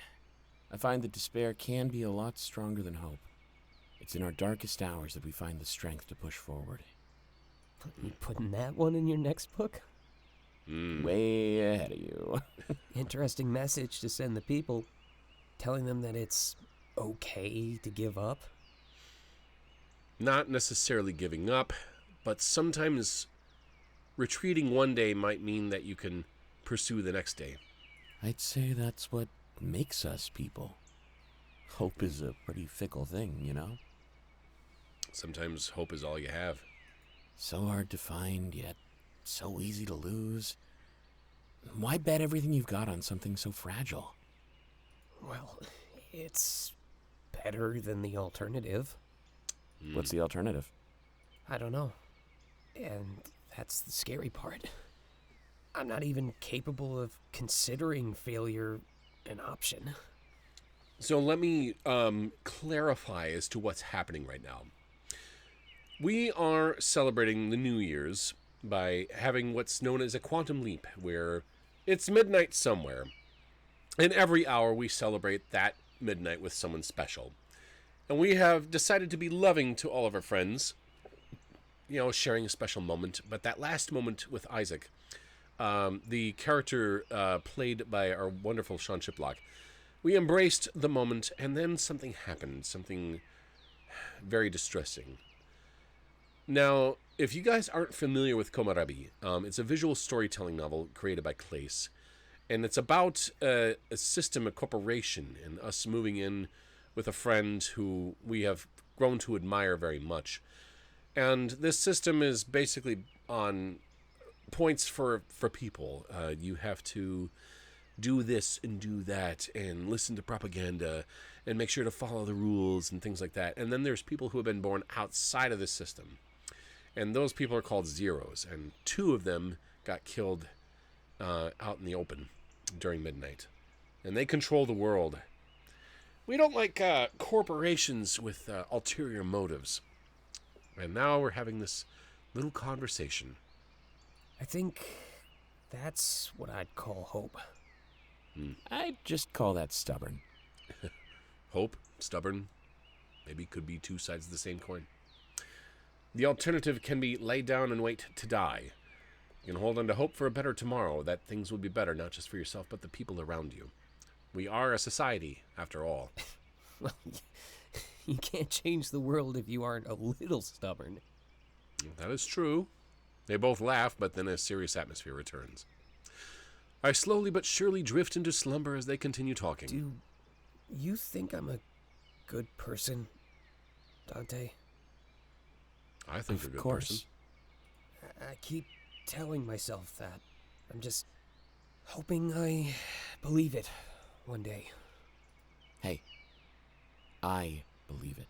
I find that despair can be a lot stronger than hope. It's in our darkest hours that we find the strength to push forward. You putting that one in your next book? Way ahead of you. Interesting message to send the people, telling them that it's okay to give up. Not necessarily giving up, but sometimes retreating one day might mean that you can pursue the next day. I'd say that's what makes us people. Hope is a pretty fickle thing, you know? Sometimes hope is all you have. So hard to find, yet so easy to lose. Why bet everything you've got on something so fragile? Well, it's better than the alternative. What's the alternative? I don't know. And that's the scary part. I'm not even capable of considering failure an option. So let me clarify as to what's happening right now. We are celebrating the New Year's by having what's known as a quantum leap, where it's midnight somewhere, and every hour we celebrate that midnight with someone special. And we have decided to be loving to all of our friends, sharing a special moment. But that last moment with Isaac, the character played by our wonderful Sean Chiplock, we embraced the moment, and then something happened, something very distressing. Now, if you guys aren't familiar with Komorebi, it's a visual storytelling novel created by Clace, and it's about a system, a corporation, and us moving in with a friend who we have grown to admire very much. And this system is basically on points for people. You have to do this and do that and listen to propaganda and make sure to follow the rules and things like that. And then there's people who have been born outside of the system. And those people are called zeros. And 2 of them got killed out in the open during midnight. And they control the world. We don't like corporations with ulterior motives. And now we're having this little conversation. I think that's what I'd call hope. I'd just call that stubborn. Hope, stubborn, maybe could be 2 sides of the same coin. The alternative can be lay down and wait to die. You can hold on to hope for a better tomorrow, that things will be better, not just for yourself, but the people around you. We are a society, after all. Well, you can't change the world if you aren't a little stubborn. That is true. They both laugh, but then a serious atmosphere returns. I slowly but surely drift into slumber as they continue talking. Do you think I'm a good person, Dante? I think you're a good person. I keep telling myself that. I'm just hoping I believe it one day. Hey, I believe it.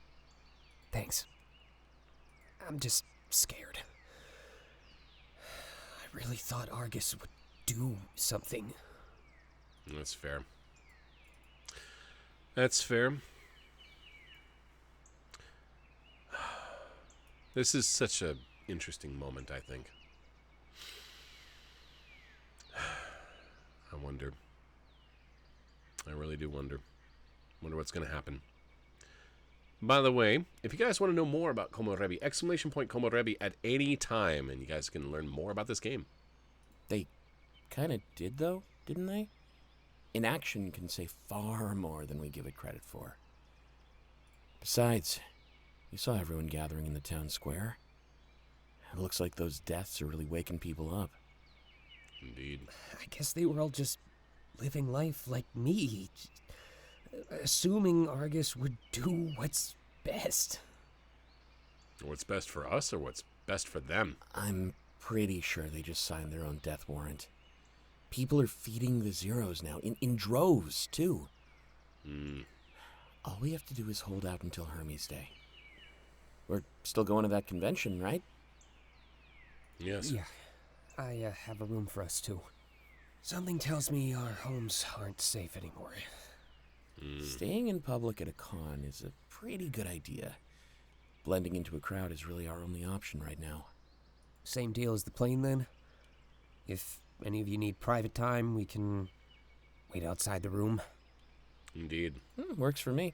Thanks. I'm just scared. I really thought Argus would do something. That's fair. That's fair. This is such an interesting moment, I think. I wonder. I really do wonder. Wonder what's going to happen. By the way, if you guys want to know more about Komorebi, !Komorebi at any time, and you guys can learn more about this game. They kind of did, though, didn't they? Inaction can say far more than we give it credit for. Besides, you saw everyone gathering in the town square. It looks like those deaths are really waking people up. Indeed. I guess they were all just living life like me, assuming Argus would do what's best. What's best for us or what's best for them? I'm pretty sure they just signed their own death warrant. People are feeding the zeros now, in droves, too. All we have to do is hold out until Hermes Day. We're still going to that convention, right? Yes. Yeah, I have a room for us, too. Something tells me our homes aren't safe anymore. Staying in public at a con is a pretty good idea. Blending into a crowd is really our only option right now. Same deal as the plane, then? If any of you need private time, we can wait outside the room. Indeed. Works for me.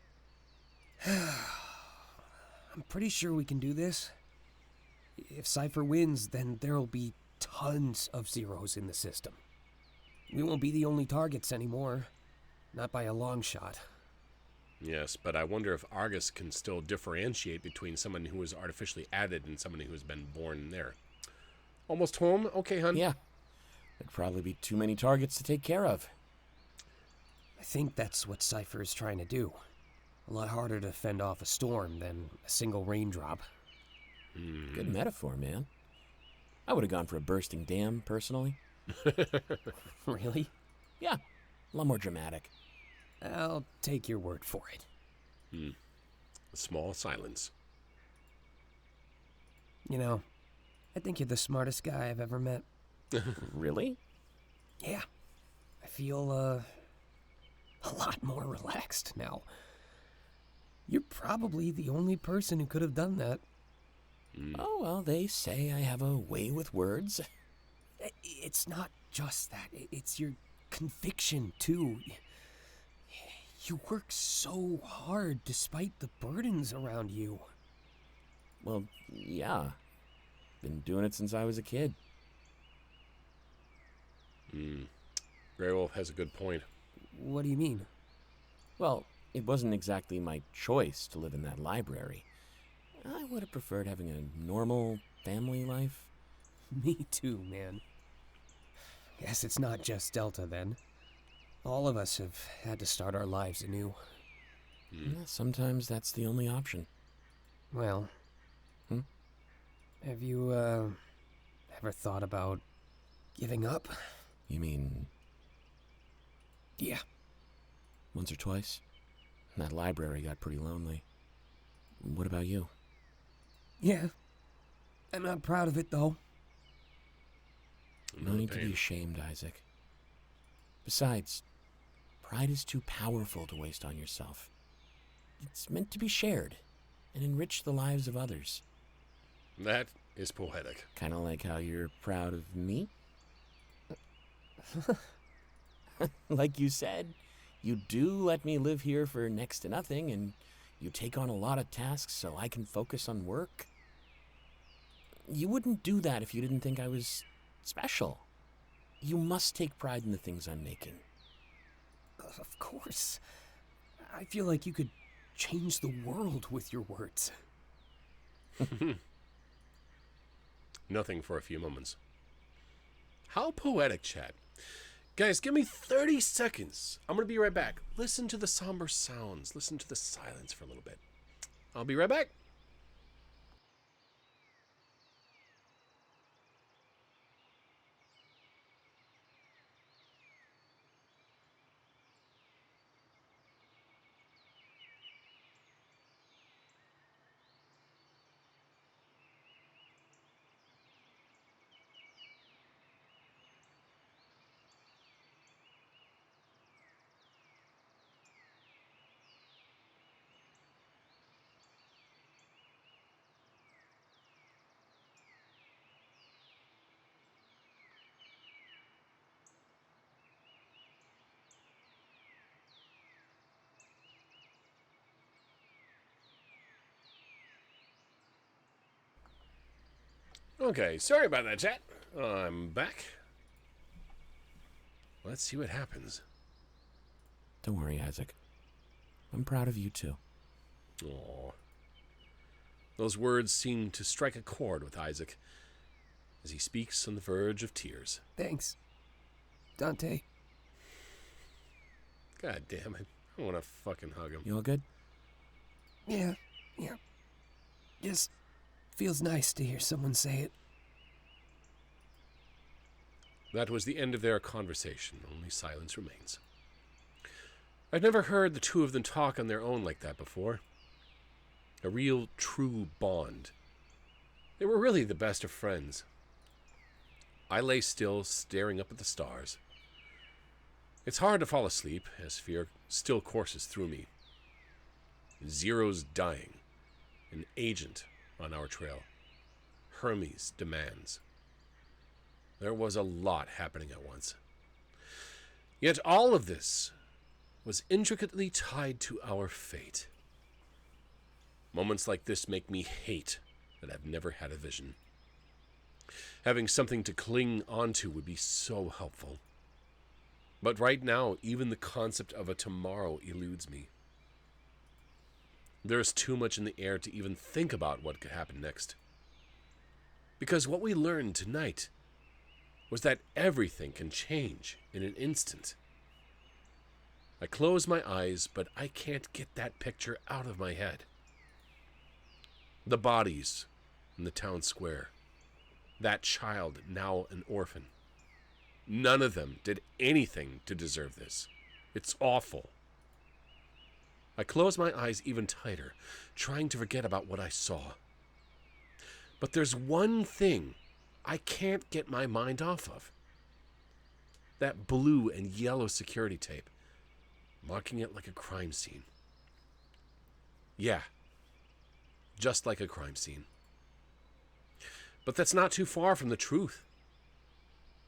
I'm pretty sure we can do this. If Cypher wins, then there'll be tons of zeros in the system. We won't be the only targets anymore. Not by a long shot. Yes, but I wonder if Argus can still differentiate between someone who was artificially added and someone who's been born there. Almost home? Okay, hun. Yeah. There'd probably be too many targets to take care of. I think that's what Cypher is trying to do. A lot harder to fend off a storm than a single raindrop. Good metaphor, man. I would have gone for a bursting dam, personally. Really? Yeah, a lot more dramatic. I'll take your word for it. A small silence. You know, I think you're the smartest guy I've ever met. Really? Yeah. I feel, a lot more relaxed now. You're probably the only person who could have done that. Oh, well, they say I have a way with words. It's not just that. It's your conviction, too. You work so hard despite the burdens around you. Well, yeah. Been doing it since I was a kid. Grey Wolf has a good point. What do you mean? Well, it wasn't exactly my choice to live in that library. I would have preferred having a normal family life. Me too, man. Guess it's not just Delta, then. All of us have had to start our lives anew. Yeah, sometimes that's the only option. Well, have you, ever thought about giving up? You mean Yeah. once or twice? That library got pretty lonely. What about you? Yeah. I'm not proud of it, though. No need to be ashamed, Isaac. Besides, pride is too powerful to waste on yourself. It's meant to be shared and enrich the lives of others. That is poetic. Kind of like how you're proud of me? Like you said, you do let me live here for next to nothing, and you take on a lot of tasks so I can focus on work. You wouldn't do that if you didn't think I was special. You must take pride in the things I'm making. Of course. I feel like you could change the world with your words. Nothing for a few moments. How poetic, chat. Guys, give me 30 seconds. I'm going to be right back. Listen to the somber sounds. Listen to the silence for a little bit. I'll be right back. Okay, sorry about that, chat. I'm back. Let's see what happens. Don't worry, Isaac. I'm proud of you, too. Aw. Those words seem to strike a chord with Isaac as he speaks on the verge of tears. Thanks, Dante. God damn it. I want to fucking hug him. You all good? Yeah. Just feels nice to hear someone say it. That was the end of their conversation. Only silence remains. I've never heard the two of them talk on their own like that before. A real, true bond. They were really the best of friends. I lay still, staring up at the stars. It's hard to fall asleep, as fear still courses through me. Zero's dying. An agent on our trail. Hermes demands. There was a lot happening at once. Yet all of this was intricately tied to our fate. Moments like this make me hate that I've never had a vision. Having something to cling onto would be so helpful. But right now, even the concept of a tomorrow eludes me. There is too much in the air to even think about what could happen next. Because what we learned tonight was that everything can change in an instant. I close my eyes, but I can't get that picture out of my head. The bodies in the town square. That child, now an orphan. None of them did anything to deserve this. It's awful. I close my eyes even tighter, trying to forget about what I saw. But there's one thing I can't get my mind off of. That blue and yellow security tape, marking it like a crime scene. Yeah, just like a crime scene. But that's not too far from the truth.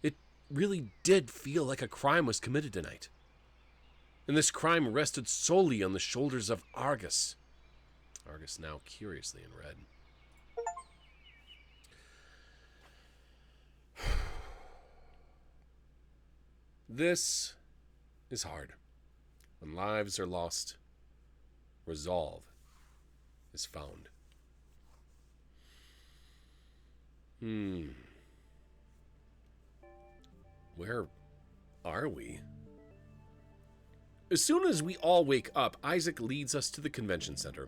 It really did feel like a crime was committed tonight. And this crime rested solely on the shoulders of Argus. Argus now curiously in red. This is hard. When lives are lost, resolve is found. Where are we? As soon as we all wake up, Isaac leads us to the convention center.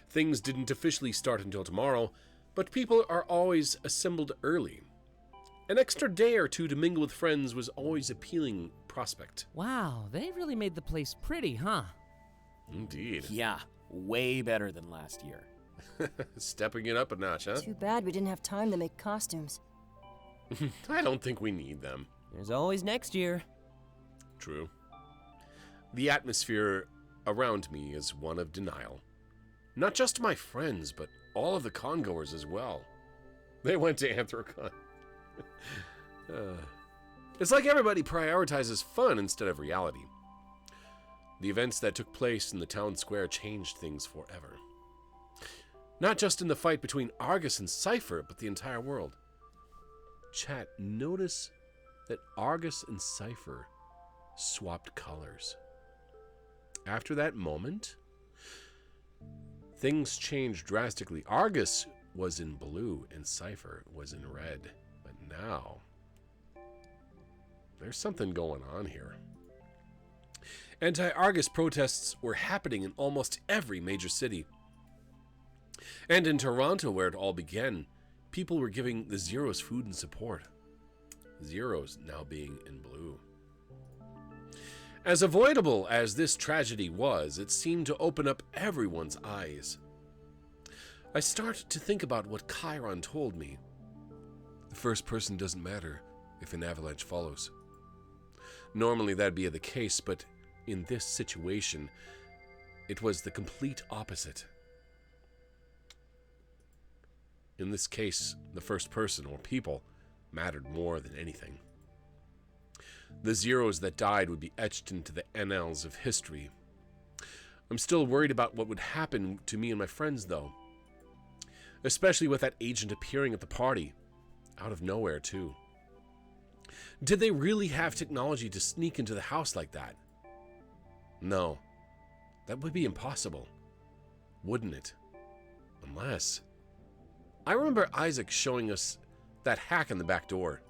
Things didn't officially start until tomorrow, but people are always assembled early. An extra day or two to mingle with friends was always an appealing prospect. Wow, they really made the place pretty, huh? Indeed. Yeah, way better than last year. Stepping it up a notch, huh? Too bad we didn't have time to make costumes. I don't think we need them. There's always next year. True. The atmosphere around me is one of denial. Not just my friends, but all of the congoers as well. They went to Anthrocon. It's like everybody prioritizes fun instead of reality. The events that took place in the town square changed things forever. Not just in the fight between Argus and Cypher, but the entire world. Chat, notice that Argus and Cypher swapped colors. After that moment, things changed drastically. Argus was in blue and Cypher was in red. But now, there's something going on here. Anti-Argus protests were happening in almost every major city. And in Toronto, where it all began, people were giving the Zeros food and support. Zeros now being in blue. As avoidable as this tragedy was, it seemed to open up everyone's eyes. I started to think about what Chiron told me. The first person doesn't matter if an avalanche follows. Normally that'd be the case, but in this situation, it was the complete opposite. In this case, the first person, or people, mattered more than anything. The Zeros that died would be etched into the annals of history. I'm still worried about what would happen to me and my friends, though. Especially with that agent appearing at the party. Out of nowhere, too. Did they really have technology to sneak into the house like that? No. That would be impossible. Wouldn't it? Unless... I remember Isaac showing us that hack in the back door.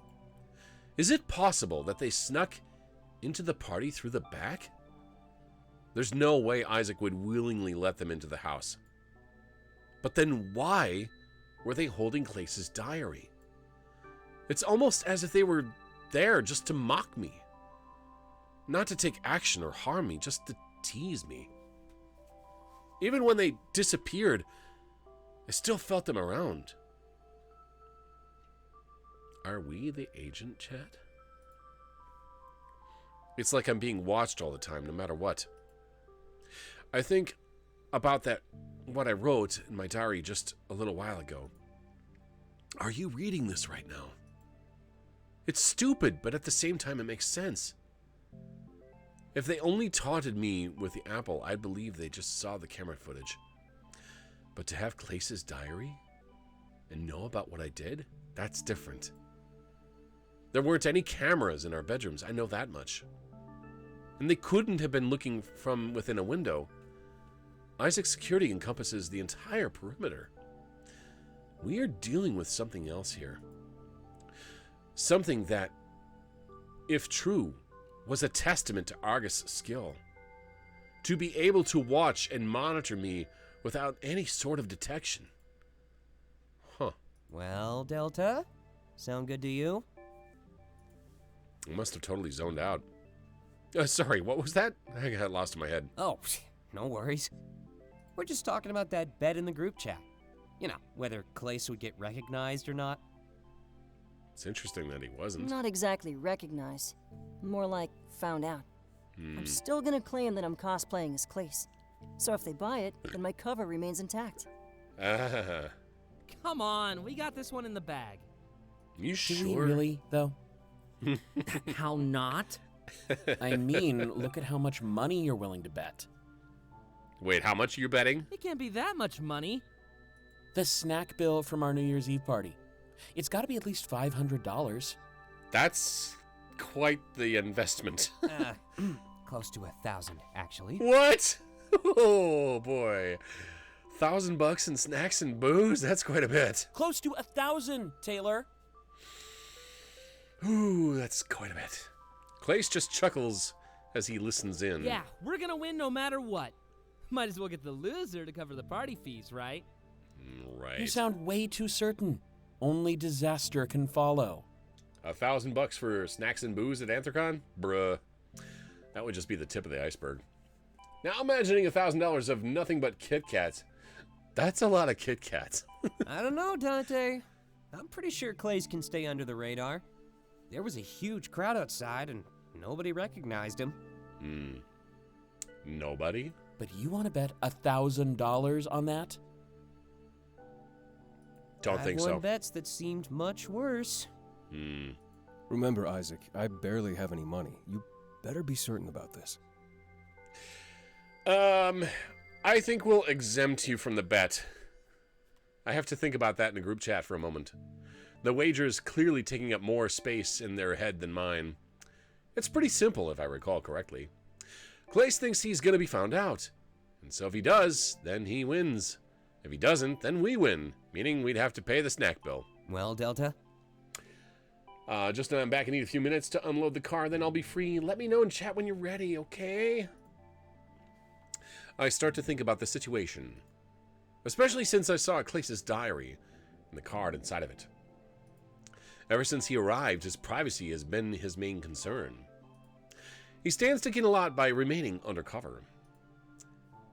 Is it possible that they snuck into the party through the back? There's no way Isaac would willingly let them into the house. But then why were they holding Clace's diary? It's almost as if they were there just to mock me. Not to take action or harm me, just to tease me. Even when they disappeared, I still felt them around. Are we the agent, chat? It's like I'm being watched all the time, no matter what. I think about that, what I wrote in my diary just a little while ago. Are you reading this right now? It's stupid, but at the same time it makes sense. If they only taunted me with the apple, I'd believe they just saw the camera footage. But to have Clace's diary and know about what I did, that's different. There weren't any cameras in our bedrooms, I know that much. And they couldn't have been looking from within a window. Isaac's security encompasses the entire perimeter. We are dealing with something else here. Something that, if true, was a testament to Argus' skill. To be able to watch and monitor me without any sort of detection. Huh. Well, Delta, sound good to you? I must have totally zoned out. Sorry, what was that? I got lost in my head. Oh, no worries. We're just talking about that bet in the group chat. You know, whether Clace would get recognized or not. It's interesting that he wasn't. Not exactly recognized. More like found out. I'm still gonna claim that I'm cosplaying as Clace. So if they buy it, then my cover remains intact. Ah, Come on, we got this one in the bag. you Do we sure? really, though? How not? I mean, look at how much money you're willing to bet. Wait, how much are you betting? It can't be that much money. The snack bill from our New Year's Eve party. It's got to be at least $500. That's quite the investment. Close to 1,000, actually. What? Oh boy, $1,000 in snacks and booze? That's quite a bit. Close to 1,000, Taylor. Ooh, that's quite a bit. Clace just chuckles as he listens in. Yeah, we're gonna win no matter what. Might as well get the loser to cover the party fees, right? Right. You sound way too certain. Only disaster can follow. $1,000 for snacks and booze at Anthrocon? Bruh. That would just be the tip of the iceberg. Now imagining $1,000 of nothing but Kit Kats. That's a lot of Kit Kats. I don't know, Dante. I'm pretty sure Clace can stay under the radar. There was a huge crowd outside and nobody recognized him. Nobody? But you want to bet $1,000 on that? Don't think I've won so. bets that seemed much worse. Remember, Isaac, I barely have any money. You better be certain about this. I think we'll exempt you from the bet. I have to think about that in a group chat for a moment. The wager is clearly taking up more space in their head than mine. It's pretty simple, if I recall correctly. Clace thinks he's going to be found out. And so if he does, then he wins. If he doesn't, then we win, meaning we'd have to pay the snack bill. Well, Delta? Just know I'm back. I need a few minutes to unload the car, then I'll be free. Let me know in chat when you're ready, okay? I start to think about the situation, especially since I saw Clace's diary and the card inside of it. Ever since he arrived, his privacy has been his main concern. He stands to gain a lot by remaining undercover.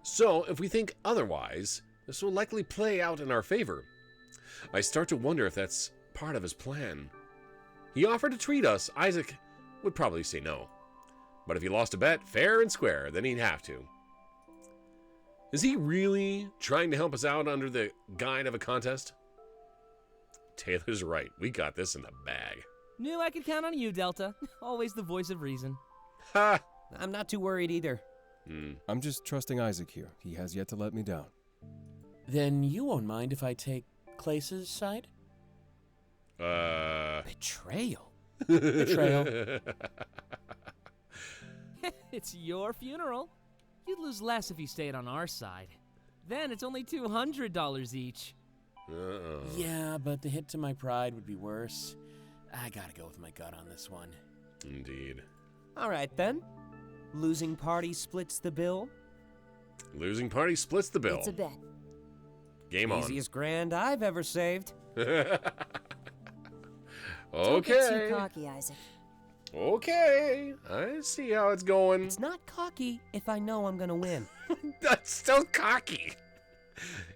So, if we think otherwise, this will likely play out in our favor. I start to wonder if that's part of his plan. He offered to treat us. Isaac would probably say no. But if he lost a bet, fair and square, then he'd have to. Is he really trying to help us out under the guise of a contest? Taylor's right. We got this in the bag. Knew I could count on you, Delta. Always the voice of reason. Ha! I'm not too worried either. I'm just trusting Isaac here. He has yet to let me down. Then you won't mind if I take Clace's side? Betrayal? Betrayal. It's your funeral. You'd lose less if you stayed on our side. Then it's only $200 each. Yeah, but the hit to my pride would be worse. I gotta go with my gut on this one. Indeed. All right, then. Losing party splits the bill. Losing party splits the bill. It's a bet. Game on. Easiest grand I've ever saved. Don't get too Okay. cocky, Isaac. Okay. I see how it's going. It's not cocky if I know I'm gonna win. That's still cocky.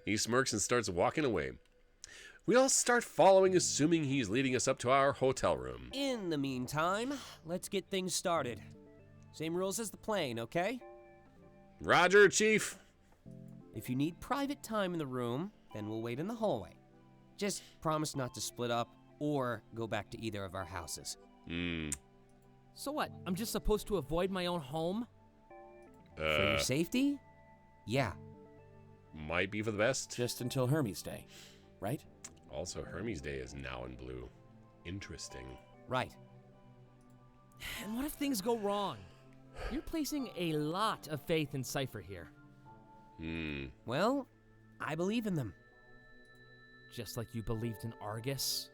He smirks and starts walking away. We all start following, assuming he's leading us up to our hotel room. In the meantime, let's get things started. Same rules as the plane, okay? Roger, Chief. If you need private time in the room, then we'll wait in the hallway. Just promise not to split up or go back to either of our houses. So what? I'm just supposed to avoid my own home? For your safety? Yeah. Might be for the best. Just until Hermes Day, right? Also, Hermes Day is now in blue. Interesting. Right. And what if things go wrong? You're placing a lot of faith in Cypher here. Well, I believe in them. Just like you believed in Argus.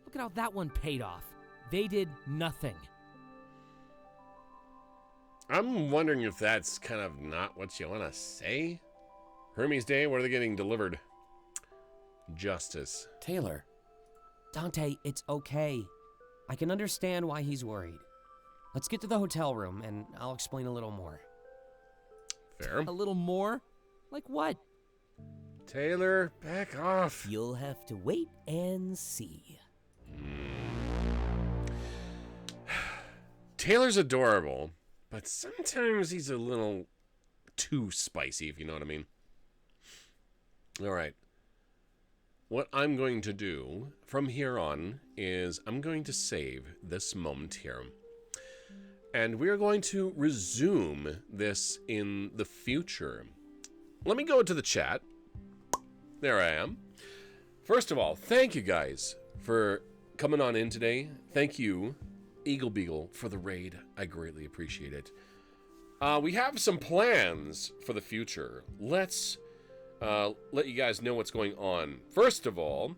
Look at how that one paid off. They did nothing. I'm wondering if that's kind of not what you want to say. Hermes Day, what are they getting delivered? Justice. Taylor. Dante, it's okay. I can understand why he's worried. Let's get to the hotel room and I'll explain a little more. Fair. A little more? Like what? Taylor, back off. You'll have to wait and see. Taylor's adorable, but sometimes he's a little too spicy, if you know what I mean. All right. What I'm going to do from here on is I'm going to save this moment here. And we're going to resume this in the future. Let me go to the chat. There I am. First of all, thank you guys for coming on in today. Thank you, Eagle Beagle, for the raid. I greatly appreciate it. We have some plans for the future. Let's let you guys know what's going on. First of all,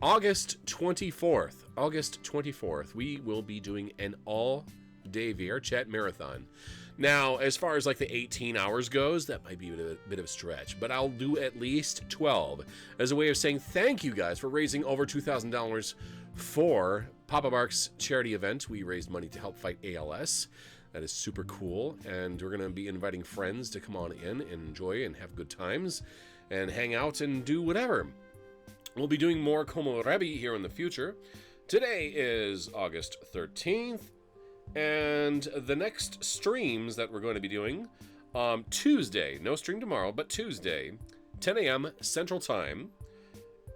August 24th, we will be doing an all-day VR chat marathon. Now, as far as like the 18 hours goes, that might be a bit of a stretch, but I'll do at least 12 as a way of saying thank you guys for raising over $2,000 for Papa Mark's charity event. We raised money to help fight ALS. That is super cool, and we're going to be inviting friends to come on in and enjoy and have good times and hang out and do whatever. We'll be doing more Komorebi here in the future. Today is August 13th, and the next streams that we're going to be doing, Tuesday, no stream tomorrow, but Tuesday, 10 a.m. Central Time,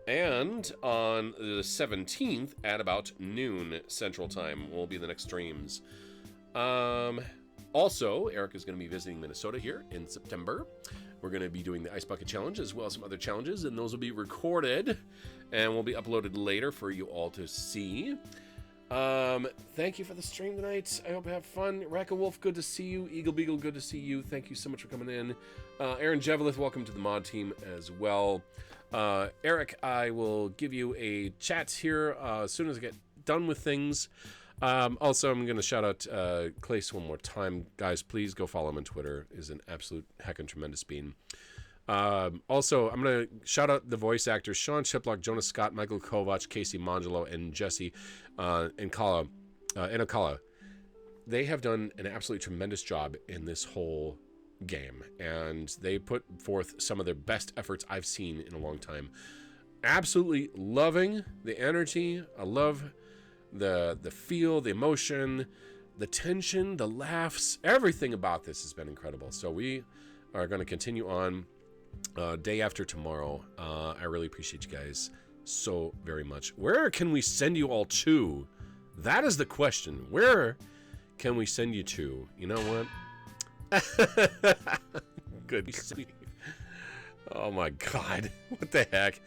and on the 17th at about noon Central Time will be the next streams. Also, Eric is going to be visiting Minnesota here in September. We're going to be doing the Ice Bucket Challenge as well as some other challenges, and those will be recorded and will be uploaded later for you all to see. Thank you for the stream tonight. I hope you have fun. Racka Wolf, good to see you. Eagle Beagle, good to see you. Thank you so much for coming in. Aaron Jevelith, welcome to the mod team as well. Eric, I will give you a chat here as soon as I get done with things. Also, I'm going to shout out Clace one more time. Guys, please go follow him on Twitter. He's an absolute heckin' tremendous bean. Also, I'm going to shout out the voice actors, Sean Chiplock, Jonas Scott, Michael Kovac, Casey Mongelo, and Jesse Nkala. They have done an absolutely tremendous job in this whole game, and they put forth some of their best efforts I've seen in a long time. Absolutely loving the energy. I love the feel, the emotion, the tension, the laughs, everything about this has been incredible. So we are going to continue on day after tomorrow. I really appreciate you guys so very much. Where can we send you all to? That is the question. Where can we send you to? You know what? Good. Oh my God. What the heck?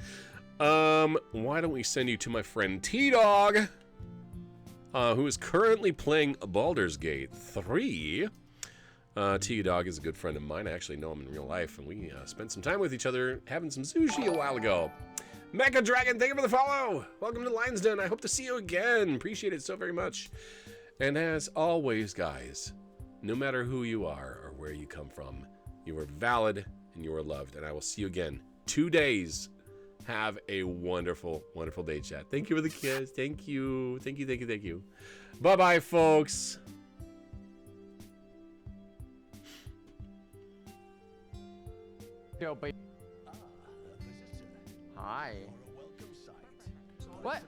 Why don't we send you to my friend T-Dog? Who is currently playing Baldur's Gate 3. T-Dog is a good friend of mine. I actually know him in real life, and we spent some time with each other having some sushi a while ago. Mecha Dragon, thank you for the follow. Welcome to Lion's Den. I hope to see you again. Appreciate it so very much. And as always, guys, no matter who you are or where you come from, you are valid and you are loved. And I will see you again 2 days. Have a wonderful, wonderful day, chat. Thank you for the kiss. Thank you. Thank you, thank you, thank you. Bye-bye, folks. Hi. What?